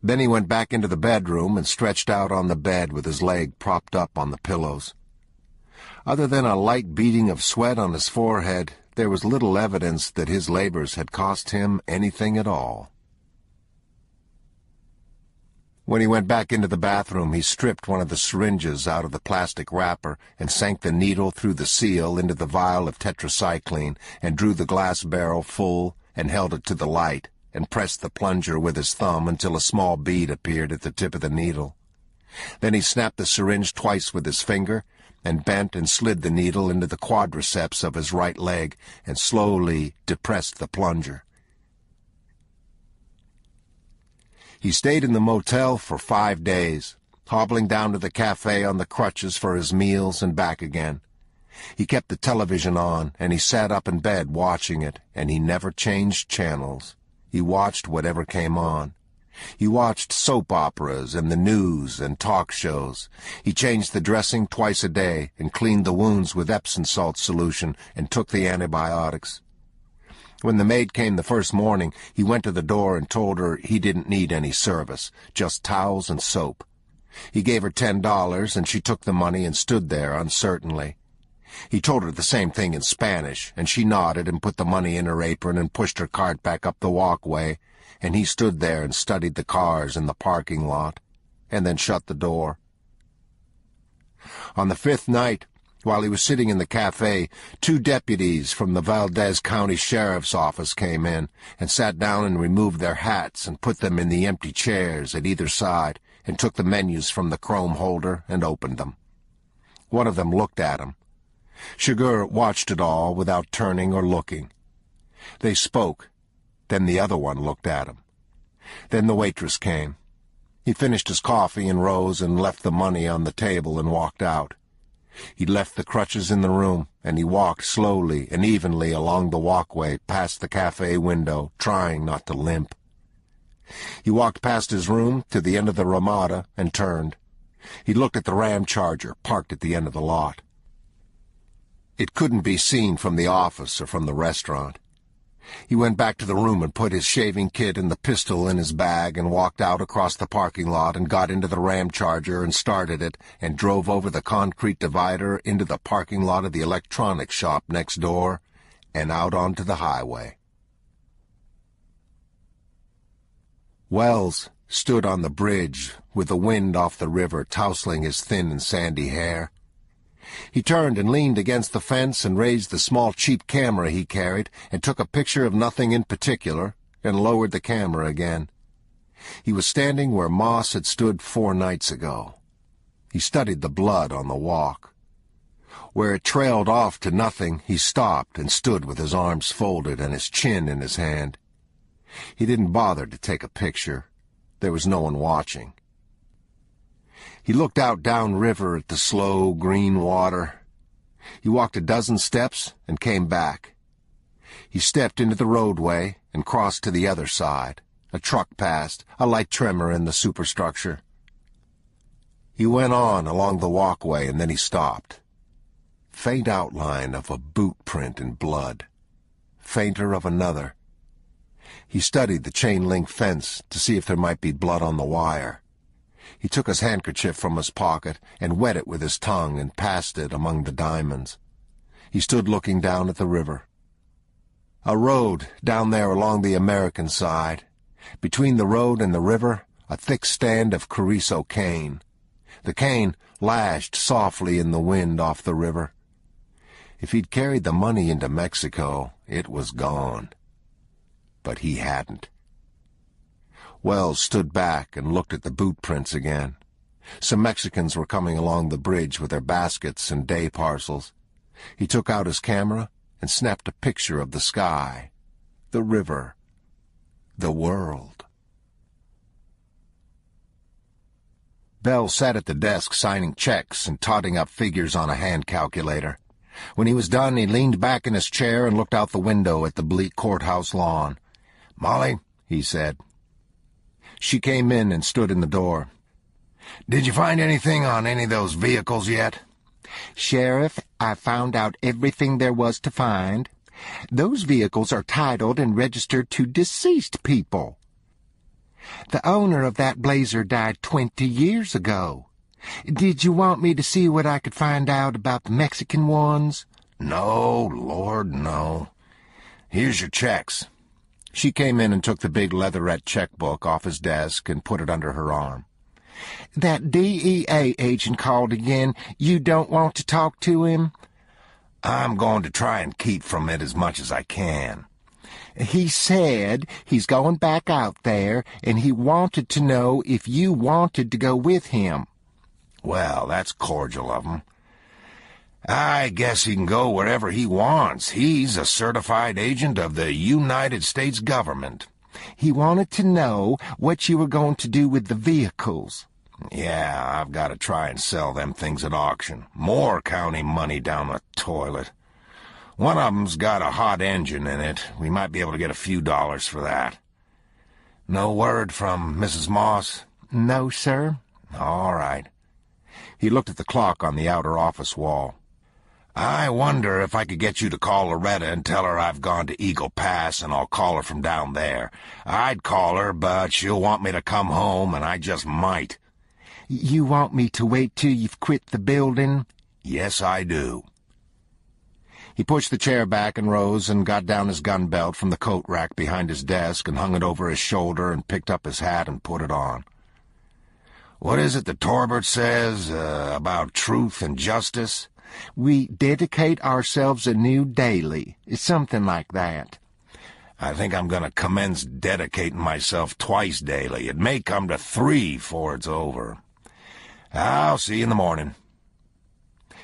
Then he went back into the bedroom and stretched out on the bed with his leg propped up on the pillows. Other than a light beading of sweat on his forehead, there was little evidence that his labors had cost him anything at all. When he went back into the bathroom, he stripped one of the syringes out of the plastic wrapper and sank the needle through the seal into the vial of tetracycline and drew the glass barrel full and held it to the light and pressed the plunger with his thumb until a small bead appeared at the tip of the needle. Then he snapped the syringe twice with his finger and bent and slid the needle into the quadriceps of his right leg and slowly depressed the plunger. He stayed in the motel for 5 days, hobbling down to the cafe on the crutches for his meals and back again. He kept the television on, and he sat up in bed watching it, and he never changed channels. He watched whatever came on. He watched soap operas and the news and talk shows. He changed the dressing twice a day and cleaned the wounds with Epsom salt solution and took the antibiotics. When the maid came the first morning, he went to the door and told her he didn't need any service, just towels and soap. He gave her $10, and she took the money and stood there uncertainly. He told her the same thing in Spanish, and she nodded and put the money in her apron and pushed her cart back up the walkway, and he stood there and studied the cars in the parking lot, and then shut the door. On the 5th night, while he was sitting in the cafe, 2 deputies from the Valdez County Sheriff's Office came in and sat down and removed their hats and put them in the empty chairs at either side and took the menus from the chrome holder and opened them. One of them looked at him. Chigurh watched it all without turning or looking. They spoke. Then the other one looked at him. Then the waitress came. He finished his coffee and rose and left the money on the table and walked out. He left the crutches in the room, and he walked slowly and evenly along the walkway past the cafe window, trying not to limp. He walked past his room to the end of the Ramada and turned. He looked at the Ram Charger parked at the end of the lot. It couldn't be seen from the office or from the restaurant. He went back to the room and put his shaving kit and the pistol in his bag and walked out across the parking lot and got into the Ram Charger and started it and drove over the concrete divider into the parking lot of the electronics shop next door and out onto the highway. Wells stood on the bridge with the wind off the river tousling his thin and sandy hair. He turned and leaned against the fence and raised the small cheap camera he carried and took a picture of nothing in particular and lowered the camera again. He was standing where Moss had stood 4 nights ago. He studied the blood on the walk. Where it trailed off to nothing, he stopped and stood with his arms folded and his chin in his hand. He didn't bother to take a picture. There was no one watching. He looked out downriver at the slow, green water. He walked a dozen steps and came back. He stepped into the roadway and crossed to the other side. A truck passed, a light tremor in the superstructure. He went on along the walkway and then he stopped. Faint outline of a boot print in blood. Fainter of another. He studied the chain-link fence to see if there might be blood on the wire. He took his handkerchief from his pocket and wet it with his tongue and passed it among the diamonds. He stood looking down at the river. A road down there along the American side. Between the road and the river, a thick stand of Carrizo cane. The cane lashed softly in the wind off the river. If he'd carried the money into Mexico, it was gone. But he hadn't. Wells stood back and looked at the boot prints again. Some Mexicans were coming along the bridge with their baskets and day parcels. He took out his camera and snapped a picture of the sky, the river, the world. Bell sat at the desk signing checks and totting up figures on a hand calculator. When he was done, he leaned back in his chair and looked out the window at the bleak courthouse lawn. "Molly," he said. She came in and stood in the door. "Did you find anything on any of those vehicles yet?" "Sheriff, I found out everything there was to find. Those vehicles are titled and registered to deceased people. The owner of that Blazer died 20 years ago. Did you want me to see what I could find out about the Mexican ones?" "No, Lord, no. Here's your checks." She came in and took the big leatherette checkbook off his desk and put it under her arm. "That DEA agent called again. You don't want to talk to him?" "I'm going to try and keep from it as much as I can." "He said he's going back out there, and he wanted to know if you wanted to go with him." "Well, that's cordial of him. I guess he can go wherever he wants. He's a certified agent of the United States government." "He wanted to know what you were going to do with the vehicles." "Yeah, I've got to try and sell them things at auction. More county money down the toilet. One of 'em's got a hot engine in it. We might be able to get a few dollars for that." "No word from Mrs. Moss?" "No, sir." "All right." He looked at the clock on the outer office wall. "I wonder if I could get you to call Loretta and tell her I've gone to Eagle Pass and I'll call her from down there. I'd call her, but she'll want me to come home, and I just might." "You want me to wait till you've quit the building?" "Yes, I do." He pushed the chair back and rose and got down his gun belt from the coat rack behind his desk and hung it over his shoulder and picked up his hat and put it on. "What is it that Torbert says about truth and justice?" "We dedicate ourselves anew daily." Something like that. "I think I'm going to commence dedicating myself twice daily. It may come to 3 before it's over. I'll see you in the morning."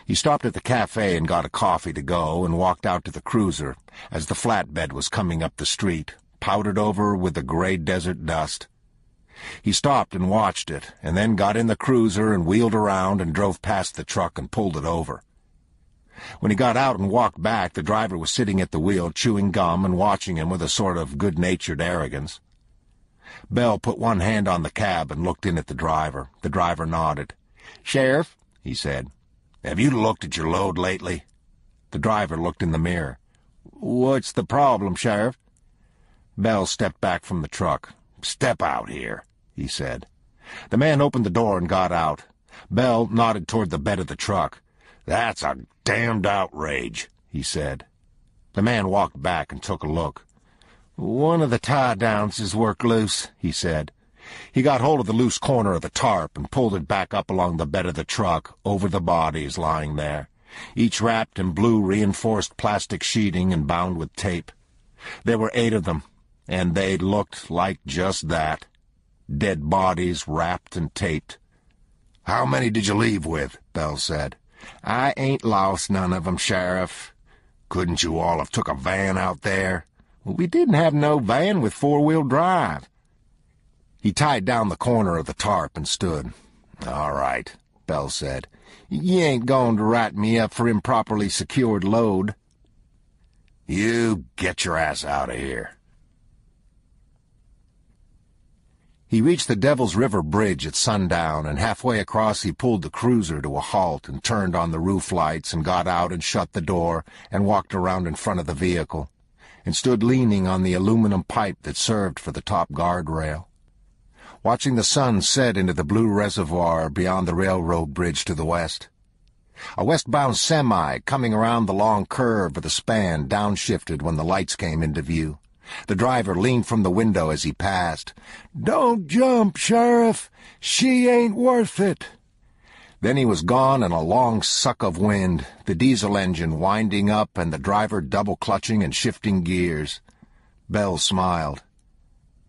He stopped at the cafe and got a coffee to go and walked out to the cruiser as the flatbed was coming up the street, powdered over with the gray desert dust. He stopped and watched it, and then got in the cruiser and wheeled around and drove past the truck and pulled it over. When he got out and walked back, the driver was sitting at the wheel chewing gum and watching him with a sort of good-natured arrogance. Bell put one hand on the cab and looked in at the driver. The driver nodded. "Sheriff," he said. "Have you looked at your load lately?" The driver looked in the mirror. "What's the problem, Sheriff?" Bell stepped back from the truck. "Step out here," he said. The man opened the door and got out. Bell nodded toward the bed of the truck. "That's a damned outrage," he said. The man walked back and took a look. "One of the tie-downs is worked loose," he said. He got hold of the loose corner of the tarp and pulled it back up along the bed of the truck, over the bodies lying there, each wrapped in blue reinforced plastic sheeting and bound with tape. There were 8 of them, and they looked like just that. Dead bodies wrapped and taped. "How many did you leave with?" Bell said. "I ain't lost none of 'em, Sheriff." "Couldn't you all have took a van out there?" "We didn't have no van with 4-wheel drive." He tied down the corner of the tarp and stood. "All right," Bell said. "You ain't going to write me up for improperly secured load." "You get your ass out of here." He reached the Devil's River Bridge at sundown, and halfway across he pulled the cruiser to a halt and turned on the roof lights and got out and shut the door and walked around in front of the vehicle and stood leaning on the aluminum pipe that served for the top guardrail, watching the sun set into the blue reservoir beyond the railroad bridge to the west. A westbound semi coming around the long curve of the span downshifted when the lights came into view. The driver leaned from the window as he passed. "Don't jump, Sheriff. She ain't worth it." Then he was gone in a long suck of wind, the diesel engine winding up and the driver double-clutching and shifting gears. Bell smiled.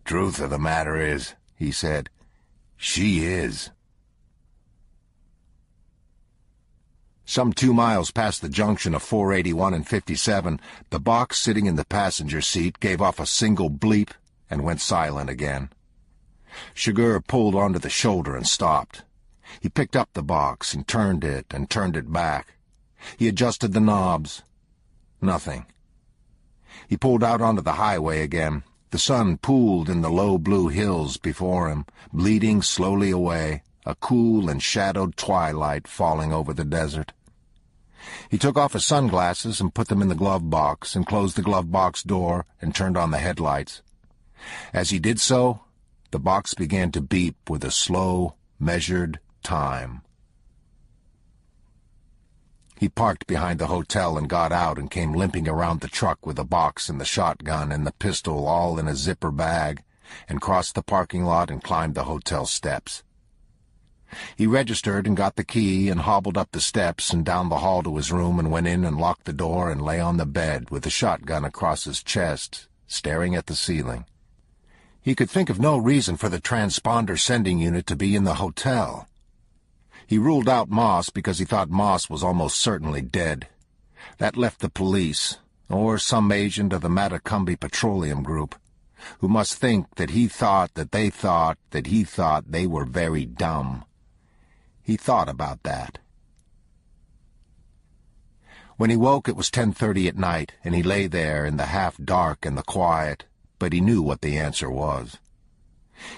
"Truth of the matter is," he said, "she is." Some 2 miles past the junction of 481 and 57, the box sitting in the passenger seat gave off a single bleep and went silent again. Chigurh pulled onto the shoulder and stopped. He picked up the box and turned it back. He adjusted the knobs. Nothing. He pulled out onto the highway again. The sun pooled in the low blue hills before him, bleeding slowly away, a cool and shadowed twilight falling over the desert. He took off his sunglasses and put them in the glove box and closed the glove box door and turned on the headlights. As he did so, the box began to beep with a slow, measured time. He parked behind the hotel and got out and came limping around the truck with the box and the shotgun and the pistol all in a zipper bag, and crossed the parking lot and climbed the hotel steps. He registered and got the key and hobbled up the steps and down the hall to his room and went in and locked the door and lay on the bed with the shotgun across his chest, staring at the ceiling. He could think of no reason for the transponder sending unit to be in the hotel. He ruled out Moss because he thought Moss was almost certainly dead. That left the police, or some agent of the Matacumbi Petroleum Group, who must think that he thought that they thought that he thought they were very dumb. He thought about that. When he woke, it was 10:30 at night, and he lay there in the half-dark and the quiet, but he knew what the answer was.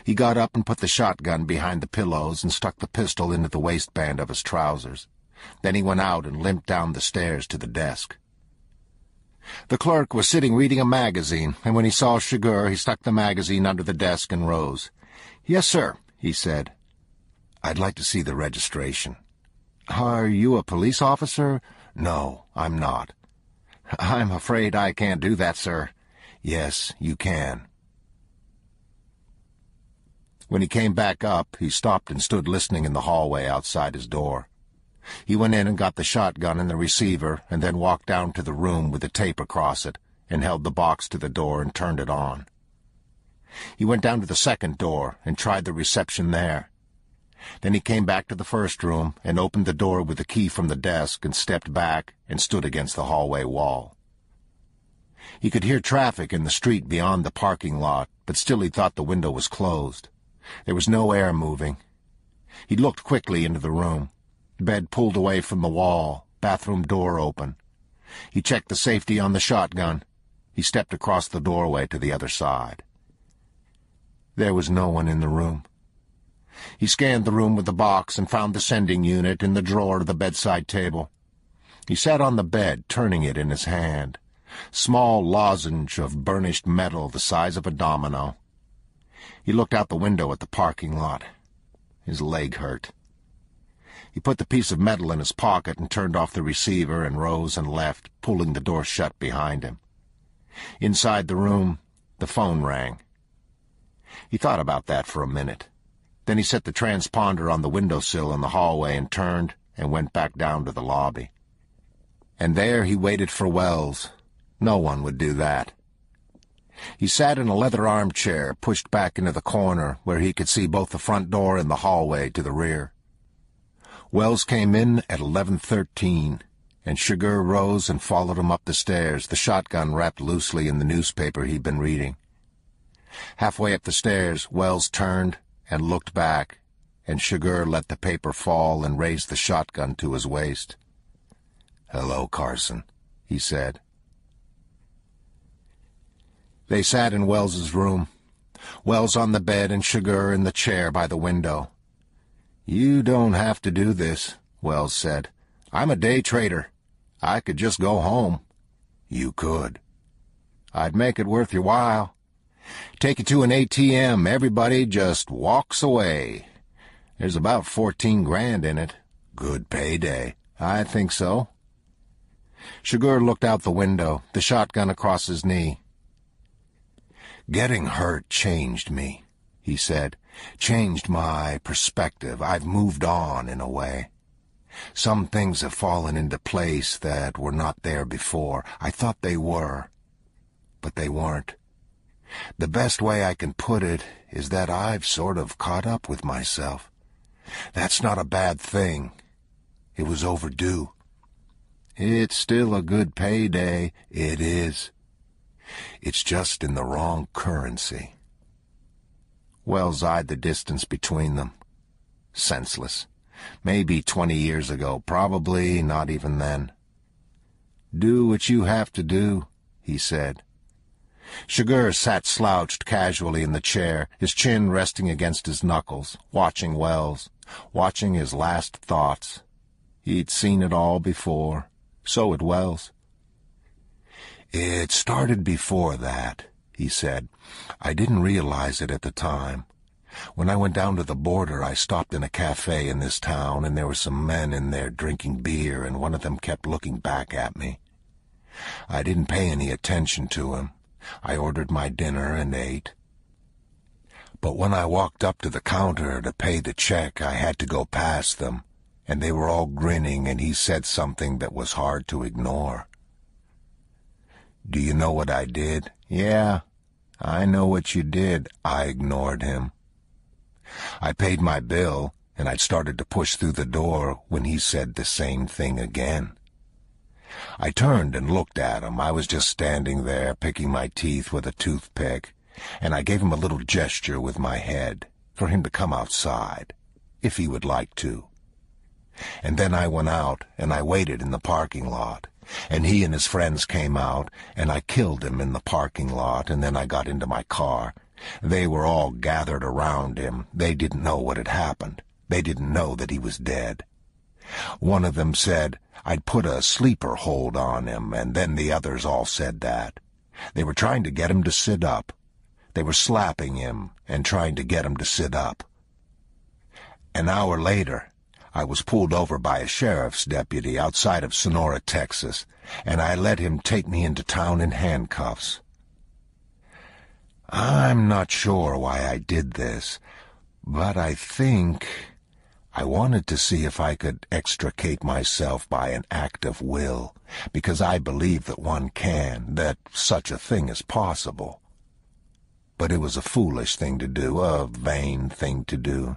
He got up and put the shotgun behind the pillows and stuck the pistol into the waistband of his trousers. Then he went out and limped down the stairs to the desk. The clerk was sitting reading a magazine, and when he saw Chigurh, he stuck the magazine under the desk and rose. "Yes, sir," he said. "I'd like to see the registration." "Are you a police officer?" "No, I'm not." "I'm afraid I can't do that, sir." "Yes, you can." When he came back up, he stopped and stood listening in the hallway outside his door. He went in and got the shotgun and the receiver, and then walked down to the room with the tape across it, and held the box to the door and turned it on. He went down to the second door and tried the reception there. Then he came back to the first room and opened the door with the key from the desk and stepped back and stood against the hallway wall. He could hear traffic in the street beyond the parking lot, but still he thought the window was closed. There was no air moving. He looked quickly into the room. Bed pulled away from the wall, bathroom door open. He checked the safety on the shotgun. He stepped across the doorway to the other side. There was no one in the room. He scanned the room with the box and found the sending unit in the drawer of the bedside table. He sat on the bed, turning it in his hand. Small lozenge of burnished metal the size of a domino. He looked out the window at the parking lot. His leg hurt. He put the piece of metal in his pocket and turned off the receiver and rose and left, pulling the door shut behind him. Inside the room, the phone rang. He thought about that for a minute. Then he set the transponder on the windowsill in the hallway and turned and went back down to the lobby. And there he waited for Wells. No one would do that. He sat in a leather armchair pushed back into the corner where he could see both the front door and the hallway to the rear. Wells came in at 11:13, and Chigurh rose and followed him up the stairs, the shotgun wrapped loosely in the newspaper he'd been reading. Halfway up the stairs, Wells turned and looked back, and Chigurh let the paper fall and raised the shotgun to his waist. "Hello, Carson," he said. They sat in Wells's room, Wells on the bed and Chigurh in the chair by the window. "You don't have to do this," Wells said. "I'm a day trader. I could just go home." "You could." "I'd make it worth your while. Take you to an ATM. Everybody just walks away. There's about 14 grand in it. Good payday." "I think so." Chigurh looked out the window, the shotgun across his knee. "Getting hurt changed me," he said. "Changed my perspective. I've moved on in a way. Some things have fallen into place that were not there before. I thought they were, but they weren't. The best way I can put it is that I've sort of caught up with myself. That's not a bad thing. It was overdue. It's still a good payday. It is. It's just in the wrong currency." Wells eyed the distance between them. Senseless. Maybe 20 years ago, probably not even then. "Do what you have to do," he said. Chigurh sat slouched casually in the chair, his chin resting against his knuckles, watching Wells, watching his last thoughts. He'd seen it all before. So had Wells. "It started before that," he said. "I didn't realize it at the time. When I went down to the border, I stopped in a cafe in this town, and there were some men in there drinking beer, and one of them kept looking back at me. I didn't pay any attention to him. I ordered my dinner and ate. But when I walked up to the counter to pay the check, I had to go past them, and they were all grinning, and he said something that was hard to ignore. Do you know what I did? Yeah, I know what you did. I ignored him. I paid my bill, and I'd started to push through the door when he said the same thing again. I turned and looked at him. I was just standing there, picking my teeth with a toothpick, and I gave him a little gesture with my head for him to come outside, if he would like to. And then I went out, and I waited in the parking lot, and he and his friends came out, and I killed him in the parking lot, and then I got into my car. They were all gathered around him. They didn't know what had happened. They didn't know that he was dead. One of them said I'd put a sleeper hold on him, and then the others all said that. They were trying to get him to sit up. They were slapping him and trying to get him to sit up. An hour later, I was pulled over by a sheriff's deputy outside of Sonora, Texas, and I let him take me into town in handcuffs. I'm not sure why I did this, but I think I wanted to see if I could extricate myself by an act of will, because I believe that one can, that such a thing is possible. But it was a foolish thing to do, a vain thing to do.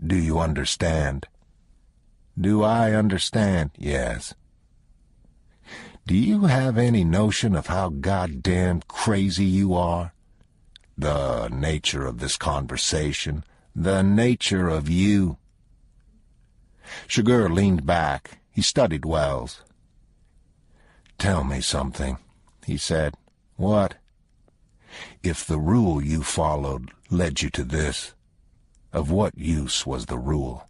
Do you understand? Do I understand? Yes. Do you have any notion of how goddamn crazy you are? The nature of this conversation, the nature of you. Chigurh leaned back. He studied Wells. Tell me something, he said. What? If the rule you followed led you to this, of what use was the rule?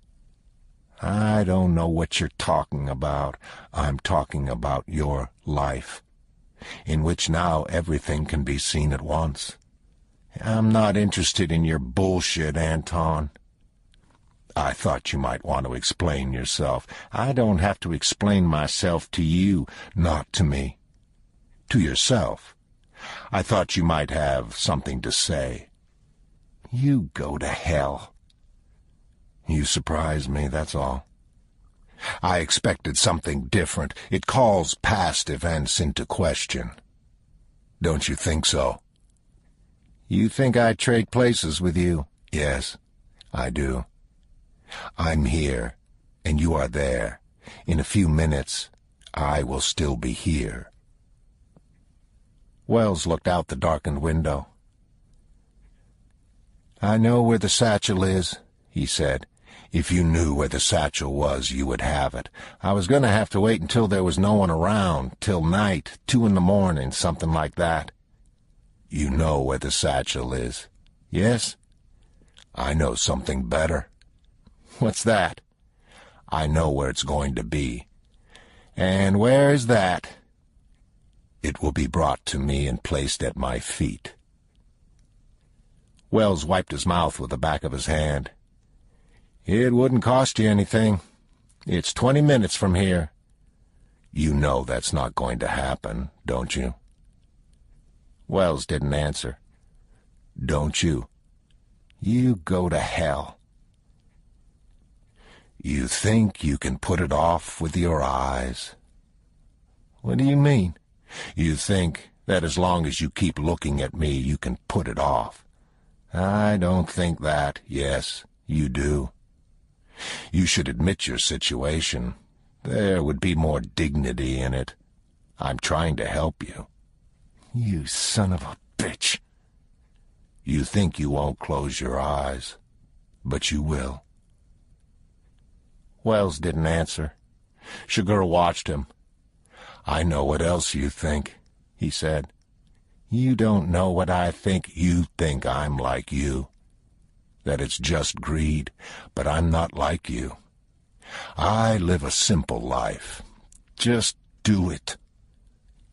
I don't know what you're talking about. I'm talking about your life, in which now everything can be seen at once. I'm not interested in your bullshit, Anton. I thought you might want to explain yourself. I don't have to explain myself to you, not to me. To yourself. I thought you might have something to say. You go to hell. You surprise me, that's all. I expected something different. It calls past events into question. Don't you think so? You think I'd trade places with you? Yes, I do. I'm here, and you are there. In a few minutes, I will still be here. Wells looked out the darkened window. I know where the satchel is, he said. If you knew where the satchel was, you would have it. I was going to have to wait until there was no one around, till night, 2 a.m, something like that. You know where the satchel is? Yes? I know something better. What's that? I know where it's going to be. And where is that? It will be brought to me and placed at my feet. Wells wiped his mouth with the back of his hand. It wouldn't cost you anything. It's 20 minutes from here. You know that's not going to happen, don't you? Wells didn't answer. Don't you? You go to hell. You think you can put it off with your eyes? What do you mean? You think that as long as you keep looking at me, you can put it off. I don't think that. Yes, you do. You should admit your situation. There would be more dignity in it. I'm trying to help you. You son of a bitch. You think you won't close your eyes, but you will. Wells didn't answer. Sugar watched him. "I know what else you think," he said. "You don't know what I think. You think I'm like you. That it's just greed, but I'm not like you. I live a simple life. Just do it.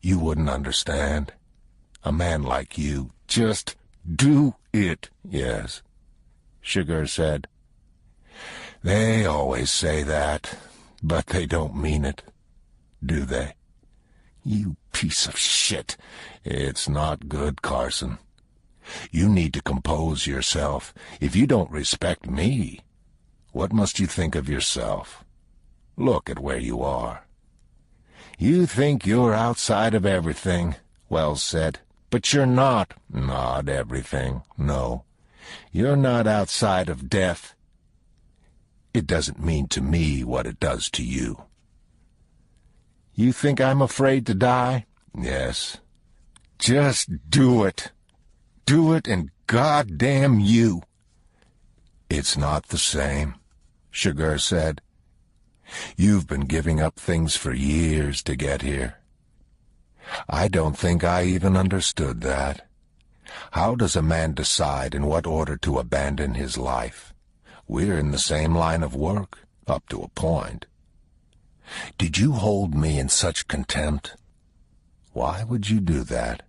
You wouldn't understand. A man like you, just do it." "Yes," Sugar said. "They always say that, but they don't mean it, do they?" "You piece of shit. It's not good, Carson. You need to compose yourself. If you don't respect me, what must you think of yourself? Look at where you are." "You think you're outside of everything," Wells said. "But you're not." "Not everything, no. You're not outside of death. It doesn't mean to me what it does to you." "You think I'm afraid to die?" "Yes." "Just do it. Do it, and goddamn you." "It's not the same," Sugar said. "You've been giving up things for years to get here. I don't think I even understood that. How does a man decide in what order to abandon his life? We're in the same line of work, up to a point. Did you hold me in such contempt? Why would you do that?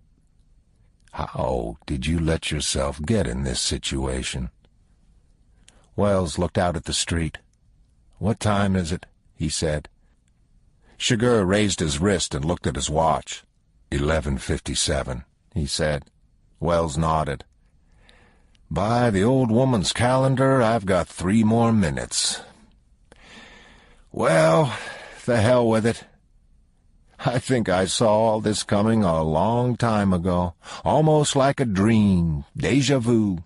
How did you let yourself get in this situation?" Wells looked out at the street. "What time is it?" he said. Sugar raised his wrist and looked at his watch. 11:57, he said. Wells nodded. "By the old woman's calendar, I've got 3 more minutes. Well, the hell with it. I think I saw all this coming a long time ago, almost like a dream, déjà vu."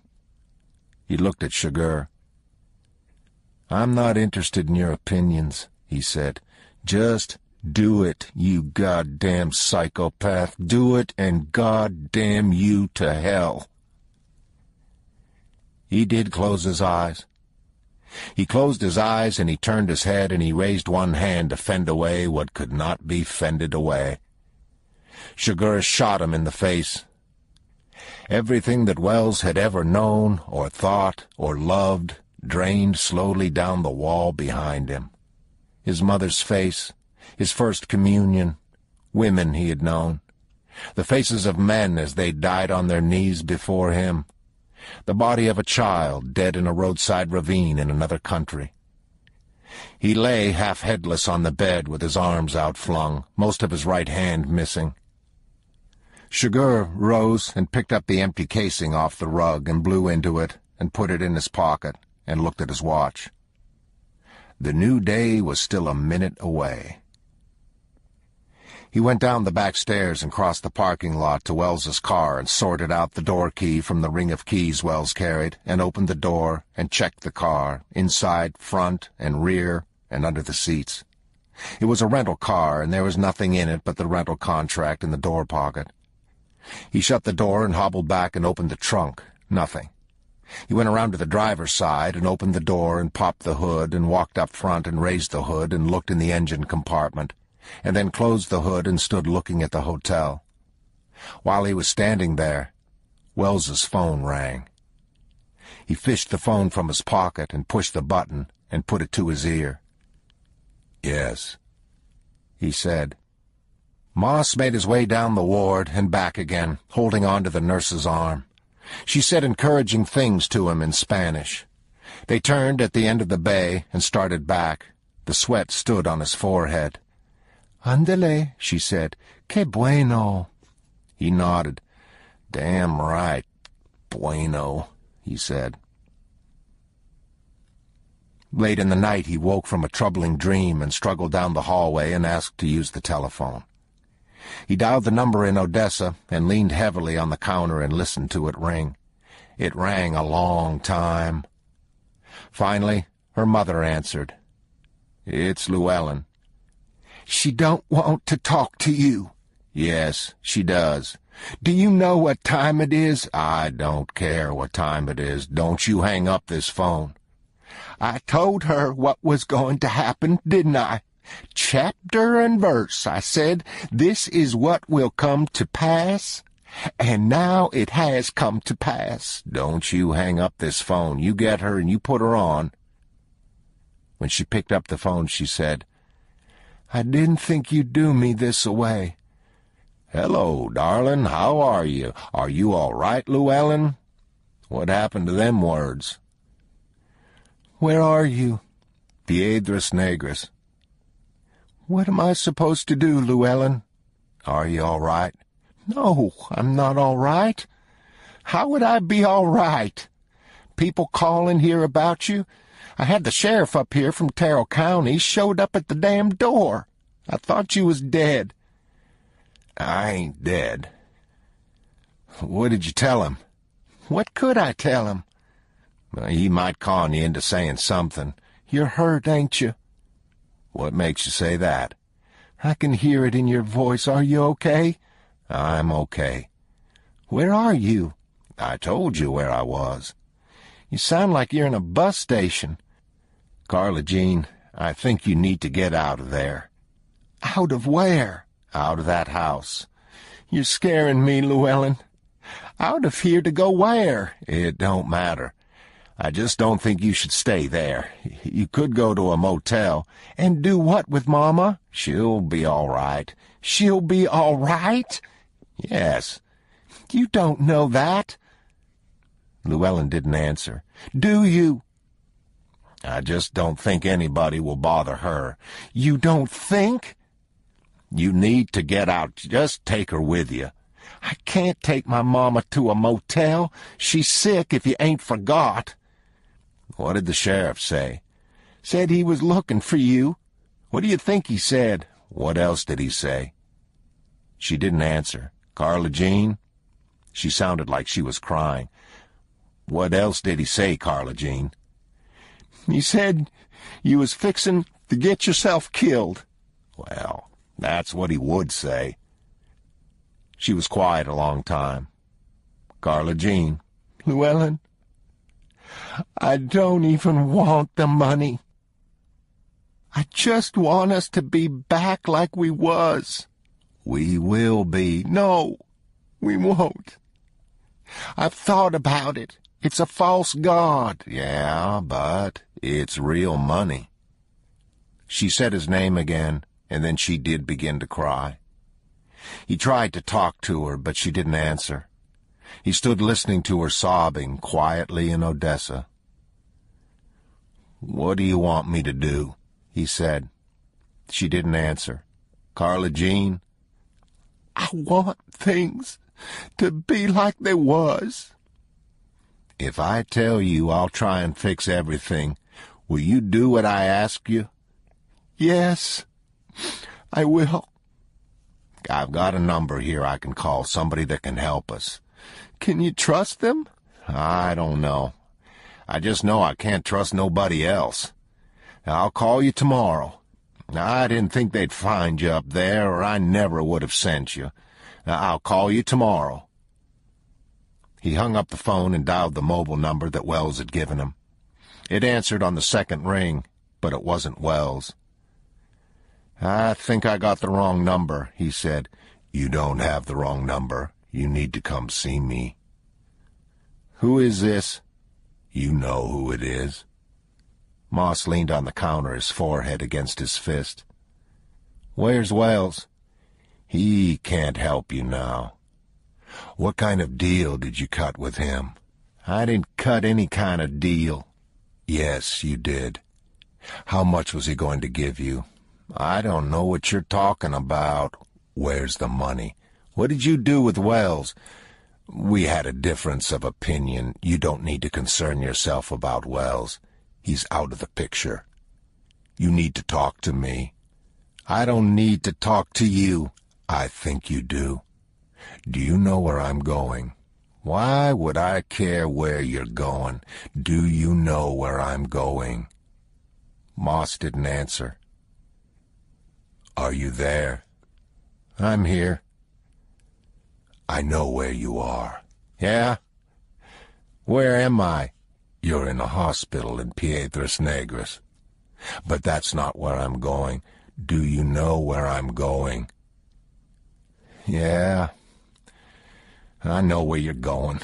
He looked at Sugar. "I'm not interested in your opinions," he said. "Just do it, you goddamn psychopath. Do it, and goddamn you to hell." He did close his eyes. He closed his eyes, and he turned his head, and he raised one hand to fend away what could not be fended away. Sugar shot him in the face. Everything that Wells had ever known, or thought, or loved, drained slowly down the wall behind him. His mother's face, his first communion, women he had known, the faces of men as they died on their knees before him, the body of a child dead in a roadside ravine in another country. He lay half-headless on the bed with his arms outflung, most of his right hand missing. Sugar rose and picked up the empty casing off the rug and blew into it and put it in his pocket and looked at his watch. The new day was still a minute away. He went down the back stairs and crossed the parking lot to Wells's car and sorted out the door key from the ring of keys Wells carried and opened the door and checked the car, inside, front, and rear, and under the seats. It was a rental car, and there was nothing in it but the rental contract in the door pocket. He shut the door and hobbled back and opened the trunk. Nothing. He went around to the driver's side and opened the door and popped the hood and walked up front and raised the hood and looked in the engine compartment, and then closed the hood and stood looking at the hotel. While he was standing there, Wells's phone rang. He fished the phone from his pocket and pushed the button and put it to his ear. "Yes," he said. Moss made his way down the ward and back again, holding on to the nurse's arm. She said encouraging things to him in Spanish. They turned at the end of the bay and started back. The sweat stood on his forehead. "Ándale," she said. "Qué bueno." He nodded. "Damn right. Bueno," he said. Late in the night he woke from a troubling dream and struggled down the hallway and asked to use the telephone. He dialed the number in Odessa and leaned heavily on the counter and listened to it ring. It rang a long time. Finally, her mother answered. "It's Llewellyn." "She don't want to talk to you." "Yes, she does." "Do you know what time it is?" "I don't care what time it is. Don't you hang up this phone." I told her what was going to happen, didn't I? Chapter and verse, I said, this is what will come to pass. And now it has come to pass. Don't you hang up this phone. You get her and you put her on. When she picked up the phone, she said, I didn't think you'd do me this away. Hello, darling. How are you? Are you all right, Llewellyn? What happened to them words? Where are you? Piedras Negras. What am I supposed to do, Llewellyn? Are you all right? No, I'm not all right. How would I be all right? People calling here about you. I had the sheriff up here from Terrell County showed up at the damn door. I thought you was dead. I ain't dead. What did you tell him? What could I tell him? He might con you into saying something. You're hurt, ain't you? What makes you say that? I can hear it in your voice. Are you okay? I'm okay. Where are you? I told you where I was. You sound like you're in a bus station. Carla Jean, I think you need to get out of there. Out of where? Out of that house. You're scaring me, Llewellyn. Out of here to go where? It don't matter. I just don't think you should stay there. You could go to a motel. And do what with Mama? She'll be all right. She'll be all right? Yes. You don't know that. Llewellyn didn't answer. Do you? I just don't think anybody will bother her. You don't think? You need to get out. Just take her with you. I can't take my Mama to a motel. She's sick, if you ain't forgot. What did the sheriff say? Said he was looking for you. What do you think he said? What else did he say? She didn't answer. Carla Jean? She sounded like she was crying. What else did he say, Carla Jean? He said you was fixin' to get yourself killed. Well, that's what he would say. She was quiet a long time. Carla Jean. Llewellyn, I don't even want the money. I just want us to be back like we was. We will be. No, we won't. I've thought about it. It's a false god. Yeah, but it's real money. She said his name again, and then she did begin to cry. He tried to talk to her, but she didn't answer. He stood listening to her sobbing quietly in Odessa. What do you want me to do? He said. She didn't answer. Carla Jean? I want things to be like they was. If I tell you I'll try and fix everything, will you do what I ask you? Yes, I will. I've got a number here I can call, somebody that can help us. Can you trust them? I don't know. I just know I can't trust nobody else. I'll call you tomorrow. I didn't think they'd find you up there, or I never would have sent you. I'll call you tomorrow. He hung up the phone and dialed the mobile number that Wells had given him. It answered on the second ring, but it wasn't Wells. I think I got the wrong number, he said. You don't have the wrong number. You need to come see me. Who is this? You know who it is. Moss leaned on the counter, his forehead against his fist. Where's Wells? He can't help you now. What kind of deal did you cut with him? I didn't cut any kind of deal. Yes, you did. How much was he going to give you? I don't know what you're talking about. Where's the money? What did you do with Wells? We had a difference of opinion. You don't need to concern yourself about Wells. He's out of the picture. You need to talk to me. I don't need to talk to you. I think you do. Do you know where I'm going? Why would I care where you're going? Do you know where I'm going? Moss didn't answer. Are you there? I'm here. I know where you are. Yeah? Where am I? You're in a hospital in Piedras Negras. But that's not where I'm going. Do you know where I'm going? Yeah, I know where you're going.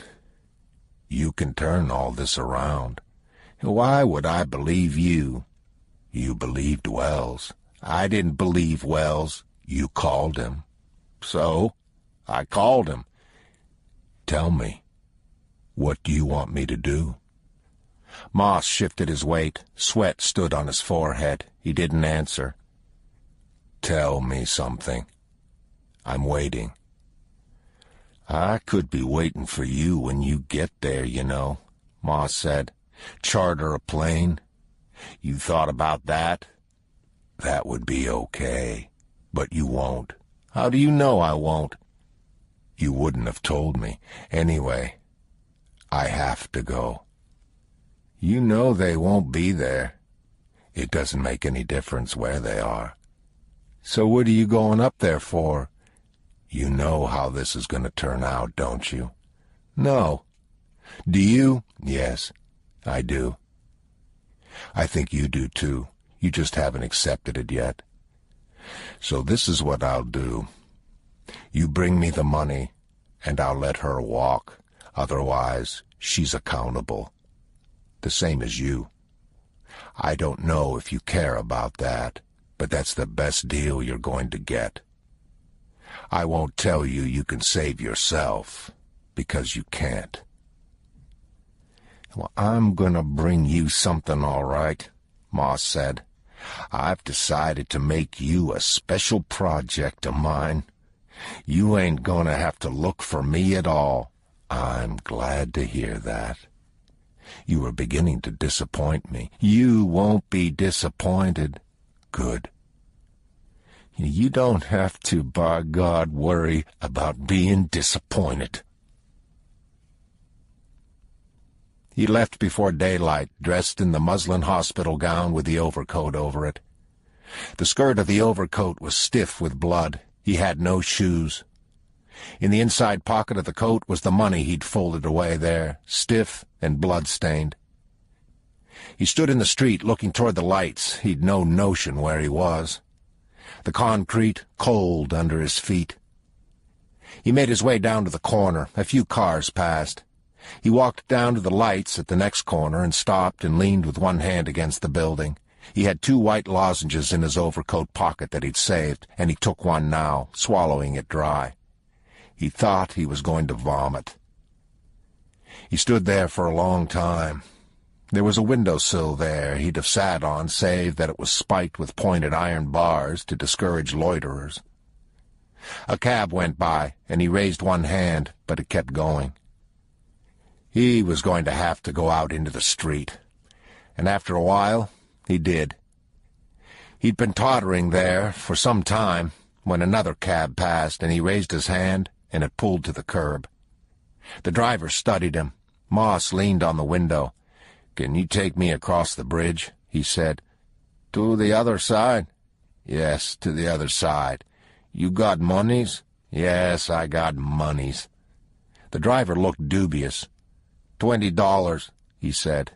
You can turn all this around. Why would I believe you? You believed Wells. I didn't believe Wells. You called him. So, I called him. Tell me, what do you want me to do? Moss shifted his weight. Sweat stood on his forehead. He didn't answer. Tell me something. I'm waiting. I could be waiting for you when you get there, you know, Moss said. Charter a plane. You thought about that? That would be okay, but you won't. How do you know I won't? You wouldn't have told me. Anyway, I have to go. You know they won't be there. It doesn't make any difference where they are. So what are you going up there for? You know how this is going to turn out, don't you? No. Do you? Yes, I do. I think you do too. You just haven't accepted it yet. So this is what I'll do. You bring me the money, and I'll let her walk. Otherwise, she's accountable. The same as you. I don't know if you care about that, but that's the best deal you're going to get. I won't tell you you can save yourself, because you can't. Well, I'm gonna bring you something, all right, Moss said. I've decided to make you a special project of mine. You ain't gonna have to look for me at all. I'm glad to hear that. You were beginning to disappoint me. You won't be disappointed. Good. You don't have to, by God, worry about being disappointed. He left before daylight, dressed in the muslin hospital gown with the overcoat over it. The skirt of the overcoat was stiff with blood. He had no shoes. In the inside pocket of the coat was the money he'd folded away there, stiff and blood-stained. He stood in the street looking toward the lights. He'd no notion where he was. The concrete cold under his feet. He made his way down to the corner. A few cars passed. He walked down to the lights at the next corner and stopped and leaned with one hand against the building. He had 2 white lozenges in his overcoat pocket that he'd saved, and he took one now, swallowing it dry. He thought he was going to vomit. He stood there for a long time. There was a windowsill there he'd have sat on, save that it was spiked with pointed iron bars to discourage loiterers. A cab went by, and he raised one hand, but it kept going. He was going to have to go out into the street, and after a while, he did. He'd been tottering there for some time when another cab passed, and he raised his hand, and it pulled to the curb. The driver studied him. Moss leaned on the window. "Can you take me across the bridge?" he said. "To the other side?" "Yes, to the other side. You got monies?" "Yes, I got monies." The driver looked dubious. $20, he said.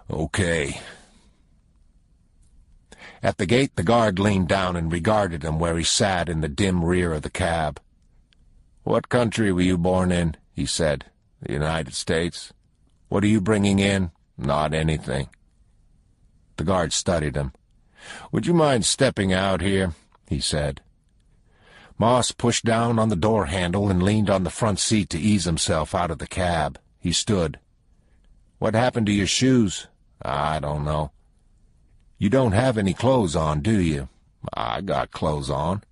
"Okay." At the gate, the guard leaned down and regarded him where he sat in the dim rear of the cab. "What country were you born in?" he said. "The United States." "What are you bringing in?" "Not anything." The guard studied him. "Would you mind stepping out here?" he said. Moss pushed down on the door handle and leaned on the front seat to ease himself out of the cab. He stood. "What happened to your shoes?" "I don't know." "You don't have any clothes on, do you?" "I got clothes on."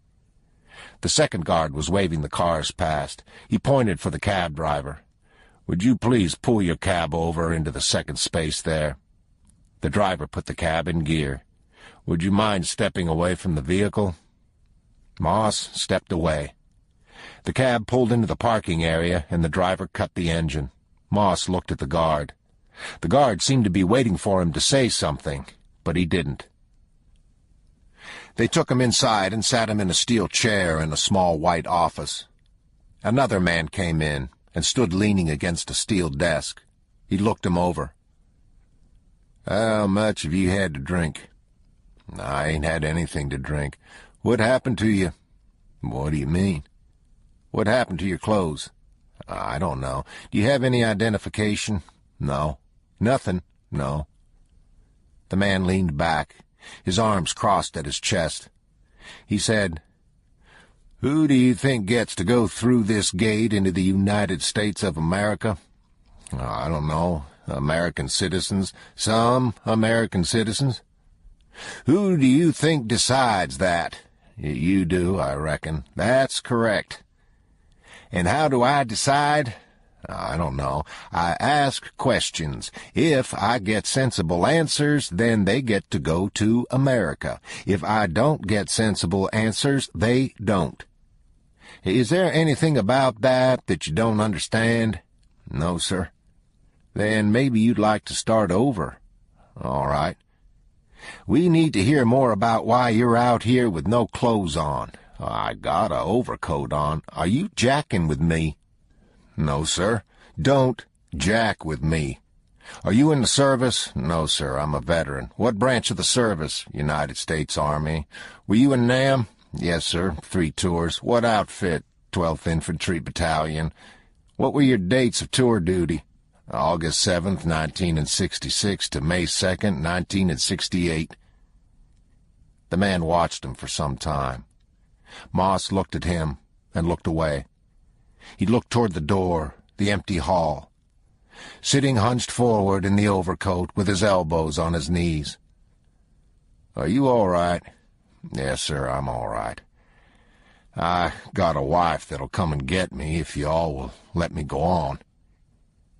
The second guard was waving the cars past. He pointed for the cab driver. "Would you please pull your cab over into the second space there?" The driver put the cab in gear. "Would you mind stepping away from the vehicle?" Moss stepped away. The cab pulled into the parking area, and the driver cut the engine. Moss looked at the guard. The guard seemed to be waiting for him to say something, but he didn't. They took him inside and sat him in a steel chair in a small white office. Another man came in and stood leaning against a steel desk. He looked him over. How much have you had to drink? I ain't had anything to drink. What happened to you? What do you mean? What happened to your clothes? I don't know. Do you have any identification? No. Nothing? No. The man leaned back, his arms crossed at his chest. He said, "Who do you think gets to go through this gate into the United States of America?" I don't know. American citizens. Some American citizens. Who do you think decides that? You do, I reckon. That's correct. And how do I decide? I don't know. I ask questions. If I get sensible answers, then they get to go to America. If I don't get sensible answers, they don't. Is there anything about that you don't understand? No, sir. Then maybe you'd like to start over. All right. We need to hear more about why you're out here with no clothes on. I got a overcoat on. Are you jacking with me? No, sir. Don't jack with me. Are you in the service? No, sir. I'm a veteran. What branch of the service? United States Army. Were you in NAM? Yes, sir. 3 tours. What outfit? 12th Infantry Battalion. What were your dates of tour duty? August 7th, 1966 to May 2nd, 1968. The man watched him for some time. Moss looked at him and looked away. He looked toward the door, the empty hall, sitting hunched forward in the overcoat with his elbows on his knees. Are you all right? Yes, sir, I'm all right. I got a wife that'll come and get me if you all will let me go on.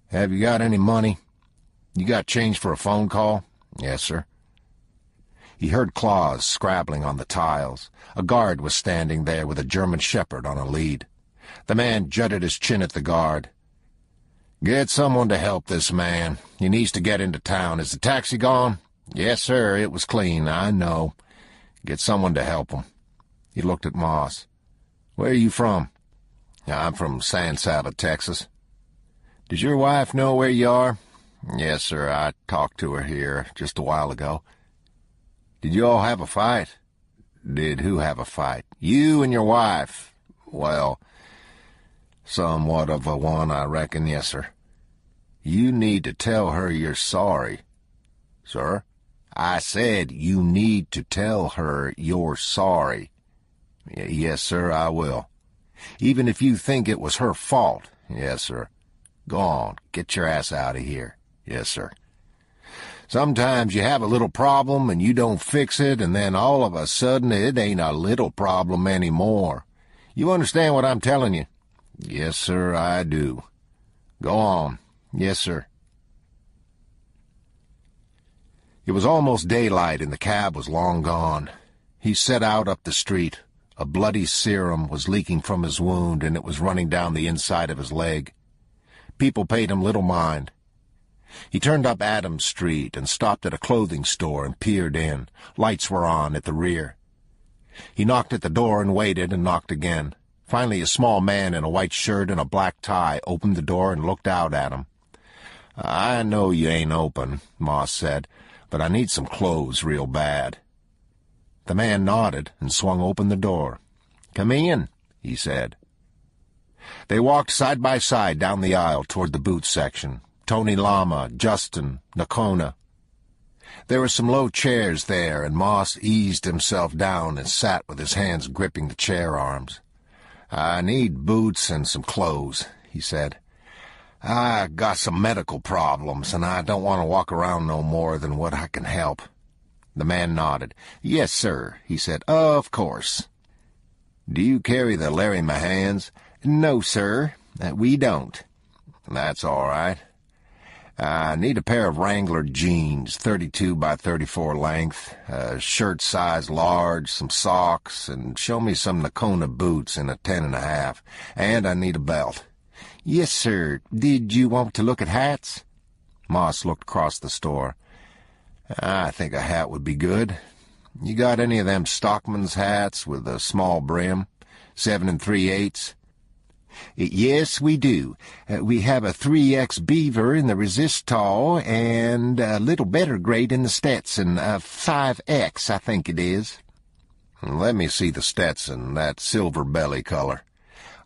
Have you got any money? You got change for a phone call? Yes, sir. He heard claws scrabbling on the tiles. A guard was standing there with a German shepherd on a lead. The man jutted his chin at the guard. Get someone to help this man. He needs to get into town. Is the taxi gone? Yes, sir, it was clean, I know. Get someone to help him. He looked at Moss. Where are you from? I'm from San Saba, Texas. Does your wife know where you are? Yes, sir, I talked to her here just a while ago. Did you all have a fight? Did who have a fight? You and your wife. Well, somewhat of a one, I reckon, yes, sir. You need to tell her you're sorry. Sir? I said you need to tell her you're sorry. Yes, sir, I will. Even if you think it was her fault. Yes, sir. Go on, get your ass out of here. Yes, sir. Sometimes you have a little problem and you don't fix it, and then all of a sudden it ain't a little problem anymore. You understand what I'm telling you? Yes, sir, I do. Go on. Yes, sir. It was almost daylight and the cab was long gone. He set out up the street. A bloody serum was leaking from his wound, and it was running down the inside of his leg. People paid him little mind. He turned up Adams Street and stopped at a clothing store and peered in. Lights were on at the rear. He knocked at the door and waited and knocked again. Finally, a small man in a white shirt and a black tie opened the door and looked out at him. I know you ain't open, Moss said, but I need some clothes real bad. The man nodded and swung open the door. Come in, he said. They walked side by side down the aisle toward the boots section. Tony Lama, Justin, Nakona. There were some low chairs there, and Moss eased himself down and sat with his hands gripping the chair arms. I need boots and some clothes, he said. I got some medical problems, and I don't want to walk around no more than what I can help. The man nodded. Yes, sir, he said. Of course. Do you carry the Larry Mahans? No, sir, we don't. That's all right. I need a pair of Wrangler jeans, 32 by 34 length, a shirt size large, some socks, and show me some Nakona boots in a 10.5. And I need a belt. Yes, sir. Did you want to look at hats? Moss looked across the store. I think a hat would be good. You got any of them stockman's hats with a small brim? 7 3/8? Yes, we do. We have a 3X Beaver in the Resistol and a little better grade in the Stetson, 5X, I think it is. Let me see the Stetson, that silver belly color.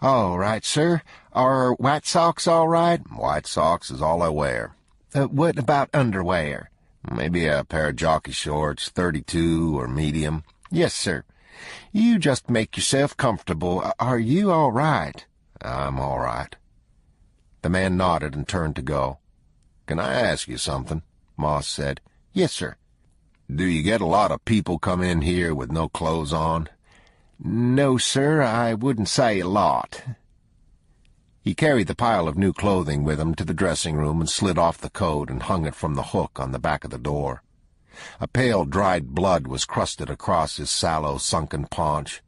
All right, sir. Are white socks all right? White socks is all I wear. What about underwear? Maybe a pair of jockey shorts, 32 or medium. Yes, sir. You just make yourself comfortable. Are you all right? I'm all right. The man nodded and turned to go. Can I ask you something? Moss said. Yes, sir. Do you get a lot of people come in here with no clothes on? No, sir, I wouldn't say a lot. He carried the pile of new clothing with him to the dressing room and slid off the coat and hung it from the hook on the back of the door. A pale, dried blood was crusted across his sallow, sunken paunch.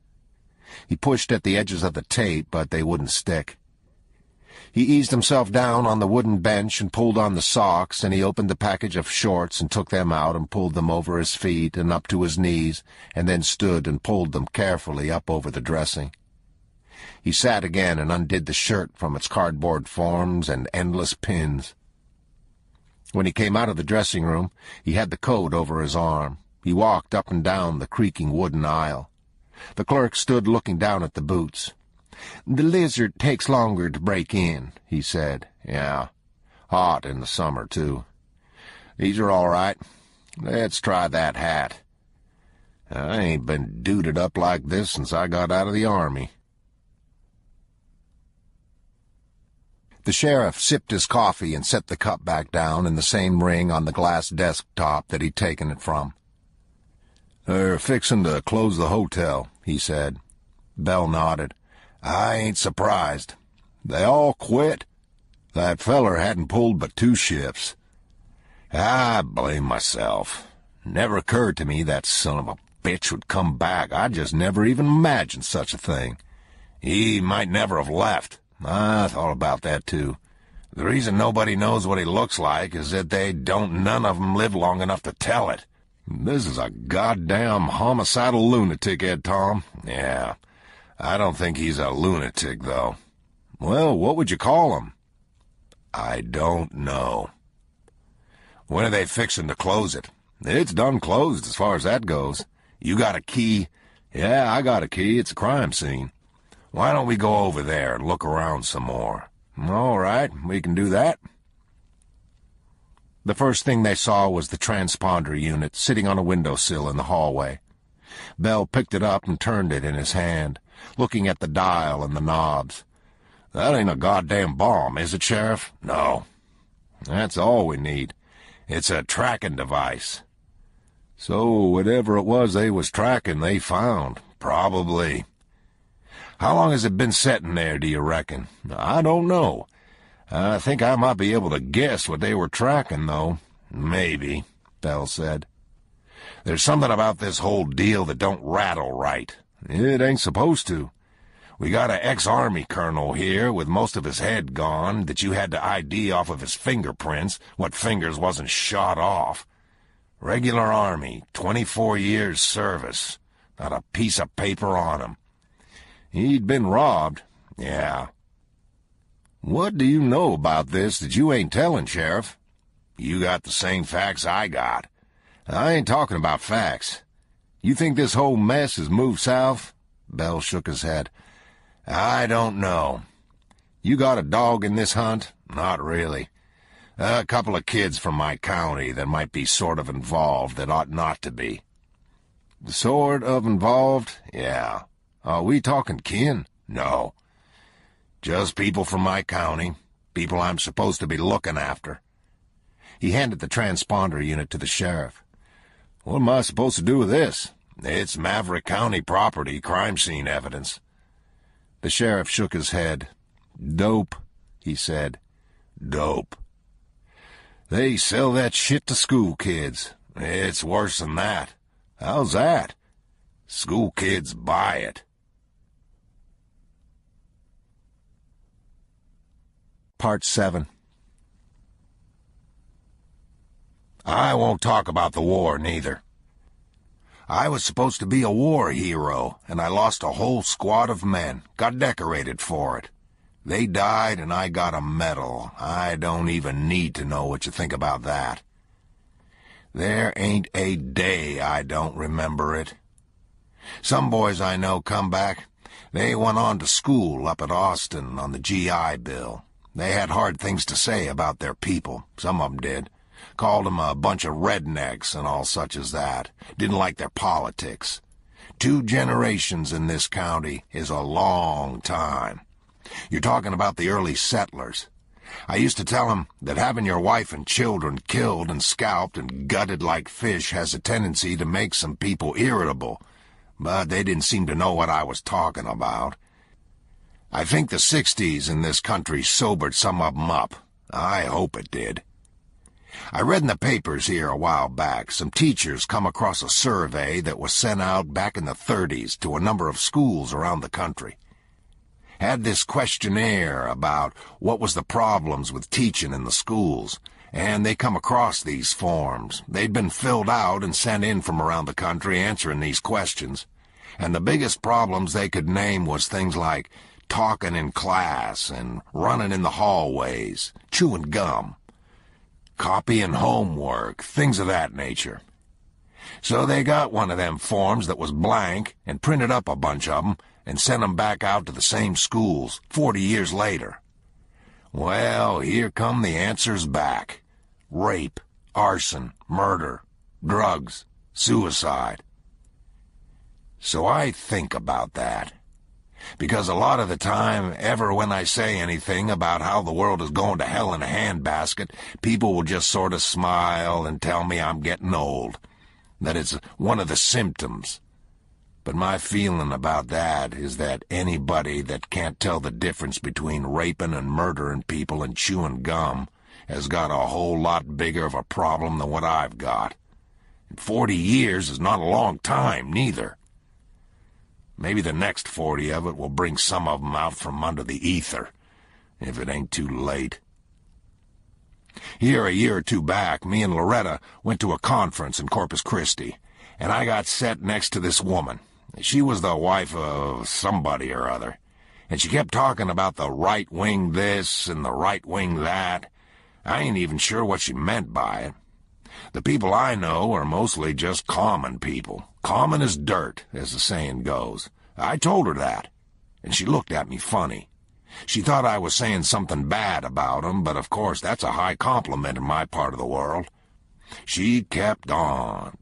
He pushed at the edges of the tape, but they wouldn't stick. He eased himself down on the wooden bench and pulled on the socks, and he opened the package of shorts and took them out and pulled them over his feet and up to his knees, and then stood and pulled them carefully up over the dressing. He sat again and undid the shirt from its cardboard forms and endless pins. When he came out of the dressing room, he had the coat over his arm. He walked up and down the creaking wooden aisle. The clerk stood looking down at the boots. "The Lizard takes longer to break in," he said. "Yeah, hot in the summer, too. These are all right. Let's try that hat. I ain't been duded up like this since I got out of the Army." The sheriff sipped his coffee and set the cup back down in the same ring on the glass desktop that he'd taken it from. "They're fixing to close the hotel," he said. Bell nodded. "I ain't surprised. They all quit. That feller hadn't pulled but 2 shifts. I blame myself. Never occurred to me that son of a bitch would come back. I just never even imagined such a thing. He might never have left. I thought about that, too. The reason nobody knows what he looks like is that none of them live long enough to tell it. This is a goddamn homicidal lunatic, Ed Tom. Yeah, I don't think he's a lunatic, though. Well, what would you call him?" "I don't know." "When are they fixing to close it?" "It's done closed as far as that goes." "You got a key?" "Yeah, I got a key. It's a crime scene." "Why don't we go over there and look around some more?" "All right, we can do that." The first thing they saw was the transponder unit sitting on a windowsill in the hallway. Bell picked it up and turned it in his hand, looking at the dial and the knobs. "That ain't a goddamn bomb, is it, Sheriff?" "No." "That's all we need. It's a tracking device." "So whatever it was they was tracking, they found." "Probably." "How long has it been setting there, do you reckon?" "I don't know. I think I might be able to guess what they were tracking, though." "Maybe," Bell said. "There's something about this whole deal that don't rattle right. It ain't supposed to. We got an ex-Army colonel here with most of his head gone that you had to ID off of his fingerprints, what fingers wasn't shot off. Regular Army, 24 years service. Not a piece of paper on him. He'd been robbed. Yeah. What do you know about this that you ain't telling, Sheriff? You got the same facts I got. I ain't talking about facts. You think this whole mess has moved south?" Bell shook his head. "I don't know. You got a dog in this hunt?" "Not really. A couple of kids from my county that might be sort of involved that ought not to be." "Sort of involved?" "Yeah. Are we talking kin?" "No. Just people from my county, people I'm supposed to be looking after." He handed the transponder unit to the sheriff. "What am I supposed to do with this?" "It's Maverick County property, crime scene evidence." The sheriff shook his head. "Dope," he said. "Dope. They sell that shit to school kids. It's worse than that." "How's that?" "School kids buy it." Part 7. I won't talk about the war, neither. I was supposed to be a war hero, and I lost a whole squad of men, got decorated for it. They died and I got a medal. I don't even need to know what you think about that. There ain't a day I don't remember it. Some boys I know come back. They went on to school up at Austin on the GI Bill. They had hard things to say about their people. Some of 'em did. Called 'em a bunch of rednecks and all such as that. Didn't like their politics. 2 generations in this county is a long time. You're talking about the early settlers. I used to tell 'em that having your wife and children killed and scalped and gutted like fish has a tendency to make some people irritable, but they didn't seem to know what I was talking about. I think the 60s in this country sobered some of 'em up. I hope it did. I read in the papers here a while back some teachers come across a survey that was sent out back in the 30s to a number of schools around the country. Had this questionnaire about what was the problems with teaching in the schools, and they come across these forms. They'd been filled out and sent in from around the country answering these questions, and the biggest problems they could name was things like talking in class and running in the hallways, chewing gum, copying homework, things of that nature. So they got one of them forms that was blank and printed up a bunch of 'em and sent 'em back out to the same schools 40 years later. Well, here come the answers back. Rape, arson, murder, drugs, suicide. So I think about that. Because a lot of the time, ever when I say anything about how the world is going to hell in a handbasket, people will just sort of smile and tell me I'm getting old, that it's one of the symptoms. But my feeling about that is that anybody that can't tell the difference between raping and murdering people and chewing gum has got a whole lot bigger of a problem than what I've got. And 40 years is not a long time, neither. Maybe the next 40 of it will bring some of 'em out from under the ether, if it ain't too late. Here, a year or 2 back, me and Loretta went to a conference in Corpus Christi, and I got set next to this woman. She was the wife of somebody or other, and she kept talking about the right wing this and the right wing that. I ain't even sure what she meant by it. The people I know are mostly just common people. Common as dirt, as the saying goes. I told her that, and she looked at me funny. She thought I was saying something bad about 'em, but of course that's a high compliment in my part of the world. She kept on.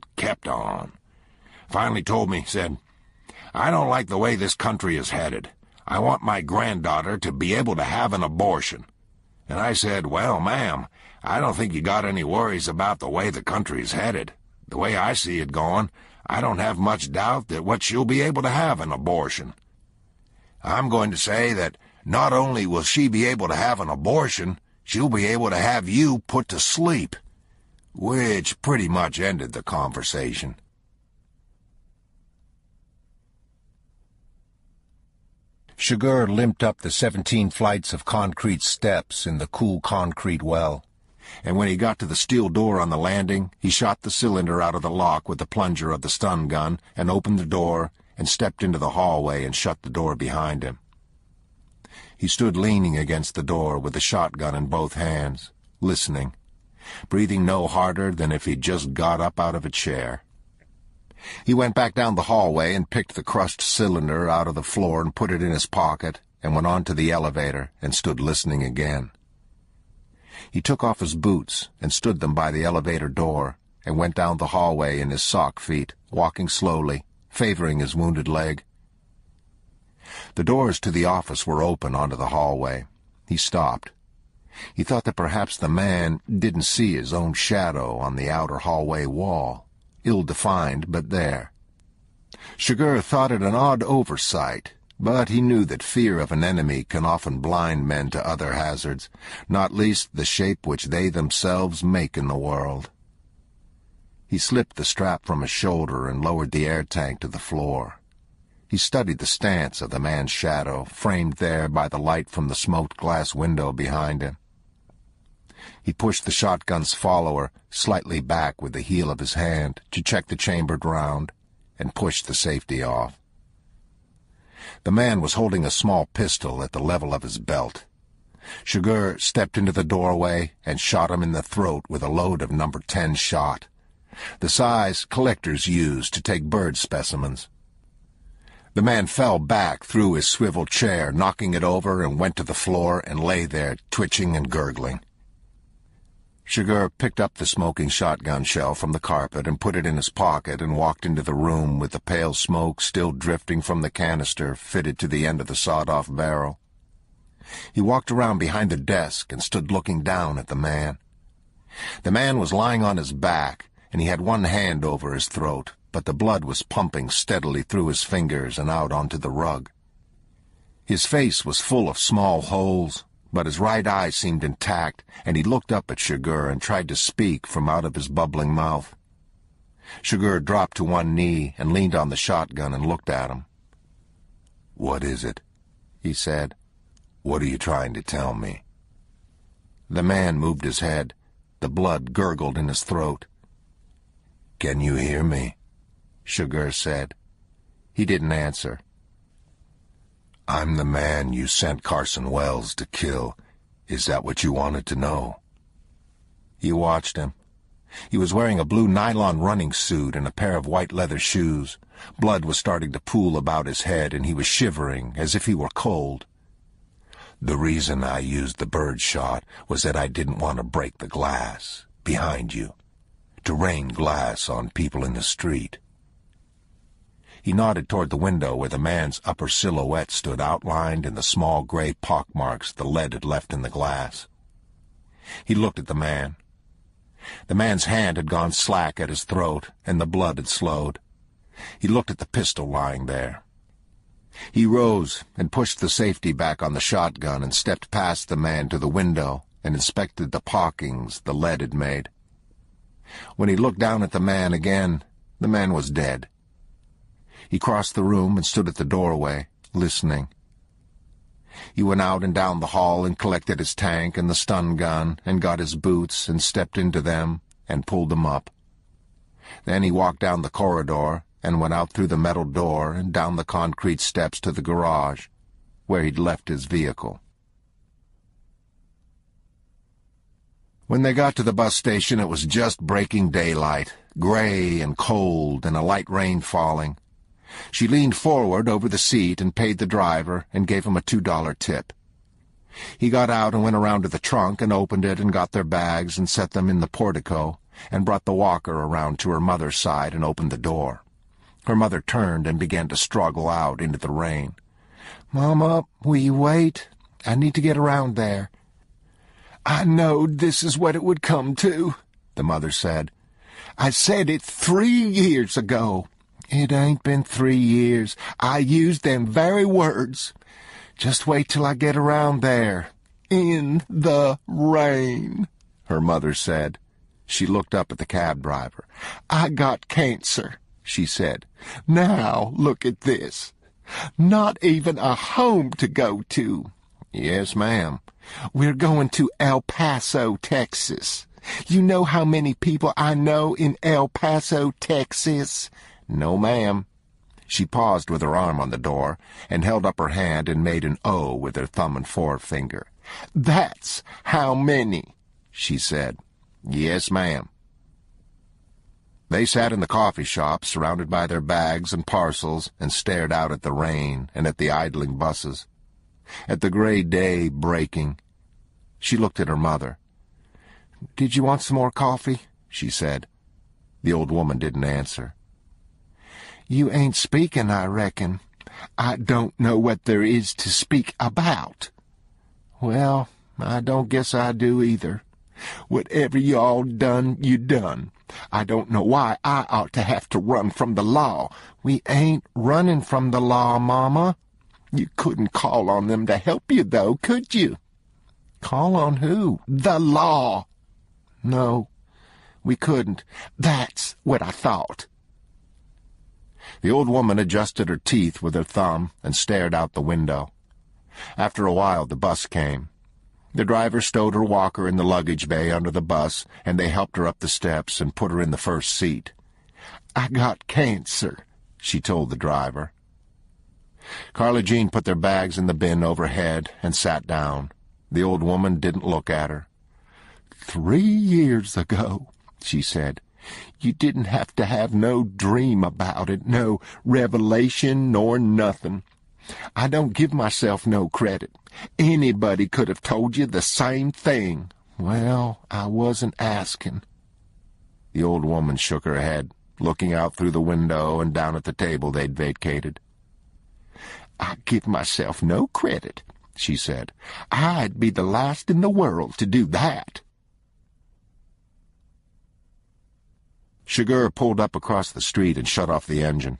Finally told me, said, "I don't like the way this country is headed. I want my granddaughter to be able to have an abortion." And I said, "Well, ma'am, I don't think you got any worries about the way the country is headed. The way I see it going, I don't have much doubt that what she'll be able to have an abortion. I'm going to say that not only will she be able to have an abortion, she'll be able to have you put to sleep." Which pretty much ended the conversation. Sugar limped up the 17 flights of concrete steps in the cool concrete well, and when he got to the steel door on the landing, he shot the cylinder out of the lock with the plunger of the stun gun and opened the door and stepped into the hallway and shut the door behind him. He stood leaning against the door with the shotgun in both hands, listening, breathing no harder than if he'd just got up out of a chair. He went back down the hallway and picked the crushed cylinder out of the floor and put it in his pocket and went on to the elevator and stood listening again. He took off his boots and stood them by the elevator door and went down the hallway in his sock feet, walking slowly, favoring his wounded leg. The doors to the office were open onto the hallway. He stopped. He thought that perhaps the man didn't see his own shadow on the outer hallway wall, ill-defined, but there. Sugar thought it an odd oversight, but he knew that fear of an enemy can often blind men to other hazards, not least the shape which they themselves make in the world. He slipped the strap from his shoulder and lowered the air tank to the floor. He studied the stance of the man's shadow, framed there by the light from the smoked glass window behind him. He pushed the shotgun's follower slightly back with the heel of his hand to check the chambered round, and pushed the safety off. The man was holding a small pistol at the level of his belt. Sugar stepped into the doorway and shot him in the throat with a load of number 10 shot, the size collectors use to take bird specimens. The man fell back through his swivel chair, knocking it over, and went to the floor and lay there, twitching and gurgling. Sugar picked up the smoking shotgun shell from the carpet and put it in his pocket and walked into the room with the pale smoke still drifting from the canister fitted to the end of the sawed-off barrel. He walked around behind the desk and stood looking down at the man. The man was lying on his back, and he had one hand over his throat, but the blood was pumping steadily through his fingers and out onto the rug. His face was full of small holes, but his right eye seemed intact, and he looked up at Sugar and tried to speak from out of his bubbling mouth. Sugar dropped to one knee and leaned on the shotgun and looked at him. "What is it?" he said. "What are you trying to tell me?" The man moved his head. The blood gurgled in his throat. "Can you hear me?" Sugar said. He didn't answer. "I'm the man you sent Carson Wells to kill. Is that what you wanted to know?" He watched him. He was wearing a blue nylon running suit and a pair of white leather shoes. Blood was starting to pool about his head, and he was shivering as if he were cold. "The reason I used the bird shot was that I didn't want to break the glass behind you, to rain glass on people in the street." He nodded toward the window where the man's upper silhouette stood outlined in the small gray pockmarks the lead had left in the glass. He looked at the man. The man's hand had gone slack at his throat, and the blood had slowed. He looked at the pistol lying there. He rose and pushed the safety back on the shotgun and stepped past the man to the window and inspected the pockings the lead had made. When he looked down at the man again, the man was dead. He crossed the room and stood at the doorway, listening. He went out and down the hall and collected his tank and the stun gun and got his boots and stepped into them and pulled them up. Then he walked down the corridor and went out through the metal door and down the concrete steps to the garage, where he'd left his vehicle. When they got to the bus station, it was just breaking daylight, gray and cold, and a light rain falling. She leaned forward over the seat and paid the driver and gave him a $2 tip. He got out and went around to the trunk and opened it and got their bags and set them in the portico and brought the walker around to her mother's side and opened the door. Her mother turned and began to struggle out into the rain. "Mama, will you wait? I need to get around there." "I knowed this is what it would come to," the mother said. "I said it 3 years ago. It ain't been 3 years. I used them very words. Just wait till I get around there. In the rain," her mother said. She looked up at the cab driver. "I got cancer," she said. "Now look at this. Not even a home to go to." "Yes, ma'am." "We're going to El Paso, Texas. You know how many people I know in El Paso, Texas?" "No, ma'am." She paused with her arm on the door and held up her hand and made an O with her thumb and forefinger. "That's how many," she said. "Yes, ma'am." They sat in the coffee shop, surrounded by their bags and parcels, and stared out at the rain and at the idling buses, at the gray day breaking. She looked at her mother. "Did you want some more coffee?" she said. The old woman didn't answer. "You ain't speaking, I reckon. I don't know what there is to speak about." "Well, I don't guess I do either. Whatever y'all done, you done. I don't know why I ought to have to run from the law." "We ain't running from the law, Mama." "You couldn't call on them to help you, though, could you?" "Call on who?" "The law." "No, we couldn't. That's what I thought." The old woman adjusted her teeth with her thumb and stared out the window. After a while, the bus came. The driver stowed her walker in the luggage bay under the bus, and they helped her up the steps and put her in the first seat. "I got cancer," she told the driver. Carla Jean put their bags in the bin overhead and sat down. The old woman didn't look at her. 3 years ago, she said, you didn't have to have no dream about it, no revelation nor nothing. I don't give myself no credit. Anybody could have told you the same thing. Well, I wasn't asking. The old woman shook her head, looking out through the window and down at the table they'd vacated. I give myself no credit, she said. I'd be the last in the world to do that. Chigurh pulled up across the street and shut off the engine.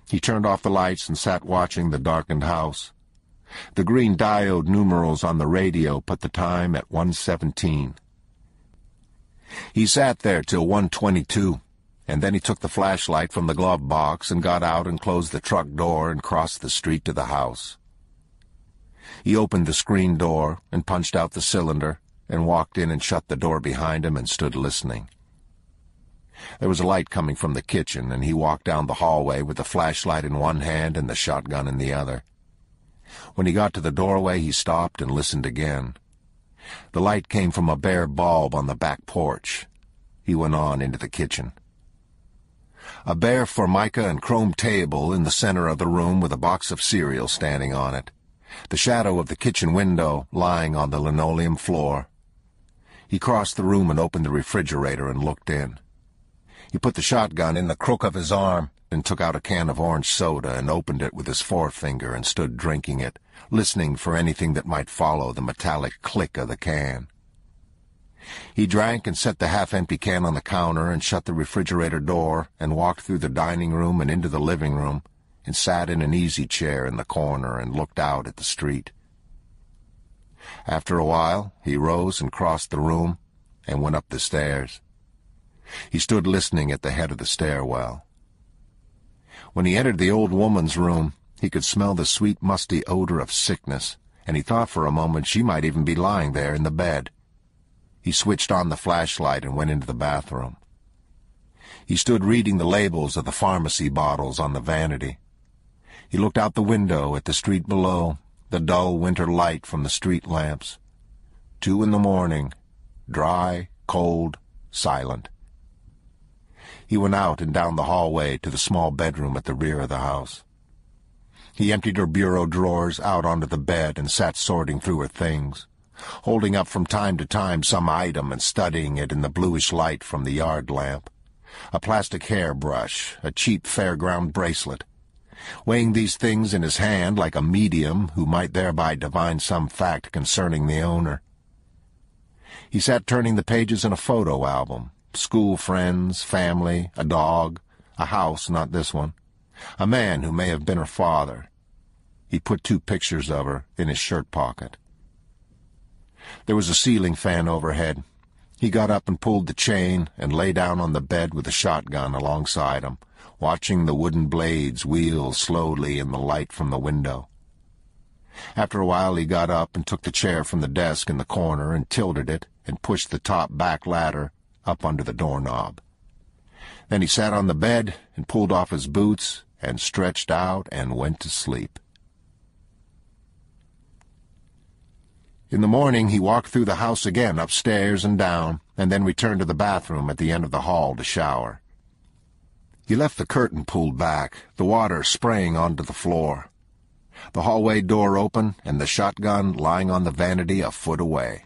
He turned off the lights and sat watching the darkened house. The green diode numerals on the radio put the time at 1:17. He sat there till 1:22, and then he took the flashlight from the glove box and got out and closed the truck door and crossed the street to the house. He opened the screen door and punched out the cylinder and walked in and shut the door behind him and stood listening. There was a light coming from the kitchen, and he walked down the hallway with the flashlight in one hand and the shotgun in the other. When he got to the doorway, he stopped and listened again. The light came from a bare bulb on the back porch. He went on into the kitchen. A bare formica and chrome table in the center of the room with a box of cereal standing on it. The shadow of the kitchen window lying on the linoleum floor. He crossed the room and opened the refrigerator and looked in. He put the shotgun in the crook of his arm and took out a can of orange soda and opened it with his forefinger and stood drinking it, listening for anything that might follow the metallic click of the can. He drank and set the half-empty can on the counter and shut the refrigerator door and walked through the dining room and into the living room and sat in an easy chair in the corner and looked out at the street. After a while, he rose and crossed the room and went up the stairs. He stood listening at the head of the stairwell. When he entered the old woman's room, he could smell the sweet, musty odor of sickness, and he thought for a moment she might even be lying there in the bed. He switched on the flashlight and went into the bathroom. He stood reading the labels of the pharmacy bottles on the vanity. He looked out the window at the street below, the dull winter light from the street lamps. 2 a.m, dry, cold, silent. He went out and down the hallway to the small bedroom at the rear of the house. He emptied her bureau drawers out onto the bed and sat sorting through her things, holding up from time to time some item and studying it in the bluish light from the yard lamp. A plastic hairbrush, a cheap fairground bracelet. Weighing these things in his hand like a medium who might thereby divine some fact concerning the owner. He sat turning the pages in a photo album. School friends, family, a dog, a house, not this one, a man who may have been her father. He put 2 pictures of her in his shirt pocket. There was a ceiling fan overhead. He got up and pulled the chain and lay down on the bed with a shotgun alongside him, watching the wooden blades wheel slowly in the light from the window. After a while he got up and took the chair from the desk in the corner and tilted it and pushed the top back ladder up under the doorknob. Then he sat on the bed and pulled off his boots and stretched out and went to sleep. In the morning he walked through the house again, upstairs and down, and then returned to the bathroom at the end of the hall to shower. He left the curtain pulled back, the water spraying onto the floor. The hallway door open and the shotgun lying on the vanity a foot away.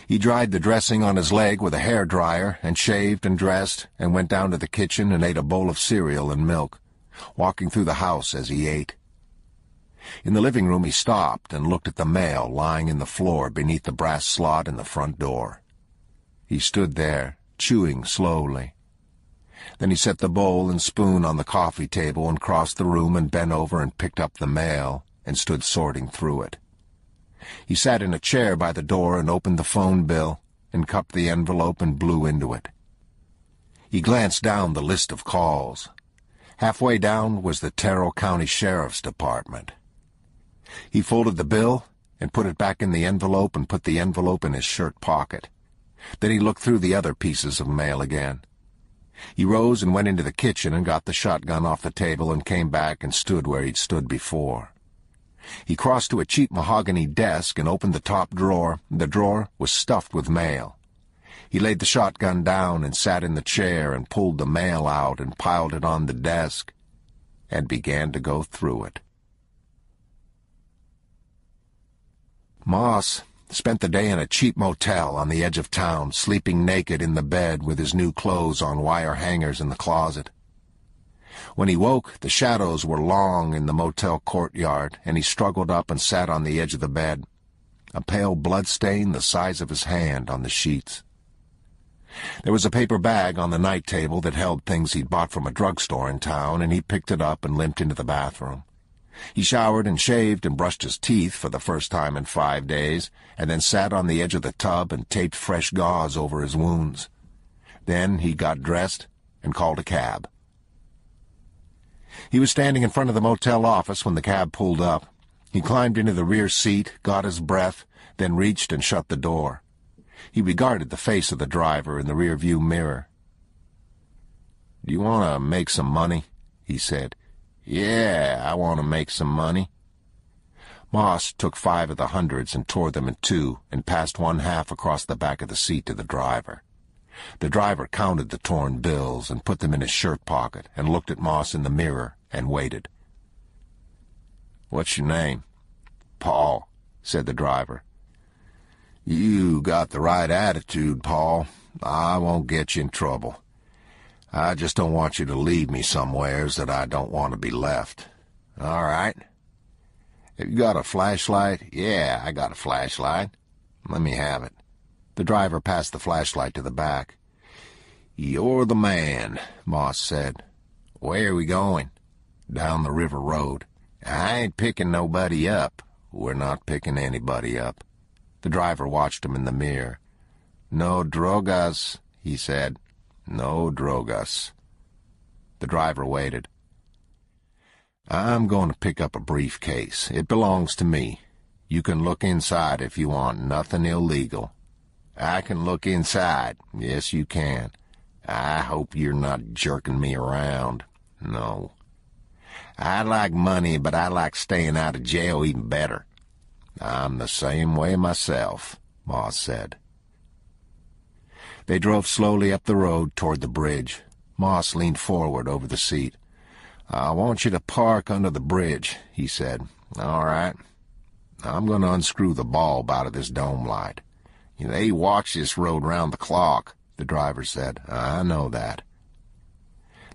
He dried the dressing on his leg with a hairdryer and shaved and dressed and went down to the kitchen and ate a bowl of cereal and milk, walking through the house as he ate. In the living room he stopped and looked at the mail lying in the floor beneath the brass slot in the front door. He stood there, chewing slowly. Then he set the bowl and spoon on the coffee table and crossed the room and bent over and picked up the mail and stood sorting through it. He sat in a chair by the door and opened the phone bill and cupped the envelope and blew into it. He glanced down the list of calls. Halfway down was the Terrell County Sheriff's Department. He folded the bill and put it back in the envelope and put the envelope in his shirt pocket. Then he looked through the other pieces of mail again. He rose and went into the kitchen and got the shotgun off the table and came back and stood where he'd stood before. He crossed to a cheap mahogany desk and opened the top drawer. The drawer was stuffed with mail. He laid the shotgun down and sat in the chair and pulled the mail out and piled it on the desk and began to go through it. Moss spent the day in a cheap motel on the edge of town, sleeping naked in the bed with his new clothes on wire hangers in the closet. When he woke, the shadows were long in the motel courtyard, and he struggled up and sat on the edge of the bed, a pale blood stain the size of his hand on the sheets. There was a paper bag on the night table that held things he'd bought from a drugstore in town, and he picked it up and limped into the bathroom. He showered and shaved and brushed his teeth for the first time in 5 days, and then sat on the edge of the tub and taped fresh gauze over his wounds. Then he got dressed and called a cab. He was standing in front of the motel office when the cab pulled up. He climbed into the rear seat, got his breath, then reached and shut the door. He regarded the face of the driver in the rear-view mirror. "Do you want to make some money?" he said. "Yeah, I want to make some money." Moss took 5 of the hundreds and tore them in 2 and passed 1/2 across the back of the seat to the driver. The driver counted the torn bills and put them in his shirt pocket and looked at Moss in the mirror and waited. "What's your name?" "Paul," said the driver. "You got the right attitude, Paul. I won't get you in trouble. I just don't want you to lead me somewheres that I don't want to be left." "All right." "Have you got a flashlight?" "Yeah, I got a flashlight." "Let me have it." The driver passed the flashlight to the back. "You're the man," Moss said. "Where are we going?" "Down the river road." "I ain't picking nobody up." "We're not picking anybody up." The driver watched him in the mirror. "No drogas," he said. "No drogas." The driver waited. "I'm going to pick up a briefcase. It belongs to me. You can look inside if you want. Nothing illegal." "I can look inside." "Yes, you can." "I hope you're not jerking me around." "No." "I like money, but I like staying out of jail even better." "I'm the same way myself," Moss said. They drove slowly up the road toward the bridge. Moss leaned forward over the seat. "I want you to park under the bridge," he said. "All right. I'm going to unscrew the bulb out of this dome light." "They watch this road round the clock," the driver said. "I know that."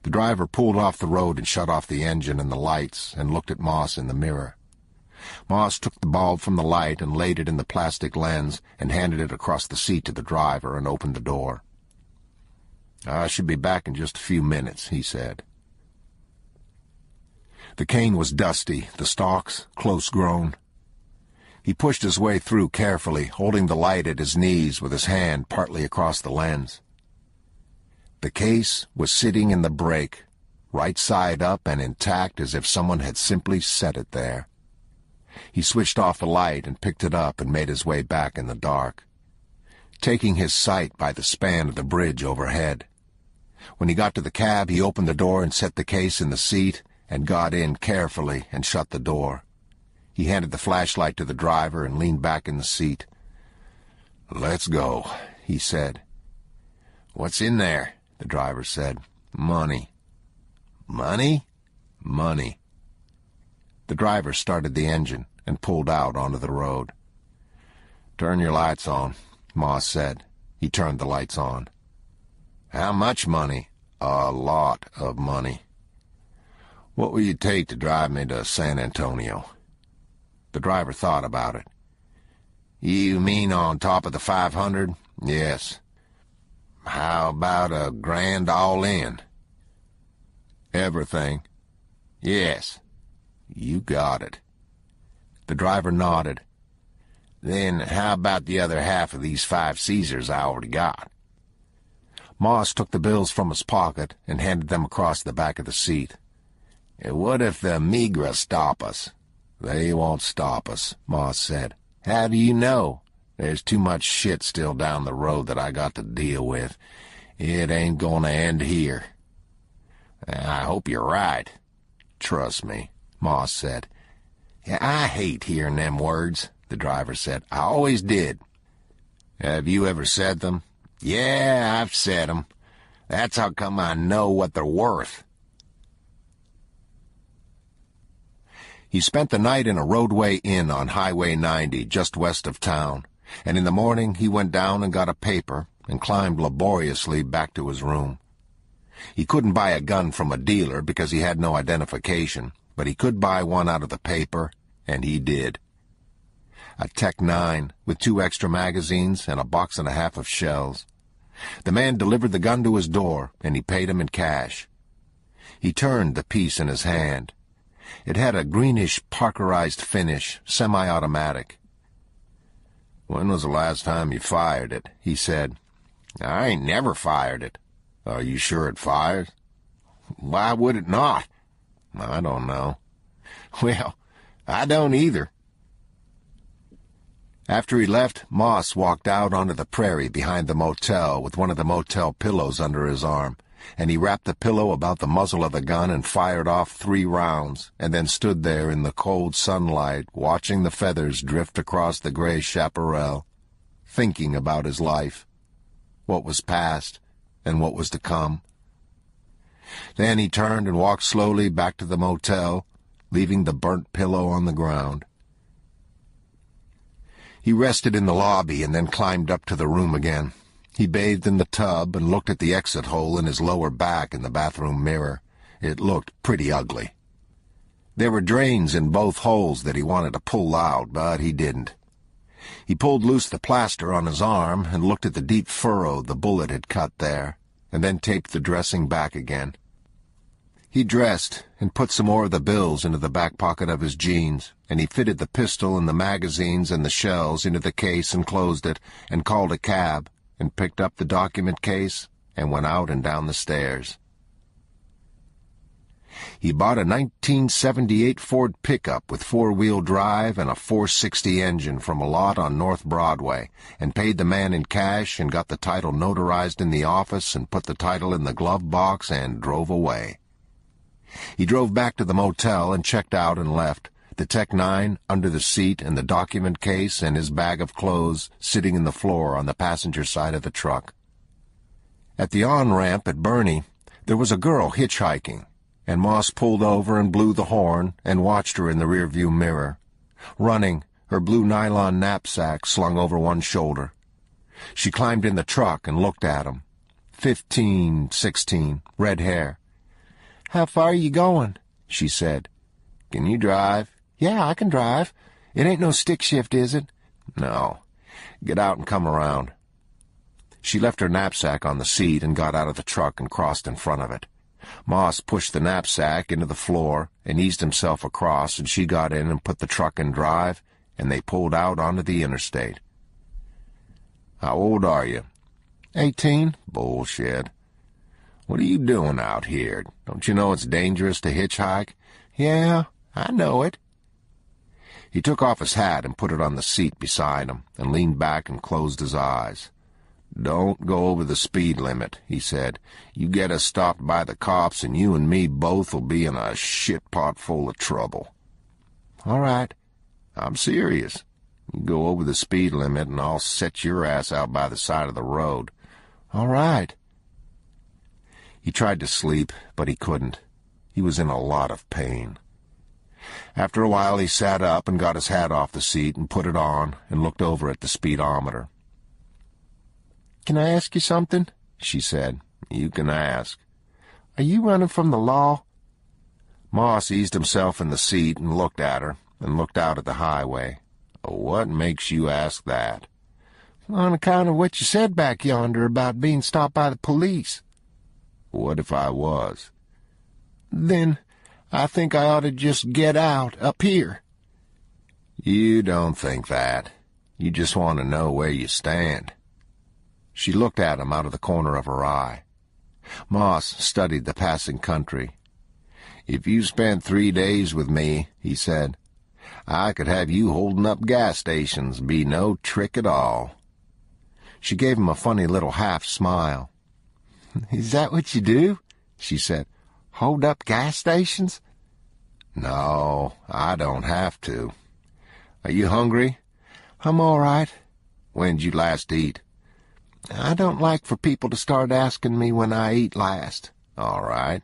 The driver pulled off the road and shut off the engine and the lights and looked at Moss in the mirror. Moss took the bulb from the light and laid it in the plastic lens and handed it across the seat to the driver and opened the door. "I should be back in just a few minutes," he said. The cane was dusty, the stalks close-grown. He pushed his way through carefully, holding the light at his knees with his hand partly across the lens. The case was sitting in the brake, right side up and intact as if someone had simply set it there. He switched off the light and picked it up and made his way back in the dark, taking his sight by the span of the bridge overhead. When he got to the cab, he opened the door and set the case in the seat and got in carefully and shut the door. He handed the flashlight to the driver and leaned back in the seat. "Let's go," he said. "What's in there?" the driver said. "Money." "Money?" "Money." The driver started the engine and pulled out onto the road. "Turn your lights on," Moss said. He turned the lights on. "How much money?" "A lot of money." "What will you take to drive me to San Antonio?" The driver thought about it. "You mean on top of the 500? "Yes." "How about $1,000 all in?" "Everything?" "Yes." "You got it." The driver nodded. "Then how about the other half of these 5 Caesars I already got?" Moss took the bills from his pocket and handed them across the back of the seat. "What if the Migras stop us?" "They won't stop us," Moss said. "How do you know?" "There's too much shit still down the road that I got to deal with. It ain't gonna end here." "I hope you're right." "Trust me," Moss said. "Yeah, I hate hearing them words," the driver said. "I always did." "Have you ever said them?" "Yeah, I've said them. That's how come I know what they're worth." He spent the night in a roadway inn on Highway 90, just west of town, and in the morning he went down and got a paper and climbed laboriously back to his room. He couldn't buy a gun from a dealer because he had no identification, but he could buy one out of the paper, and he did. A Tech-9 with 2 extra magazines and a box and a half of shells. The man delivered the gun to his door, and he paid him in cash. He turned the piece in his hand. It had a greenish parkerized finish, semi-automatic. "When was the last time you fired it?" he said. "I ain't never fired it." "Are you sure it fires?" "Why would it not?" "I don't know." "Well, I don't either." After he left, Moss walked out onto the prairie behind the motel with one of the motel pillows under his arm, and he wrapped the pillow about the muzzle of the gun and fired off 3 rounds, and then stood there in the cold sunlight watching the feathers drift across the gray chaparral, thinking about his life, what was past and what was to come. Then he turned and walked slowly back to the motel, leaving the burnt pillow on the ground. He rested in the lobby and then climbed up to the room again. He bathed in the tub and looked at the exit hole in his lower back in the bathroom mirror. It looked pretty ugly. There were drains in both holes that he wanted to pull out, but he didn't. He pulled loose the plaster on his arm and looked at the deep furrow the bullet had cut there, and then taped the dressing back again. He dressed and put some more of the bills into the back pocket of his jeans, and he fitted the pistol and the magazines and the shells into the case and closed it, and called a cab, and picked up the document case and went out and down the stairs. He bought a 1978 Ford pickup with 4-wheel drive and a 460 engine from a lot on North Broadway, and paid the man in cash and got the title notarized in the office and put the title in the glove box and drove away. He drove back to the motel and checked out and left, the Tech-9 under the seat and the document case and his bag of clothes sitting in the floor on the passenger side of the truck. At the on-ramp at Bernie, there was a girl hitchhiking, and Moss pulled over and blew the horn and watched her in the rearview mirror, running, her blue nylon knapsack slung over one shoulder. She climbed in the truck and looked at him. 15, 16, red hair. "How far are you going?" she said. "Can you drive?" "Yeah, I can drive. It ain't no stick shift, is it?" "No. Get out and come around." She left her knapsack on the seat and got out of the truck and crossed in front of it. Moss pushed the knapsack into the floor and eased himself across, and she got in and put the truck in drive, and they pulled out onto the interstate. "How old are you?" 18. "Bullshit. What are you doing out here? Don't you know it's dangerous to hitchhike?" "Yeah, I know it." He took off his hat and put it on the seat beside him, and leaned back and closed his eyes. "Don't go over the speed limit," he said. "You get us stopped by the cops, and you and me both will be in a shit pot full of trouble." "All right." "I'm serious. You go over the speed limit, and I'll set your ass out by the side of the road." "All right." He tried to sleep, but he couldn't. He was in a lot of pain. After a while he sat up and got his hat off the seat and put it on and looked over at the speedometer. "Can I ask you something?" she said. "You can ask." "Are you running from the law?" Moss eased himself in the seat and looked at her, and looked out at the highway. "What makes you ask that?" "On account of what you said back yonder about being stopped by the police." "What if I was?" "Then I think I ought to just get out up here." "You don't think that. You just want to know where you stand." She looked at him out of the corner of her eye. Moss studied the passing country. "If you spent 3 days with me," he said, "I could have you holding up gas stations. Be no trick at all." She gave him a funny little half smile. Is that what you do? She said. Hold up gas stations? No, I don't have to. Are you hungry? I'm all right. When'd you last eat? I don't like for people to start asking me when I eat last. All right.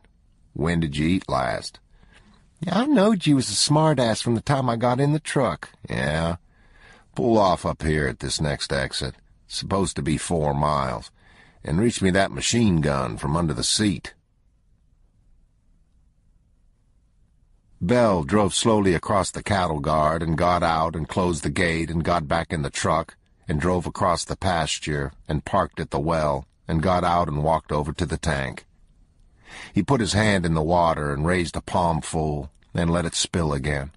When did you eat last? I knowed you was a smart-ass from the time I got in the truck. Yeah. Pull off up here at this next exit. It's supposed to be 4 miles. And reach me that machine gun from under the seat. Belle drove slowly across the cattle guard and got out and closed the gate and got back in the truck and drove across the pasture and parked at the well and got out and walked over to the tank. He put his hand in the water and raised a palmful and let it spill again.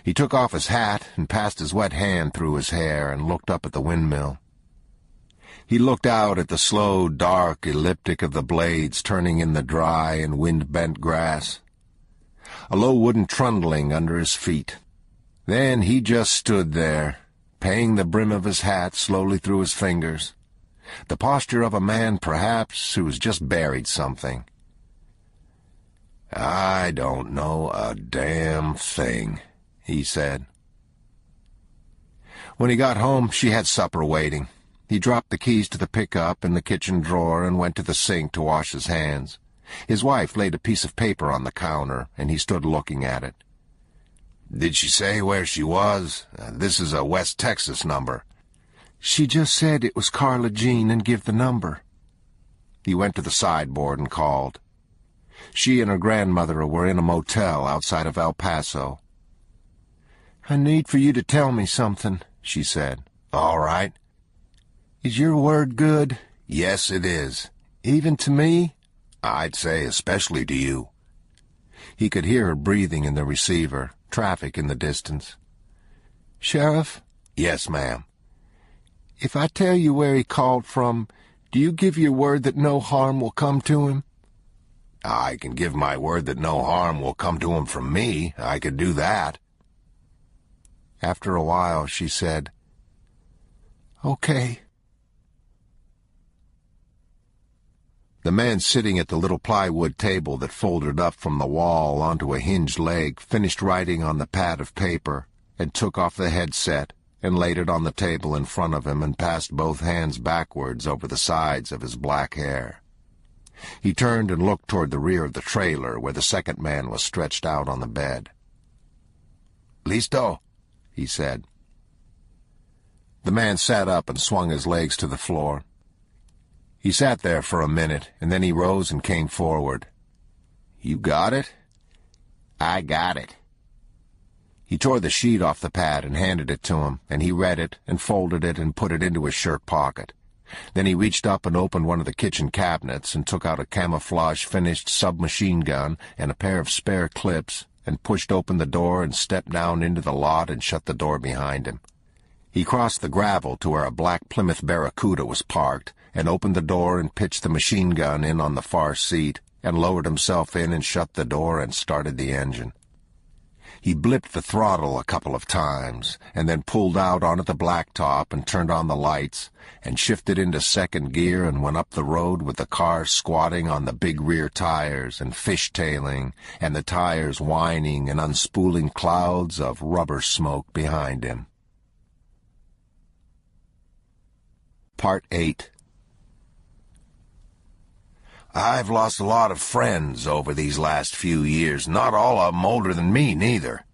He took off his hat and passed his wet hand through his hair and looked up at the windmill. He looked out at the slow, dark elliptic of the blades turning in the dry and wind-bent grass. A low wooden trundling under his feet. Then he just stood there, paying the brim of his hat slowly through his fingers. The posture of a man, perhaps, who has just buried something. I don't know a damn thing, he said. When he got home, she had supper waiting. He dropped the keys to the pickup in the kitchen drawer and went to the sink to wash his hands. His wife laid a piece of paper on the counter, and he stood looking at it. Did she say where she was? This is a West Texas number. She just said it was Carla Jean and give the number. He went to the sideboard and called. She and her grandmother were in a motel outside of El Paso. I need for you to tell me something, she said. All right. Is your word good? Yes, it is. Even to me? I'd say especially to you. He could hear her breathing in the receiver, traffic in the distance. Sheriff? Yes, ma'am. If I tell you where he called from, do you give your word that no harm will come to him? I can give my word that no harm will come to him from me. I could do that. After a while, she said, Okay. The man sitting at the little plywood table that folded up from the wall onto a hinged leg finished writing on the pad of paper and took off the headset and laid it on the table in front of him and passed both hands backwards over the sides of his black hair. He turned and looked toward the rear of the trailer where the second man was stretched out on the bed. Listo, he said. The man sat up and swung his legs to the floor. He sat there for a minute, and then he rose and came forward. You got it? I got it. He tore the sheet off the pad and handed it to him, and he read it and folded it and put it into his shirt pocket. Then he reached up and opened one of the kitchen cabinets and took out a camouflage-finished submachine gun and a pair of spare clips and pushed open the door and stepped down into the lot and shut the door behind him. He crossed the gravel to where a black Plymouth Barracuda was parked and opened the door and pitched the machine gun in on the far seat and lowered himself in and shut the door and started the engine. He blipped the throttle a couple of times and then pulled out onto the blacktop and turned on the lights and shifted into second gear and went up the road with the car squatting on the big rear tires and fishtailing and the tires whining and unspooling clouds of rubber smoke behind him. Part 8. I've lost a lot of friends over these last few years, not all of them older than me, neither.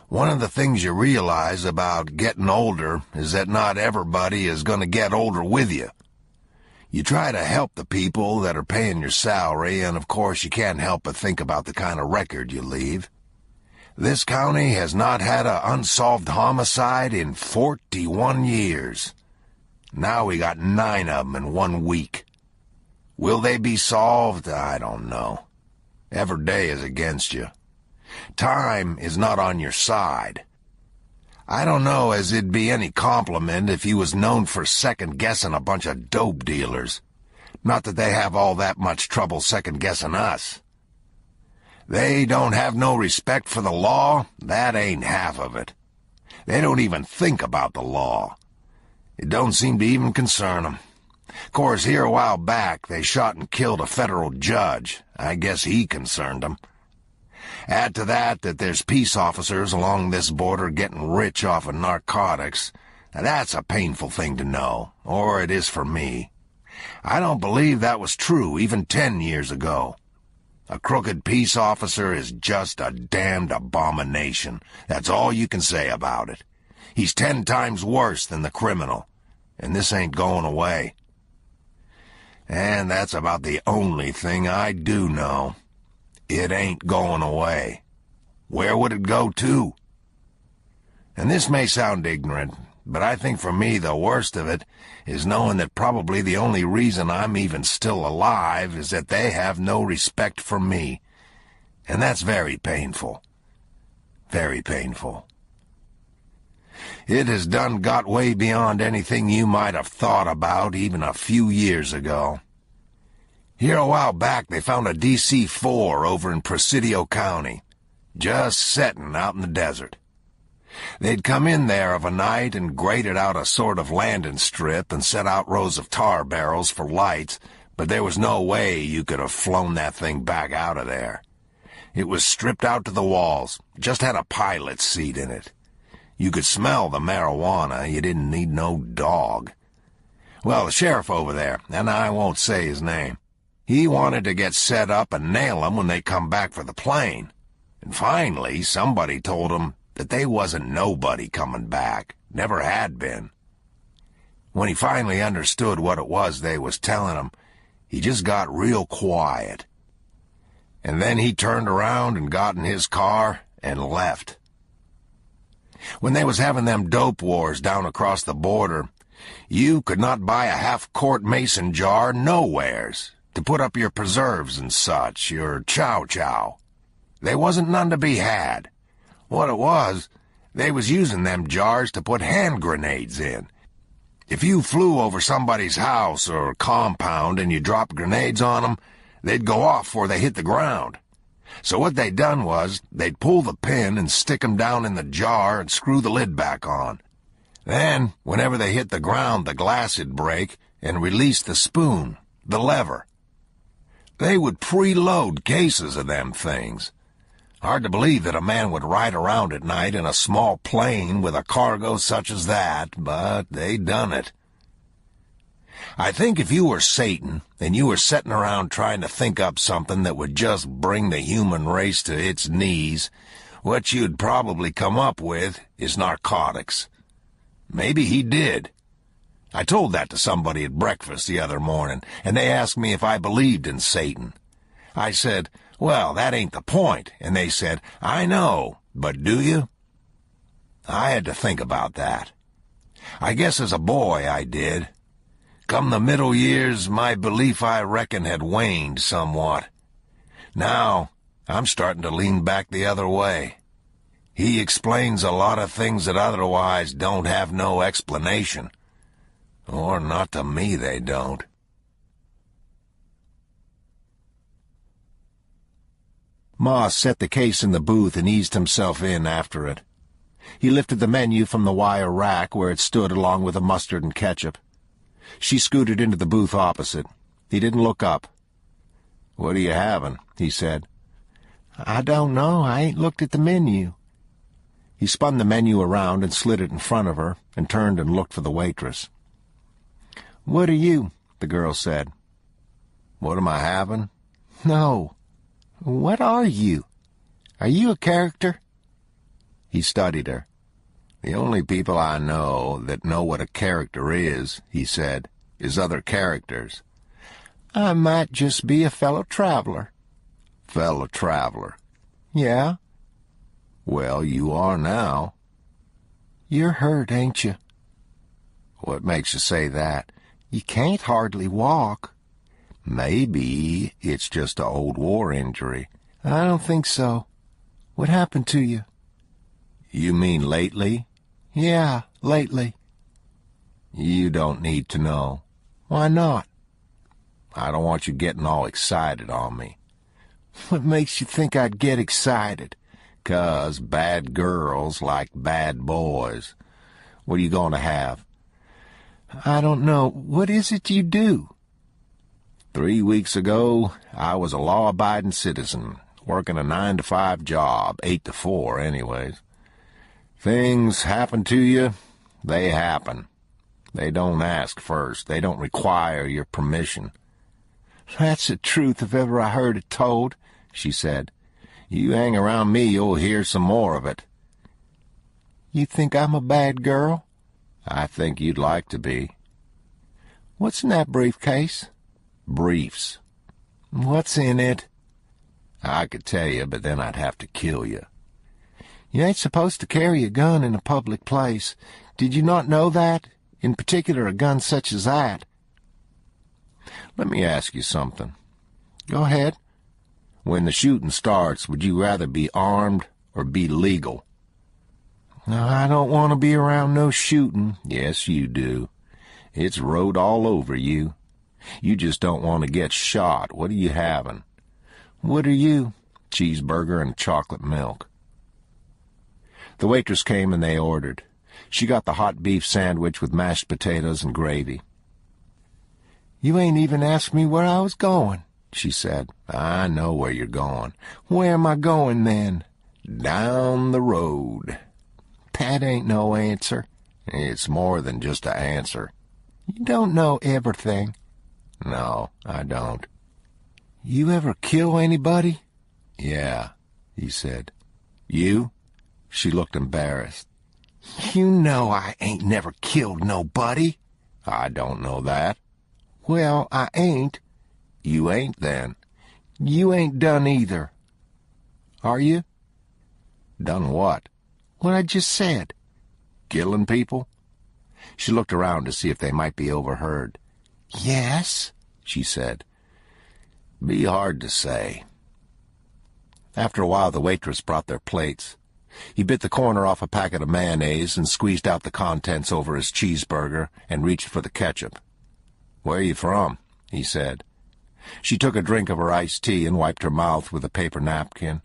One of the things you realize about getting older is that not everybody is going to get older with you. You try to help the people that are paying your salary, and of course you can't help but think about the kind of record you leave. This county has not had an unsolved homicide in 41 years. Now we got 9 of them in 1 week. Will they be solved? I don't know. Every day is against you. Time is not on your side. I don't know as it'd be any compliment if you was known for second-guessing a bunch of dope dealers. Not that they have all that much trouble second-guessing us. They don't have no respect for the law. That ain't half of it. They don't even think about the law. It don't seem to even concern them. Of course, here a while back, they shot and killed a federal judge. I guess he concerned them. Add to that there's peace officers along this border getting rich off of narcotics. Now, that's a painful thing to know, or it is for me. I don't believe that was true even 10 years ago. A crooked peace officer is just a damned abomination. That's all you can say about it. He's 10 times worse than the criminal, and this ain't going away. And that's about the only thing I do know. It ain't going away. Where would it go to? And this may sound ignorant, but I think for me the worst of it is knowing that probably the only reason I'm even still alive is that they have no respect for me. And that's very painful. Very painful. It has done got way beyond anything you might have thought about even a few years ago. Here a while back they found a DC-4 over in Presidio County, just setting out in the desert. They'd come in there of a night and graded out a sort of landing strip and set out rows of tar barrels for lights, but there was no way you could have flown that thing back out of there. It was stripped out to the walls, just had a pilot's seat in it. You could smell the marijuana, you didn't need no dog. Well, the sheriff over there, and I won't say his name, he wanted to get set up and nail 'em when they come back for the plane. And finally, somebody told him that they wasn't nobody coming back, never had been. When he finally understood what it was they was telling him, he just got real quiet. And then he turned around and got in his car and left. When they was having them dope wars down across the border, you could not buy a half-quart mason jar nowheres to put up your preserves and such, your chow-chow. They wasn't none to be had. What it was, they was using them jars to put hand grenades in. If you flew over somebody's house or compound and you dropped grenades on 'em, they'd go off before they hit the ground. So what they done was, they'd pull the pin and stick 'em down in the jar and screw the lid back on. Then, whenever they hit the ground, the glass'd break and release the spoon, the lever. They would preload cases of them things. Hard to believe that a man would ride around at night in a small plane with a cargo such as that, but they done it. I think if you were Satan, and you were sitting around trying to think up something that would just bring the human race to its knees, what you'd probably come up with is narcotics. Maybe he did. I told that to somebody at breakfast the other morning, and they asked me if I believed in Satan. I said, well, that ain't the point, and they said, I know, but do you? I had to think about that. I guess as a boy I did. Come the middle years, my belief, I reckon, had waned somewhat. Now, I'm starting to lean back the other way. He explains a lot of things that otherwise don't have no explanation. Or not to me, they don't. Moss set the case in the booth and eased himself in after it. He lifted the menu from the wire rack where it stood along with the mustard and ketchup. She scooted into the booth opposite. He didn't look up. "What are you having?" he said. "I don't know. I ain't looked at the menu." He spun the menu around and slid it in front of her and turned and looked for the waitress. "What are you?" the girl said. What am I having? "No. What are you? Are you a character?" He studied her. The only people I know that know what a character is, he said, is other characters. "I might just be a fellow traveler." Fellow traveler? "Yeah." Well, you are now. "You're hurt, ain't you?" What makes you say that? "You can't hardly walk." Maybe it's just an old war injury. "I don't think so. What happened to you?" You mean lately? "Yeah, lately." You don't need to know. "Why not?" I don't want you getting all excited on me. "What makes you think I'd get excited?" "'Cause bad girls like bad boys. What are you going to have?" I don't know. What is it you do?" 3 weeks ago, I was a law-abiding citizen, working a 9-to-5 job, 8 to 4 anyways. Things happen to you, they happen. They don't ask first. They don't require your permission. "That's the truth if ever I heard it told," she said. "You hang around me, you'll hear some more of it." "You think I'm a bad girl?" "I think you'd like to be." "What's in that briefcase?" "Briefs." "What's in it?" "I could tell you, but then I'd have to kill you." "You ain't supposed to carry a gun in a public place. Did you not know that? In particular, a gun such as that." "Let me ask you something." "Go ahead." "When the shooting starts, would you rather be armed or be legal?" "No, I don't want to be around no shooting." "Yes, you do. It's wrote all over you. You just don't want to get shot. What are you having?" "What are you?" "Cheeseburger and chocolate milk." The waitress came and they ordered. She got the hot beef sandwich with mashed potatoes and gravy. "You ain't even asked me where I was going," she said. "I know where you're going." "Where am I going, then?" "Down the road." "That ain't no answer." "It's more than just an answer." "You don't know everything." "No, I don't." "You ever kill anybody?" "Yeah," he said. "You?" She looked embarrassed. "You know I ain't never killed nobody." "I don't know that." "Well, I ain't." "You ain't, then." "You ain't done either." "Are you?" "Done what?" "What I just said." "Killing people?" She looked around to see if they might be overheard. "Yes," she said. "Be hard to say." After a while, the waitress brought their plates. He bit the corner off a packet of mayonnaise and squeezed out the contents over his cheeseburger and reached for the ketchup. "Where are you from?" he said. She took a drink of her iced tea and wiped her mouth with a paper napkin.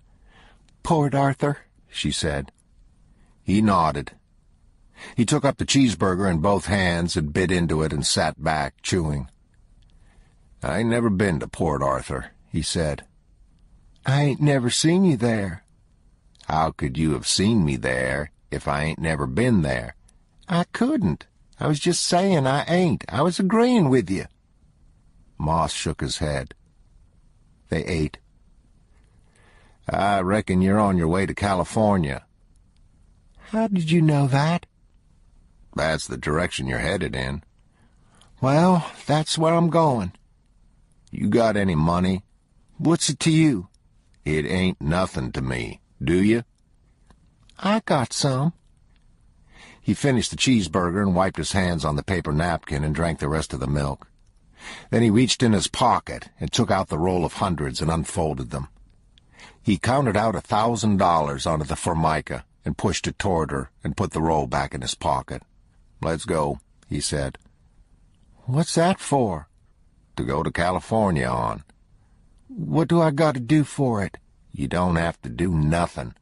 "Port Arthur," she said. He nodded. He took up the cheeseburger in both hands and bit into it and sat back, chewing. "I ain't never been to Port Arthur," he said. "I ain't never seen you there." "How could you have seen me there if I ain't never been there?" "I couldn't. I was just saying I ain't. I was agreeing with you." Moss shook his head. They ate. "I reckon you're on your way to California." "How did you know that?" "That's the direction you're headed in." "Well, that's where I'm going." "You got any money?" "What's it to you?" "It ain't nothing to me. Do you?" "I got some." He finished the cheeseburger and wiped his hands on the paper napkin and drank the rest of the milk. Then he reached in his pocket and took out the roll of hundreds and unfolded them. He counted out $1,000 onto the formica and pushed it toward her and put the roll back in his pocket. "Let's go," he said. "What's that for?" "To go to California on." "What do I got to do for it?" "You don't have to do nothing.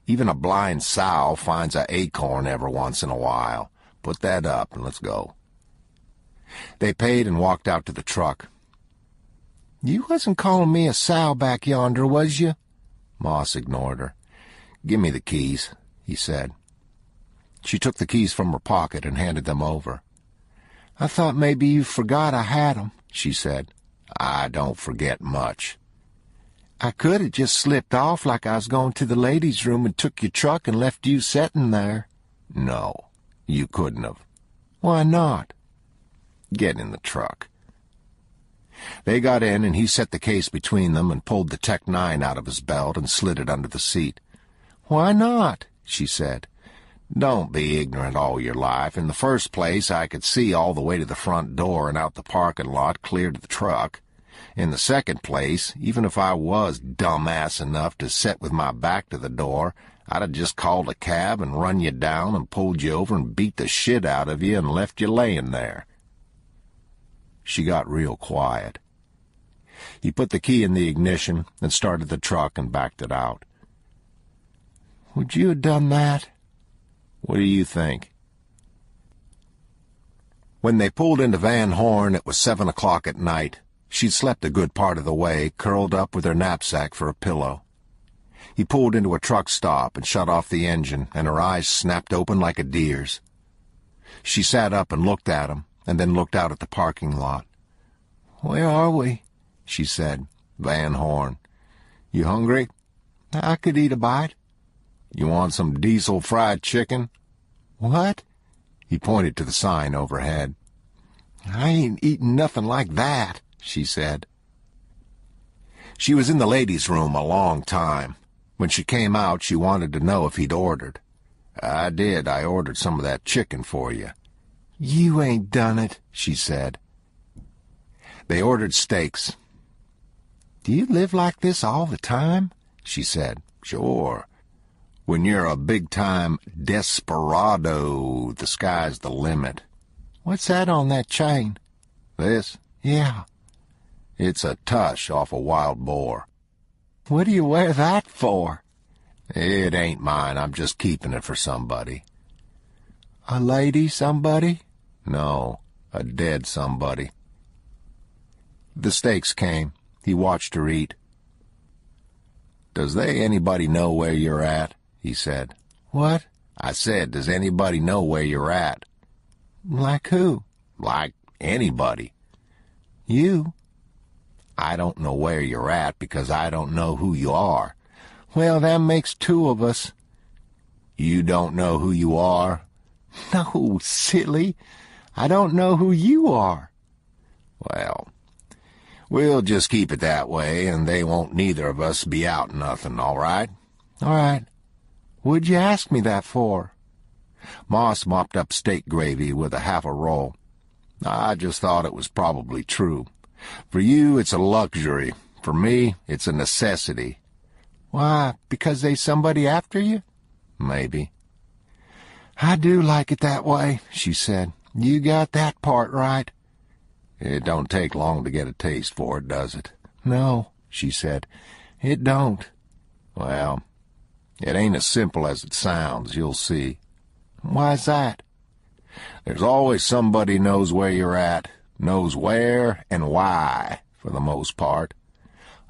Even a blind sow finds an acorn every once in a while. Put that up and let's go." They paid and walked out to the truck. "You wasn't calling me a sow back yonder, was you?" Moss ignored her. "Give me the keys," he said. She took the keys from her pocket and handed them over. "I thought maybe you forgot I had 'em," she said. "I don't forget much." "I could have just slipped off like I was going to the ladies' room and took your truck and left you setting there." "No, you couldn't have." "Why not?" "Get in the truck." They got in, and he set the case between them and pulled the Tech-9 out of his belt and slid it under the seat. "Why not?" she said. "Don't be ignorant all your life. In the first place, I could see all the way to the front door and out the parking lot clear to the truck. In the second place, even if I was dumbass enough to sit with my back to the door, I'd have just called a cab and run you down and pulled you over and beat the shit out of you and left you laying there." She got real quiet. He put the key in the ignition and started the truck and backed it out. "Would you have done that?" "What do you think?" When they pulled into Van Horn, it was 7 o'clock at night. She'd slept a good part of the way, curled up with her knapsack for a pillow. He pulled into a truck stop and shut off the engine, and her eyes snapped open like a deer's. She sat up and looked at him, and then looked out at the parking lot. "Where are we?" she said. "Van Horn. You hungry?" "I could eat a bite." "You want some diesel fried chicken?" "What?" He pointed to the sign overhead. "I ain't eating nothing like that," she said. She was in the ladies' room a long time. When she came out, she wanted to know if he'd ordered. "I did. I ordered some of that chicken for you." "You ain't done it," she said. They ordered steaks. "Do you live like this all the time?" she said. "Sure. When you're a big-time desperado, the sky's the limit." "What's that on that chain?" "This?" "Yeah." "It's a tush off a wild boar." "What do you wear that for?" "It ain't mine. I'm just keeping it for somebody." "A lady somebody?" "No, a dead somebody." The steaks came. He watched her eat. "Does anybody know where you're at?" he said. "What?" "I said, does anybody know where you're at?" "Like who?" "Like anybody." "You?" "I don't know where you're at because I don't know who you are." "Well, that makes two of us." "You don't know who you are?" "No, silly. I don't know who you are." "Well, we'll just keep it that way, and they won't neither of us be out nothing, all right?" "All right. What'd you ask me that for?" Moss mopped up steak gravy with a half a roll. "I just thought it was probably true. For you, it's a luxury. For me, it's a necessity." "Why, because they's somebody after you?" "Maybe." "I do like it that way," she said. "You got that part right." "It don't take long to get a taste for it, does it?" "No," she said. "It don't." "Well, it ain't as simple as it sounds, you'll see." "Why's that?" "There's always somebody knows where you're at, knows where and why, for the most part."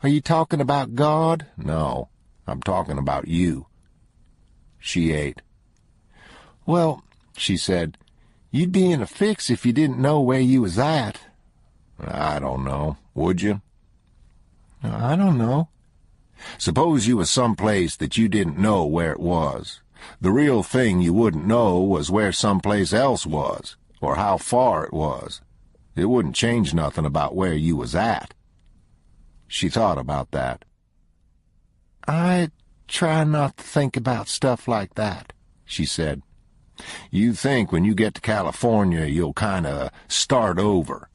"Are you talking about God?" "No, I'm talking about you." She ate. "Well," she said, "you'd be in a fix if you didn't know where you was at." "I don't know. Would you?" "I don't know." "Suppose you was someplace that you didn't know where it was. The real thing you wouldn't know was where someplace else was, or how far it was. It wouldn't change nothing about where you was at." She thought about that. "I try not to think about stuff like that," she said. "You think when you get to California you'll kind of start over."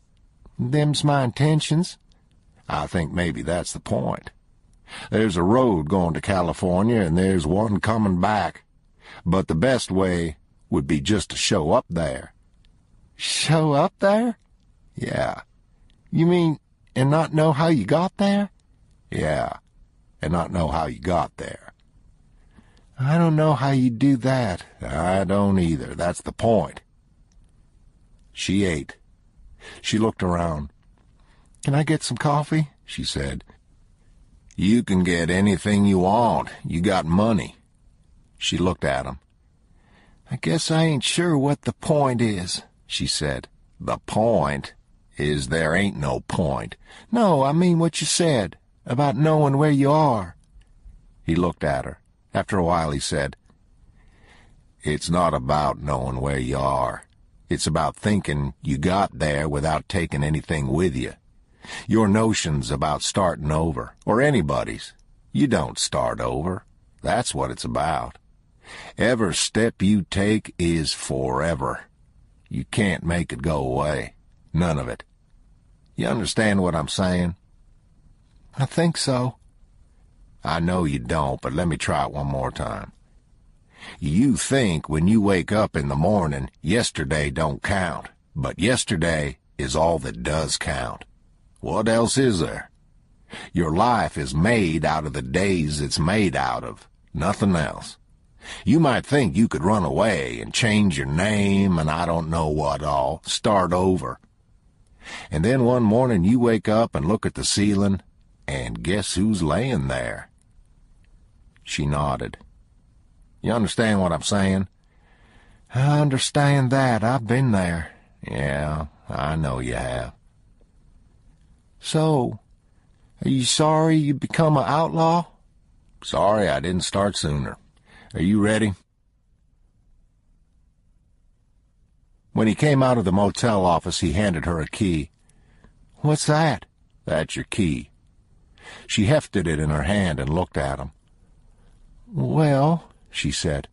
"Them's my intentions." "I think maybe that's the point. There's a road going to California and there's one coming back. But the best way would be just to show up there." "Show up there?" "Yeah." "You mean, and not know how you got there?" "Yeah, and not know how you got there." "I don't know how you do that." "I don't either. That's the point." She ate. She looked around. "Can I get some coffee?" she said. "You can get anything you want. You got money." She looked at him. "I guess I ain't sure what the point is," she said. "The point is there ain't no point." "No, I mean what you said, about knowing where you are." He looked at her. After a while he said, "It's not about knowing where you are. It's about thinking you got there without taking anything with you. Your notions about starting over, or anybody's. You don't start over. That's what it's about. Every step you take is forever. You can't make it go away. None of it. You understand what I'm saying?" "I think so." "I know you don't, but let me try it one more time. You think when you wake up in the morning, yesterday don't count, but yesterday is all that does count. What else is there? Your life is made out of the days it's made out of, nothing else. You might think you could run away and change your name and I don't know what all, start over. And then one morning you wake up and look at the ceiling, and guess who's laying there? She nodded. You understand what I'm saying? I understand that. I've been there. Yeah, I know you have. So, are you sorry you become an outlaw? Sorry I didn't start sooner. Are you ready? When he came out of the motel office, he handed her a key. What's that? That's your key. She hefted it in her hand and looked at him. Well, she said,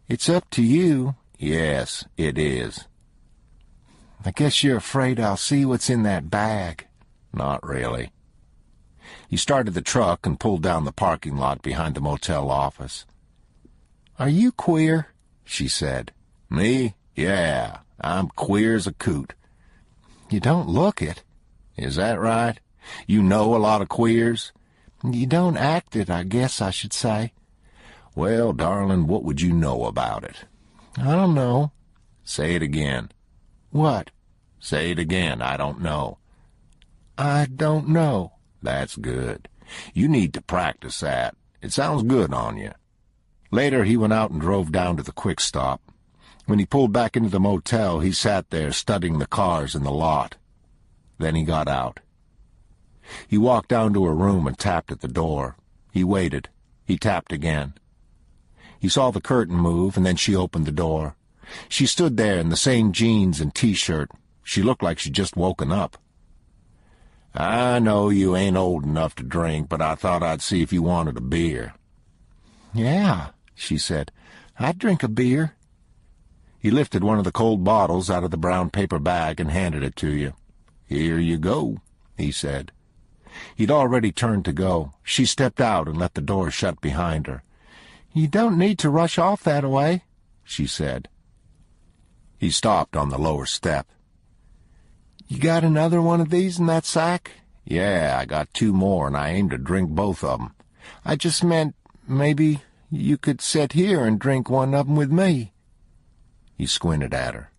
it's up to you. Yes, it is. I guess you're afraid I'll see what's in that bag. Not really. He started the truck and pulled down the parking lot behind the motel office. Are you queer? She said. Me? Yeah, I'm queer as a coot. You don't look it. Is that right? You know a lot of queers? You don't act it, I guess I should say. Well, darling, what would you know about it? I don't know. Say it again. What? Say it again. I don't know. I don't know. That's good. You need to practice that. It sounds good on you. Later, he went out and drove down to the quick stop. When he pulled back into the motel, he sat there studying the cars in the lot. Then he got out. He walked down to her room and tapped at the door. He waited. He tapped again. He saw the curtain move, and then she opened the door. She stood there in the same jeans and T-shirt. She looked like she'd just woken up. I know you ain't old enough to drink, but I thought I'd see if you wanted a beer. Yeah, she said. I'd drink a beer. He lifted one of the cold bottles out of the brown paper bag and handed it to you. Here you go, he said. He'd already turned to go. She stepped out and let the door shut behind her. You don't need to rush off that way, she said. He stopped on the lower step. You got another one of these in that sack? Yeah, I got 2 more, and I aim to drink both of 'em. I just meant maybe you could sit here and drink one of 'em with me. He squinted at her.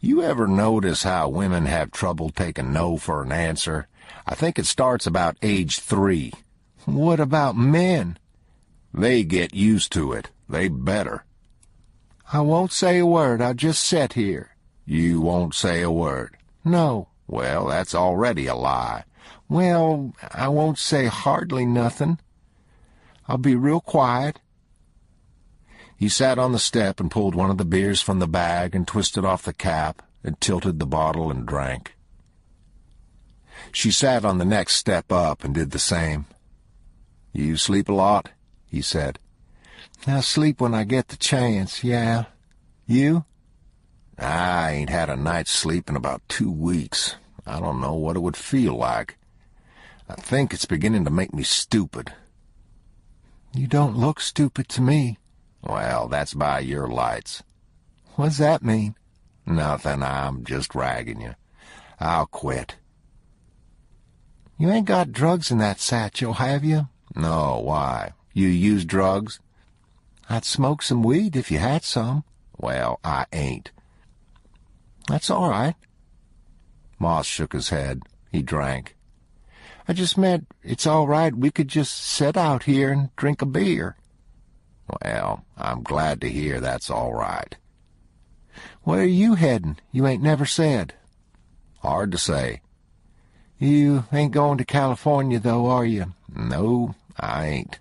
You ever notice how women have trouble taking no for an answer? I think it starts about age 3. What about men? They get used to it. They better. I won't say a word. I'll just sit here. You won't say a word? No. Well, that's already a lie. Well, I won't say hardly nothing. I'll be real quiet. He sat on the step and pulled one of the beers from the bag and twisted off the cap and tilted the bottle and drank. She sat on the next step up and did the same. You sleep a lot? He said. I sleep when I get the chance, yeah. You? I ain't had a night's sleep in about 2 weeks. I don't know what it would feel like. I think it's beginning to make me stupid. You don't look stupid to me. Well, that's by your lights. What's that mean? Nothing, I'm just ragging you. I'll quit. You ain't got drugs in that satchel, have you? No, why? You use drugs? I'd smoke some weed if you had some. Well, I ain't. That's all right. Moss shook his head. He drank. I just meant it's all right. We could just sit out here and drink a beer. Well, I'm glad to hear that's all right. Where are you heading? You ain't never said. Hard to say. You ain't going to California, though, are you? No, I ain't.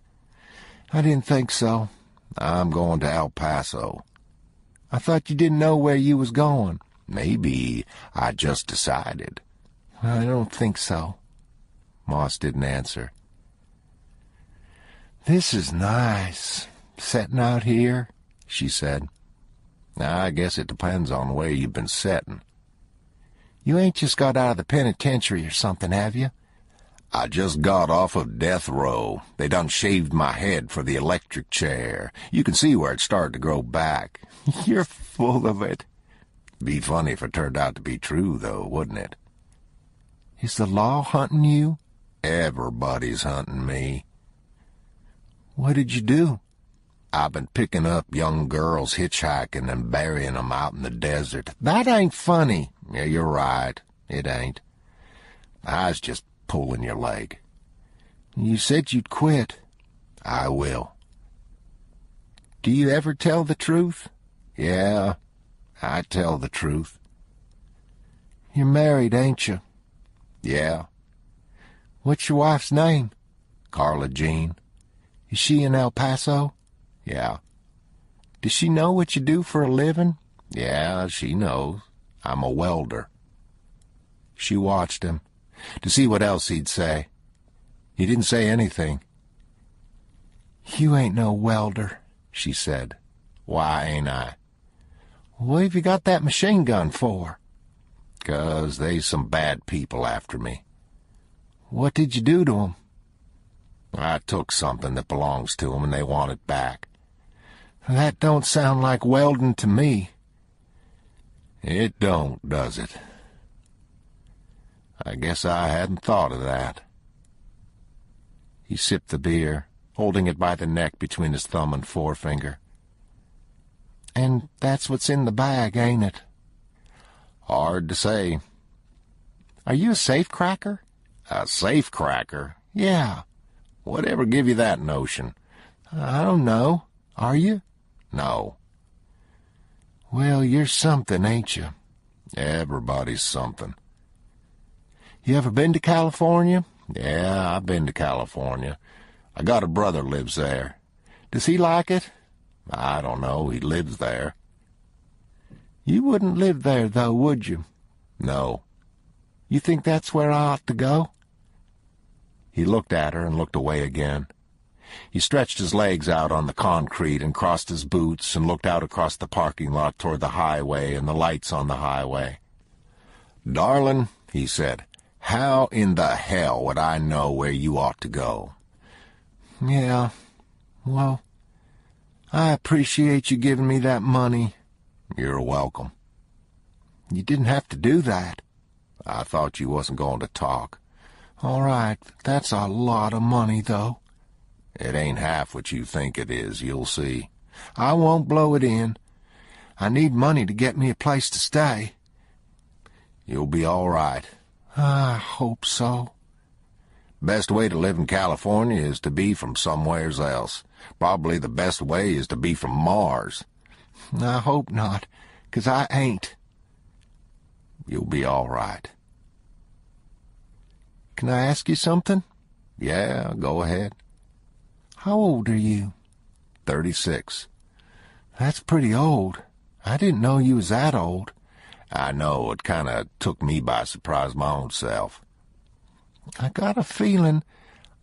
I didn't think so. I'm going to El Paso. I thought you didn't know where you was going. Maybe I just decided. I don't think so. Moss didn't answer. This is nice, setting out here, she said. I guess it depends on where you've been setting. You ain't just got out of the penitentiary or something, have you? I just got off of death row. They done shaved my head for the electric chair. You can see where it started to grow back. You're full of it. Be funny if it turned out to be true, though, wouldn't it? Is the law hunting you? Everybody's hunting me. What did you do? I've been picking up young girls hitchhiking and burying them out in the desert. That ain't funny. Yeah, you're right. It ain't. I was just pulling your leg. You said you'd quit. I will. Do you ever tell the truth? Yeah, I tell the truth. You're married, ain't you? Yeah. What's your wife's name? Carla Jean. Is she in El Paso? Yeah. Does she know what you do for a living? Yeah, she knows. I'm a welder. She watched him, to see what else he'd say. He didn't say anything. You ain't no welder, she said. Why ain't I? What have you got that machine gun for? 'Cause they's some bad people after me. What did you do to 'em? I took something that belongs to 'em and they want it back. That don't sound like welding to me. It don't, does it? I guess I hadn't thought of that. He sipped the beer, holding it by the neck between his thumb and forefinger. And that's what's in the bag, ain't it? Hard to say. Are you a safecracker? A safecracker? Yeah. Whatever give you that notion? I don't know. Are you? No. Well, you're something, ain't you? Everybody's something. You ever been to California? Yeah, I've been to California. I got a brother lives there. Does he like it? I don't know. He lives there. You wouldn't live there, though, would you? No. You think that's where I ought to go? He looked at her and looked away again. He stretched his legs out on the concrete and crossed his boots and looked out across the parking lot toward the highway and the lights on the highway. Darling, he said, how in the hell would I know where you ought to go? Yeah, well, I appreciate you giving me that money. You're welcome. You didn't have to do that. I thought you wasn't going to talk. All right, that's a lot of money, though. It ain't half what you think it is, you'll see. I won't blow it in. I need money to get me a place to stay. You'll be all right. I hope so. Best way to live in California is to be from somewheres else. Probably the best way is to be from Mars. I hope not, 'cause I ain't. You'll be all right. Can I ask you something? Yeah, go ahead. How old are you? 36. That's pretty old. I didn't know you was that old. I know, it kind of took me by surprise my own self. I got a feeling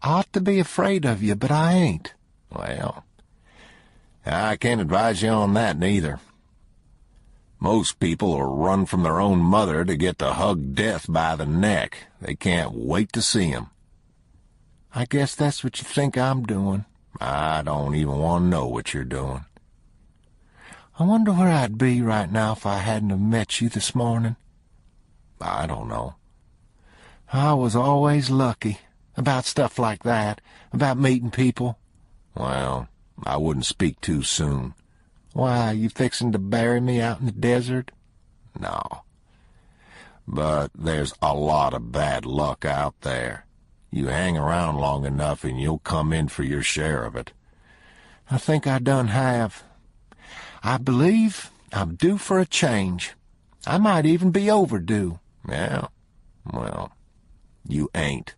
I ought to be afraid of you, but I ain't. Well, I can't advise you on that, neither. Most people will run from their own mother to get to hug death by the neck. They can't wait to see him. I guess that's what you think I'm doing. I don't even want to know what you're doing. I wonder where I'd be right now if I hadn't have met you this morning. I don't know. I was always lucky about stuff like that, about meeting people. Well, I wouldn't speak too soon. Why, you fixing to bury me out in the desert? No. But there's a lot of bad luck out there. You hang around long enough and you'll come in for your share of it. I think I done have. I believe I'm due for a change. I might even be overdue. Yeah, well, you ain't.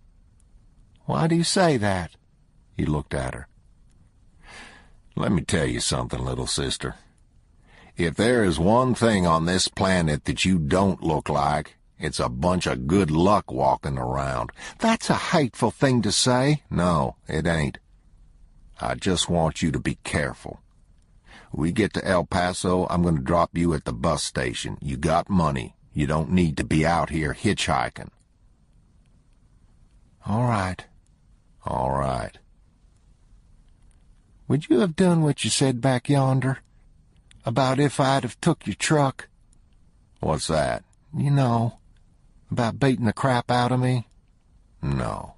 Why do you say that? He looked at her. Let me tell you something, little sister. If there is one thing on this planet that you don't look like, it's a bunch of good luck walking around. That's a hateful thing to say. No, it ain't. I just want you to be careful. We get to El Paso, I'm going to drop you at the bus station. You got money. You don't need to be out here hitchhiking. All right. All right. Would you have done what you said back yonder? About if I'd have took your truck? What's that? You know, about beating the crap out of me? No.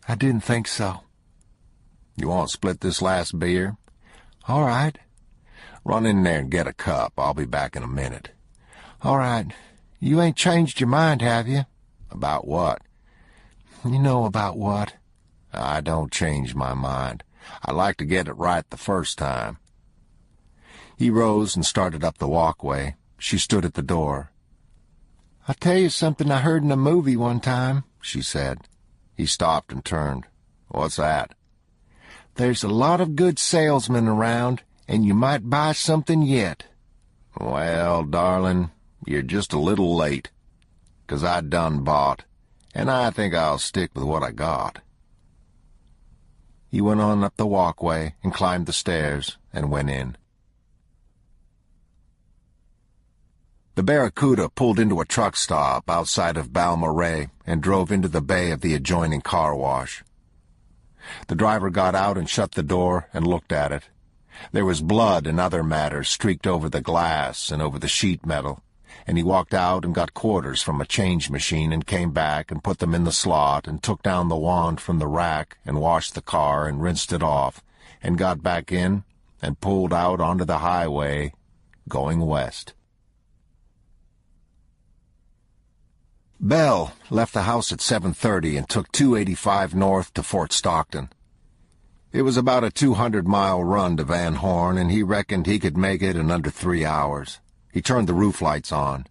I didn't think so. You want to split this last beer? All right. Run in there and get a cup. I'll be back in a minute. All right. You ain't changed your mind, have you? About what? You know about what. I don't change my mind. I like to get it right the first time. He rose and started up the walkway. She stood at the door. I'll tell you something I heard in a movie one time, she said. He stopped and turned. What's that? There's a lot of good salesmen around, and you might buy something yet. Well, darling, you're just a little late, 'cause I done bought, and I think I'll stick with what I got. He went on up the walkway and climbed the stairs and went in. The Barracuda pulled into a truck stop outside of Balmoral and drove into the bay of the adjoining car wash. The driver got out and shut the door and looked at it. There was blood and other matter streaked over the glass and over the sheet metal, and he walked out and got quarters from a change machine and came back and put them in the slot and took down the wand from the rack and washed the car and rinsed it off and got back in and pulled out onto the highway going west. Bell left the house at 7:30 and took 285 north to Fort Stockton. It was about a 200-mile run to Van Horn, and he reckoned he could make it in under 3 hours. He turned the roof lights on.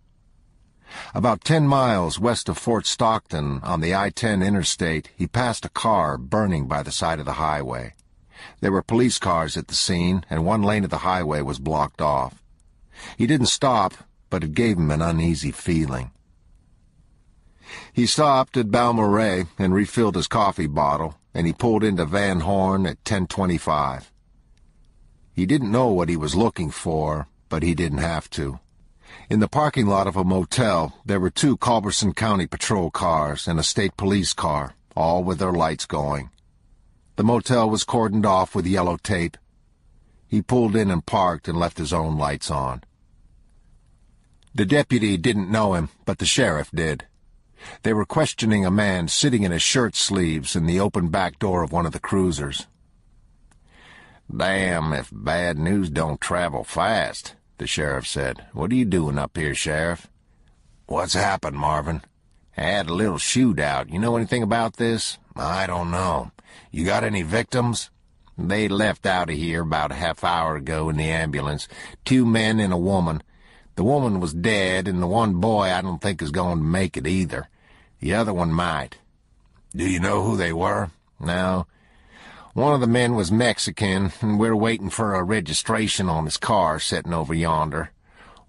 About 10 miles west of Fort Stockton, on the I-10 interstate, he passed a car burning by the side of the highway. There were police cars at the scene, and one lane of the highway was blocked off. He didn't stop, but it gave him an uneasy feeling. He stopped at Balmoral and refilled his coffee bottle, and he pulled into Van Horn at 10:25. He didn't know what he was looking for, but he didn't have to. In the parking lot of a motel, there were 2 Culberson County patrol cars and a state police car, all with their lights going. The motel was cordoned off with yellow tape. He pulled in and parked and left his own lights on. The deputy didn't know him, but the sheriff did. They were questioning a man sitting in his shirt sleeves in the open back door of one of the cruisers. "Damn if bad news don't travel fast," the sheriff said. "What are you doing up here, Sheriff?" What's happened, Marvin? "Had a little shootout. You know anything about this?" I don't know. You got any victims? "They left out of here about a half hour ago in the ambulance. 2 men and a woman. The woman was dead, and the one boy I don't think is going to make it either. The other one might." Do you know who they were? "No. One of the men was Mexican, and we're waiting for a registration on his car sitting over yonder.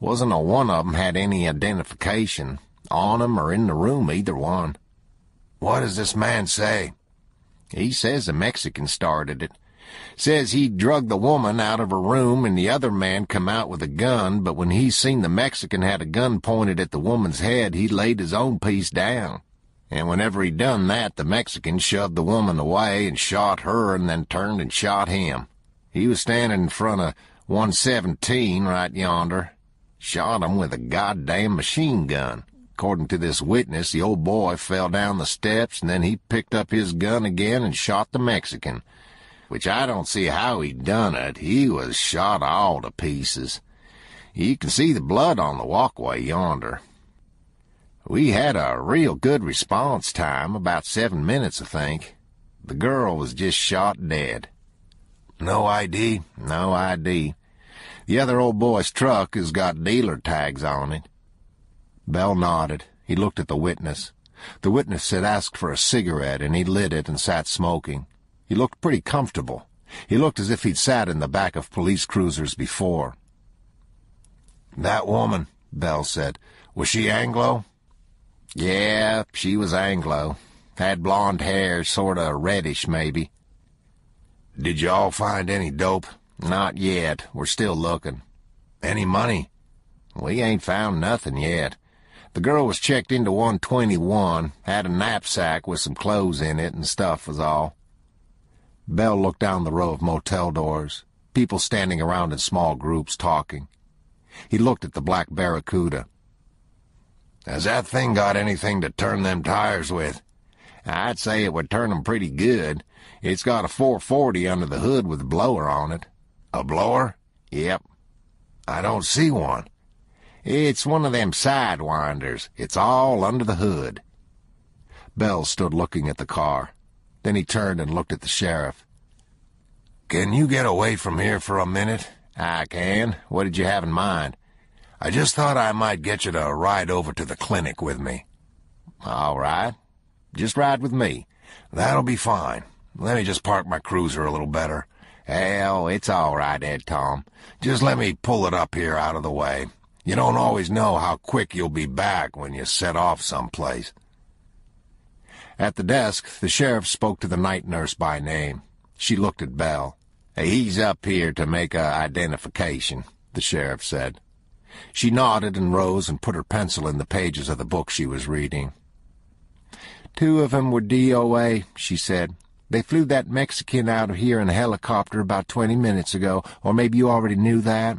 Wasn't a one of 'em had any identification, on 'em or in the room, either one." What does this man say? "He says the Mexican started it. Says he drugged the woman out of her room, and the other man come out with a gun, but when he seen the Mexican had a gun pointed at the woman's head, he laid his own piece down. And whenever he done that, the Mexican shoved the woman away and shot her and then turned and shot him. He was standing in front of 117 right yonder. Shot him with a goddamn machine gun. According to this witness, the old boy fell down the steps, and then he picked up his gun again and shot the Mexican. Which I don't see how he done it. He was shot all to pieces. You can see the blood on the walkway yonder. We had a real good response time, about 7 minutes, I think. The girl was just shot dead." No ID? "No ID. The other old boy's truck has got dealer tags on it." Bell nodded. He looked at the witness. The witness had asked for a cigarette, and he lit it and sat smoking. He looked pretty comfortable. He looked as if he'd sat in the back of police cruisers before. That woman, Bell said, was she Anglo? "Yeah, she was Anglo. Had blonde hair, sort of reddish, maybe." Did you all find any dope? "Not yet. We're still looking." Any money? "We ain't found nothing yet. The girl was checked into 121, had a knapsack with some clothes in it and stuff was all." Bell looked down the row of motel doors, people standing around in small groups talking. He looked at the black Barracuda. Has that thing got anything to turn them tires with? I'd say it would turn 'em pretty good. It's got a 440 under the hood with a blower on it. A blower? Yep. I don't see one. It's one of them sidewinders. It's all under the hood. Bell stood looking at the car. Then he turned and looked at the sheriff. Can you get away from here for a minute? I can. What did you have in mind? I just thought I might get you to ride over to the clinic with me. All right. Just ride with me. That'll be fine. Let me just park my cruiser a little better. Hell, it's all right, Ed Tom. Just let me pull it up here out of the way. You don't always know how quick you'll be back when you set off someplace. At the desk, the sheriff spoke to the night nurse by name. She looked at Bell. He's up here to make a identification, the sheriff said. She nodded and rose and put her pencil in the pages of the book she was reading. 2 of them were DOA, she said. They flew that Mexican out of here in a helicopter about 20 minutes ago, or maybe you already knew that?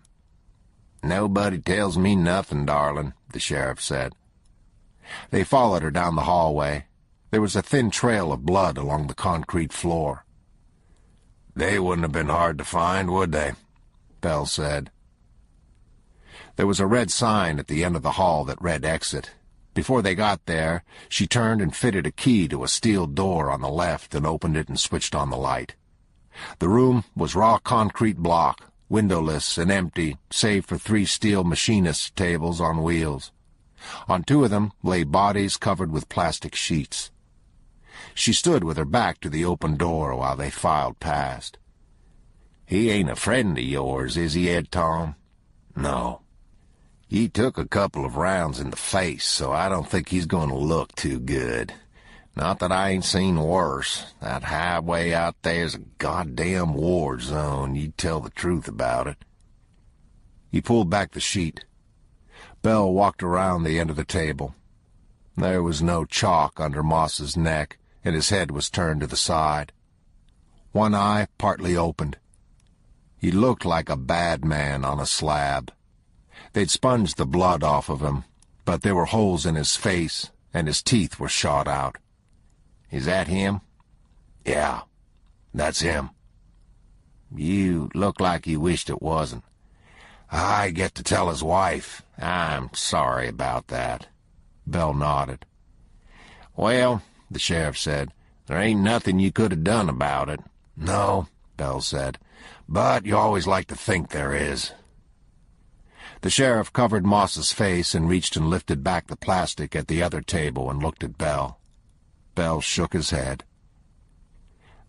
Nobody tells me nothing, darling, the sheriff said. They followed her down the hallway. There was a thin trail of blood along the concrete floor. They wouldn't have been hard to find, would they? Bell said. There was a red sign at the end of the hall that read exit. Before they got there, she turned and fitted a key to a steel door on the left and opened it and switched on the light. The room was raw concrete block, windowless and empty, save for 3 steel machinist tables on wheels. On 2 of them lay bodies covered with plastic sheets. She stood with her back to the open door while they filed past. He ain't a friend of yours, is he, Ed Tom? No. He took a couple of rounds in the face, so I don't think he's going to look too good. Not that I ain't seen worse. That highway out there's a goddamn war zone. You'd tell the truth about it. He pulled back the sheet. Bell walked around the end of the table. There was no chalk under Moss's neck, and his head was turned to the side. One eye partly opened. He looked like a bad man on a slab. They'd sponged the blood off of him, but there were holes in his face, and his teeth were shot out. Is that him? Yeah, that's him. You look like you wished it wasn't. I get to tell his wife. I'm sorry about that. Bell nodded. Well, the sheriff said, there ain't nothing you could have done about it. No, Bell said, but you always like to think there is. The sheriff covered Moss's face and reached and lifted back the plastic at the other table and looked at Bell. Bell shook his head.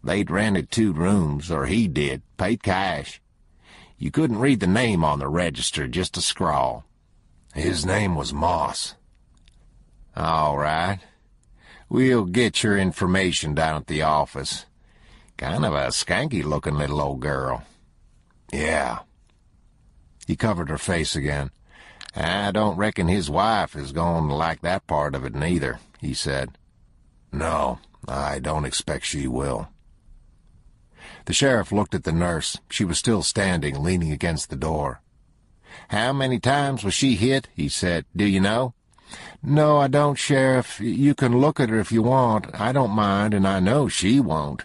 They'd rented 2 rooms, or he did, paid cash. You couldn't read the name on the register, just a scrawl. His name was Moss. All right. We'll get your information down at the office. Kind of a skanky-looking little old girl. Yeah. He covered her face again. I don't reckon his wife is going to like that part of it neither, he said. No, I don't expect she will. The sheriff looked at the nurse. She was still standing, leaning against the door. How many times was she hit? He said. Do you know? No, I don't, Sheriff. You can look at her if you want. I don't mind, and I know she won't.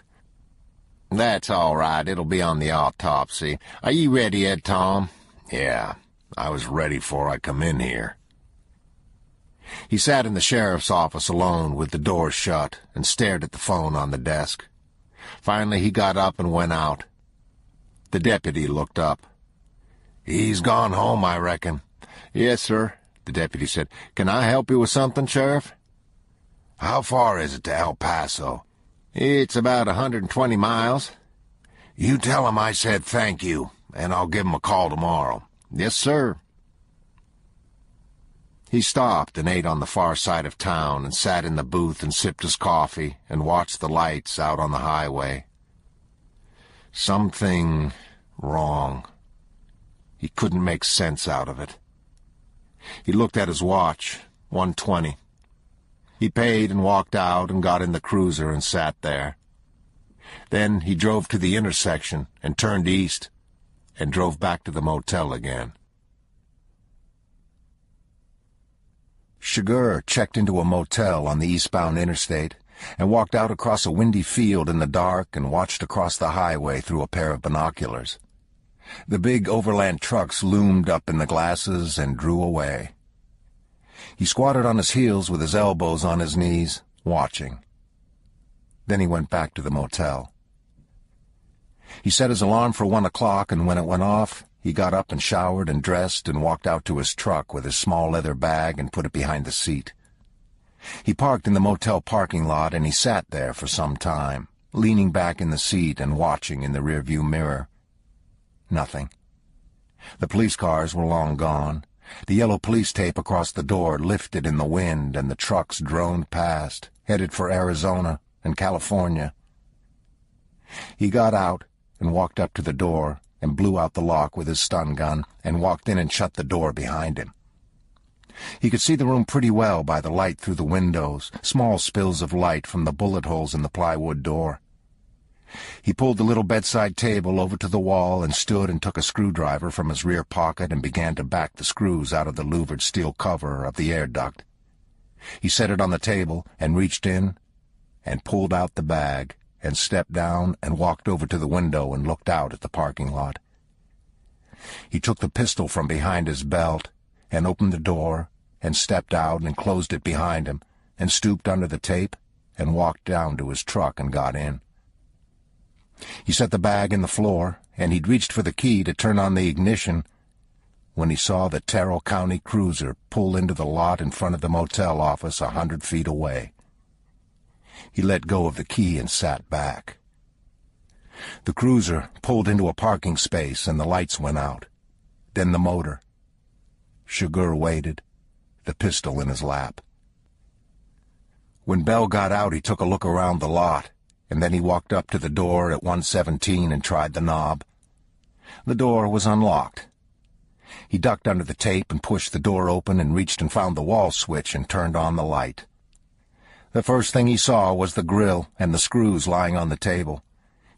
That's all right. It'll be on the autopsy. Are you ready, Ed Tom? Yeah, I was ready before I come in here. He sat in the sheriff's office alone with the door shut and stared at the phone on the desk. Finally, he got up and went out. The deputy looked up. He's gone home, I reckon. Yes, sir, the deputy said. Can I help you with something, Sheriff? How far is it to El Paso? It's about 120 miles. You tell him I said thank you, and I'll give him a call tomorrow. Yes, sir. He stopped and ate on the far side of town and sat in the booth and sipped his coffee and watched the lights out on the highway. Something wrong. He couldn't make sense out of it. He looked at his watch, 1:20. He paid and walked out and got in the cruiser and sat there. Then he drove to the intersection and turned east and drove back to the motel again. Chigurh checked into a motel on the eastbound interstate and walked out across a windy field in the dark and watched across the highway through a pair of binoculars. The big overland trucks loomed up in the glasses and drew away. He squatted on his heels with his elbows on his knees, watching. Then he went back to the motel. He set his alarm for 1 o'clock, and when it went off, he got up and showered and dressed and walked out to his truck with his small leather bag and put it behind the seat. He parked in the motel parking lot, and he sat there for some time, leaning back in the seat and watching in the rearview mirror. Nothing. The police cars were long gone. The yellow police tape across the door lifted in the wind, and the trucks droned past, headed for Arizona and California. He got out and walked up to the door and blew out the lock with his stun gun and walked in and shut the door behind him. He could see the room pretty well by the light through the windows, small spills of light from the bullet holes in the plywood door. He pulled the little bedside table over to the wall and stood and took a screwdriver from his rear pocket and began to back the screws out of the louvered steel cover of the air duct. He set it on the table and reached in and pulled out the bag and stepped down and walked over to the window and looked out at the parking lot. He took the pistol from behind his belt and opened the door and stepped out and closed it behind him and stooped under the tape and walked down to his truck and got in. He set the bag in the floor, and he'd reached for the key to turn on the ignition when he saw the Terrell County cruiser pull into the lot in front of the motel office 100 feet away. He let go of the key and sat back. The cruiser pulled into a parking space and the lights went out. Then the motor. Sugar waited, the pistol in his lap. When Bell got out, he took a look around the lot, and then he walked up to the door at 117 and tried the knob. The door was unlocked. He ducked under the tape and pushed the door open and reached and found the wall switch and turned on the light. The first thing he saw was the grill and the screws lying on the table.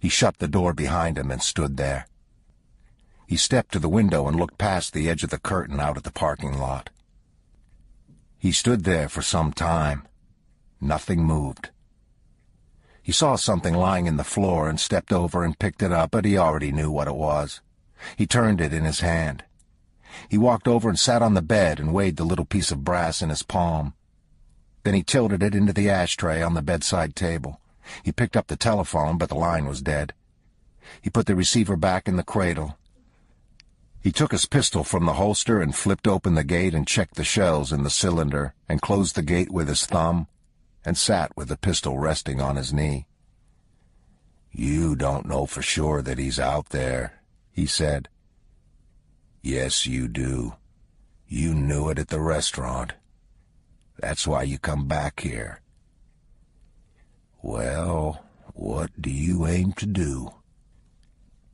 He shut the door behind him and stood there. He stepped to the window and looked past the edge of the curtain out at the parking lot. He stood there for some time. Nothing moved. He saw something lying in the floor and stepped over and picked it up, but he already knew what it was. He turned it in his hand. He walked over and sat on the bed and weighed the little piece of brass in his palm. Then he tilted it into the ashtray on the bedside table. He picked up the telephone, but the line was dead. He put the receiver back in the cradle. He took his pistol from the holster and flipped open the gate and checked the shells in the cylinder and closed the gate with his thumb and sat with the pistol resting on his knee. "You don't know for sure that he's out there," he said. "Yes, you do. You knew it at the restaurant. That's why you come back here. Well, what do you aim to do?"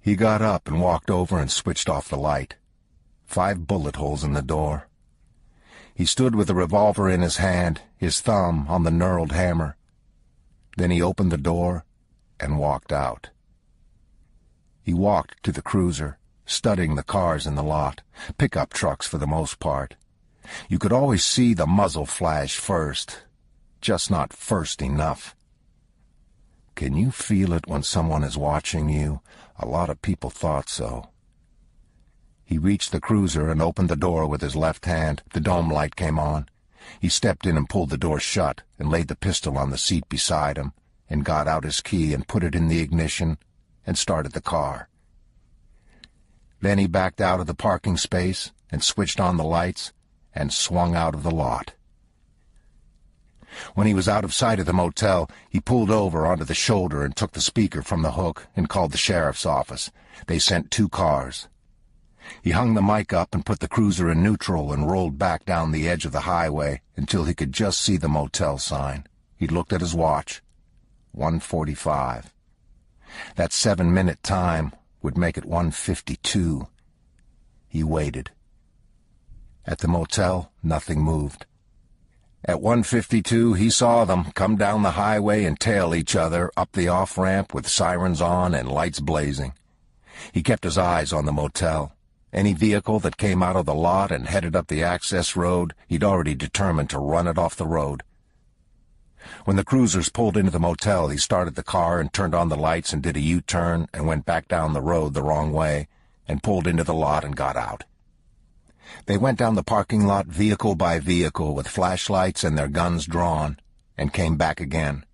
He got up and walked over and switched off the light. 5 bullet holes in the door. He stood with the revolver in his hand, his thumb on the knurled hammer. Then he opened the door and walked out. He walked to the cruiser, studying the cars in the lot, pickup trucks for the most part. You could always see the muzzle flash first, just not first enough. Can you feel it when someone is watching you? A lot of people thought so. He reached the cruiser and opened the door with his left hand. The dome light came on. He stepped in and pulled the door shut and laid the pistol on the seat beside him and got out his key and put it in the ignition and started the car. Then he backed out of the parking space and switched on the lights and swung out of the lot. When he was out of sight of the motel, he pulled over onto the shoulder and took the speaker from the hook and called the sheriff's office. They sent 2 cars. He hung the mic up and put the cruiser in neutral and rolled back down the edge of the highway until he could just see the motel sign. He looked at his watch. 1:45. That 7-minute time would make it 1:52. He waited. At the motel, nothing moved. At 1:52, he saw them come down the highway and tail each other up the off-ramp with sirens on and lights blazing. He kept his eyes on the motel. Any vehicle that came out of the lot and headed up the access road, he'd already determined to run it off the road. When the cruisers pulled into the motel, he started the car and turned on the lights and did a U-turn and went back down the road the wrong way and pulled into the lot and got out. They went down the parking lot vehicle by vehicle with flashlights and their guns drawn and came back again.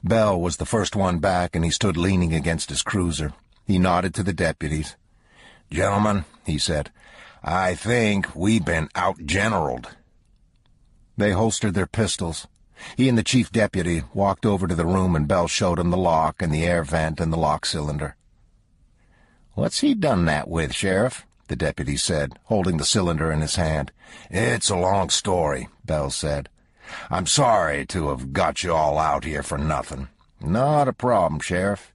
Bell was the first one back, and he stood leaning against his cruiser. He nodded to the deputies. "Gentlemen," he said, "I think we've been out-generaled." They holstered their pistols. He and the chief deputy walked over to the room, and Bell showed him the lock and the air vent and the lock cylinder. "What's he done that with, Sheriff?" the deputy said, holding the cylinder in his hand. "It's a long story," Bell said. "I'm sorry to have got you all out here for nothing." "Not a problem, Sheriff."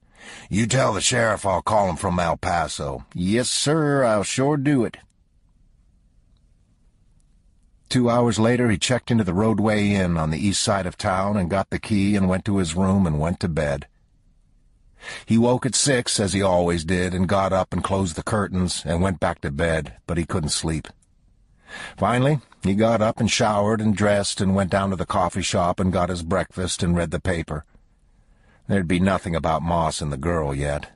"You tell the sheriff I'll call him from El Paso." "Yes, sir, I'll sure do it." 2 hours later, he checked into the Roadway Inn on the east side of town and got the key and went to his room and went to bed. He woke at 6, as he always did, and got up and closed the curtains and went back to bed, but he couldn't sleep. Finally, he got up and showered and dressed and went down to the coffee shop and got his breakfast and read the paper. There'd be nothing about Moss and the girl yet.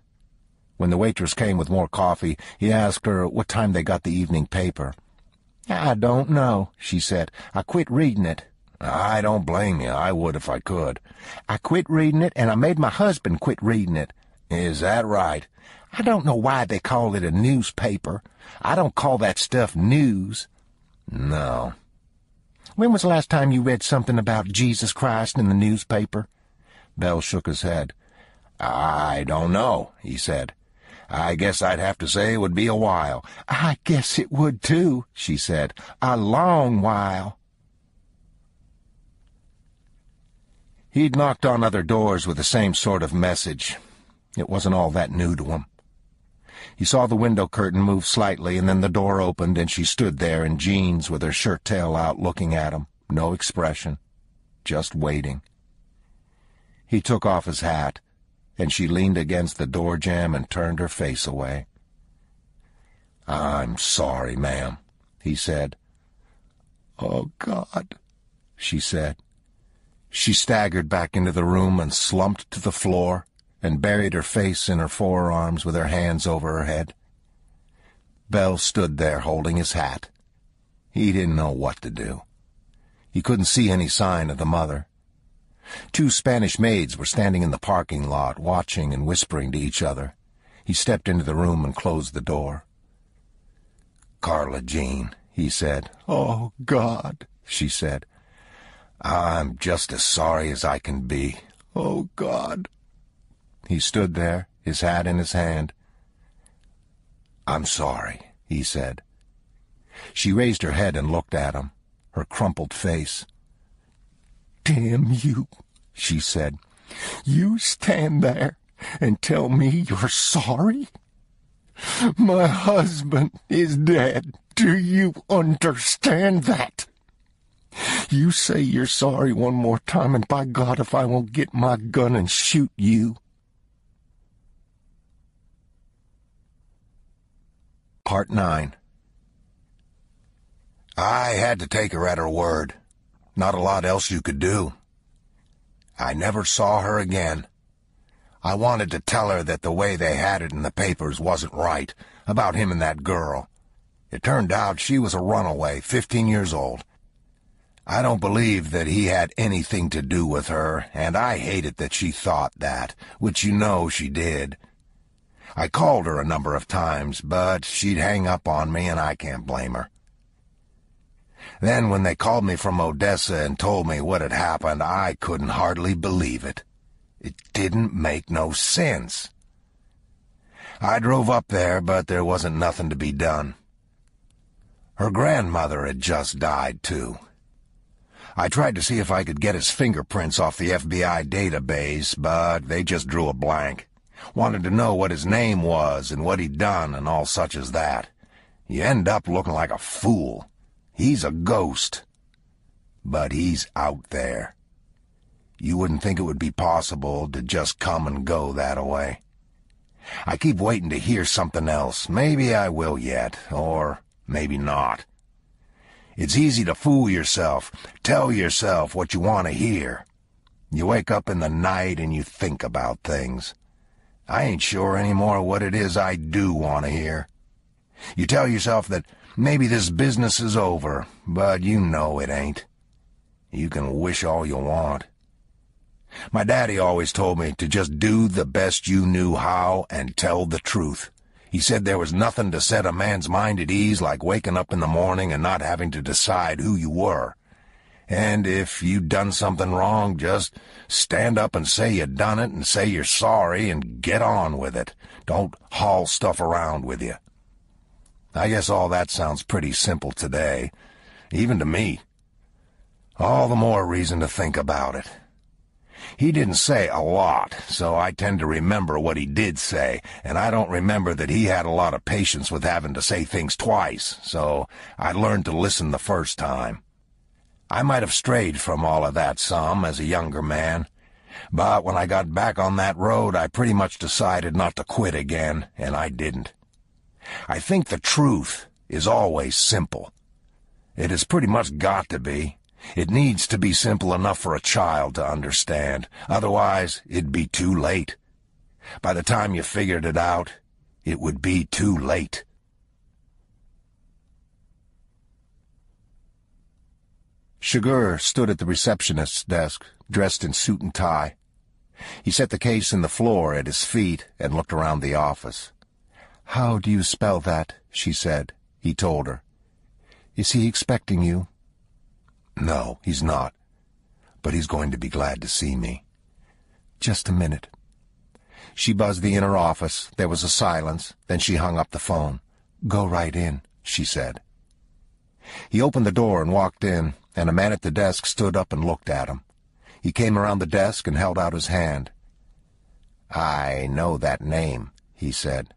When the waitress came with more coffee, he asked her what time they got the evening paper. "I don't know," she said. "I quit reading it." "I don't blame you. I would if I could." "I quit reading it, and I made my husband quit reading it." "Is that right?" "I don't know why they call it a newspaper. I don't call that stuff news." "No." "When was the last time you read something about Jesus Christ in the newspaper?" Bell shook his head. "I don't know," he said. "I guess I'd have to say it would be a while." "I guess it would, too," she said. "A long while." He'd knocked on other doors with the same sort of message. It wasn't all that new to him. He saw the window curtain move slightly, and then the door opened, and she stood there in jeans with her shirt tail out looking at him, no expression, just waiting. He took off his hat, and she leaned against the door jamb and turned her face away. "I'm sorry, ma'am," he said. "Oh, God," she said. She staggered back into the room and slumped to the floor and buried her face in her forearms with her hands over her head. Bell stood there holding his hat. He didn't know what to do. He couldn't see any sign of the mother. 2 Spanish maids were standing in the parking lot, watching and whispering to each other. He stepped into the room and closed the door. "Carla Jean," he said. "Oh, God," she said. "I'm just as sorry as I can be." "Oh, God." He stood there, his hat in his hand. "I'm sorry," he said. She raised her head and looked at him, her crumpled face. "Damn you," she said. "You stand there and tell me you're sorry? My husband is dead. Do you understand that? You say you're sorry one more time, and by God, if I won't get my gun and shoot you." Part 9. I had to take her at her word. Not a lot else you could do. I never saw her again. I wanted to tell her that the way they had it in the papers wasn't right, about him and that girl. It turned out she was a runaway, 15 years old. I don't believe that he had anything to do with her, and I hated that she thought that, which you know she did. I called her a number of times, but she'd hang up on me, and I can't blame her. Then when they called me from Odessa and told me what had happened, I couldn't hardly believe it. It didn't make no sense. I drove up there, but there wasn't nothing to be done. Her grandmother had just died, too. I tried to see if I could get his fingerprints off the FBI database, but they just drew a blank. Wanted to know what his name was and what he'd done and all such as that. You end up looking like a fool. He's a ghost. But he's out there. You wouldn't think it would be possible to just come and go that way. I keep waiting to hear something else. Maybe I will yet, or maybe not. It's easy to fool yourself, tell yourself what you want to hear. You wake up in the night and you think about things. I ain't sure anymore what it is I do want to hear. You tell yourself that maybe this business is over, but you know it ain't. You can wish all you want. My daddy always told me to just do the best you knew how and tell the truth. He said there was nothing to set a man's mind at ease like waking up in the morning and not having to decide who you were. And if you'd done something wrong, just stand up and say you done it and say you're sorry and get on with it. Don't haul stuff around with you. I guess all that sounds pretty simple today, even to me. All the more reason to think about it. He didn't say a lot, so I tend to remember what he did say, and I don't remember that he had a lot of patience with having to say things twice, so I learned to listen the first time. I might have strayed from all of that some as a younger man, but when I got back on that road, I pretty much decided not to quit again, and I didn't. I think the truth is always simple. It has pretty much got to be. It needs to be simple enough for a child to understand. Otherwise, it'd be too late. By the time you figured it out, it would be too late. Chigurh stood at the receptionist's desk, dressed in suit and tie. He set the case in the floor at his feet and looked around the office. "How do you spell that?" she said. He told her. "Is he expecting you?" "No, he's not. But he's going to be glad to see me." "Just a minute." She buzzed the inner office. There was a silence. Then she hung up the phone. "Go right in," she said. He opened the door and walked in, and a man at the desk stood up and looked at him. He came around the desk and held out his hand. "I know that name," he said.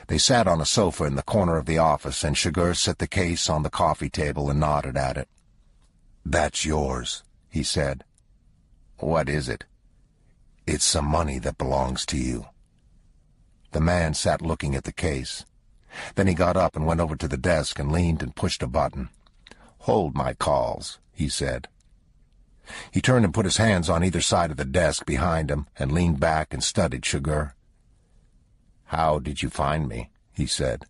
They sat on a sofa in the corner of the office, and Chigurh set the case on the coffee table and nodded at it. "That's yours," he said. "What is it?" "It's some money that belongs to you." The man sat looking at the case. Then he got up and went over to the desk and leaned and pushed a button. "Hold my calls," he said. He turned and put his hands on either side of the desk behind him and leaned back and studied Chigurh. "How did you find me?" he said.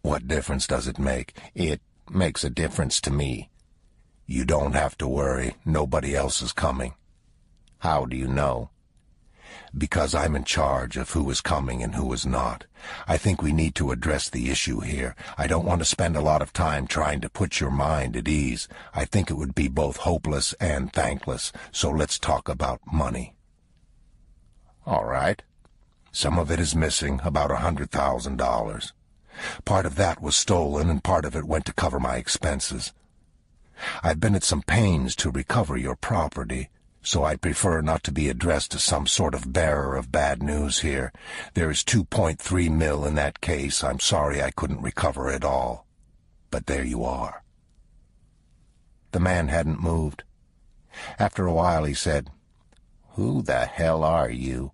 "What difference does it make?" "It makes a difference to me." "You don't have to worry. Nobody else is coming." "How do you know?" "Because I'm in charge of who is coming and who is not. I think we need to address the issue here. I don't want to spend a lot of time trying to put your mind at ease. I think it would be both hopeless and thankless, so let's talk about money." "All right." "Some of it is missing, about $100,000. Part of that was stolen, and part of it went to cover my expenses. I've been at some pains to recover your property, so I'd prefer not to be addressed as some sort of bearer of bad news here. There is $2.3 million in that case. I'm sorry I couldn't recover it all. But there you are." The man hadn't moved. After a while he said, "Who the hell are you?"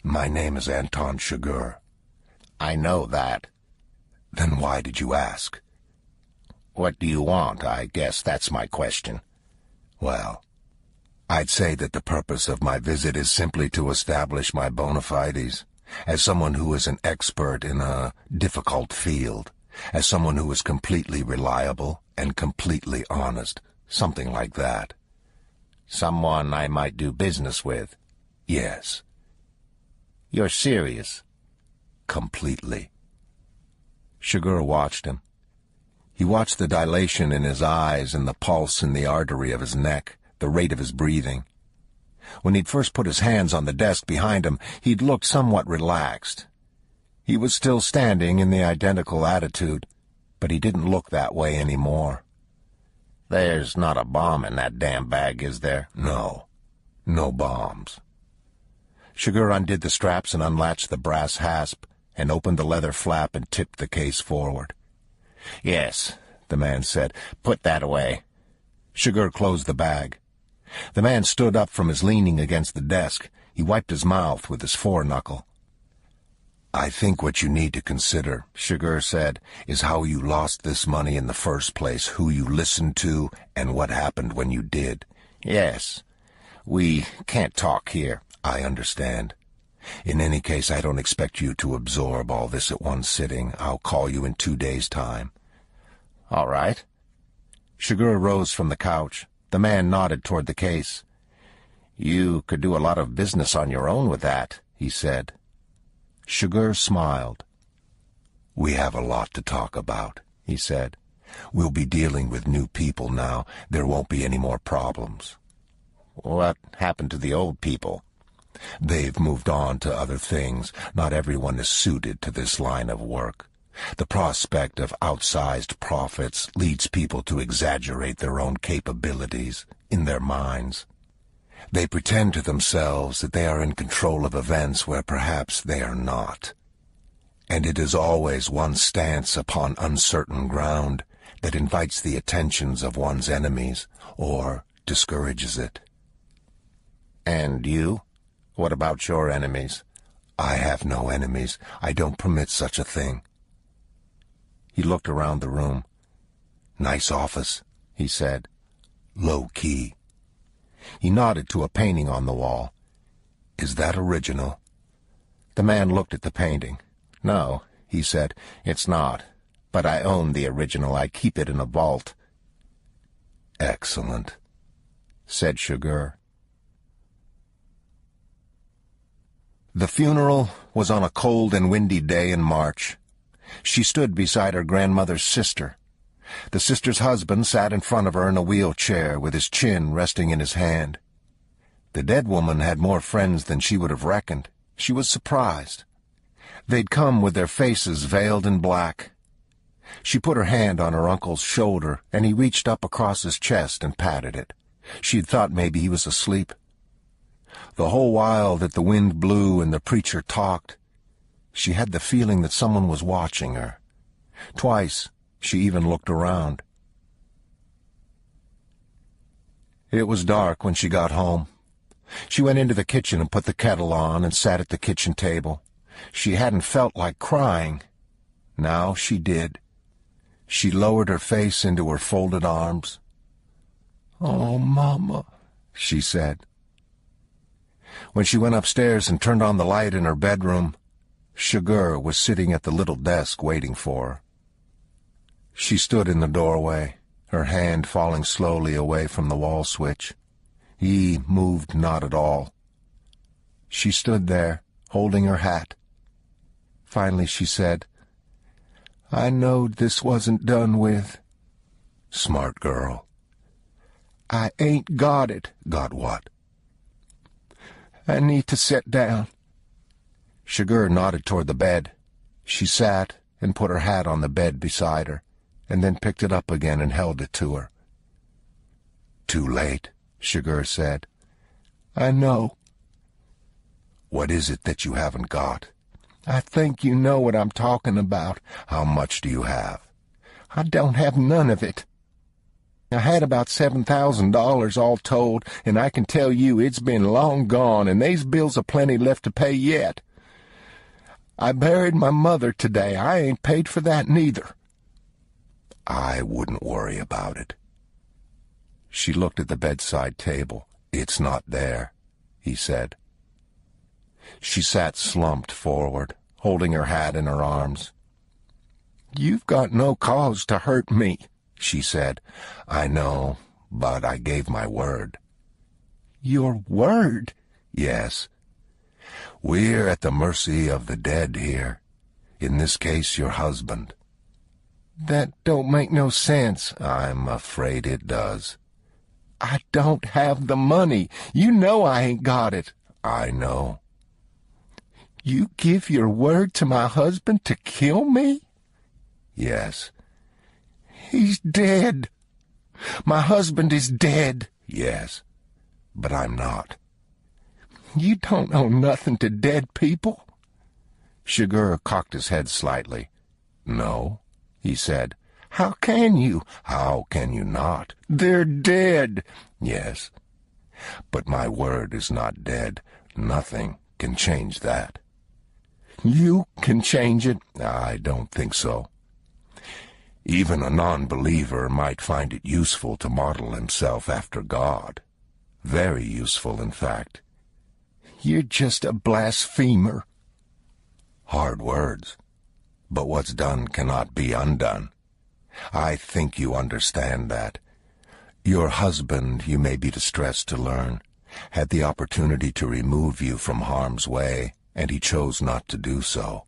"My name is Anton Chigurh." "I know that." "Then why did you ask?" "What do you want? I guess that's my question." "Well, I'd say that the purpose of my visit is simply to establish my bona fides, as someone who is an expert in a difficult field, as someone who is completely reliable and completely honest, something like that." "Someone I might do business with?" "Yes." "You're serious?" "Completely." Chigurh watched him. He watched the dilation in his eyes and the pulse in the artery of his neck, the rate of his breathing. When he'd first put his hands on the desk behind him, he'd looked somewhat relaxed. He was still standing in the identical attitude, but he didn't look that way anymore. "There's not a bomb in that damn bag, is there?" "No. No bombs." Chigurh undid the straps and unlatched the brass hasp, and opened the leather flap and tipped the case forward. "Yes," the man said. "Put that away." Chigurh closed the bag. The man stood up from his leaning against the desk. He wiped his mouth with his foreknuckle. I think what you need to consider, Sugar said, is how you lost this money in the first place, who you listened to, and what happened when you did. Yes. We can't talk here. I understand. In any case, I don't expect you to absorb all this at one sitting. I'll call you in 2 days' time. All right. Sugar rose from the couch. The man nodded toward the case. You could do a lot of business on your own with that, he said. Sugar smiled. We have a lot to talk about, he said. We'll be dealing with new people now. There won't be any more problems. What happened to the old people? They've moved on to other things. Not everyone is suited to this line of work. The prospect of outsized profits leads people to exaggerate their own capabilities in their minds. They pretend to themselves that they are in control of events where perhaps they are not. And it is always one's stance upon uncertain ground that invites the attentions of one's enemies or discourages it. And you? What about your enemies? I have no enemies. I don't permit such a thing. He looked around the room. Nice office, he said. Low key. He nodded to a painting on the wall. Is that original? The man looked at the painting. No, he said, it's not. But I own the original. I keep it in a vault. Excellent, said Sugar. The funeral was on a cold and windy day in March. She stood beside her grandmother's sister. The sister's husband sat in front of her in a wheelchair with his chin resting in his hand. The dead woman had more friends than she would have reckoned. She was surprised. They'd come with their faces veiled in black. She put her hand on her uncle's shoulder, and he reached up across his chest and patted it. She'd thought maybe he was asleep. The whole while that the wind blew and the preacher talked, she had the feeling that someone was watching her. Twice, she even looked around. It was dark when she got home. She went into the kitchen and put the kettle on and sat at the kitchen table. She hadn't felt like crying. Now she did. She lowered her face into her folded arms. "Oh, Mama," she said. When she went upstairs and turned on the light in her bedroom, Sugar was sitting at the little desk waiting for her. She stood in the doorway, her hand falling slowly away from the wall switch. He moved not at all. She stood there, holding her hat. Finally she said, "I knowed this wasn't done with." Smart girl. "I ain't got it." Got what? "I need to sit down." Sugar nodded toward the bed. She sat and put her hat on the bed beside her, and then picked it up again and held it to her. Too late, Sugar said. "I know." What is it that you haven't got? "I think you know what I'm talking about." How much do you have? "I don't have none of it. I had about $7,000 all told, and I can tell you it's been long gone, and they's bills aplenty left to pay yet. I buried my mother today. I ain't paid for that neither." I wouldn't worry about it. She looked at the bedside table. "It's not there," he said. She sat slumped forward, holding her hat in her arms. "You've got no cause to hurt me," she said. "I know, but I gave my word." "Your word?" "Yes. We're at the mercy of the dead here. In this case, your husband." "That don't make no sense." "I'm afraid it does." "I don't have the money. You know I ain't got it." "I know." "You give your word to my husband to kill me?" "Yes." "He's dead. My husband is dead." "Yes, but I'm not." "You don't know nothing to dead people." Sugar cocked his head slightly. "No," he said. "How can you?" "How can you not?" "They're dead." "Yes, but my word is not dead. Nothing can change that." You can change it. I don't think so. Even a non-believer might find it useful to model himself after God. Very useful, in fact. You're just a blasphemer. Hard words. But what's done cannot be undone. I think you understand that. Your husband, you may be distressed to learn, had the opportunity to remove you from harm's way, and he chose not to do so.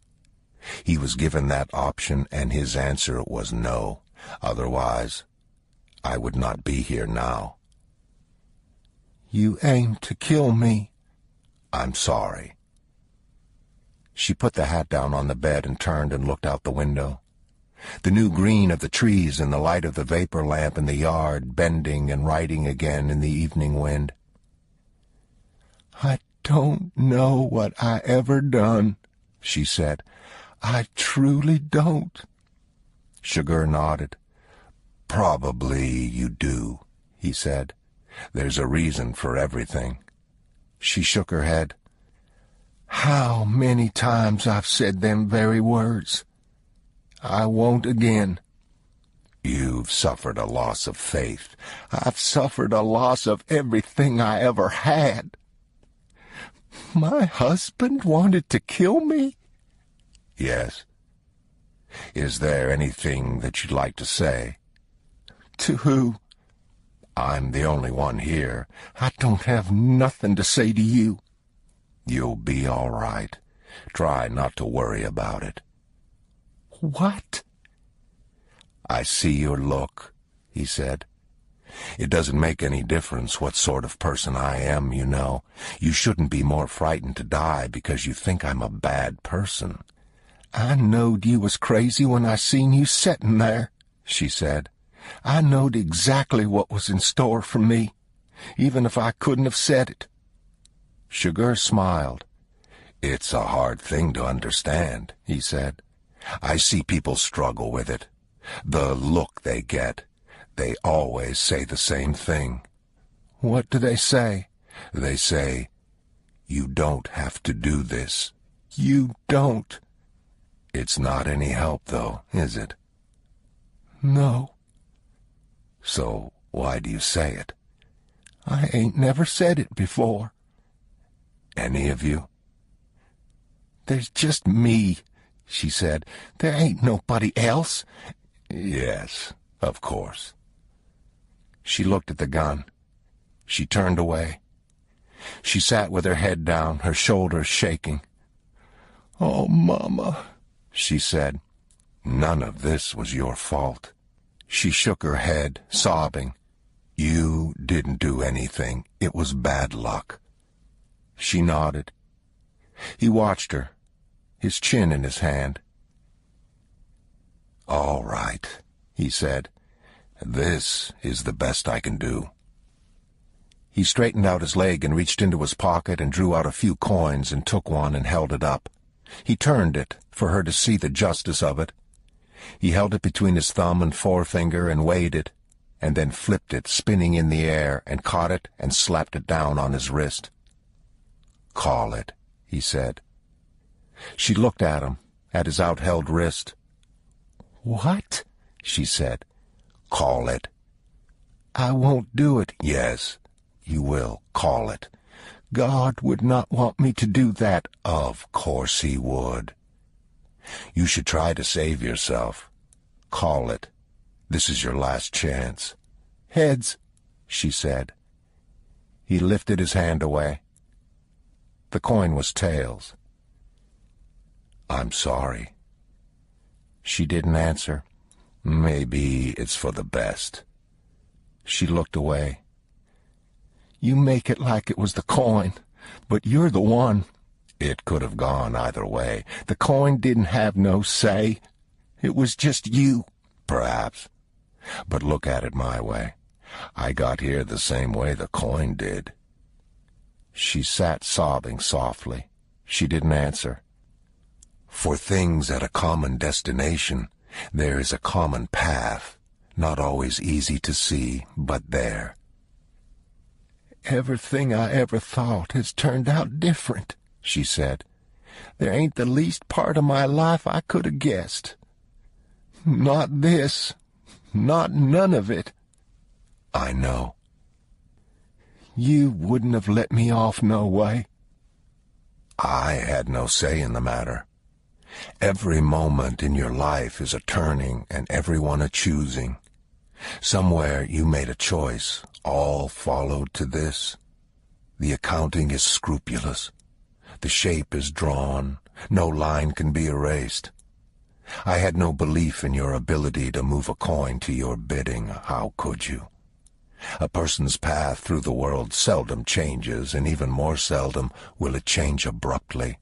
He was given that option, and his answer was no. Otherwise, I would not be here now. You aim to kill me. I'm sorry. She put the hat down on the bed and turned and looked out the window. The new green of the trees and the light of the vapor lamp in the yard bending and writing again in the evening wind. I don't know what I ever done, she said. I truly don't. Sugar nodded. Probably you do, he said. There's a reason for everything. She shook her head. How many times I've said them very words. I won't again. You've suffered a loss of faith. I've suffered a loss of everything I ever had. My husband wanted to kill me? Yes. Is there anything that you'd like to say? To who? I'm the only one here. I don't have nothing to say to you. You'll be all right. Try not to worry about it. What? I see your look, he said. It doesn't make any difference what sort of person I am, you know. You shouldn't be more frightened to die because you think I'm a bad person. I knowed you was crazy when I seen you settin' there, she said. I knowed exactly what was in store for me, even if I couldn't have said it. Sugar smiled. It's a hard thing to understand, he said. I see people struggle with it. The look they get. They always say the same thing. What do they say? They say, you don't have to do this. You don't. It's not any help, though, is it? No. So why do you say it? I ain't never said it before. Any of you? There's just me, she said. There ain't nobody else. Yes, of course. She looked at the gun. She turned away. She sat with her head down, her shoulders shaking. Oh, Mama, she said. None of this was your fault. She shook her head, sobbing. You didn't do anything. It was bad luck. She nodded. He watched her, his chin in his hand. All right, he said. This is the best I can do. He straightened out his leg and reached into his pocket and drew out a few coins and took one and held it up. He turned it for her to see the justice of it. He held it between his thumb and forefinger and weighed it, and then flipped it, spinning in the air, and caught it and slapped it down on his wrist. Call it, he said. She looked at him, at his outheld wrist. What? She said. Call it. I won't do it. Yes, you will. Call it. God would not want me to do that. Of course he would. You should try to save yourself. Call it. This is your last chance. Heads, she said. He lifted his hand away. The coin was tails. I'm sorry. She didn't answer. Maybe it's for the best. She looked away. You make it like it was the coin, but you're the one. It could have gone either way. The coin didn't have no say. It was just you. Perhaps. But look at it my way. I got here the same way the coin did. She sat sobbing softly. She didn't answer. For things at a common destination, there is a common path, not always easy to see, but there. Everything I ever thought has turned out different, she said. There ain't the least part of my life I could have guessed. Not this. Not none of it. I know. You wouldn't have let me off no way. I had no say in the matter. Every moment in your life is a turning and everyone a choosing. Somewhere you made a choice, all followed to this. The accounting is scrupulous. The shape is drawn. No line can be erased. I had no belief in your ability to move a coin to your bidding. How could you? A person's path through the world seldom changes, and even more seldom will it change abruptly.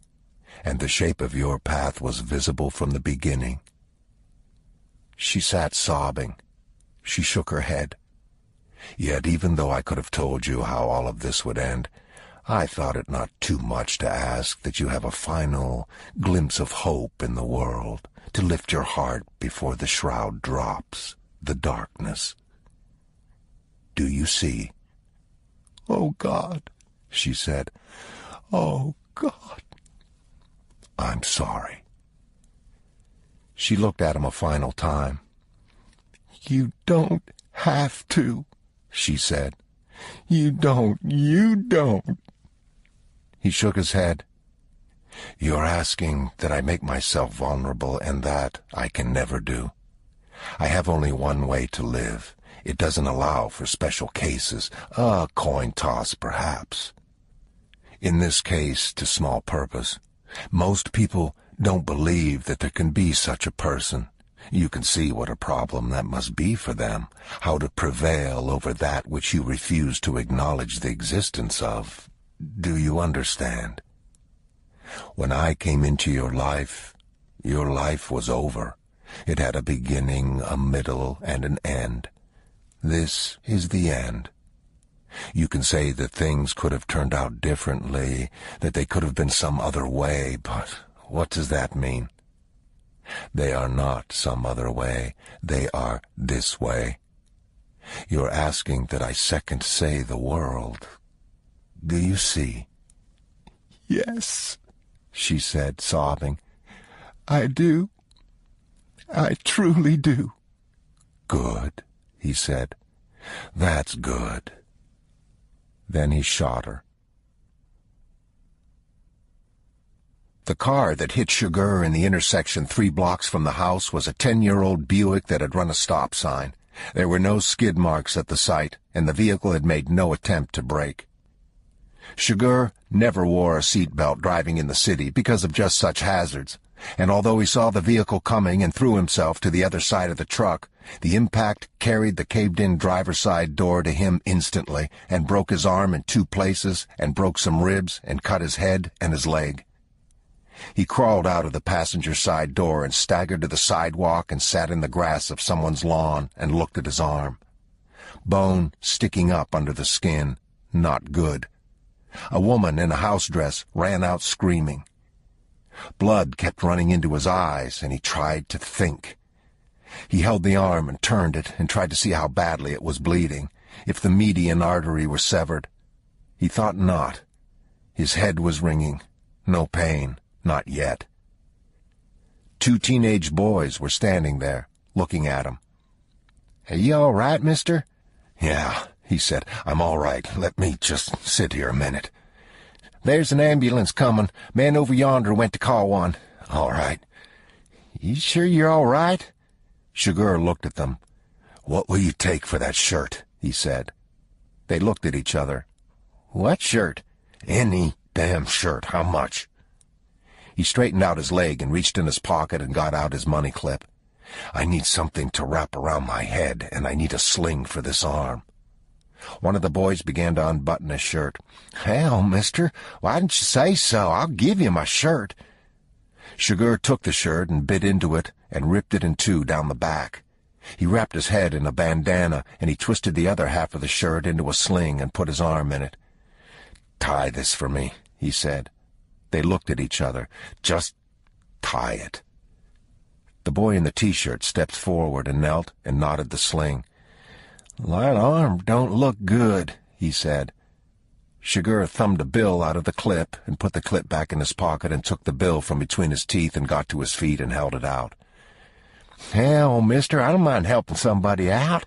And the shape of your path was visible from the beginning. She sat sobbing. She shook her head. Yet even though I could have told you how all of this would end, I thought it not too much to ask that you have a final glimpse of hope in the world, to lift your heart before the shroud drops, the darkness. Do you see? Oh, God, she said. Oh, God. I'm sorry. She looked at him a final time. You don't have to, she said. You don't. He shook his head. You're asking that I make myself vulnerable, and that I can never do. I have only one way to live. It doesn't allow for special cases, a coin toss perhaps. In this case, to small purpose. Most people don't believe that there can be such a person. You can see what a problem that must be for them, how to prevail over that which you refuse to acknowledge the existence of. Do you understand? When I came into your life was over. It had a beginning, a middle, and an end. This is the end. You can say that things could have turned out differently, that they could have been some other way, but what does that mean? They are not some other way. They are this way. You're asking that I second say the world. Do you see? Yes, she said, sobbing. I do. I truly do. Good, he said. That's good. Then he shot her. The car that hit Sugar in the intersection 3 blocks from the house was a 10-year-old Buick that had run a stop sign. There were no skid marks at the site, and the vehicle had made no attempt to brake. Sugar never wore a seatbelt driving in the city because of just such hazards, and although he saw the vehicle coming and threw himself to the other side of the truck, the impact carried the caved-in driver's side door to him instantly and broke his arm in 2 places and broke some ribs and cut his head and his leg. He crawled out of the passenger side door and staggered to the sidewalk and sat in the grass of someone's lawn and looked at his arm. Bone sticking up under the skin. Not good. A woman in a house dress ran out screaming. Blood kept running into his eyes, and he tried to think. He held the arm and turned it and tried to see how badly it was bleeding, if the median artery were severed. He thought not. His head was ringing. No pain. Not yet. 2 teenage boys were standing there, looking at him. Are you all right, mister? Yeah, he said. I'm all right. Let me just sit here a minute. There's an ambulance coming. Man over yonder went to call one. All right. You sure you're all right? Sugar looked at them. What will you take for that shirt? He said. They looked at each other. What shirt? Any damn shirt. How much? He straightened out his leg and reached in his pocket and got out his money clip. I need something to wrap around my head, and I need a sling for this arm. One of the boys began to unbutton his shirt. Hell, mister, why didn't you say so? I'll give you my shirt. Sugar took the shirt and bit into it and ripped it in 2 down the back. He wrapped his head in a bandana, and he twisted the other half of the shirt into a sling and put his arm in it. Tie this for me, he said. They looked at each other. Just tie it. The boy in the T-shirt stepped forward and knelt and knotted the sling. That arm don't look good, he said. Chigurh thumbed a bill out of the clip and put the clip back in his pocket and took the bill from between his teeth and got to his feet and held it out. Hell, mister, I don't mind helping somebody out.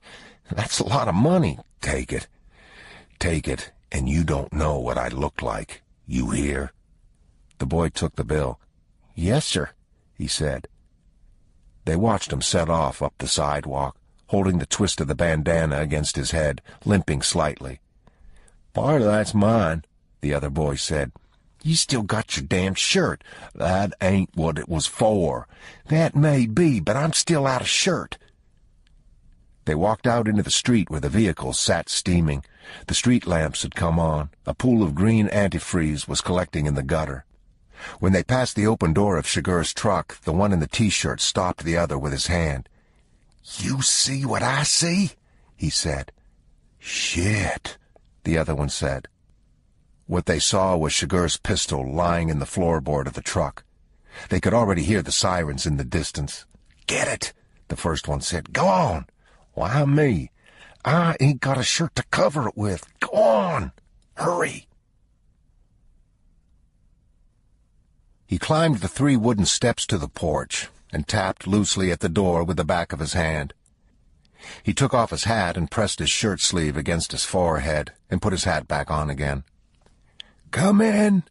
That's a lot of money. Take it. Take it, and you don't know what I look like. You hear? The boy took the bill. Yes, sir, he said. They watched him set off up the sidewalk, holding the twist of the bandana against his head, limping slightly. Part of that's mine, the other boy said. You still got your damn shirt. That ain't what it was for. That may be, but I'm still out of shirt. They walked out into the street where the vehicles sat steaming. The street lamps had come on. A pool of green antifreeze was collecting in the gutter. When they passed the open door of Chigurh's truck, the one in the T-shirt stopped the other with his hand. You see what I see? He said. Shit, the other one said. What they saw was Chigurh's pistol lying in the floorboard of the truck. They could already hear the sirens in the distance. Get it, the first one said. Go on. Why me? I ain't got a shirt to cover it with. Go on. Hurry. He climbed the 3 wooden steps to the porch and tapped loosely at the door with the back of his hand. He took off his hat and pressed his shirt sleeve against his forehead and put his hat back on again. Come in,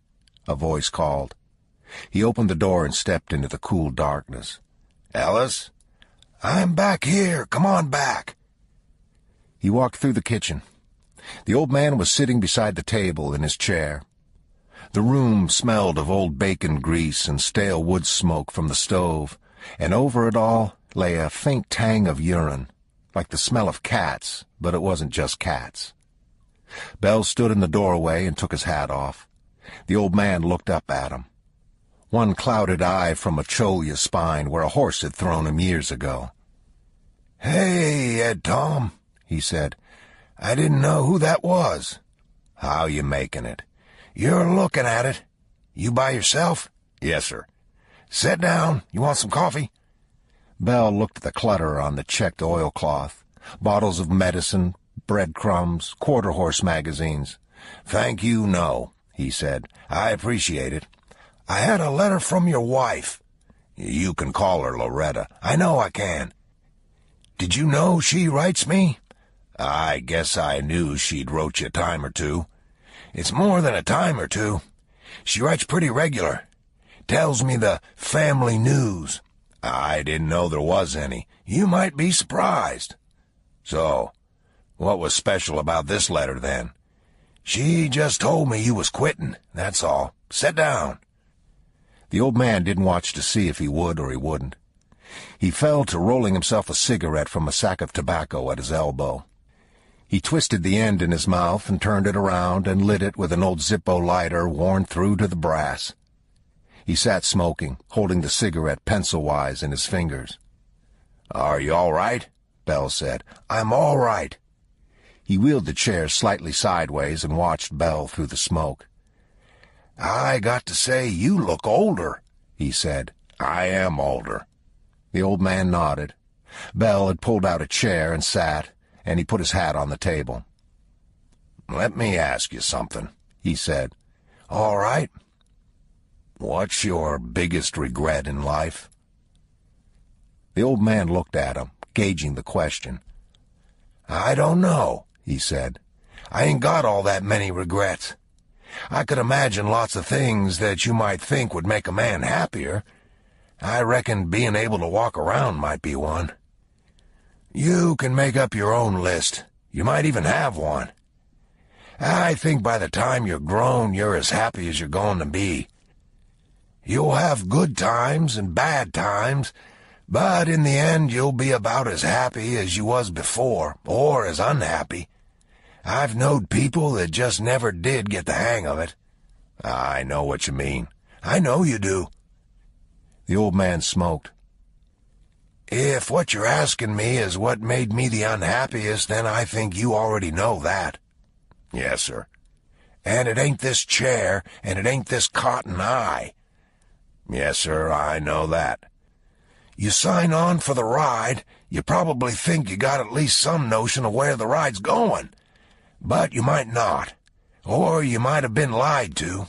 a voice called. He opened the door and stepped into the cool darkness. Ellis? I'm back here. Come on back. He walked through the kitchen. The old man was sitting beside the table in his chair. The room smelled of old bacon grease and stale wood smoke from the stove, and over it all lay a faint tang of urine, like the smell of cats, but it wasn't just cats. Bell stood in the doorway and took his hat off. The old man looked up at him. One clouded eye from a cholla spine where a horse had thrown him years ago. Hey, Ed Tom, he said. I didn't know who that was. How you making it? You're looking at it. You by yourself? Yes, sir. Sit down. You want some coffee? Bell looked at the clutter on the checked oilcloth. Bottles of medicine, breadcrumbs, quarter-horse magazines. Thank you, no, he said. I appreciate it. I had a letter from your wife. You can call her Loretta. I know I can. Did you know she writes me? I guess I knew she'd wrote you a time or two. It's more than a time or two. She writes pretty regular. Tells me the family news. I didn't know there was any. You might be surprised. So, what was special about this letter, then? She just told me you was quitting, that's all. Sit down. The old man didn't watch to see if he would or he wouldn't. He fell to rolling himself a cigarette from a sack of tobacco at his elbow. He twisted the end in his mouth and turned it around and lit it with an old Zippo lighter worn through to the brass. He sat smoking, holding the cigarette pencil-wise in his fingers. Are you all right? Bell said. I'm all right. He wheeled the chair slightly sideways and watched Bell through the smoke. I got to say, you look older, he said. I am older. The old man nodded. Bell had pulled out a chair and sat, and he put his hat on the table. Let me ask you something, he said. All right. What's your biggest regret in life? The old man looked at him, gauging the question. I don't know, he said. I ain't got all that many regrets. I could imagine lots of things that you might think would make a man happier. I reckon being able to walk around might be one. You can make up your own list. You might even have one. I think by the time you're grown, you're as happy as you're going to be. You'll have good times and bad times, but in the end you'll be about as happy as you was before, or as unhappy. I've knowed people that just never did get the hang of it. I know what you mean. I know you do. The old man smoked. If what you're asking me is what made me the unhappiest, then I think you already know that. Yes, sir. And it ain't this chair, and it ain't this cotton eye. Yes, sir, I know that. You sign on for the ride, you probably think you got at least some notion of where the ride's going. But you might not. Or you might have been lied to.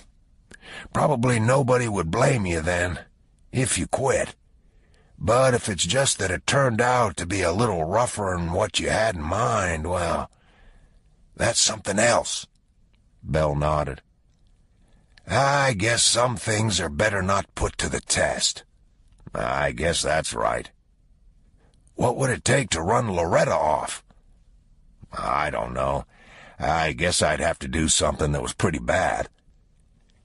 Probably nobody would blame you then, if you quit. But if it's just that it turned out to be a little rougher than what you had in mind, well, that's something else." Bell nodded. "I guess some things are better not put to the test." "I guess that's right." "What would it take to run Loretta off?" "I don't know. I guess I'd have to do something that was pretty bad.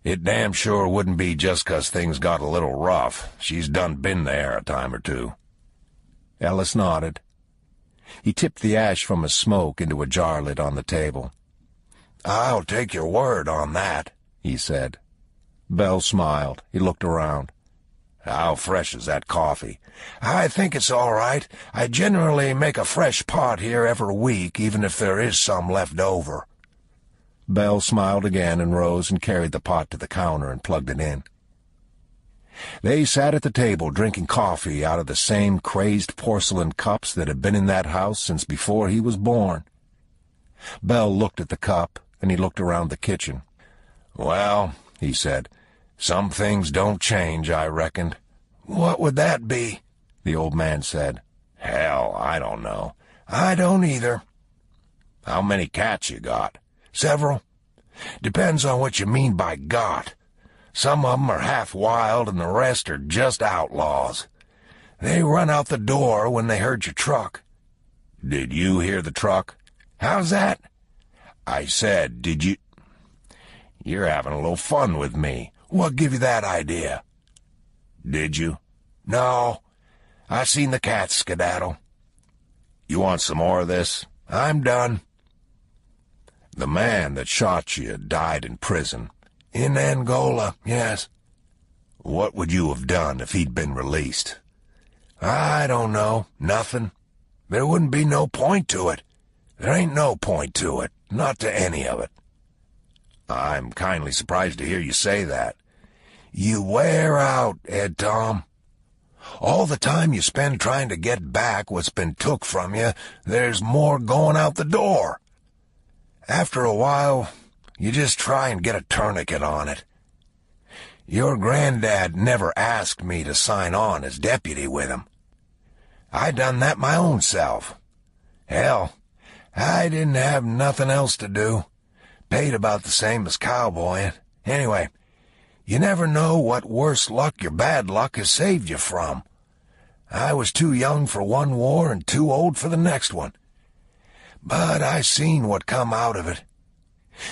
It damn sure wouldn't be just 'cause things got a little rough. She's done been there a time or two." Ellis nodded. He tipped the ash from his smoke into a jarlet on the table. "I'll take your word on that," he said. Bell smiled. He looked around. "How fresh is that coffee?" "I think it's all right. I generally make a fresh pot here every week, even if there is some left over." Bell smiled again and rose and carried the pot to the counter and plugged it in. They sat at the table drinking coffee out of the same crazed porcelain cups that had been in that house since before he was born. Bell looked at the cup, and he looked around the kitchen. "Well," he said, "some things don't change, I reckoned." "What would that be?" the old man said. "Hell, I don't know." "I don't either." "How many cats you got?" "Several. Depends on what you mean by got. Some of 'em are half wild and the rest are just outlaws. They run out the door when they heard your truck." "Did you hear the truck?" "How's that?" "I said, did you—" "You're having a little fun with me. What give you that idea?" "Did you?" "No. I seen the cats skedaddle." "You want some more of this?" "I'm done." "The man that shot you died in prison." "In Angola, yes." "What would you have done if he'd been released?" "I don't know. Nothing. There wouldn't be no point to it. There ain't no point to it. Not to any of it." "I'm kindly surprised to hear you say that." "You wear out, Ed Tom. All the time you spend trying to get back what's been took from you, there's more going out the door. After a while, you just try and get a tourniquet on it. Your granddad never asked me to sign on as deputy with him. I done that my own self. Hell, I didn't have nothing else to do. Paid about the same as cowboying. Anyway, you never know what worse luck your bad luck has saved you from. I was too young for one war and too old for the next one. But I seen what come out of it.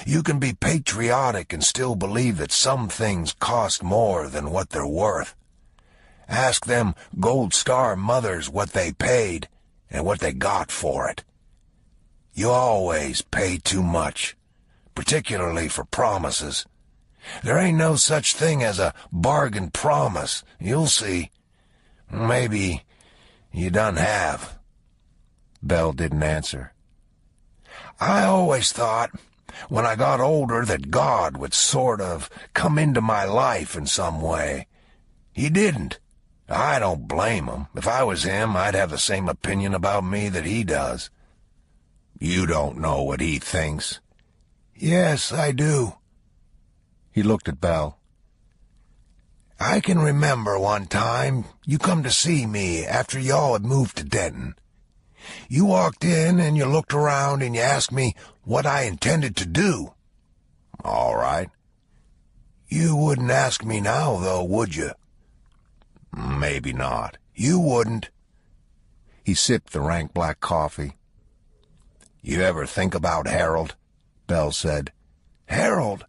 You can be patriotic and still believe that some things cost more than what they're worth. Ask them Gold Star mothers what they paid and what they got for it. You always pay too much, particularly for promises. There ain't no such thing as a bargain promise, you'll see. Maybe you done have." Bell didn't answer. "I always thought, when I got older, that God would sort of come into my life in some way. He didn't. I don't blame him. If I was him, I'd have the same opinion about me that he does." "You don't know what he thinks." "Yes, I do." He looked at Bell. "I can remember one time you come to see me after y'all had moved to Denton. You walked in and you looked around and you asked me what I intended to do." "All right." "You wouldn't ask me now, though, would you?" "Maybe not." "You wouldn't." He sipped the rank black coffee. "You ever think about Harold?" Bell said. "Harold?"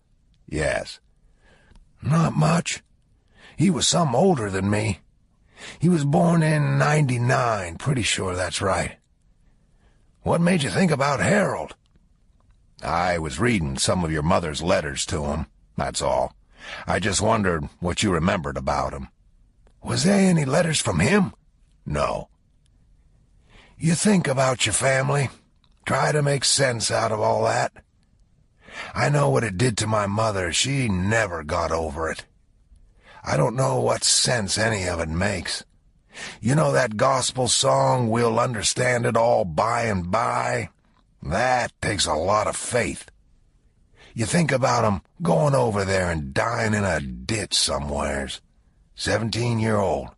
"Yes." "Not much. He was some older than me. He was born in '99, pretty sure that's right." "What made you think about Harold?" "I was reading some of your mother's letters to him, that's all. I just wondered what you remembered about him." "Was there any letters from him?" "No." "You think about your family, try to make sense out of all that. I know what it did to my mother. She never got over it. I don't know what sense any of it makes. You know that gospel song, 'We'll understand it all by and by'? That takes a lot of faith. You think about 'em going over there and dying in a ditch somewheres. 17-year-old.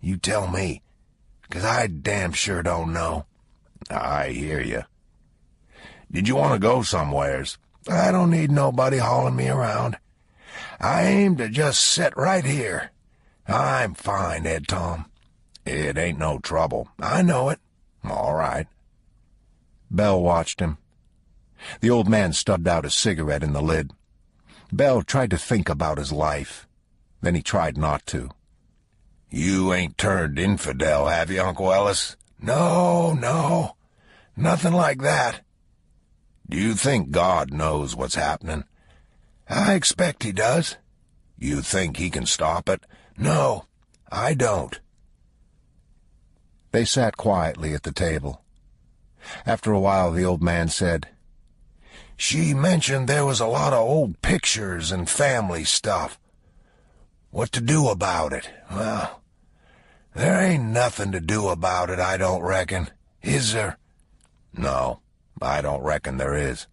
You tell me, 'cause I damn sure don't know. I hear you. Did you want to go somewheres? I don't need nobody hauling me around. I aim to just sit right here. I'm fine, Ed Tom. It ain't no trouble. I know it. All right. Belle watched him. The old man stubbed out a cigarette in the lid. Belle tried to think about his life. Then he tried not to. You ain't turned infidel, have you, Uncle Ellis? No. Nothing like that. Do you think God knows what's happening? I expect he does. You think he can stop it? No, I don't. They sat quietly at the table. After a while, the old man said, She mentioned there was a lot of old pictures and family stuff. What to do about it? Well, there ain't nothing to do about it, I don't reckon. Is there? No, I don't reckon there is.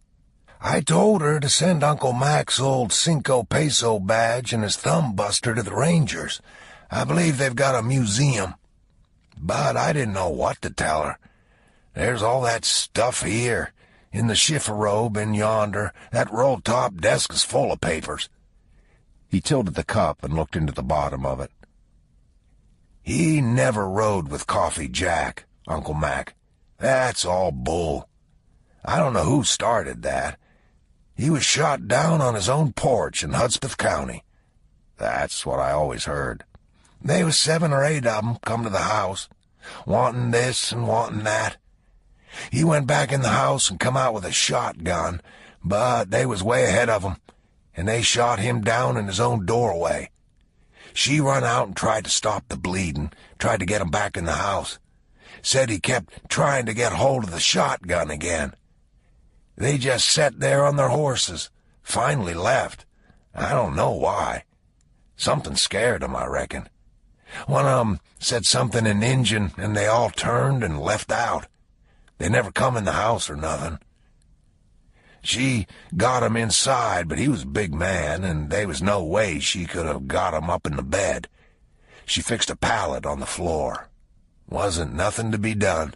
I told her to send Uncle Mac's old Cinco Peso badge and his thumb buster to the Rangers. I believe they've got a museum. But I didn't know what to tell her. There's all that stuff here. In the chifforobe in yonder, that roll-top desk is full of papers. He tilted the cup and looked into the bottom of it. He never rode with Coffee Jack, Uncle Mac. That's all bull. I don't know who started that. He was shot down on his own porch in Hudspeth County. That's what I always heard. They was 7 or 8 of 'em come to the house, wanting this and wanting that. He went back in the house and come out with a shotgun, but they was way ahead of him, and they shot him down in his own doorway. She run out and tried to stop the bleeding, tried to get him back in the house. Said he kept trying to get hold of the shotgun again. They just sat there on their horses, finally left. I don't know why. Something scared 'em, I reckon. One of 'em said something in Injun, and they all turned and left out. They never come in the house or nothing. She got him inside, but he was a big man, and there was no way she could have got him up in the bed. She fixed a pallet on the floor. Wasn't nothing to be done.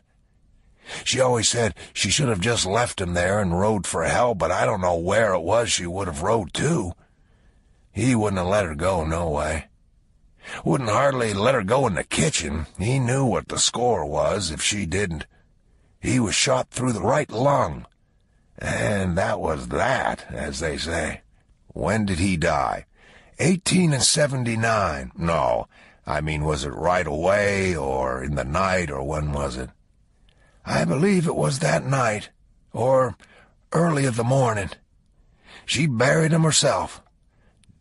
She always said she should have just left him there and rode for help, but I don't know where it was she would have rode to. He wouldn't have let her go no way. Wouldn't hardly let her go in the kitchen. He knew what the score was if she didn't. He was shot through the right lung. And that was that, as they say. When did he die? 18 and 79. No, I mean, was it right away, or in the night, or when was it? I believe it was that night, or early of the morning. She buried him herself,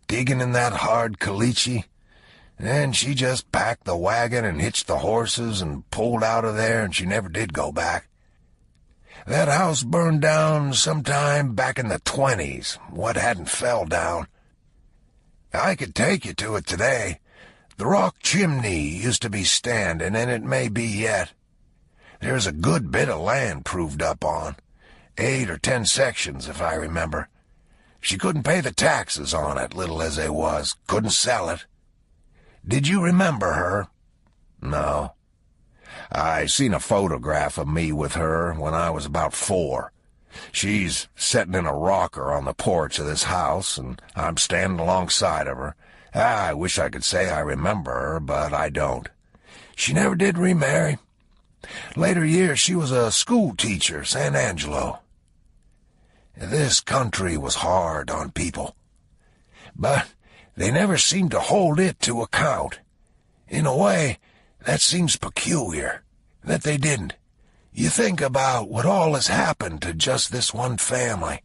digging in that hard caliche. Then she just packed the wagon and hitched the horses and pulled out of there, and she never did go back. That house burned down sometime back in the 20s, what hadn't fell down. I could take you to it today. The rock chimney used to be standing, and it may be yet. There's a good bit of land proved up on, 8 or 10 sections, if I remember. She couldn't pay the taxes on it, little as they was, couldn't sell it. Did you remember her? No. I seen a photograph of me with her when I was about 4. She's setting in a rocker on the porch of this house, and I'm standing alongside of her. I wish I could say I remember her, but I don't. She never did remarry. Later years she was a school teacher, San Angelo. This country was hard on people, but they never seemed to hold it to account. In a way, that seems peculiar, that they didn't. You think about what all has happened to just this one family.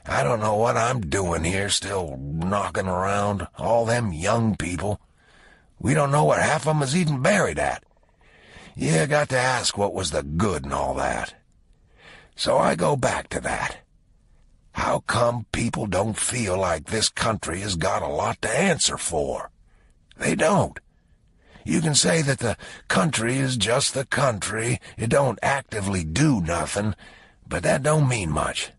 I don't know what I'm doing here, still knocking around all them young people. We don't know where half of 'em is even buried at. You got to ask what was the good in all that. So I go back to that. How come people don't feel like this country has got a lot to answer for? They don't. You can say that the country is just the country, it don't actively do nothing, but that don't mean much.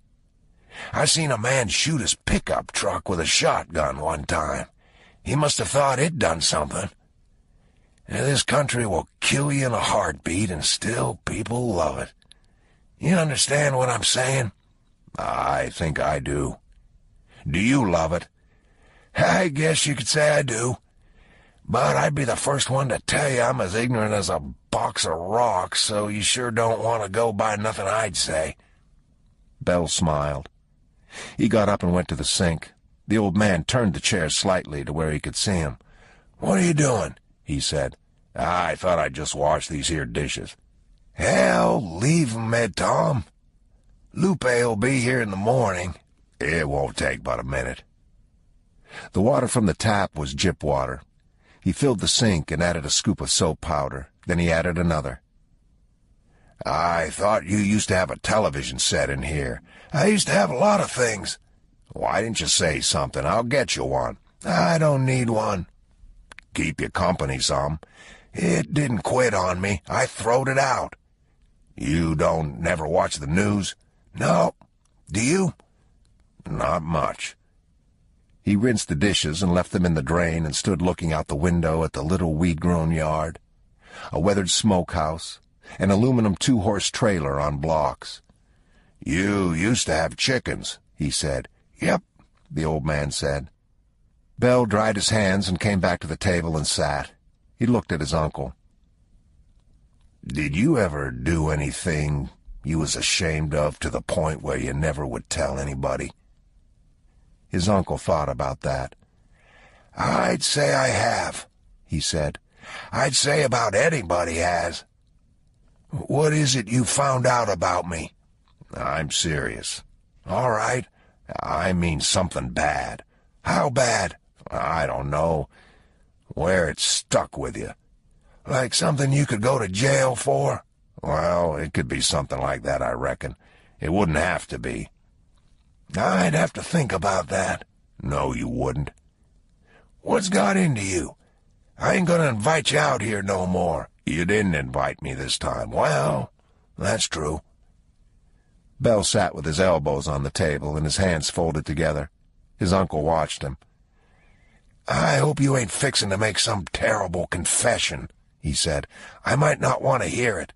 I seen a man shoot his pickup truck with a shotgun one time. He must have thought it done something. And this country will kill you in a heartbeat, and still people love it. You understand what I'm saying? I think I do. Do you love it? I guess you could say I do. But I'd be the first one to tell you I'm as ignorant as a box of rocks, so you sure don't want to go by nothing I'd say. Bell smiled. He got up and went to the sink. The old man turned the chair slightly to where he could see him. "What are you doing?" he said. "I thought I'd just wash these here dishes." "Hell, leave 'em, Ed Tom. Lupe'll be here in the morning. It won't take but a minute." The water from the tap was Jip water. He filled the sink and added a scoop of soap powder. Then he added another. "I thought you used to have a television set in here." "I used to have a lot of things." "Why didn't you say something? I'll get you one." "I don't need one." "Keep you company some." "It didn't quit on me. I throwed it out." "You don't never watch the news?" "No. Do you?" "Not much." He rinsed the dishes and left them in the drain and stood looking out the window at the little weed-grown yard. A weathered smokehouse, an aluminum two-horse trailer on blocks. "You used to have chickens," he said. "Yep," the old man said. Bell dried his hands and came back to the table and sat. He looked at his uncle. "Did you ever do anything you was ashamed of to the point where you never would tell anybody?" His uncle thought about that. "I'd say I have," he said. "I'd say about anybody has." "What is it you found out about me?" "I'm serious." "All right. I mean something bad." "How bad?" "I don't know. Where it stuck with you." "Like something you could go to jail for?" "Well, it could be something like that, I reckon. It wouldn't have to be." "I'd have to think about that." "No, you wouldn't." "What's got into you? I ain't gonna invite you out here no more." "You didn't invite me this time." "Well, that's true." Bell sat with his elbows on the table and his hands folded together. His uncle watched him. "I hope you ain't fixing to make some terrible confession," he said. "I might not want to hear it."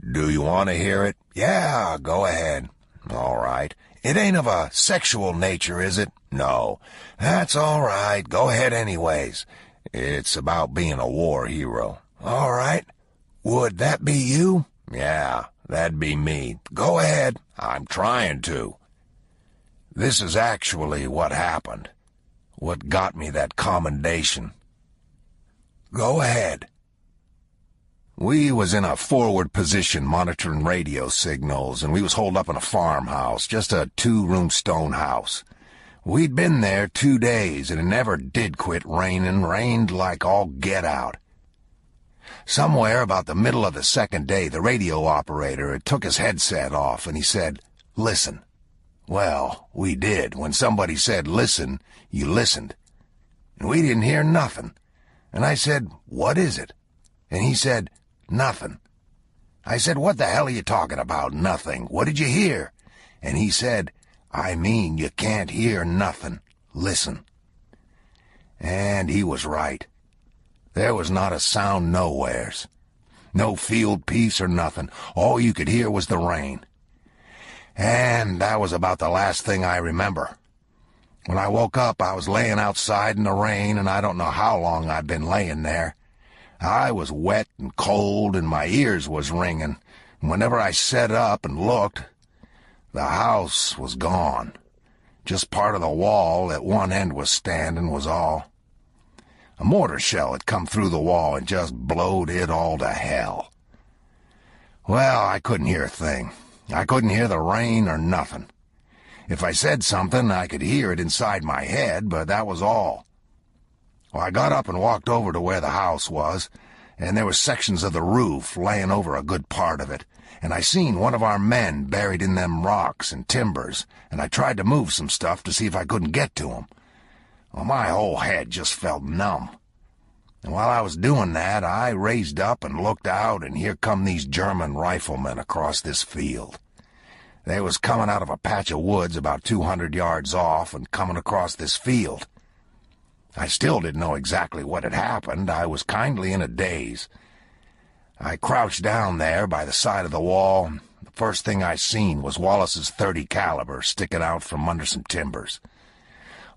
"Do you want to hear it?" "Yeah, go ahead." "All right. It ain't of a sexual nature, is it?" "No." "That's all right. Go ahead anyways." "It's about being a war hero." "All right. Would that be you?" "Yeah, that'd be me." "Go ahead." "I'm trying to." "This is actually what happened. What got me that commendation." "Go ahead." "We was in a forward position monitoring radio signals, and we was holed up in a farmhouse, just a two-room stone house. We'd been there 2 days, and it never did quit raining, rained like all get out. Somewhere about the middle of the second day, the radio operator had took his headset off, and he said, 'Listen.' Well, we did. When somebody said listen, you listened. And we didn't hear nothing. And I said, 'What is it?' And he said, 'Nothing.' I said, 'What the hell are you talking about, nothing? What did you hear?' And he said, 'I mean, you can't hear nothing. Listen.' And he was right. There was not a sound nowheres. No field piece or nothing. All you could hear was the rain. And that was about the last thing I remember. When I woke up, I was laying outside in the rain, and I don't know how long I'd been laying there. I was wet and cold, and my ears was ringing. And whenever I sat up and looked, the house was gone. Just part of the wall at one end was standing, was all. A mortar shell had come through the wall and just blowed it all to hell. Well, I couldn't hear a thing. I couldn't hear the rain or nothing. If I said something, I could hear it inside my head, but that was all. Well, I got up and walked over to where the house was, and there were sections of the roof laying over a good part of it, and I seen one of our men buried in them rocks and timbers, and I tried to move some stuff to see if I couldn't get to him. Well, my whole head just felt numb. And while I was doing that, I raised up and looked out, and here come these German riflemen across this field. They was coming out of a patch of woods about 200 yards off and coming across this field. I still didn't know exactly what had happened. I was kindly in a daze. I crouched down there by the side of the wall. The first thing I seen was Wallace's .30 caliber sticking out from under some timbers.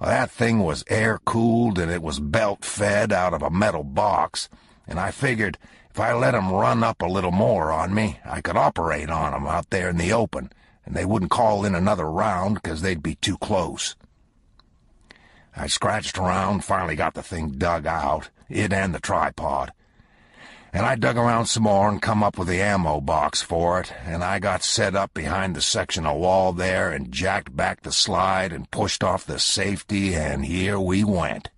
Well, that thing was air-cooled and it was belt-fed out of a metal box, and I figured if I let 'em run up a little more on me, I could operate on 'em out there in the open, and they wouldn't call in another round 'cause they'd be too close. I scratched around, finally got the thing dug out, it and the tripod. And I dug around some more and come up with the ammo box for it, and I got set up behind the section of wall there and jacked back the slide and pushed off the safety, and here we went.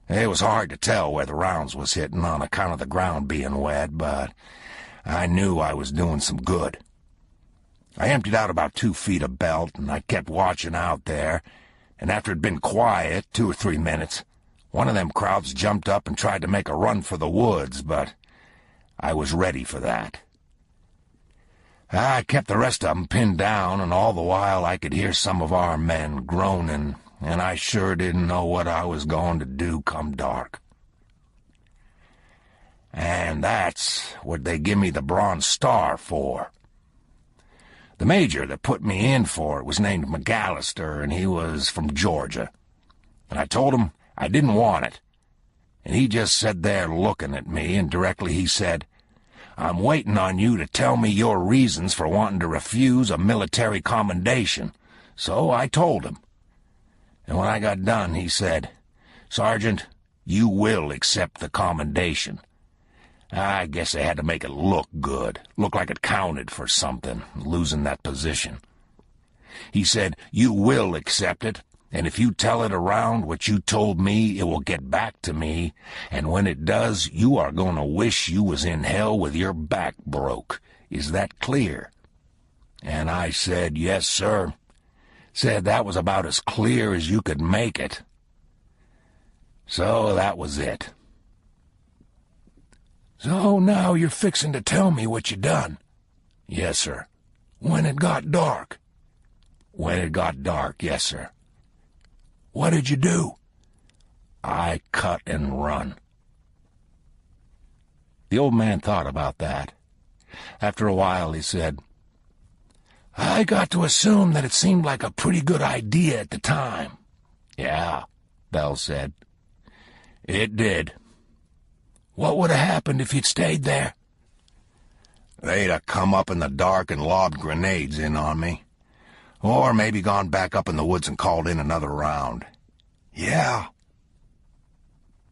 It was hard to tell where the rounds was hitting on account of the ground being wet, but I knew I was doing some good. I emptied out about 2 feet of belt, and I kept watching out there, and after it'd been quiet 2 or 3 minutes, one of them crowds jumped up and tried to make a run for the woods, but I was ready for that. I kept the rest of 'em pinned down, and all the while I could hear some of our men groaning, and I sure didn't know what I was going to do come dark. And that's what they give me the Bronze Star for. The major that put me in for it was named McAllister, and he was from Georgia. And I told him I didn't want it. And he just sat there looking at me, and directly he said, "I'm waiting on you to tell me your reasons for wanting to refuse a military commendation." So I told him. And when I got done, he said, "Sergeant, you will accept the commendation." I guess they had to make it look good, look like it counted for something, losing that position. He said, "You will accept it, and if you tell it around what you told me, it will get back to me, and when it does, you are going to wish you was in hell with your back broke. Is that clear?" And I said, "Yes, sir." Said that was about as clear as you could make it. So that was it. "So now you're fixing to tell me what you done?" "Yes, sir." "When it got dark?" "When it got dark, yes, sir." "What did you do?" "I cut and run." The old man thought about that. After a while, he said, "I got to assume that it seemed like a pretty good idea at the time." "Yeah," Bell said. "It did." "What would have happened if you'd stayed there?" "They'd have come up in the dark and lobbed grenades in on me. Or maybe gone back up in the woods and called in another round." "Yeah."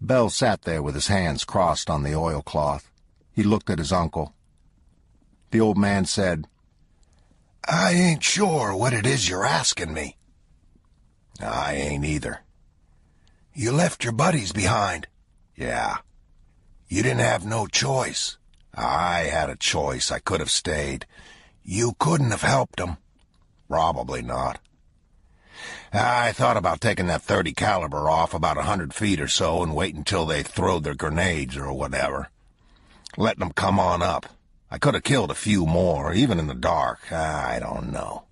Bell sat there with his hands crossed on the oilcloth. He looked at his uncle. The old man said, "I ain't sure what it is you're asking me." "I ain't either." "You left your buddies behind." "Yeah." "You didn't have no choice." "I had a choice. I could have stayed." "You couldn't have helped them." "Probably not." "I thought about taking that .30 caliber off about 100 feet or so and waiting till they throwed their grenades or whatever. Letting them come on up. I could have killed a few more, even in the dark. I don't know.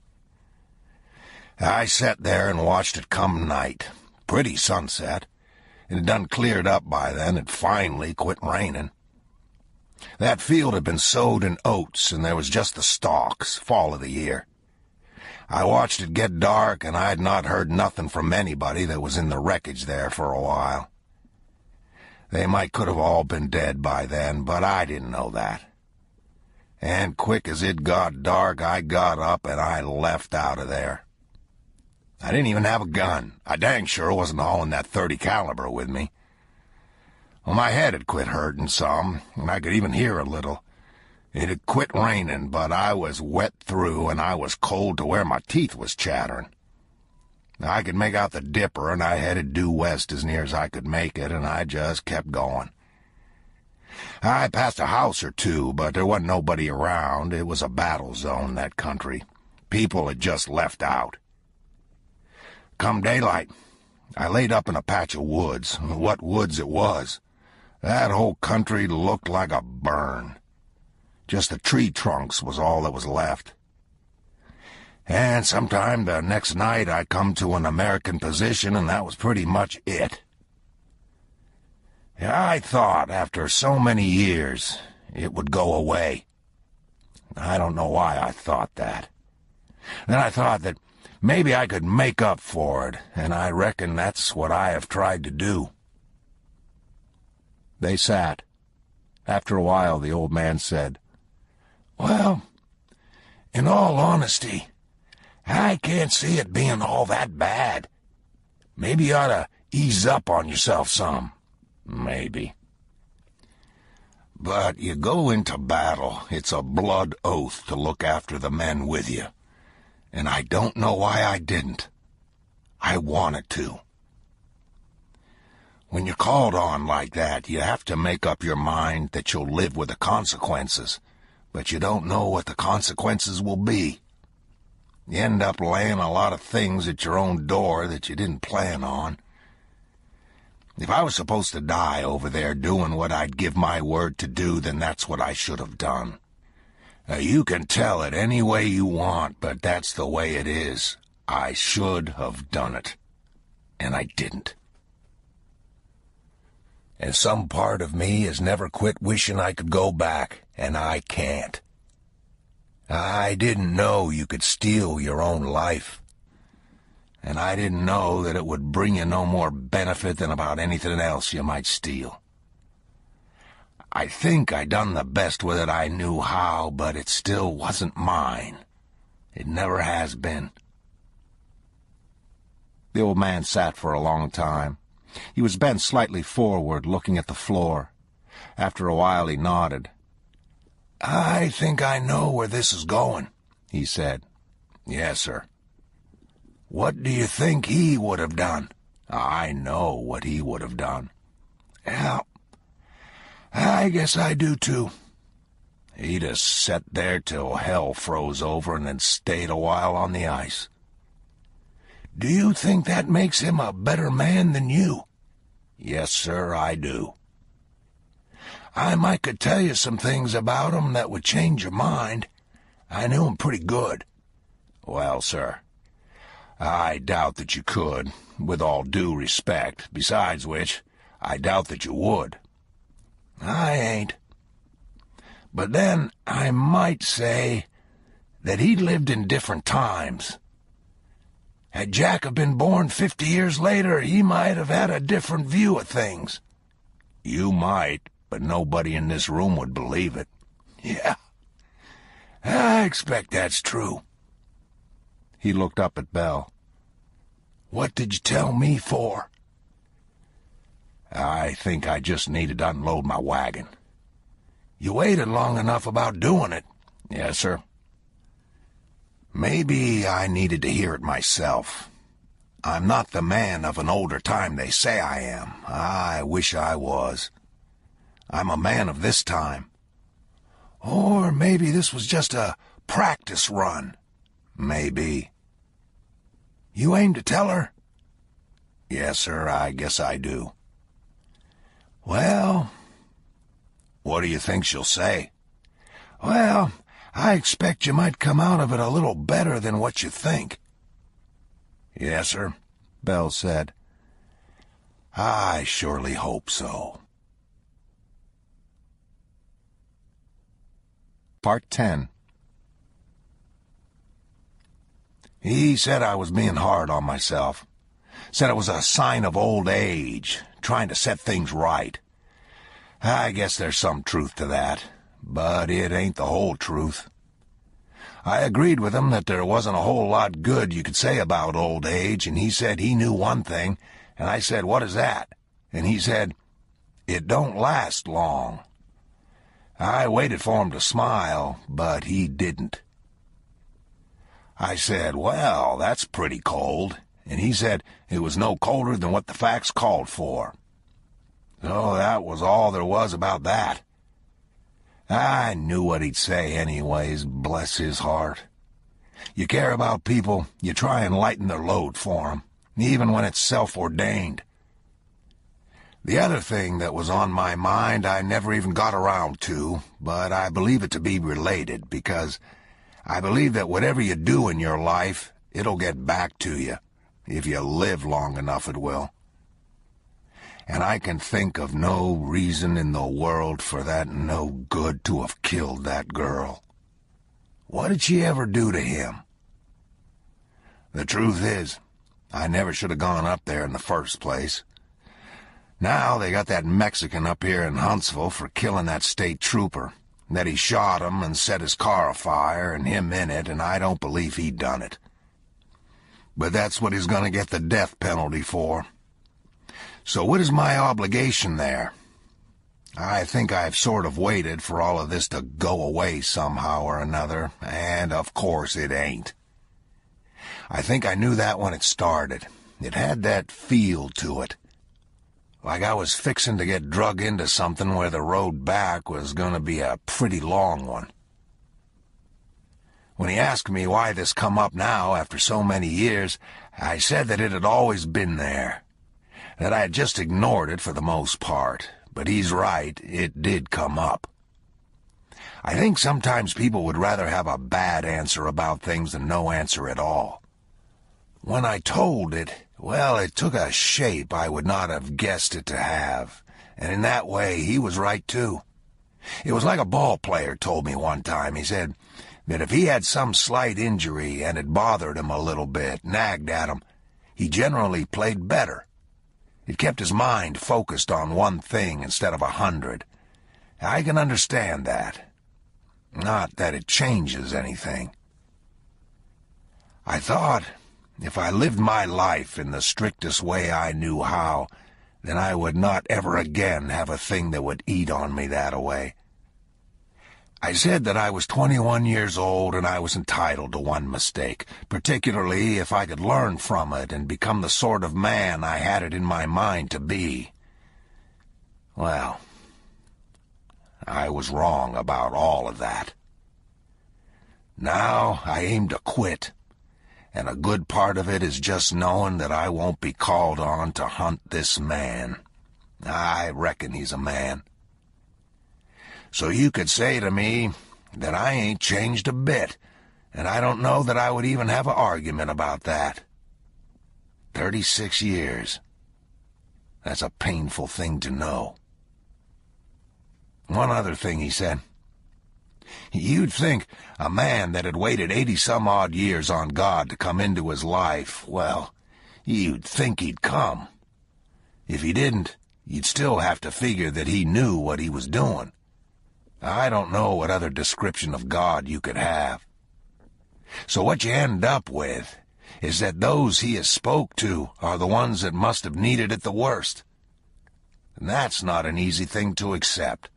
I sat there and watched it come night. Pretty sunset. It had done cleared up by then. It finally quit raining. That field had been sowed in oats, and there was just the stalks, fall of the year. I watched it get dark, and I had not heard nothing from anybody that was in the wreckage there for a while. They could have all been dead by then, but I didn't know that. And quick as it got dark, I got up and I left out of there. I didn't even have a gun. I dang sure wasn't hauling that .30 caliber with me. Well, my head had quit hurting some, and I could even hear a little. It had quit raining, but I was wet through, and I was cold to where my teeth was chattering. I could make out the dipper, and I headed due west as near as I could make it, and I just kept going. I passed a house or two, but there wasn't nobody around. It was a battle zone, that country. People had just left out. Come daylight, I laid up in a patch of woods. What woods it was. That whole country looked like a burn. Just the tree trunks was all that was left. And sometime the next night I come to an American position, and that was pretty much it. I thought after so many years it would go away. I don't know why I thought that. Then I thought that maybe I could make up for it, and I reckon that's what I have tried to do. They sat. After a while, the old man said, Well, in all honesty, I can't see it being all that bad. Maybe you ought to ease up on yourself some. Maybe. But you go into battle, it's a blood oath to look after the men with you. And I don't know why I didn't. I wanted to. When you're called on like that, you have to make up your mind that you'll live with the consequences, but you don't know what the consequences will be. You end up laying a lot of things at your own door that you didn't plan on. If I was supposed to die over there doing what I'd give my word to do, then that's what I should have done. You can tell it any way you want, but that's the way it is. I should have done it. And I didn't. And some part of me has never quit wishing I could go back, and I can't. I didn't know you could steal your own life. And I didn't know that it would bring you no more benefit than about anything else you might steal. I think I done the best with it I knew how, but it still wasn't mine. It never has been. The old man sat for a long time. He was bent slightly forward, looking at the floor. After a while he nodded. I think I know where this is going, he said. Yes, sir. What do you think he would have done? I know what he would have done. Well, I guess I do too. He'd have sat there till hell froze over and then stayed a while on the ice. Do you think that makes him a better man than you? Yes, sir, I do. I might could tell you some things about him that would change your mind. I knew him pretty good. Well, sir, I doubt that you could, with all due respect. Besides which, I doubt that you would. I ain't. But then I might say that he lived in different times. Had Jack have been born 50 years later, he might have had a different view of things. You might, but nobody in this room would believe it. Yeah, I expect that's true. He looked up at Belle. What did you tell me for? I think I just needed to unload my wagon. You waited long enough about doing it. Yes, sir. Maybe I needed to hear it myself. I'm not the man of an older time they say I am. I wish I was. I'm a man of this time. Or maybe this was just a practice run. Maybe. You aim to tell her? Yes, sir, I guess I do. Well, what do you think she'll say? Well, I expect you might come out of it a little better than what you think. Yes, sir, Belle said. I surely hope so. Part 10. He said I was being hard on myself. Said it was a sign of old age, trying to set things right. I guess there's some truth to that, but it ain't the whole truth. I agreed with him that there wasn't a whole lot good you could say about old age, and he said he knew one thing, and I said, what is that? And he said, it don't last long. I waited for him to smile, but he didn't. I said, well, that's pretty cold, and he said it was no colder than what the facts called for. So that was all there was about that. I knew what he'd say anyways, bless his heart. You care about people, you try and lighten their load for 'em, even when it's self-ordained. The other thing that was on my mind I never even got around to, but I believe it to be related, because I believe that whatever you do in your life, it'll get back to you. If you live long enough, it will. And I can think of no reason in the world for that no good to have killed that girl. What did she ever do to him? The truth is, I never should have gone up there in the first place. Now they got that Mexican up here in Huntsville for killing that state trooper. That he shot him and set his car afire and him in it, and I don't believe he done it. But that's what he's gonna get the death penalty for. So what is my obligation there? I think I've sort of waited for all of this to go away somehow or another, and of course it ain't. I think I knew that when it started. It had that feel to it. Like I was fixing to get drug into something where the road back was going to be a pretty long one. When he asked me why this come up now after so many years, I said that it had always been there, that I had just ignored it for the most part, but he's right, it did come up. I think sometimes people would rather have a bad answer about things than no answer at all. When I told it, well, it took a shape I would not have guessed it to have, and in that way he was right too. It was like a ball player told me one time. He said that if he had some slight injury and it bothered him a little bit, nagged at him, he generally played better. It kept his mind focused on one thing instead of 100. I can understand that. Not that it changes anything. I thought, if I lived my life in the strictest way I knew how, then I would not ever again have a thing that would eat on me that way. I said that I was 21 years old and I was entitled to one mistake, particularly if I could learn from it and become the sort of man I had it in my mind to be. Well, I was wrong about all of that. Now I aim to quit, and a good part of it is just knowing that I won't be called on to hunt this man. I reckon he's a man. So you could say to me that I ain't changed a bit, and I don't know that I would even have an argument about that. 36 years. That's a painful thing to know. One other thing he said. You'd think a man that had waited 80-some-odd years on God to come into his life, well, you'd think he'd come. If he didn't, you'd still have to figure that he knew what he was doing. I don't know what other description of God you could have. So what you end up with is that those he has spoke to are the ones that must have needed it the worst. And that's not an easy thing to accept,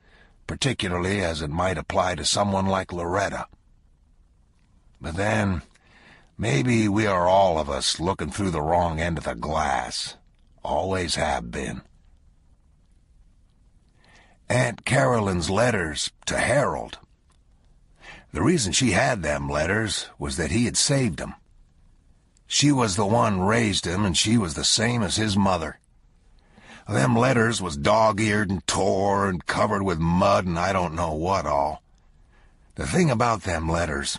particularly as it might apply to someone like Loretta. But then, maybe we are all of us looking through the wrong end of the glass. Always have been. Aunt Carolyn's letters to Harold. The reason she had them letters was that he had saved them. She was the one raised him, and she was the same as his mother. Them letters was dog-eared and tore and covered with mud and I don't know what all. The thing about them letters,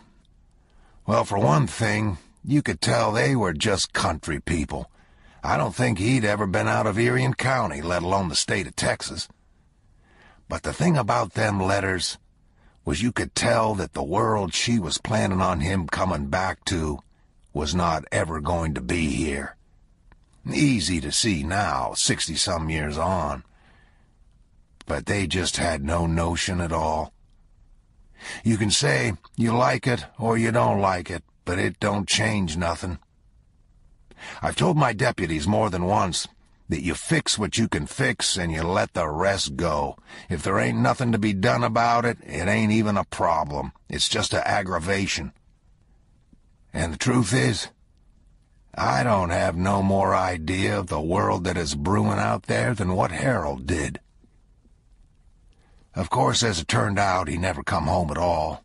well, for one thing, you could tell they were just country people. I don't think he'd ever been out of Erie County, let alone the state of Texas. But the thing about them letters was you could tell that the world she was planning on him coming back to was not ever going to be here. Easy to see now, 60-some years on. But they just had no notion at all. You can say you like it or you don't like it, but it don't change nothing. I've told my deputies more than once that you fix what you can fix and you let the rest go. If there ain't nothing to be done about it, it ain't even a problem. It's just an aggravation. And the truth is, I don't have no more idea of the world that is brewing out there than what Harold did. Of course, as it turned out, he never come home at all.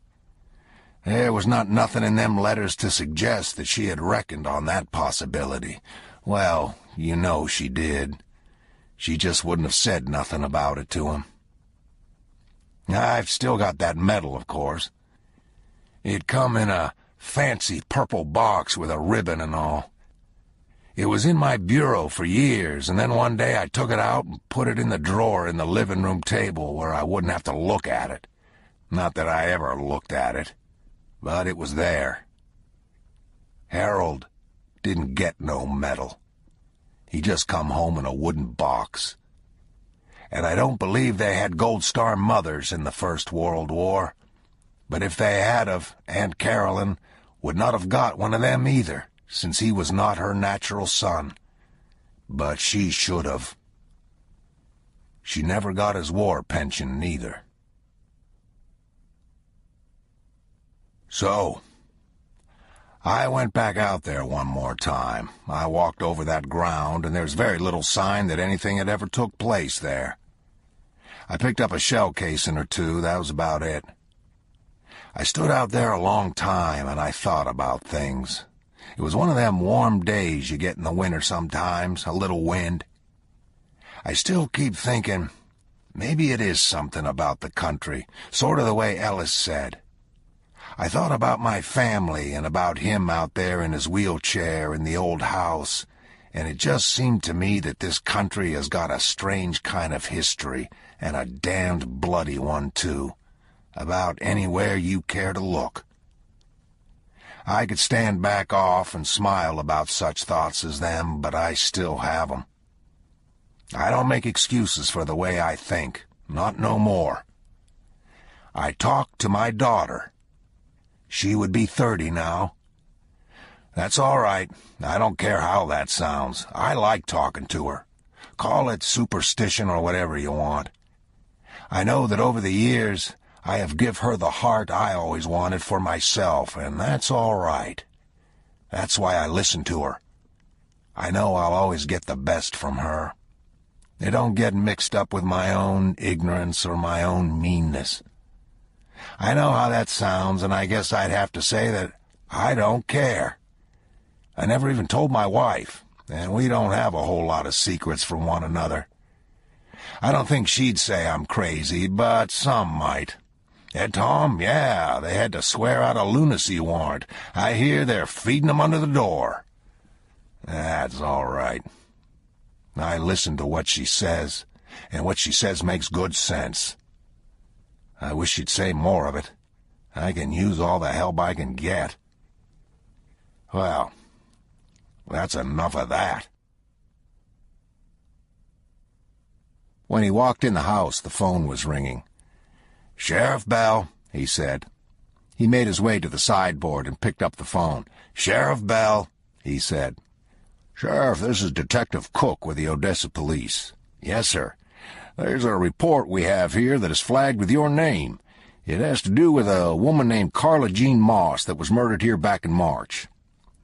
There was not nothing in them letters to suggest that she had reckoned on that possibility. Well, you know she did. She just wouldn't have said nothing about it to him. I've still got that medal, of course. It come in a fancy purple box with a ribbon and all. It was in my bureau for years, and then one day I took it out and put it in the drawer in the living room table where I wouldn't have to look at it. Not that I ever looked at it, but it was there. Harold didn't get no medal. He just come home in a wooden box. And I don't believe they had Gold Star mothers in the First World War. But if they had of, Aunt Carolyn would not have got one of them either, since he was not her natural son. But she should have. She never got his war pension neither. So, I went back out there one more time. I walked over that ground, and there's very little sign that anything had ever took place there. I picked up a shell casing or two, that was about it. I stood out there a long time, and I thought about things. It was one of them warm days you get in the winter sometimes, a little wind. I still keep thinking, maybe it is something about the country, sort of the way Ellis said. I thought about my family and about him out there in his wheelchair in the old house, and it just seemed to me that this country has got a strange kind of history, and a damned bloody one, too, about anywhere you care to look. I could stand back off and smile about such thoughts as them, but I still have 'em. I don't make excuses for the way I think, not no more. I talk to my daughter. She would be 30 now. That's all right. I don't care how that sounds. I like talking to her. Call it superstition or whatever you want. I know that over the years I have give her the heart I always wanted for myself, and that's all right. That's why I listen to her. I know I'll always get the best from her. It don't get mixed up with my own ignorance or my own meanness. I know how that sounds, and I guess I'd have to say that I don't care. I never even told my wife, and we don't have a whole lot of secrets from one another. I don't think she'd say I'm crazy, but some might. And Tom, yeah, they had to swear out a lunacy warrant. I hear they're feeding 'em under the door. That's all right. I listen to what she says, and what she says makes good sense. I wish she'd say more of it. I can use all the help I can get. Well, that's enough of that. When he walked in the house, the phone was ringing. "Sheriff Bell," he said. He made his way to the sideboard and picked up the phone. "Sheriff Bell," he said. "Sheriff, this is Detective Cook with the Odessa Police." "Yes, sir." "There's a report we have here that is flagged with your name. It has to do with a woman named Carla Jean Moss that was murdered here back in March."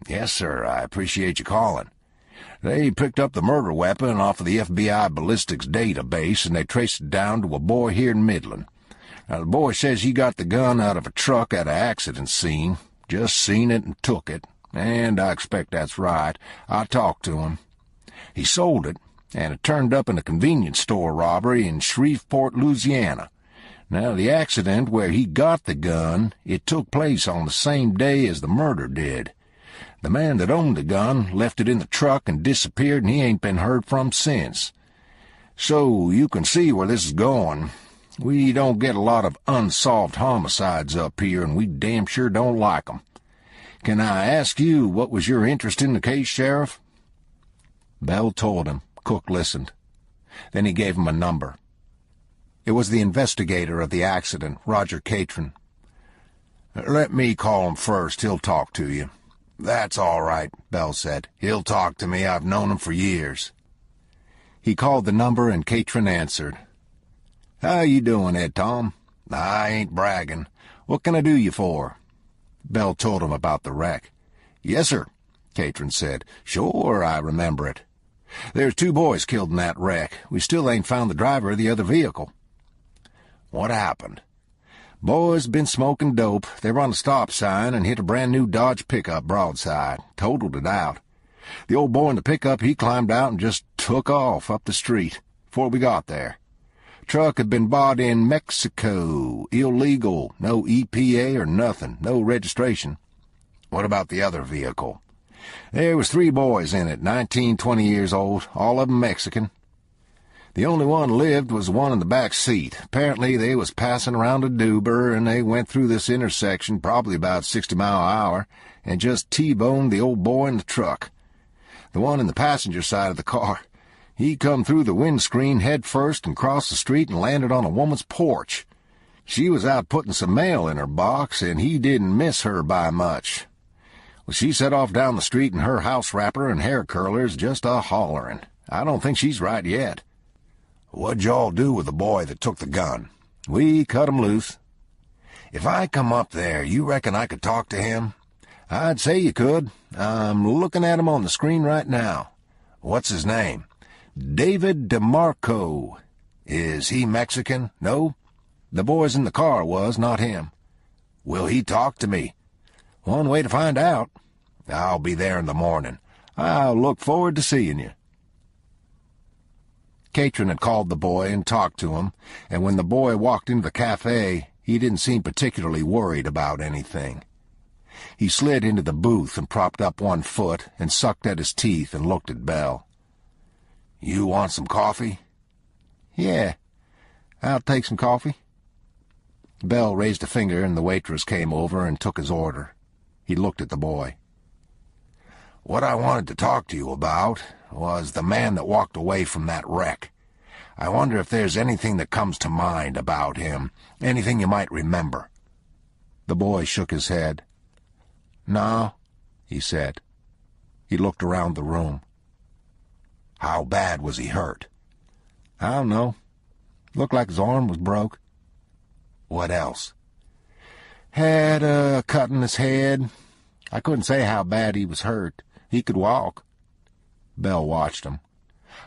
"Yes, sir. I appreciate you calling." "They picked up the murder weapon off of the FBI ballistics database, and they traced it down to a boy here in Midland. Now, the boy says he got the gun out of a truck at an accident scene, just seen it and took it, and I expect that's right. I talked to him. He sold it, and it turned up in a convenience store robbery in Shreveport, Louisiana. Now, the accident where he got the gun, it took place on the same day as the murder did. The man that owned the gun left it in the truck and disappeared, and he ain't been heard from since. So you can see where this is going. We don't get a lot of unsolved homicides up here, and we damn sure don't like 'em. Can I ask you what was your interest in the case, Sheriff?" Bell told him. Cook listened. Then he gave him a number. It was the investigator of the accident, Roger Catron. "Let me call him first. He'll talk to you." "That's all right," Bell said. "He'll talk to me. I've known him for years." He called the number, and Catron answered. "How you doing, Ed Tom?" "I ain't bragging. What can I do you for?" Bell told him about the wreck. "Yes, sir," Catron said. "Sure, I remember it. There's 2 boys killed in that wreck. We still ain't found the driver of the other vehicle." "What happened?" "Boys been smoking dope. They were on a stop sign and hit a brand-new Dodge pickup broadside. Totaled it out. The old boy in the pickup, he climbed out and just took off up the street before we got there. Truck had been bought in Mexico. Illegal. No EPA or nothing. No registration. What about the other vehicle? There was 3 boys in it, 19, 20 years old, all of 'em Mexican. The only one lived was the one in the back seat. Apparently they was passing around a doober, and they went through this intersection probably about 60 mile an hour and just T-boned the old boy in the truck. The one in the passenger side of the car, he come through the windscreen head first and crossed the street and landed on a woman's porch. She was out putting some mail in her box, and he didn't miss her by much. Well, she set off down the street in her house wrapper and hair curlers, just a-hollerin'. I don't think she's right yet. What'd y'all do with the boy that took the gun? We cut him loose. If I come up there, you reckon I could talk to him? I'd say you could. I'm looking at him on the screen right now. What's his name? David DeMarco. Is he Mexican? No. The boys in the car was, not him. Will he talk to me? One way to find out. I'll be there in the morning. I'll look forward to seeing you. Catron had called the boy and talked to him, and when the boy walked into the cafe, he didn't seem particularly worried about anything. He slid into the booth and propped up one foot and sucked at his teeth and looked at Belle. You want some coffee? Yeah, I'll take some coffee. Belle raised a finger, and the waitress came over and took his order. He looked at the boy. What I wanted to talk to you about was the man that walked away from that wreck. I wonder if there's anything that comes to mind about him, anything you might remember. The boy shook his head. No, he said. He looked around the room. How bad was he hurt? I don't know. Looked like his arm was broke. What else? Had a cut in his head. I couldn't say how bad he was hurt. He could walk. Belle watched him.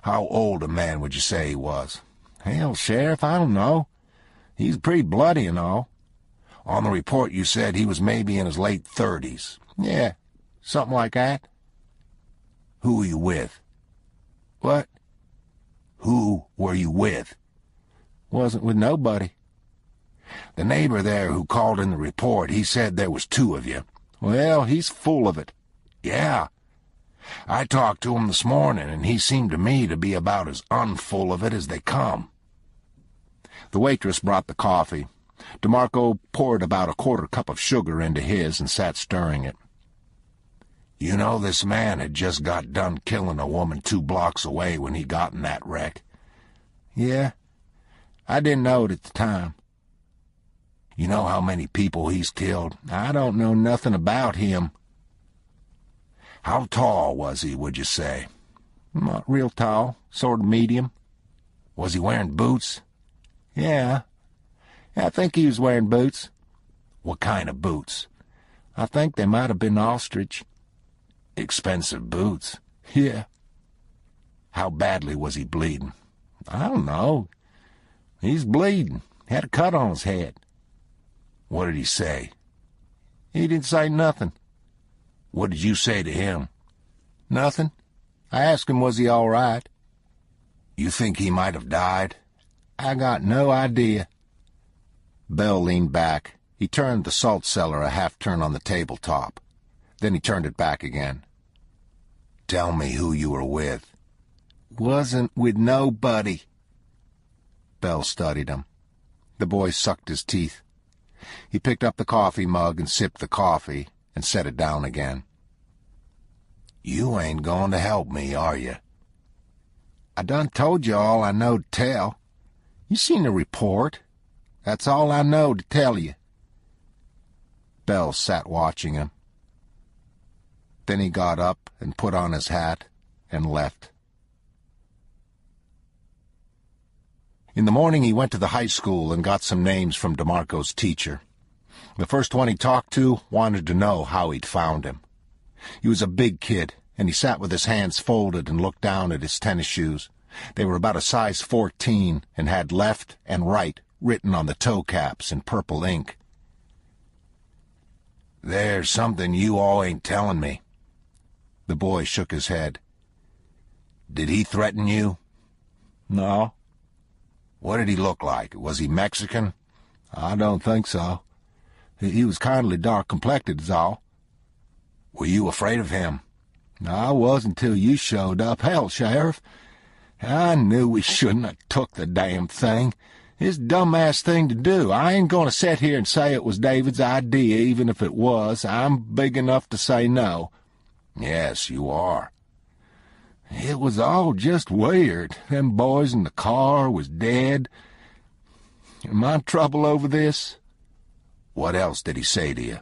How old a man would you say he was? Hell, Sheriff, I don't know. He's pretty bloody and all. On the report you said he was maybe in his late 30s. Yeah, something like that. Who were you with? What? Who were you with? Wasn't with nobody. The neighbor there who called in the report, he said there was 2 of you. Well, he's full of it. Yeah. I talked to him this morning, and he seemed to me to be about as unfull of it as they come. The waitress brought the coffee. DeMarco poured about a quarter cup of sugar into his and sat stirring it. You know, this man had just got done killing a woman 2 blocks away when he got in that wreck. Yeah, I didn't know it at the time. You know how many people he's killed? I don't know nothing about him. How tall was he, would you say? Not real tall, sort of medium. Was he wearing boots? Yeah, I think he was wearing boots. What kind of boots? I think they might have been ostrich. Expensive boots? Yeah. How badly was he bleeding? I don't know. He's bleeding. Had a cut on his head. What did he say? He didn't say nothing. What did you say to him? Nothing. I asked him was he all right. You think he might have died? I got no idea. Belle leaned back. He turned the salt cellar a half-turn on the tabletop. Then he turned it back again. Tell me who you were with. Wasn't with nobody. Belle studied him. The boy sucked his teeth. He picked up the coffee mug and sipped the coffee and set it down again. You ain't going to help me, are you? I done told you all I know to tell. You seen the report. That's all I know to tell you. Belle sat watching him. Then he got up and put on his hat and left. In the morning he went to the high school and got some names from DeMarco's teacher. The first one he talked to wanted to know how he'd found him. He was a big kid, and he sat with his hands folded and looked down at his tennis shoes. They were about a size 14 and had left and right written on the toe caps in purple ink. There's something you all ain't telling me. The boy shook his head. Did he threaten you? No. What did he look like? Was he Mexican? I don't think so. He was kindly dark-complected is all. Were you afraid of him? I wasn't till you showed up. Hell, Sheriff, I knew we shouldn't have took the damn thing. It's a dumbass thing to do. I ain't going to sit here and say it was David's idea, even if it was. I'm big enough to say no. Yes, you are. It was all just weird. Them boys in the car was dead. Am I in trouble over this? What else did he say to you?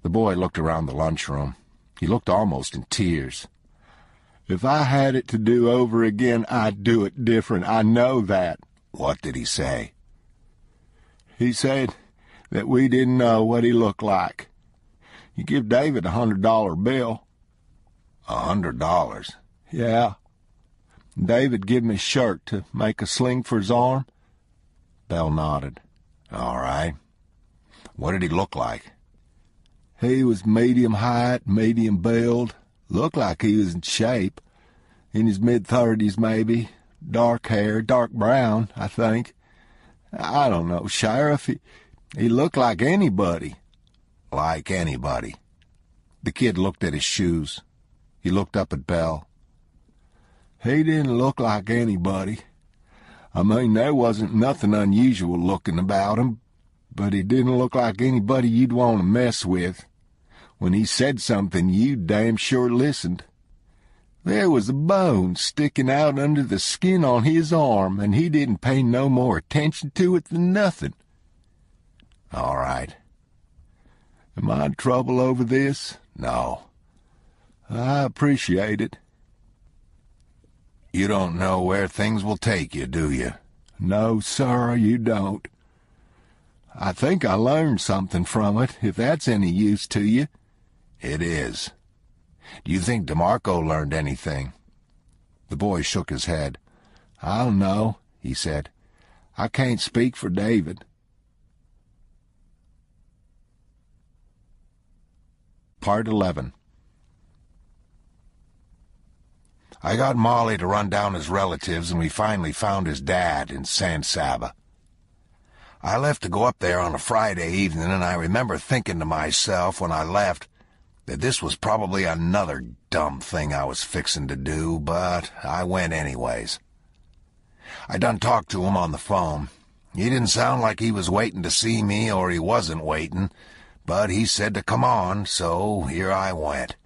The boy looked around the lunchroom. He looked almost in tears. If I had it to do over again, I'd do it different. I know that. What did he say? He said that we didn't know what he looked like. You give David $100 bill. $100? Yeah. David give him his shirt to make a sling for his arm. Bell nodded. All right. What did he look like? He was medium height, medium build. Looked like he was in shape. In his mid-30s, maybe. Dark hair, dark brown, I think. I don't know, Sheriff. He looked like anybody. Like anybody. The kid looked at his shoes. He looked up at Bell. He didn't look like anybody. I mean, there wasn't nothing unusual looking about him, but he didn't look like anybody you'd want to mess with. When he said something, you damn sure listened. There was a bone sticking out under the skin on his arm, and he didn't pay no more attention to it than nothing. All right. Am I in trouble over this? No. I appreciate it. You don't know where things will take you, do you? No, sir, you don't. I think I learned something from it, if that's any use to you. It is. Do you think DeMarco learned anything? The boy shook his head. I don't know, he said. I can't speak for David. Part 11. I got Molly to run down his relatives, and we finally found his dad in San Saba. I left to go up there on a Friday evening, and I remember thinking to myself when I left that this was probably another dumb thing I was fixing to do, but I went anyways. I done talked to him on the phone. He didn't sound like he was waiting to see me, or he wasn't waiting, but he said to come on, so here I went.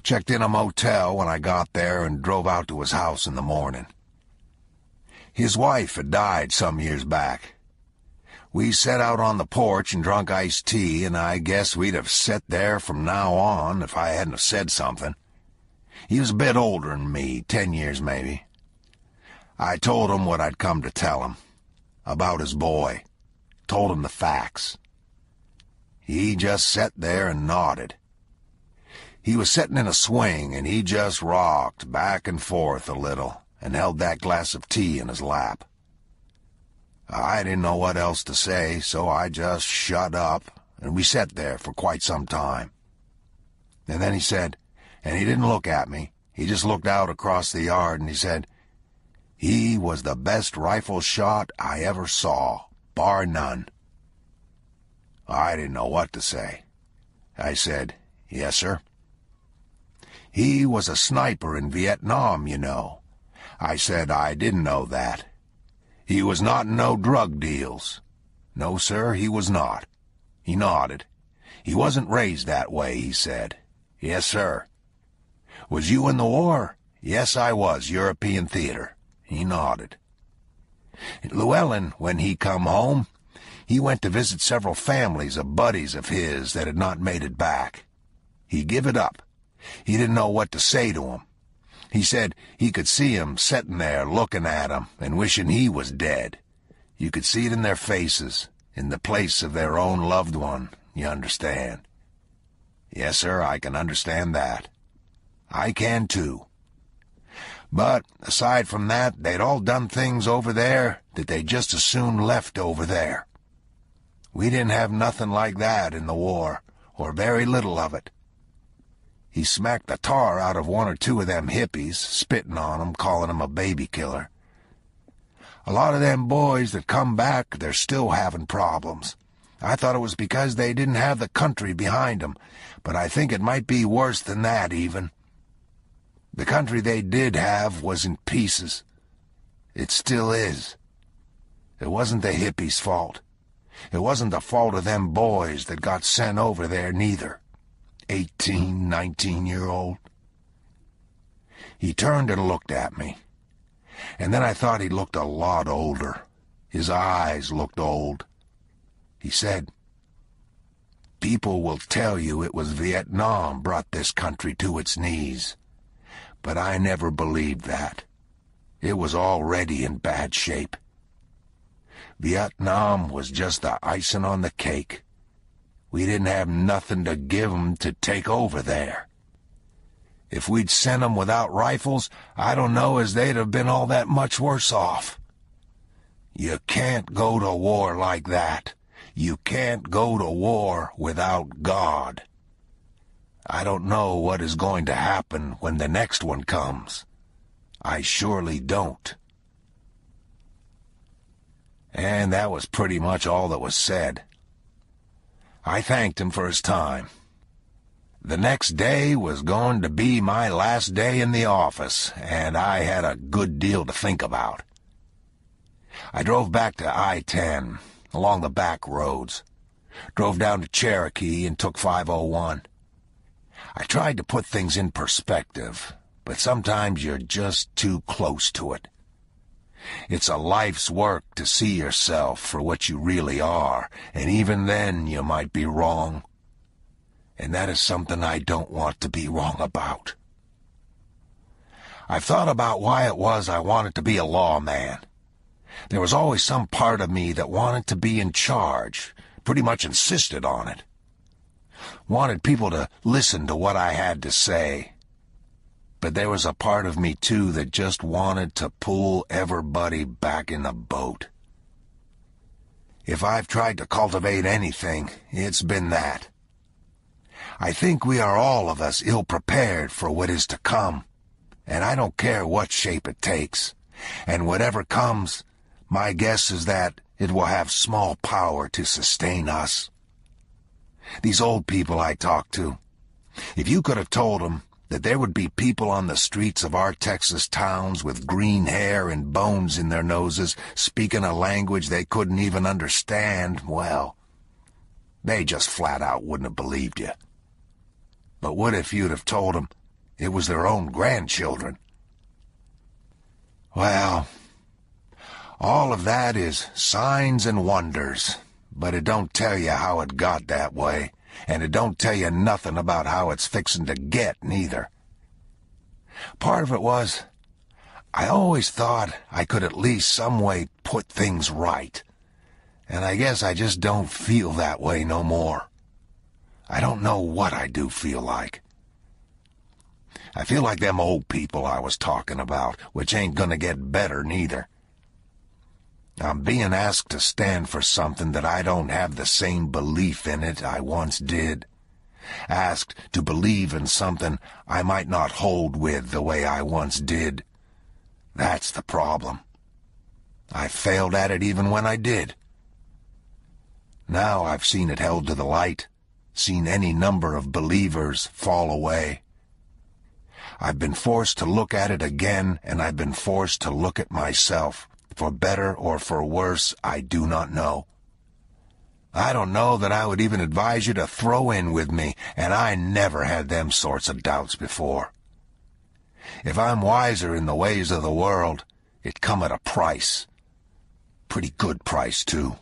Checked in a motel when I got there and drove out to his house in the morning. His wife had died some years back. We sat out on the porch and drunk iced tea, and I guess we'd have sat there from now on if I hadn't have said something. He was a bit older than me, 10 years maybe. I told him what I'd come to tell him, about his boy, told him the facts. He just sat there and nodded. He was sitting in a swing, and he just rocked back and forth a little and held that glass of tea in his lap. I didn't know what else to say, so I just shut up, and we sat there for quite some time. And then he said, and he didn't look at me, he just looked out across the yard, and he said, he was the best rifle shot I ever saw, bar none. I didn't know what to say. I said, yes, sir. He was a sniper in Vietnam, you know. I said I didn't know that. He was not in no drug deals. No, sir, he was not. He nodded. He wasn't raised that way, he said. Yes, sir. Was you in the war? Yes, I was, European theater. He nodded. Llewellyn, when he come home, he went to visit several families of buddies of his that had not made it back. He give it up. He didn't know what to say to 'em. He said he could see 'em setting there looking at him and wishing he was dead. You could see it in their faces, in the place of their own loved one, you understand. Yes, sir, I can understand that. I can, too. But, aside from that, they'd all done things over there that they just as soon left over there. We didn't have nothing like that in the war, or very little of it. He smacked the tar out of one or two of them hippies, spitting on 'em, calling 'em a baby killer. A lot of them boys that come back, they're still having problems. I thought it was because they didn't have the country behind them, but I think it might be worse than that, even. The country they did have was in pieces. It still is. It wasn't the hippies' fault. It wasn't the fault of them boys that got sent over there, neither. 18, 19-year-old. He turned and looked at me. And then I thought he looked a lot older. His eyes looked old. He said, "People will tell you it was Vietnam brought this country to its knees. But I never believed that. It was already in bad shape. Vietnam was just the icing on the cake. We didn't have nothing to give 'em to take over there. If we'd sent 'em without rifles, I don't know as they'd have been all that much worse off. You can't go to war like that. You can't go to war without God. I don't know what is going to happen when the next one comes. I surely don't." And that was pretty much all that was said. I thanked him for his time. The next day was going to be my last day in the office, and I had a good deal to think about. I drove back to I-10, along the back roads, drove down to Cherokee and took 501. I tried to put things in perspective, but sometimes you're just too close to it. It's a life's work to see yourself for what you really are, and even then you might be wrong. And that is something I don't want to be wrong about. I've thought about why it was I wanted to be a lawman. There was always some part of me that wanted to be in charge, pretty much insisted on it. Wanted people to listen to what I had to say. But there was a part of me, too, that just wanted to pull everybody back in the boat. If I've tried to cultivate anything, it's been that. I think we are all of us ill-prepared for what is to come, and I don't care what shape it takes. And whatever comes, my guess is that it will have small power to sustain us. These old people I talk to, if you could have told them that there would be people on the streets of our Texas towns with green hair and bones in their noses, speaking a language they couldn't even understand, well, they just flat out wouldn't have believed you. But what if you'd have told them it was their own grandchildren? Well, all of that is signs and wonders, but it don't tell you how it got that way, and it don't tell you nothing about how it's fixin' to get, neither. Part of it was, I always thought I could at least some way put things right, and I guess I just don't feel that way no more. I don't know what I do feel like. I feel like them old people I was talking about, which ain't gonna get better, neither. I'm being asked to stand for something that I don't have the same belief in it I once did. Asked to believe in something I might not hold with the way I once did. That's the problem. I failed at it even when I did. Now I've seen it held to the light, seen any number of believers fall away. I've been forced to look at it again, and I've been forced to look at myself. For better or for worse, I do not know. I don't know that I would even advise you to throw in with me, and I never had them sorts of doubts before. If I'm wiser in the ways of the world, it come at a price. Pretty good price, too.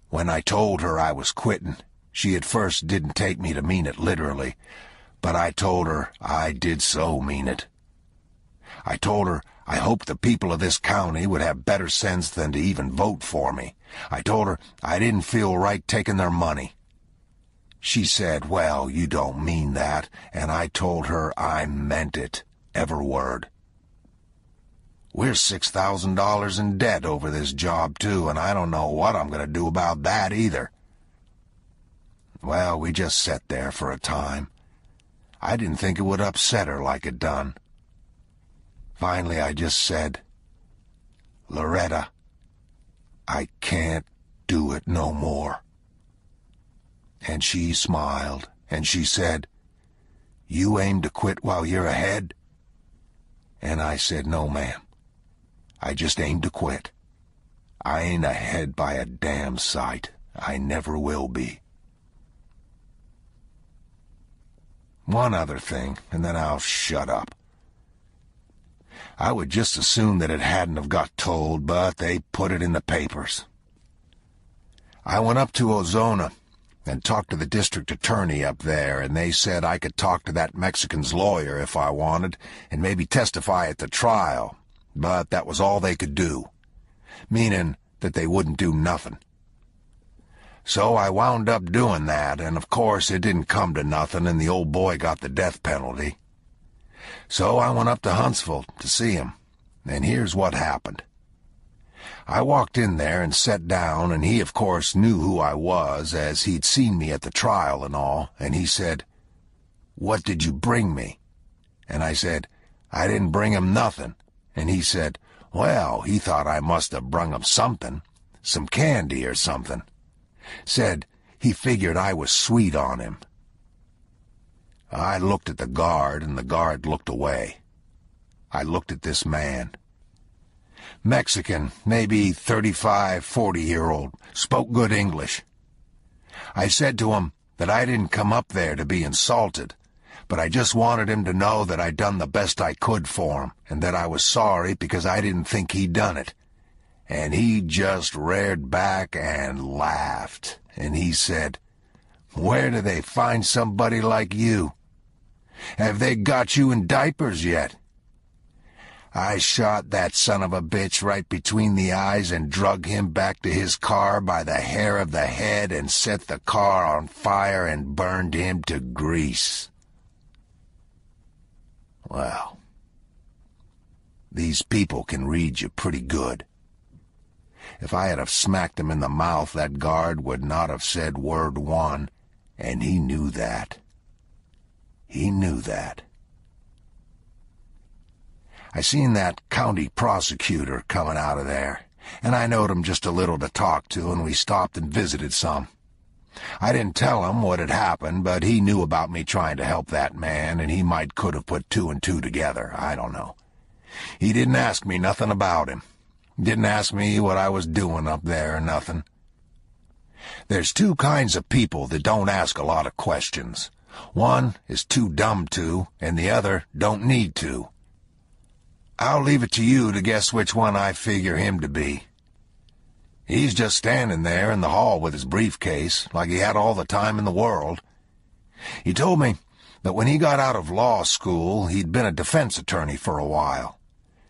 When I told her I was quitting, she at first didn't take me to mean it literally, but I told her I did so mean it. I told her I hoped the people of this county would have better sense than to even vote for me. I told her I didn't feel right taking their money. She said, "Well, you don't mean that," and I told her I meant it, every word. We're $6,000 in debt over this job, too, and I don't know what I'm going to do about that, either. Well, we just sat there for a time. I didn't think it would upset her like it done. Finally, I just said, Loretta, I can't do it no more." And she smiled, and she said, "You aim to quit while you're ahead?" And I said, "No, ma'am. I just aim to quit. I ain't ahead by a damn sight. I never will be." One other thing, and then I'll shut up. I would just as soon that it hadn't have got told, but they put it in the papers. I went up to Ozona and talked to the district attorney up there, and they said I could talk to that Mexican's lawyer if I wanted, and maybe testify at the trial, but that was all they could do, meaning that they wouldn't do nothing. So I wound up doing that, and of course it didn't come to nothing, and the old boy got the death penalty. So I went up to Huntsville to see him, and here's what happened. I walked in there and sat down, and he, of course, knew who I was, as he'd seen me at the trial and all, and he said, "What did you bring me?" And I said, "I didn't bring him nothing." And he said, well, he thought I must have brung him something, some candy or something. Said he figured I was sweet on him. I looked at the guard, and the guard looked away. I looked at this man. Mexican, maybe 35, 40-year-old, spoke good English. I said to him that I didn't come up there to be insulted, but I just wanted him to know that I'd done the best I could for him, and that I was sorry because I didn't think he'd done it. And he just reared back and laughed, and he said, "Where do they find somebody like you? Have they got you in diapers yet?" I shot that son of a bitch right between the eyes and drug him back to his car by the hair of the head and set the car on fire and burned him to grease. Well, these people can read you pretty good. If I had have smacked him in the mouth, that guard would not have said word one, and he knew that. He knew that. I seen that county prosecutor coming out of there, and I knowed him just a little to talk to, and we stopped and visited some. I didn't tell him what had happened, but he knew about me trying to help that man, and he could have put two and two together. I don't know. He didn't ask me nothing about him. Didn't ask me what I was doing up there or nothing. There's two kinds of people that don't ask a lot of questions. One is too dumb to, and the other don't need to. I'll leave it to you to guess which one I figure him to be. He's just standing there in the hall with his briefcase, like he had all the time in the world. He told me that when he got out of law school, he'd been a defense attorney for a while.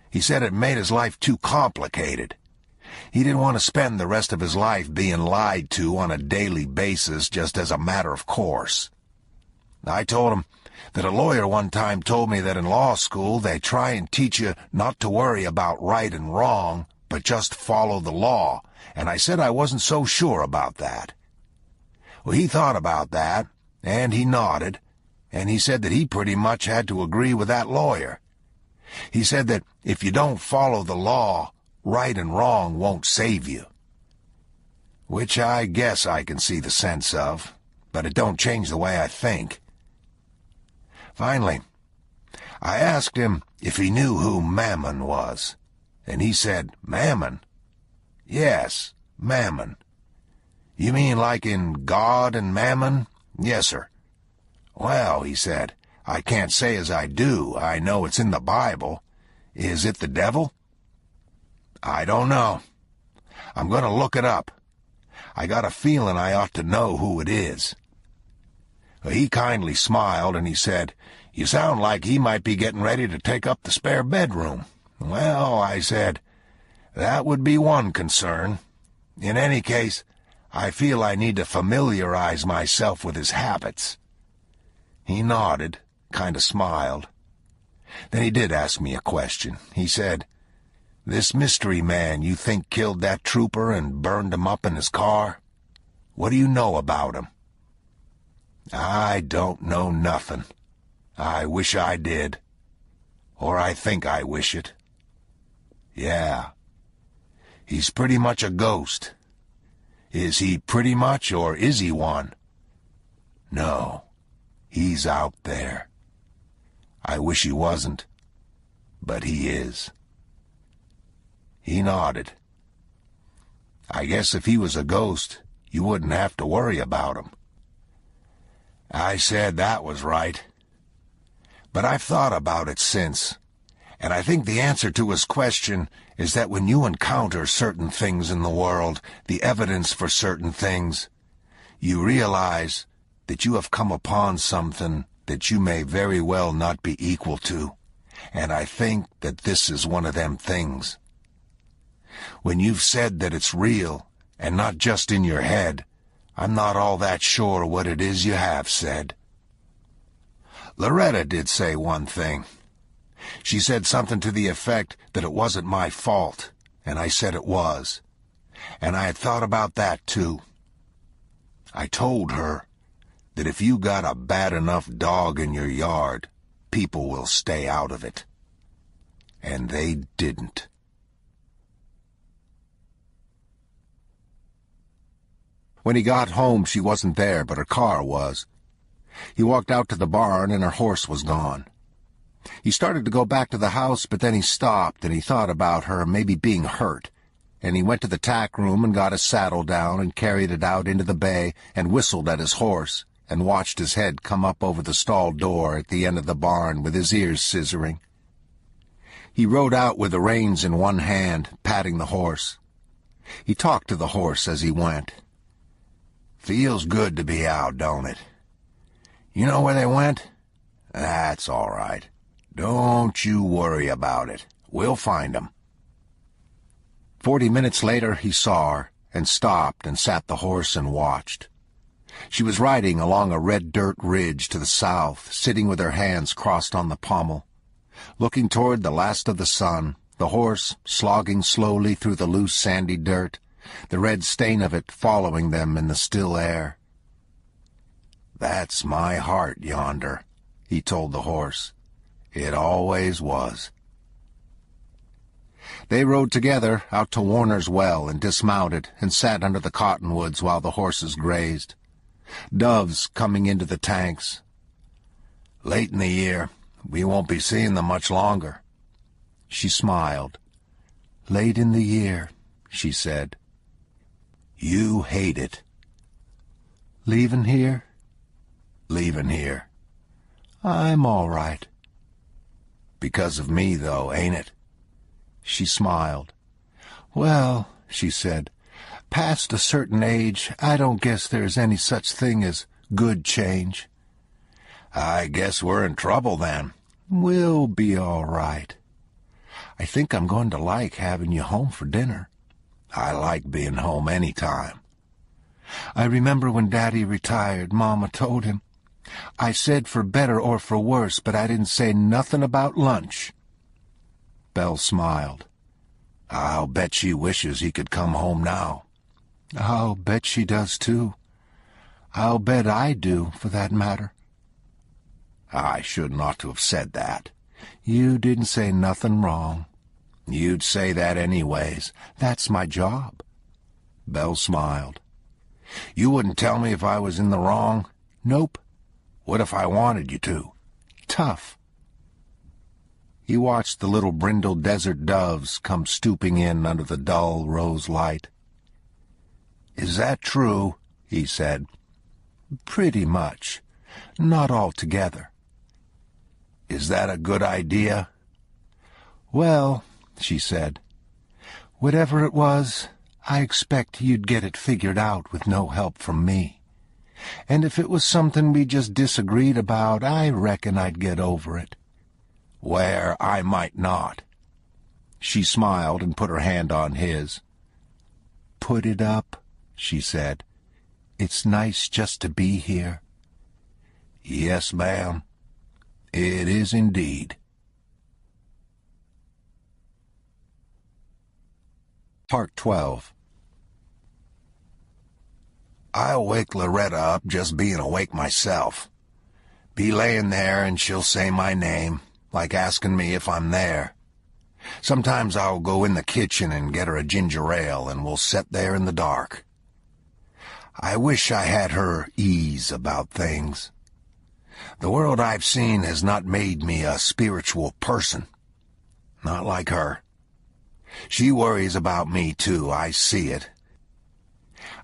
He said it made his life too complicated. He didn't want to spend the rest of his life being lied to on a daily basis just as a matter of course. I told him that a lawyer one time told me that in law school they try and teach you not to worry about right and wrong, but just follow the law, and I said I wasn't so sure about that. Well, he thought about that, and he nodded, and he said that he pretty much had to agree with that lawyer. He said that if you don't follow the law, right and wrong won't save you. Which I guess I can see the sense of, but it don't change the way I think. Finally, I asked him if he knew who Mammon was, and he said, "Mammon?" "Yes, Mammon." "You mean like in God and Mammon?" "Yes, sir." "Well," he said, "I can't say as I do. I know it's in the Bible. Is it the devil?" "I don't know. I'm going to look it up. I got a feeling I ought to know who it is." He kindly smiled, and he said, "You sound like he might be getting ready to take up the spare bedroom." "Well," I said, "that would be one concern. In any case, I feel I need to familiarize myself with his habits." He nodded, kind of smiled. Then he did ask me a question. He said, "This mystery man you think killed that trooper and burned him up in his car, what do you know about him?" "I don't know nothing. I wish I did. Or I think I wish it. Yeah, He's pretty much a ghost. Is he pretty much, or is he one? No, he's out there. I wish he wasn't, but he is. He nodded. I guess if he was a ghost, you wouldn't have to worry about him. I said that was right. But I've thought about it since, and I think the answer to his question is that when you encounter certain things in the world, the evidence for certain things, you realize that you have come upon something that you may very well not be equal to, and I think that this is one of them things. When you've said that it's real, and not just in your head, I'm not all that sure what it is you have said. Loretta did say one thing. She said something to the effect that it wasn't my fault, and I said it was. And I had thought about that, too. I told her that if you got a bad enough dog in your yard, people will stay out of it. And they didn't. When he got home, she wasn't there, but her car was. He walked out to the barn, and her horse was gone. He started to go back to the house, but then he stopped, and he thought about her maybe being hurt, and he went to the tack room and got his saddle down and carried it out into the bay and whistled at his horse and watched his head come up over the stall door at the end of the barn with his ears scissoring. He rode out with the reins in one hand, patting the horse. He talked to the horse as he went. Feels good to be out, don't it? You know where they went? That's all right. Don't you worry about it. We'll find 'em. 40 minutes later, he saw her, and stopped and sat the horse and watched. She was riding along a red dirt ridge to the south, sitting with her hands crossed on the pommel. Looking toward the last of the sun, the horse slogging slowly through the loose sandy dirt, the red stain of it following them in the still air. "That's my heart yonder," he told the horse. "It always was." They rode together out to Warner's Well and dismounted and sat under the cottonwoods while the horses grazed. Doves coming into the tanks. "Late in the year, we won't be seeing them much longer." She smiled. "Late in the year," she said. "You hate it." "Leaving here?" "Leaving here." "I'm all right." "Because of me, though, ain't it?" She smiled. "Well," she said, "past a certain age, I don't guess there's any such thing as good change." "I guess we're in trouble, then." "We'll be all right. I think I'm going to like having you home for dinner." "I like being home any time." "I remember when Daddy retired, Mama told him. I said for better or for worse, but I didn't say nothing about lunch." Belle smiled. "I'll bet she wishes he could come home now." "I'll bet she does, too. I'll bet I do, for that matter." "I shouldn't ought to have said that." "You didn't say nothing wrong." "You'd say that anyways. That's my job." Belle smiled. "You wouldn't tell me if I was in the wrong?" "Nope." "What if I wanted you to?" "Tough." He watched the little brindled desert doves come stooping in under the dull rose light. "Is that true?" he said. "Pretty much. Not altogether." "Is that a good idea?" "Well," she said, "whatever it was, I expect you'd get it figured out with no help from me. And if it was something we just disagreed about, I reckon I'd get over it." "Where I might not." She smiled and put her hand on his. "Put it up," she said. "It's nice just to be here." "Yes, ma'am. It is indeed." Part 12. I'll wake Loretta up just being awake myself. Be laying there and she'll say my name, like asking me if I'm there. Sometimes I'll go in the kitchen and get her a ginger ale, and we'll sit there in the dark. I wish I had her ease about things. The world I've seen has not made me a spiritual person. Not like her. She worries about me, too. I see it.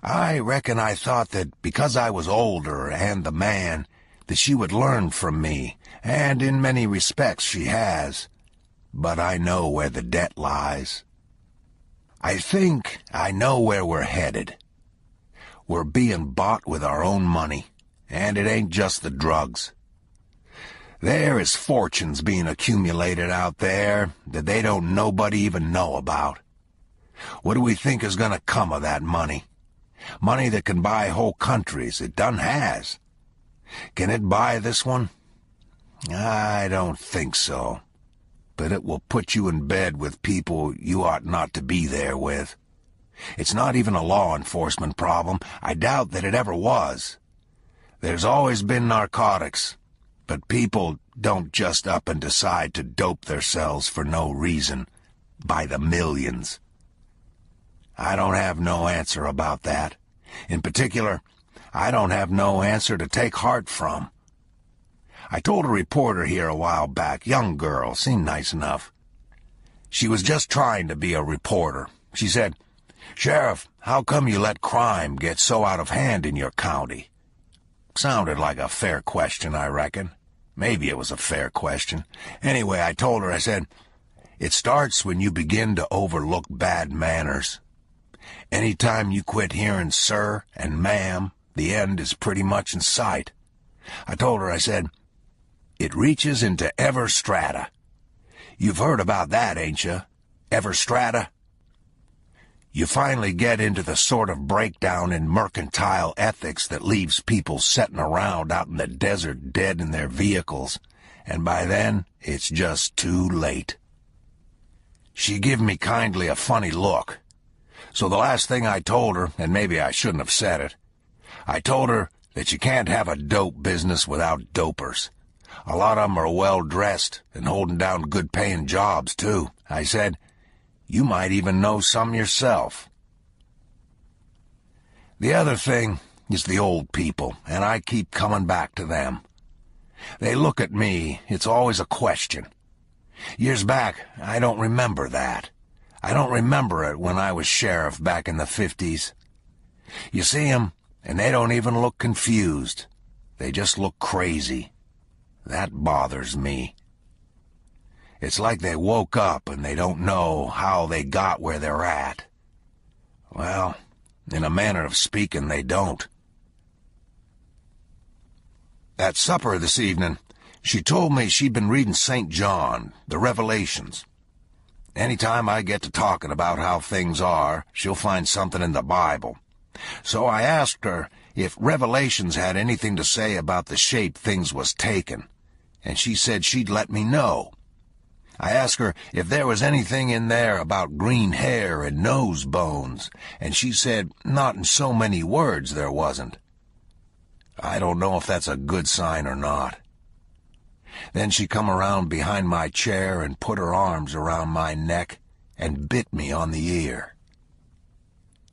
I reckon I thought that because I was older and the man, that she would learn from me, and in many respects she has. But I know where the debt lies. I think I know where we're headed. We're being bought with our own money, and it ain't just the drugs. There is fortunes being accumulated out there that they don't nobody even know about. What do we think is going to come of that money? Money that can buy whole countries. It done has. Can it buy this one? I don't think so. But it will put you in bed with people you ought not to be there with. It's not even a law enforcement problem. I doubt that it ever was. There's always been narcotics, but people don't just up and decide to dope themselves for no reason, by the millions. I don't have no answer about that. In particular, I don't have no answer to take heart from. I told a reporter here a while back, young girl, seemed nice enough. She was just trying to be a reporter. She said, "Sheriff, how come you let crime get so out of hand in your county?" Sounded like a fair question, I reckon. Maybe it was a fair question. Anyway, I told her, I said, "It starts when you begin to overlook bad manners. Any time you quit hearing sir and ma'am, the end is pretty much in sight." I told her, I said, "It reaches into ever strata. You've heard about that, ain't you? Ever strata? You finally get into the sort of breakdown in mercantile ethics that leaves people setting around out in the desert dead in their vehicles, and by then it's just too late." She give me kindly a funny look. So the last thing I told her, and maybe I shouldn't have said it, I told her that you can't have a dope business without dopers. A lot of 'em are well-dressed and holding down good-paying jobs, too. I said, "You might even know some yourself." The other thing is the old people, and I keep coming back to them. They look at me, it's always a question. Years back, I don't remember that. I don't remember it when I was sheriff back in the 50s. You see 'em, and they don't even look confused. They just look crazy. That bothers me. It's like they woke up and they don't know how they got where they're at. Well, in a manner of speaking, they don't. At supper this evening, she told me she'd been reading St. John, the Revelations. Any time I get to talking about how things are, she'll find something in the Bible. So I asked her if Revelations had anything to say about the shape things was taking, and she said she'd let me know. I asked her if there was anything in there about green hair and nose bones, and she said not in so many words there wasn't. I don't know if that's a good sign or not. Then she come around behind my chair and put her arms around my neck and bit me on the ear.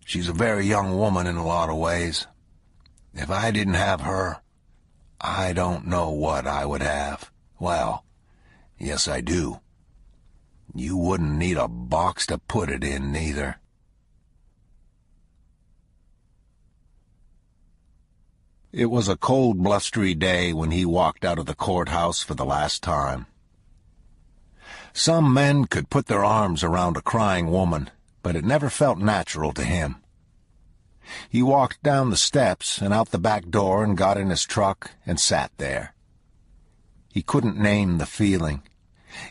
She's a very young woman in a lot of ways. If I didn't have her, I don't know what I would have. Well, yes, I do. You wouldn't need a box to put it in, neither. It was a cold, blustery day when he walked out of the courthouse for the last time. Some men could put their arms around a crying woman, but it never felt natural to him. He walked down the steps and out the back door and got in his truck and sat there. He couldn't name the feeling.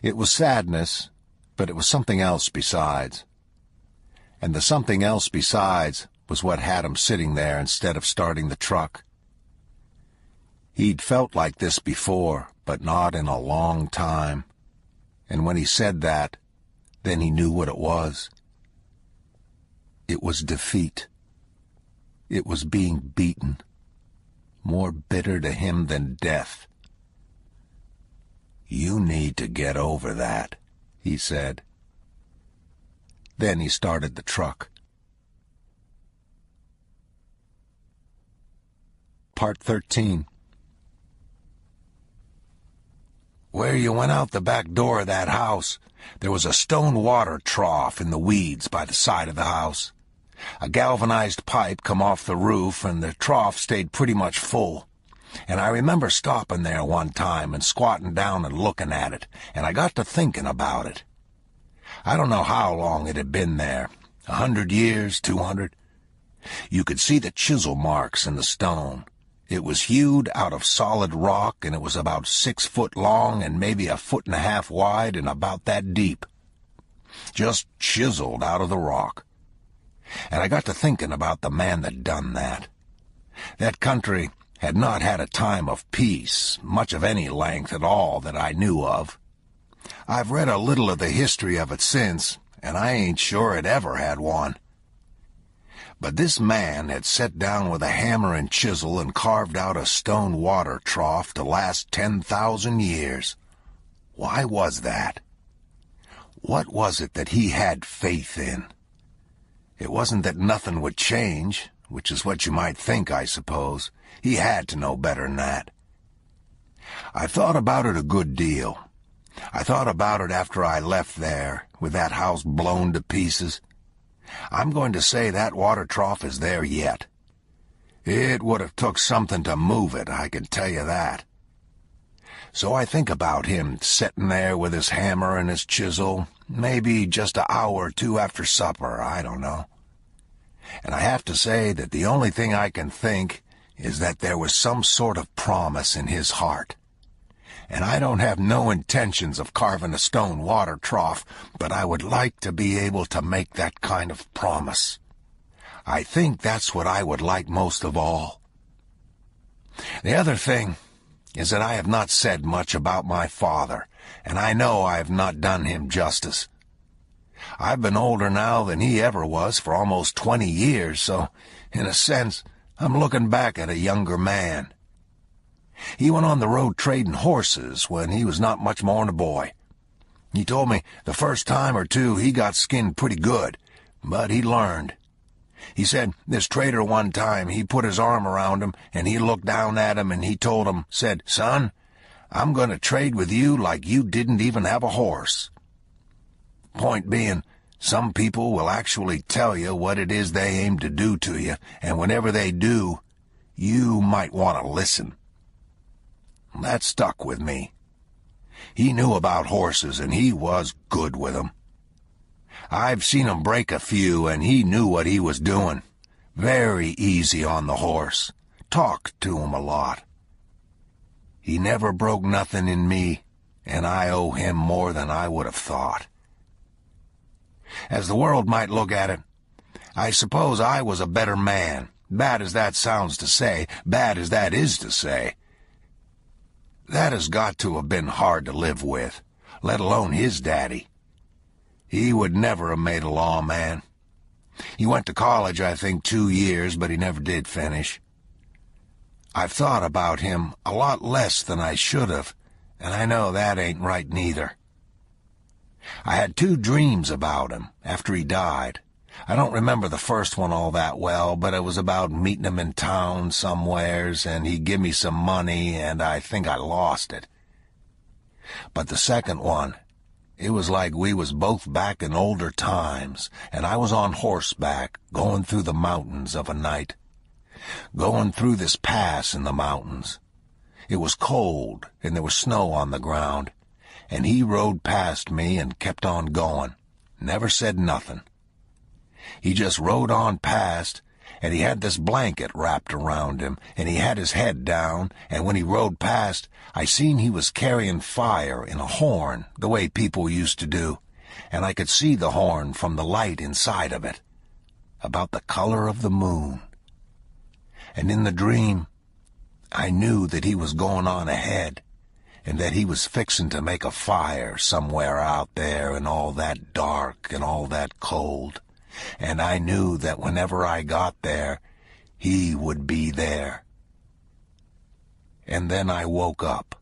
It was sadness, but it was something else besides. And the something else besides was what had him sitting there instead of starting the truck. He'd felt like this before, but not in a long time. And when he said that, then he knew what it was. It was defeat. It was being beaten, more bitter to him than death. "You need to get over that," he said. Then he started the truck. Part 13. Where you went out the back door of that house, there was a stone water trough in the weeds by the side of the house. A galvanized pipe come off the roof, and the trough stayed pretty much full. And I remember stopping there one time and squatting down and looking at it, and I got to thinking about it. I don't know how long it had been there, 100 years, 200. You could see the chisel marks in the stone. It was hewed out of solid rock, and it was about 6 foot long and maybe 1.5 feet wide and about that deep. Just chiseled out of the rock. And I got to thinking about the man that done that. That country had not had a time of peace, much of any length at all that I knew of. I've read a little of the history of it since, and I ain't sure it ever had one. But this man had sat down with a hammer and chisel and carved out a stone water trough to last 10,000 years. Why was that? What was it that he had faith in? It wasn't that nothing would change, which is what you might think, I suppose. He had to know better than that. I thought about it a good deal. I thought about it after I left there, with that house blown to pieces. I'm going to say that water trough is there yet. It would have took something to move it, I can tell you that. So I think about him sitting there with his hammer and his chisel, maybe just an hour or two after supper, I don't know. And I have to say that the only thing I can think is that there was some sort of promise in his heart. And I don't have no intentions of carving a stone water trough, but I would like to be able to make that kind of promise. I think that's what I would like most of all. The other thing is that I have not said much about my father, and I know I have not done him justice. I've been older now than he ever was for almost 20 years, so, in a sense, I'm looking back at a younger man. He went on the road trading horses when he was not much more than a boy. He told me the first time or two he got skinned pretty good, but he learned. He said this trader one time, he put his arm around him, and he looked down at him, and he told him, said, "Son, I'm going to trade with you like you didn't even have a horse." Point being, some people will actually tell you what it is they aim to do to you, and whenever they do, you might want to listen. That stuck with me. He knew about horses, and he was good with them. I've seen him break a few, and he knew what he was doing. Very easy on the horse. Talked to him a lot. He never broke nothing in me, and I owe him more than I would have thought. As the world might look at it, I suppose I was a better man, bad as that sounds to say, bad as that is to say. That has got to have been hard to live with, let alone his daddy. He would never have made a lawman. He went to college, I think, 2 years, but he never did finish. I've thought about him a lot less than I should have, and I know that ain't right neither. I had 2 dreams about him after he died. I don't remember the first one all that well, but it was about meeting him in town somewheres, and he give me some money, and I think I lost it. But the second one, it was like we was both back in older times, and I was on horseback, going through the mountains of a night. Going through this pass in the mountains. It was cold, and there was snow on the ground, and he rode past me and kept on going, never said nothing. He just rode on past, and he had this blanket wrapped around him, and he had his head down, and when he rode past, I seen he was carrying fire in a horn, the way people used to do, and I could see the horn from the light inside of it, about the color of the moon. And in the dream, I knew that he was going on ahead, and that he was fixing to make a fire somewhere out there in all that dark and all that cold. And I knew that whenever I got there, he would be there. And then I woke up.